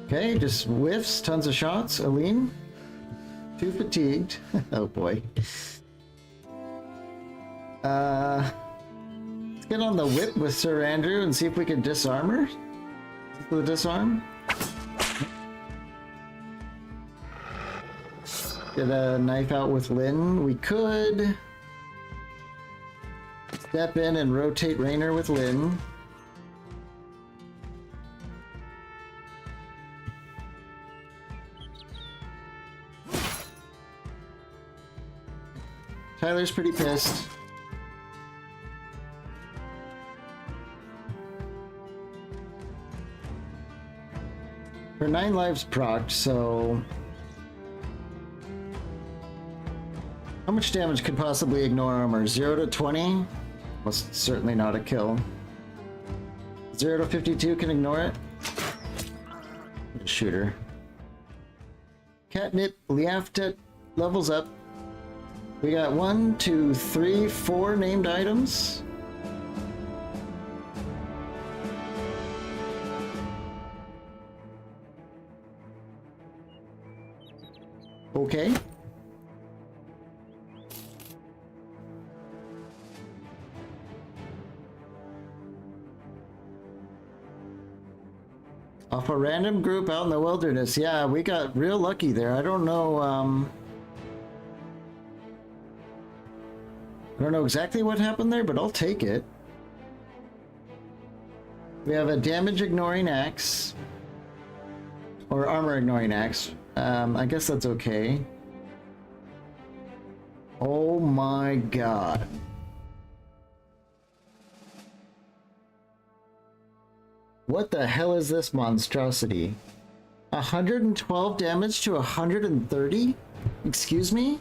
Okay, just whiffs, tons of shots. Aline? Too fatigued. Oh boy. Let's get on the whip with Sir Andrew and see if we can disarm her. The disarm. Get a knife out with Lyn. We could step in and rotate Raynor with Lyn. Tyler's pretty pissed. Her 9 lives procced, so how much damage could possibly ignore armor? 0 to 20? Most certainly not a kill. 0 to 52 can ignore it. Shoot her. Catnip Liaftet levels up. We got 1, 2, 3, 4 named items. Okay. Off a random group out in the wilderness. Yeah, we got real lucky there. I don't know, I don't know exactly what happened there, but I'll take it. We have a damage ignoring axe. Or armor ignoring axe. I guess that's okay. Oh my god. What the hell is this monstrosity? 112 damage to 130? Excuse me?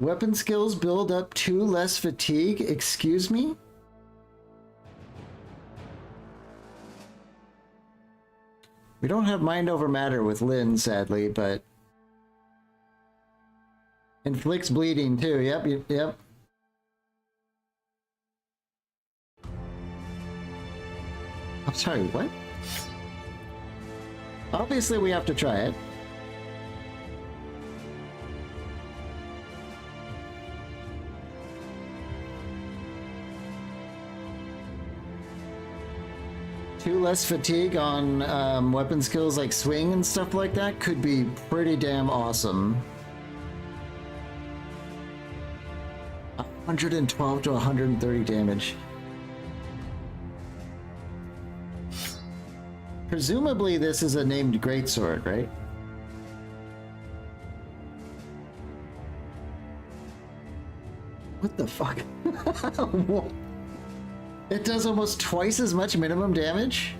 Weapon skills build up 2 less fatigue. Excuse me? We don't have mind over matter with Lyn, sadly, but inflicts bleeding too. Yep, yep. I'm sorry, what? Obviously we have to try it. Two less fatigue on weapon skills like swing and stuff like that could be pretty damn awesome. 112 to 130 damage. Presumably this is a named greatsword, right? What the fuck? It does almost twice as much minimum damage?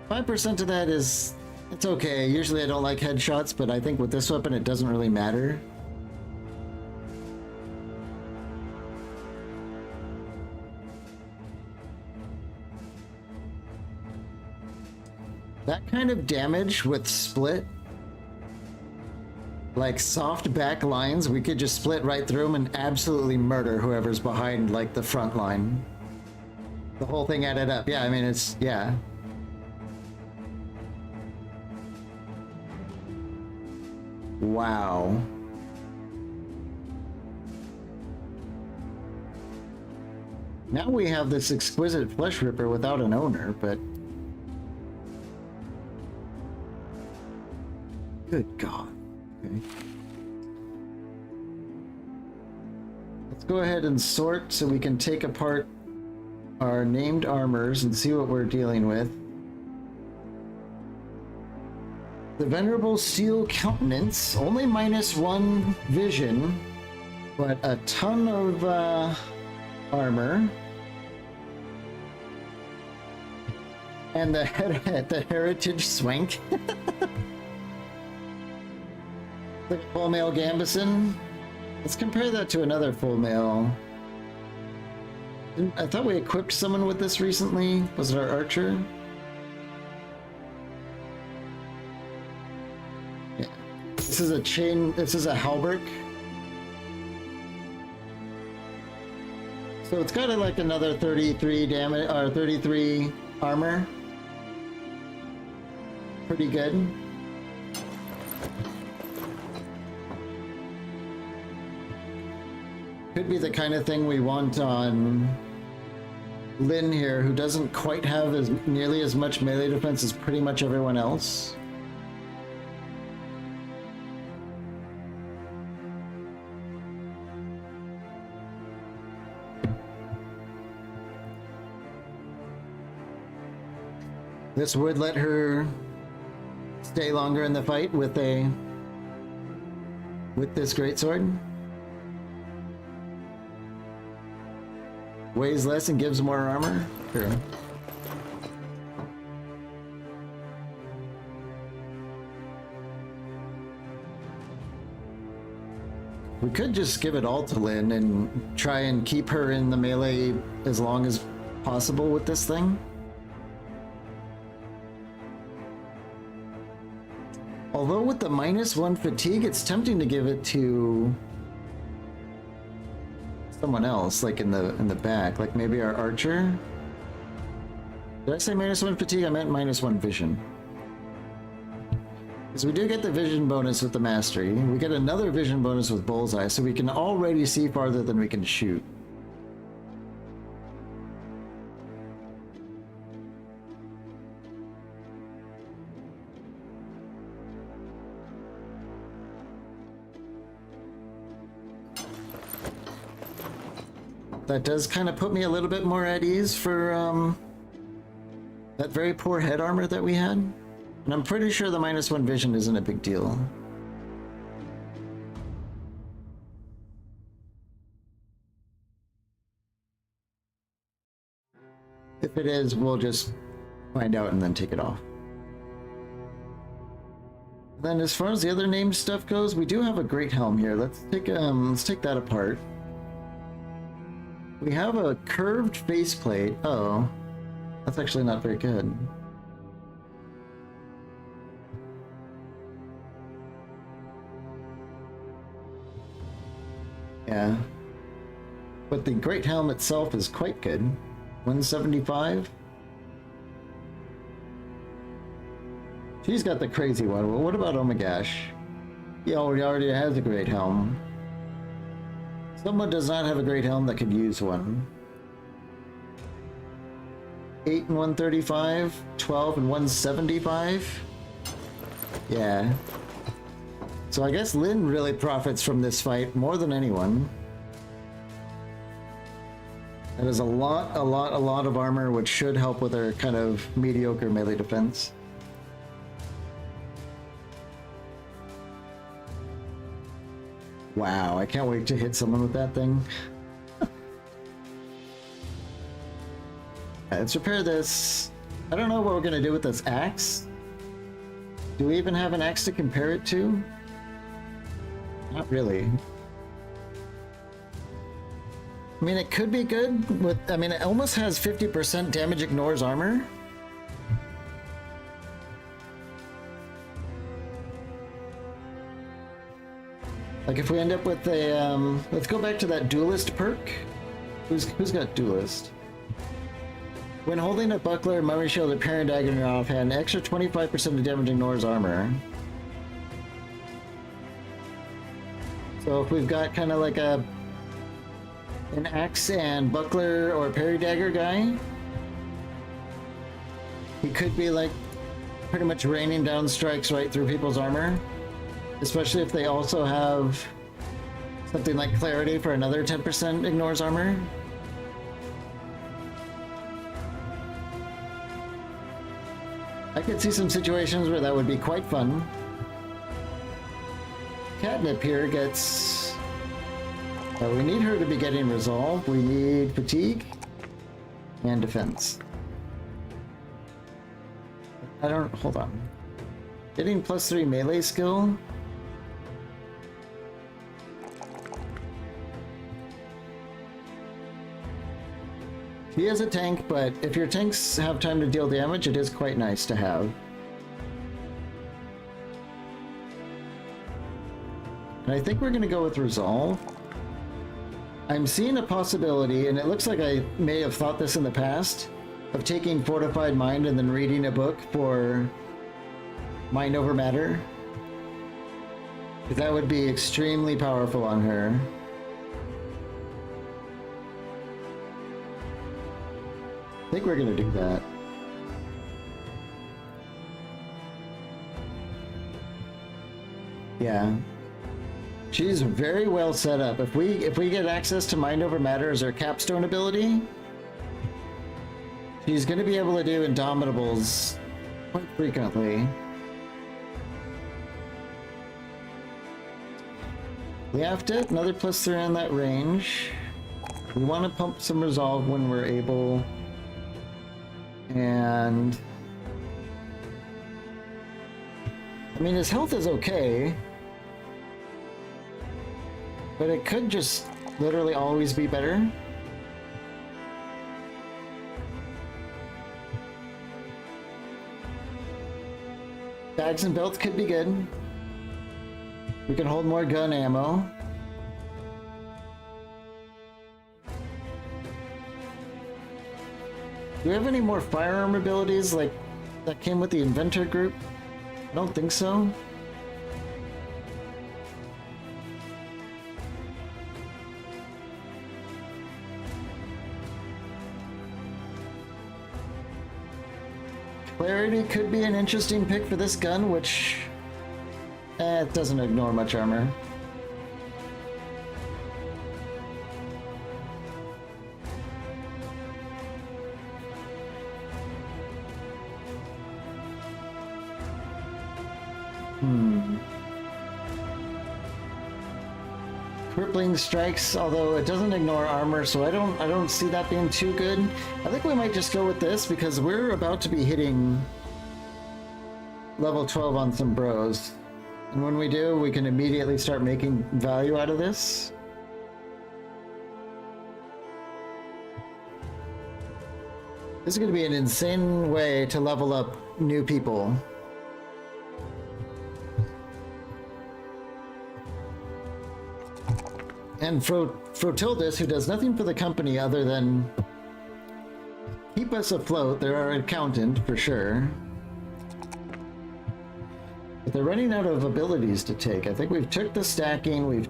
%5 of that is... it's okay. Usually I don't like headshots, but I think with this weapon it doesn't really matter. That kind of damage with split, like soft back lines, we could just split right through them and absolutely murder whoever's behind, like, the front line. The whole thing added up. Yeah, I mean, it's... yeah. Wow. Now we have this exquisite flesh ripper without an owner, but... good God. Okay. Let's go ahead and sort so we can take apart our named armors and see what we're dealing with. The Venerable Steel Countenance, only -1 vision, but a ton of armor. And the Heritage Swank. The full male Gambison. Let's compare that to another full male. I thought we equipped someone with this recently. Was it our archer? Yeah. This is a chain. This is a halberd. So it's got like another 33 damage or 33 armor. Pretty good. Could be the kind of thing we want on Lynn here, who doesn't quite have nearly as much melee defense as pretty much everyone else. This would let her stay longer in the fight with this greatsword. Weighs less and gives more armor? Sure. We could just give it all to Lynn and try and keep her in the melee as long as possible with this thing. Although with the -1 fatigue, it's tempting to give it to someone else, like in the back, like maybe our archer. Did I say -1 fatigue? I meant -1 vision. Because we do get the vision bonus with the mastery. We get another vision bonus with bullseye, so we can already see farther than we can shoot. That does kind of put me a little bit more at ease for that very poor head armor that we had. And I'm pretty sure the -1 vision isn't a big deal. If it is, we'll just find out and then take it off. Then as far as the other named stuff goes, we do have a great helm here. Let's take that apart. We have a curved faceplate. Oh, that's actually not very good. Yeah. But the great helm itself is quite good. 175. She's got the crazy one. Well, what about Omagash? He already has a great helm. Someone does not have a great helm that could use one. 8 and 135, 12 and 175. Yeah. So I guess Lynn really profits from this fight more than anyone. That is a lot of armor, which should help with her kind of mediocre melee defense. Wow, I can't wait to hit someone with that thing. Let's repair this. I don't know what we're gonna do with this axe. Do we even have an axe to compare it to? Not really. I mean, it could be good with, I mean, it almost has 50% damage ignores armor. Like if we end up with a, let's go back to that duelist perk. Who's got duelist? When holding a buckler, memory shield, or parent dagger in your offhand, extra 25% of damage ignores armor. So if we've got kind of like an axe and buckler or parry dagger guy, he could be like pretty much raining down strikes right through people's armor. Especially if they also have something like clarity for another 10% ignores armor. I could see some situations where that would be quite fun. Catnip here gets... we need her to be getting resolve. We need fatigue and defense. I don't... hold on. Getting +3 melee skill? He is a tank, but if your tanks have time to deal damage, it is quite nice to have. And I think we're going to go with Resolve. I'm seeing a possibility, and it looks like I may have thought this in the past, of taking Fortified Mind and then reading a book for Mind Over Matter. Because that would be extremely powerful on her. I think we're gonna do that. Yeah. She's very well set up. If we get access to Mind Over Matter as her capstone ability, she's gonna be able to do Indomitables quite frequently. Liaftit, another +3 on that range. We want to pump some resolve when we're able. And I mean, his health is okay, but it could just literally always be better. Bags and belts could be good. We can hold more gun ammo. Do we have any more firearm abilities like that came with the inventor group? I don't think so. Clarity could be an interesting pick for this gun, which it doesn't ignore much armor. Crippling strikes, although it doesn't ignore armor, so I don't see that being too good. I think we might just go with this because we're about to be hitting level 12 on some bros. And when we do, we can immediately start making value out of this. This is going to be an insane way to level up new people. And Frotildus, who does nothing for the company other than keep us afloat. They're our accountant, for sure. But they're running out of abilities to take. I think we've took the stacking, we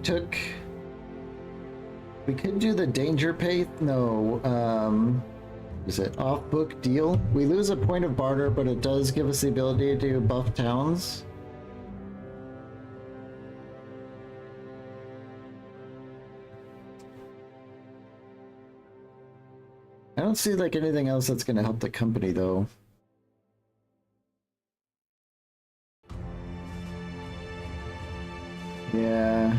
could do the danger pay. No, Is it off-book deal? We lose a point of barter, but it does give us the ability to buff towns. I don't see like anything else that's going to help the company though. Yeah.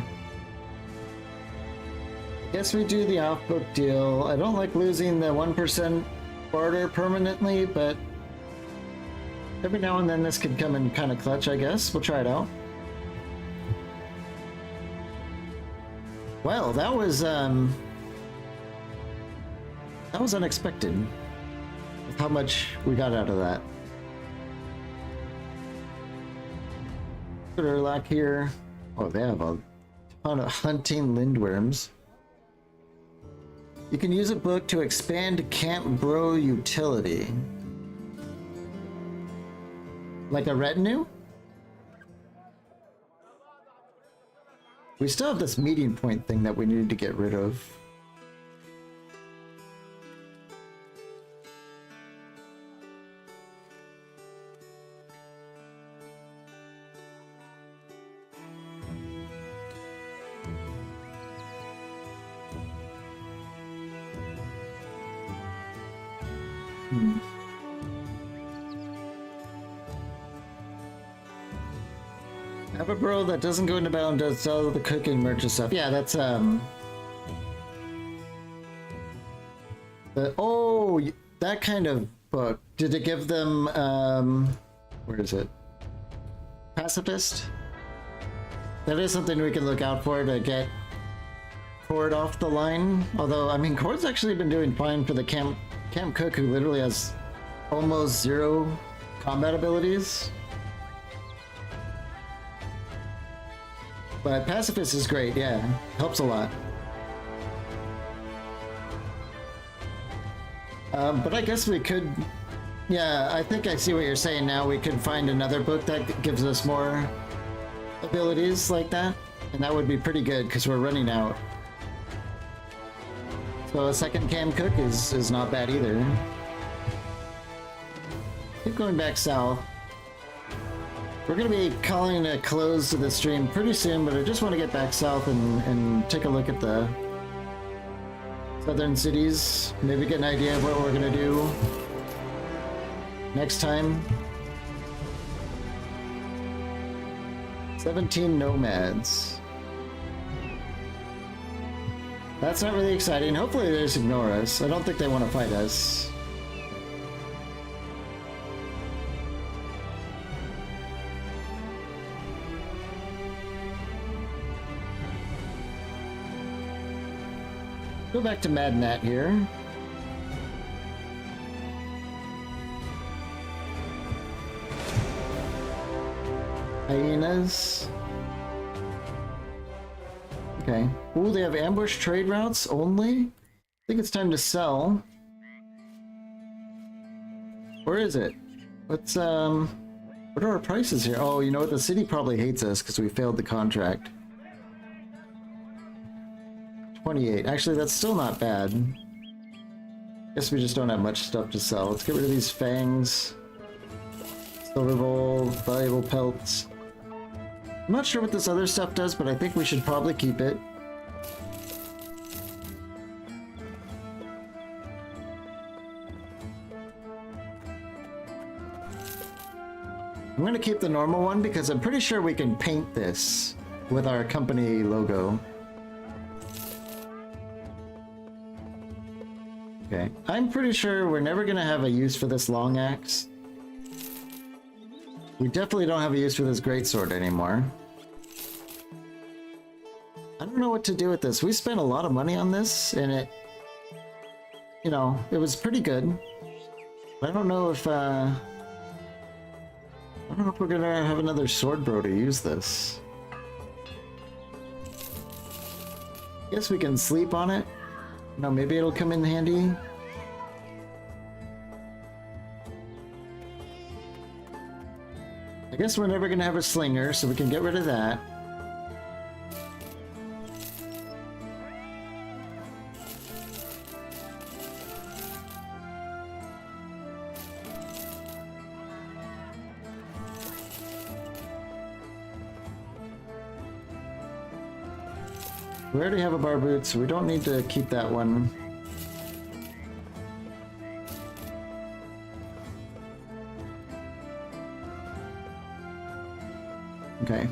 Guess we do the off-book deal. I don't like losing the 1% barter permanently, but every now and then this could come in kind of clutch, I guess. We'll try it out. Well, that was unexpected with how much we got out of that. Urlach here. Oh, they have a ton of hunting lindworms. You can use a book to expand Camp Bro utility. Like a retinue? We still have this meeting point thing that we needed to get rid of. Have a bro that doesn't go into battle and does all the cooking merchant stuff. Yeah, that's that kind of book. Did it give them where is it? Pacifist? That is something we can look out for to get Cord off the line. Although I mean Cord's actually been doing fine for the Camp Cook, who literally has almost 0 combat abilities. But Pacifist is great, yeah. Helps a lot. But I guess we could... Yeah, I think I see what you're saying now. We could find another book that gives us more abilities like that. And that would be pretty good, because we're running out. So a second Cam Cook is not bad either. Keep going back south. We're going to be calling a close to the stream pretty soon, but I just want to get back south and take a look at the southern cities. Maybe get an idea of what we're going to do next time. 17 nomads. That's not really exciting. Hopefully they just ignore us. I don't think they want to fight us. Go back to Mad Nat here. Hyenas. Okay. Ooh, they have ambush trade routes only? I think it's time to sell. Where is it? What's, what are our prices here? Oh, you know what? The city probably hates us because we failed the contract. 28. Actually, that's still not bad. Guess we just don't have much stuff to sell. Let's get rid of these fangs. Silver bowl, valuable pelts. I'm not sure what this other stuff does, but I think we should probably keep it. I'm going to keep the normal one because I'm pretty sure we can paint this with our company logo. Okay, I'm pretty sure we're never going to have a use for this long axe. We definitely don't have a use for this greatsword anymore. I don't know what to do with this. We spent a lot of money on this, and it... You know, it was pretty good. I don't know if, I don't know if we're gonna have another sword bro to use this. Guess we can sleep on it. No, maybe it'll come in handy. I guess we're never gonna have a slinger, so we can get rid of that. We already have a bar boot, so we don't need to keep that one. Okay.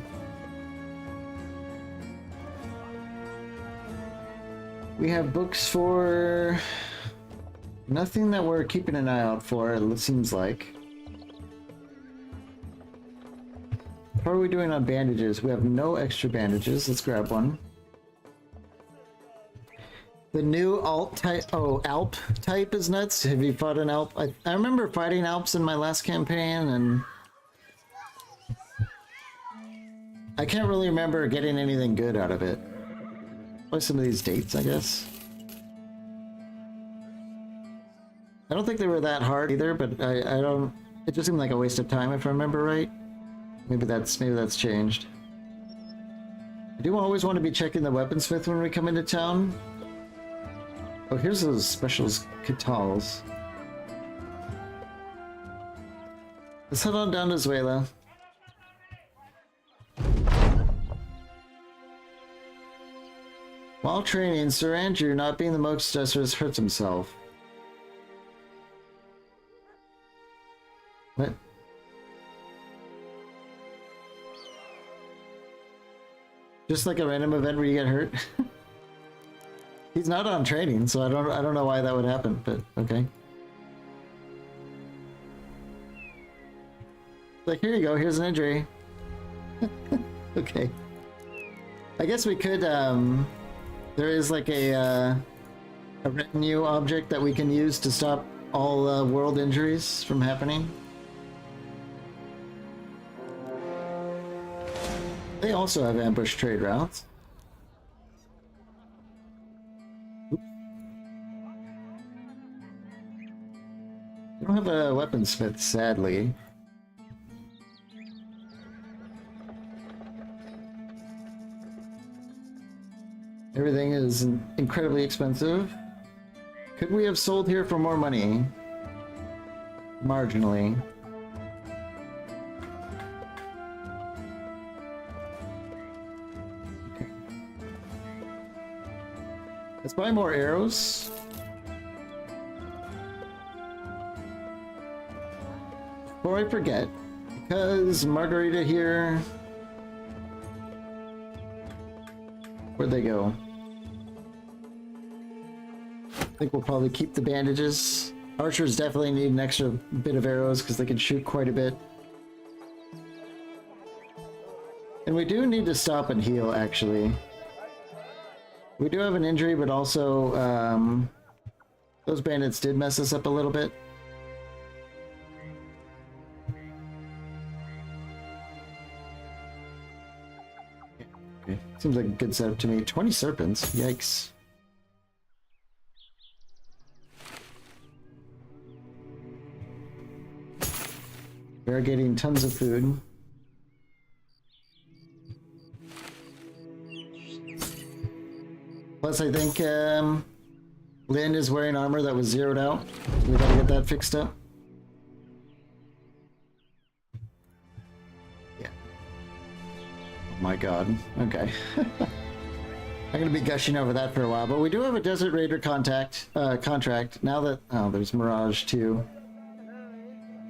We have books for nothing that we're keeping an eye out for, it seems like. How are we doing on bandages? We have no extra bandages. Let's grab one. The new alt type, Alp type is nuts. Have you fought an Alp? I remember fighting Alps in my last campaign, and I can't really remember getting anything good out of it. Play some of these dates, I guess. I don't think they were that hard either, but I don't. It just seemed like a waste of time if I remember right. Maybe that's changed. I do always want to be checking the weaponsmith when we come into town. Oh, here's those specials Catals. Let's head on down to Zuela. While training, Sir Andrew, not being the most stressor, hurts himself. What? Just like a random event where you get hurt? He's not on training, so I don't know why that would happen, but okay. Like, here you go, here's an injury. Okay. I guess we could, there is like a retinue object that we can use to stop all world injuries from happening. They also have ambush trade routes. We don't have a weaponsmith, sadly. Everything is incredibly expensive. Could we have sold here for more money? Marginally. Okay. Let's buy more arrows. Before I forget, because Margarita here... Where'd they go? I think we'll probably keep the bandages. Archers definitely need an extra bit of arrows because they can shoot quite a bit. And we do need to stop and heal, actually. We do have an injury, but also those bandits did mess us up a little bit. Okay. Seems like a good setup to me. 20 serpents, yikes. Variegating tons of food. Plus, I think Lynn is wearing armor that was zeroed out. We gotta get that fixed up. Yeah. Oh my god. Okay. I'm gonna be gushing over that for a while, but we do have a Desert Raider contract. Now that there's Mirage too.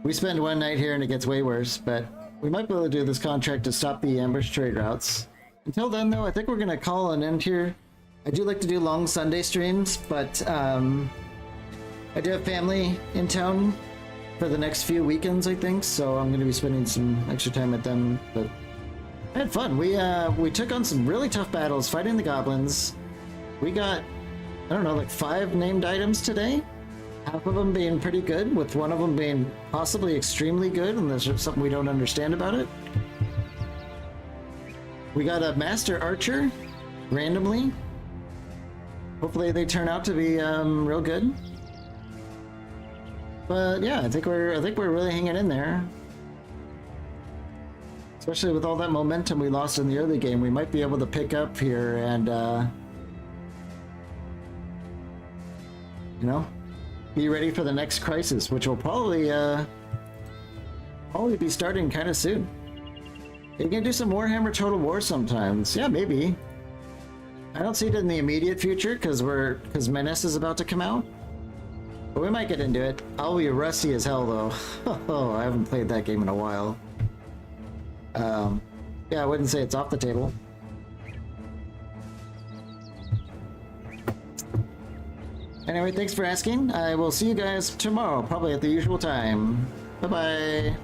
We spend one night here and it gets way worse, but we might be able to do this contract to stop the ambush trade routes. Until then, though, I think we're gonna call an end here. I do like to do long Sunday streams, but I do have family in town for the next few weekends, I think, so I'm gonna be spending some extra time with them. But I had fun. We took on some really tough battles fighting the goblins. We got, I don't know, like 5 named items today. Half of them being pretty good, with one of them being possibly extremely good, and there's something we don't understand about it. We got a Master Archer, randomly. Hopefully they turn out to be real good. But yeah, I think we're really hanging in there. Especially with all that momentum we lost in the early game, we might be able to pick up here and you know, be ready for the next crisis, which will probably be starting kind of soon. You can do some Warhammer Total War sometimes. Yeah, maybe. I don't see it in the immediate future because Menace is about to come out. But we might get into it. I'll be rusty as hell though. Oh, I haven't played that game in a while. Yeah, I wouldn't say it's off the table. Anyway, thanks for asking. I will see you guys tomorrow, probably at the usual time. Bye-bye.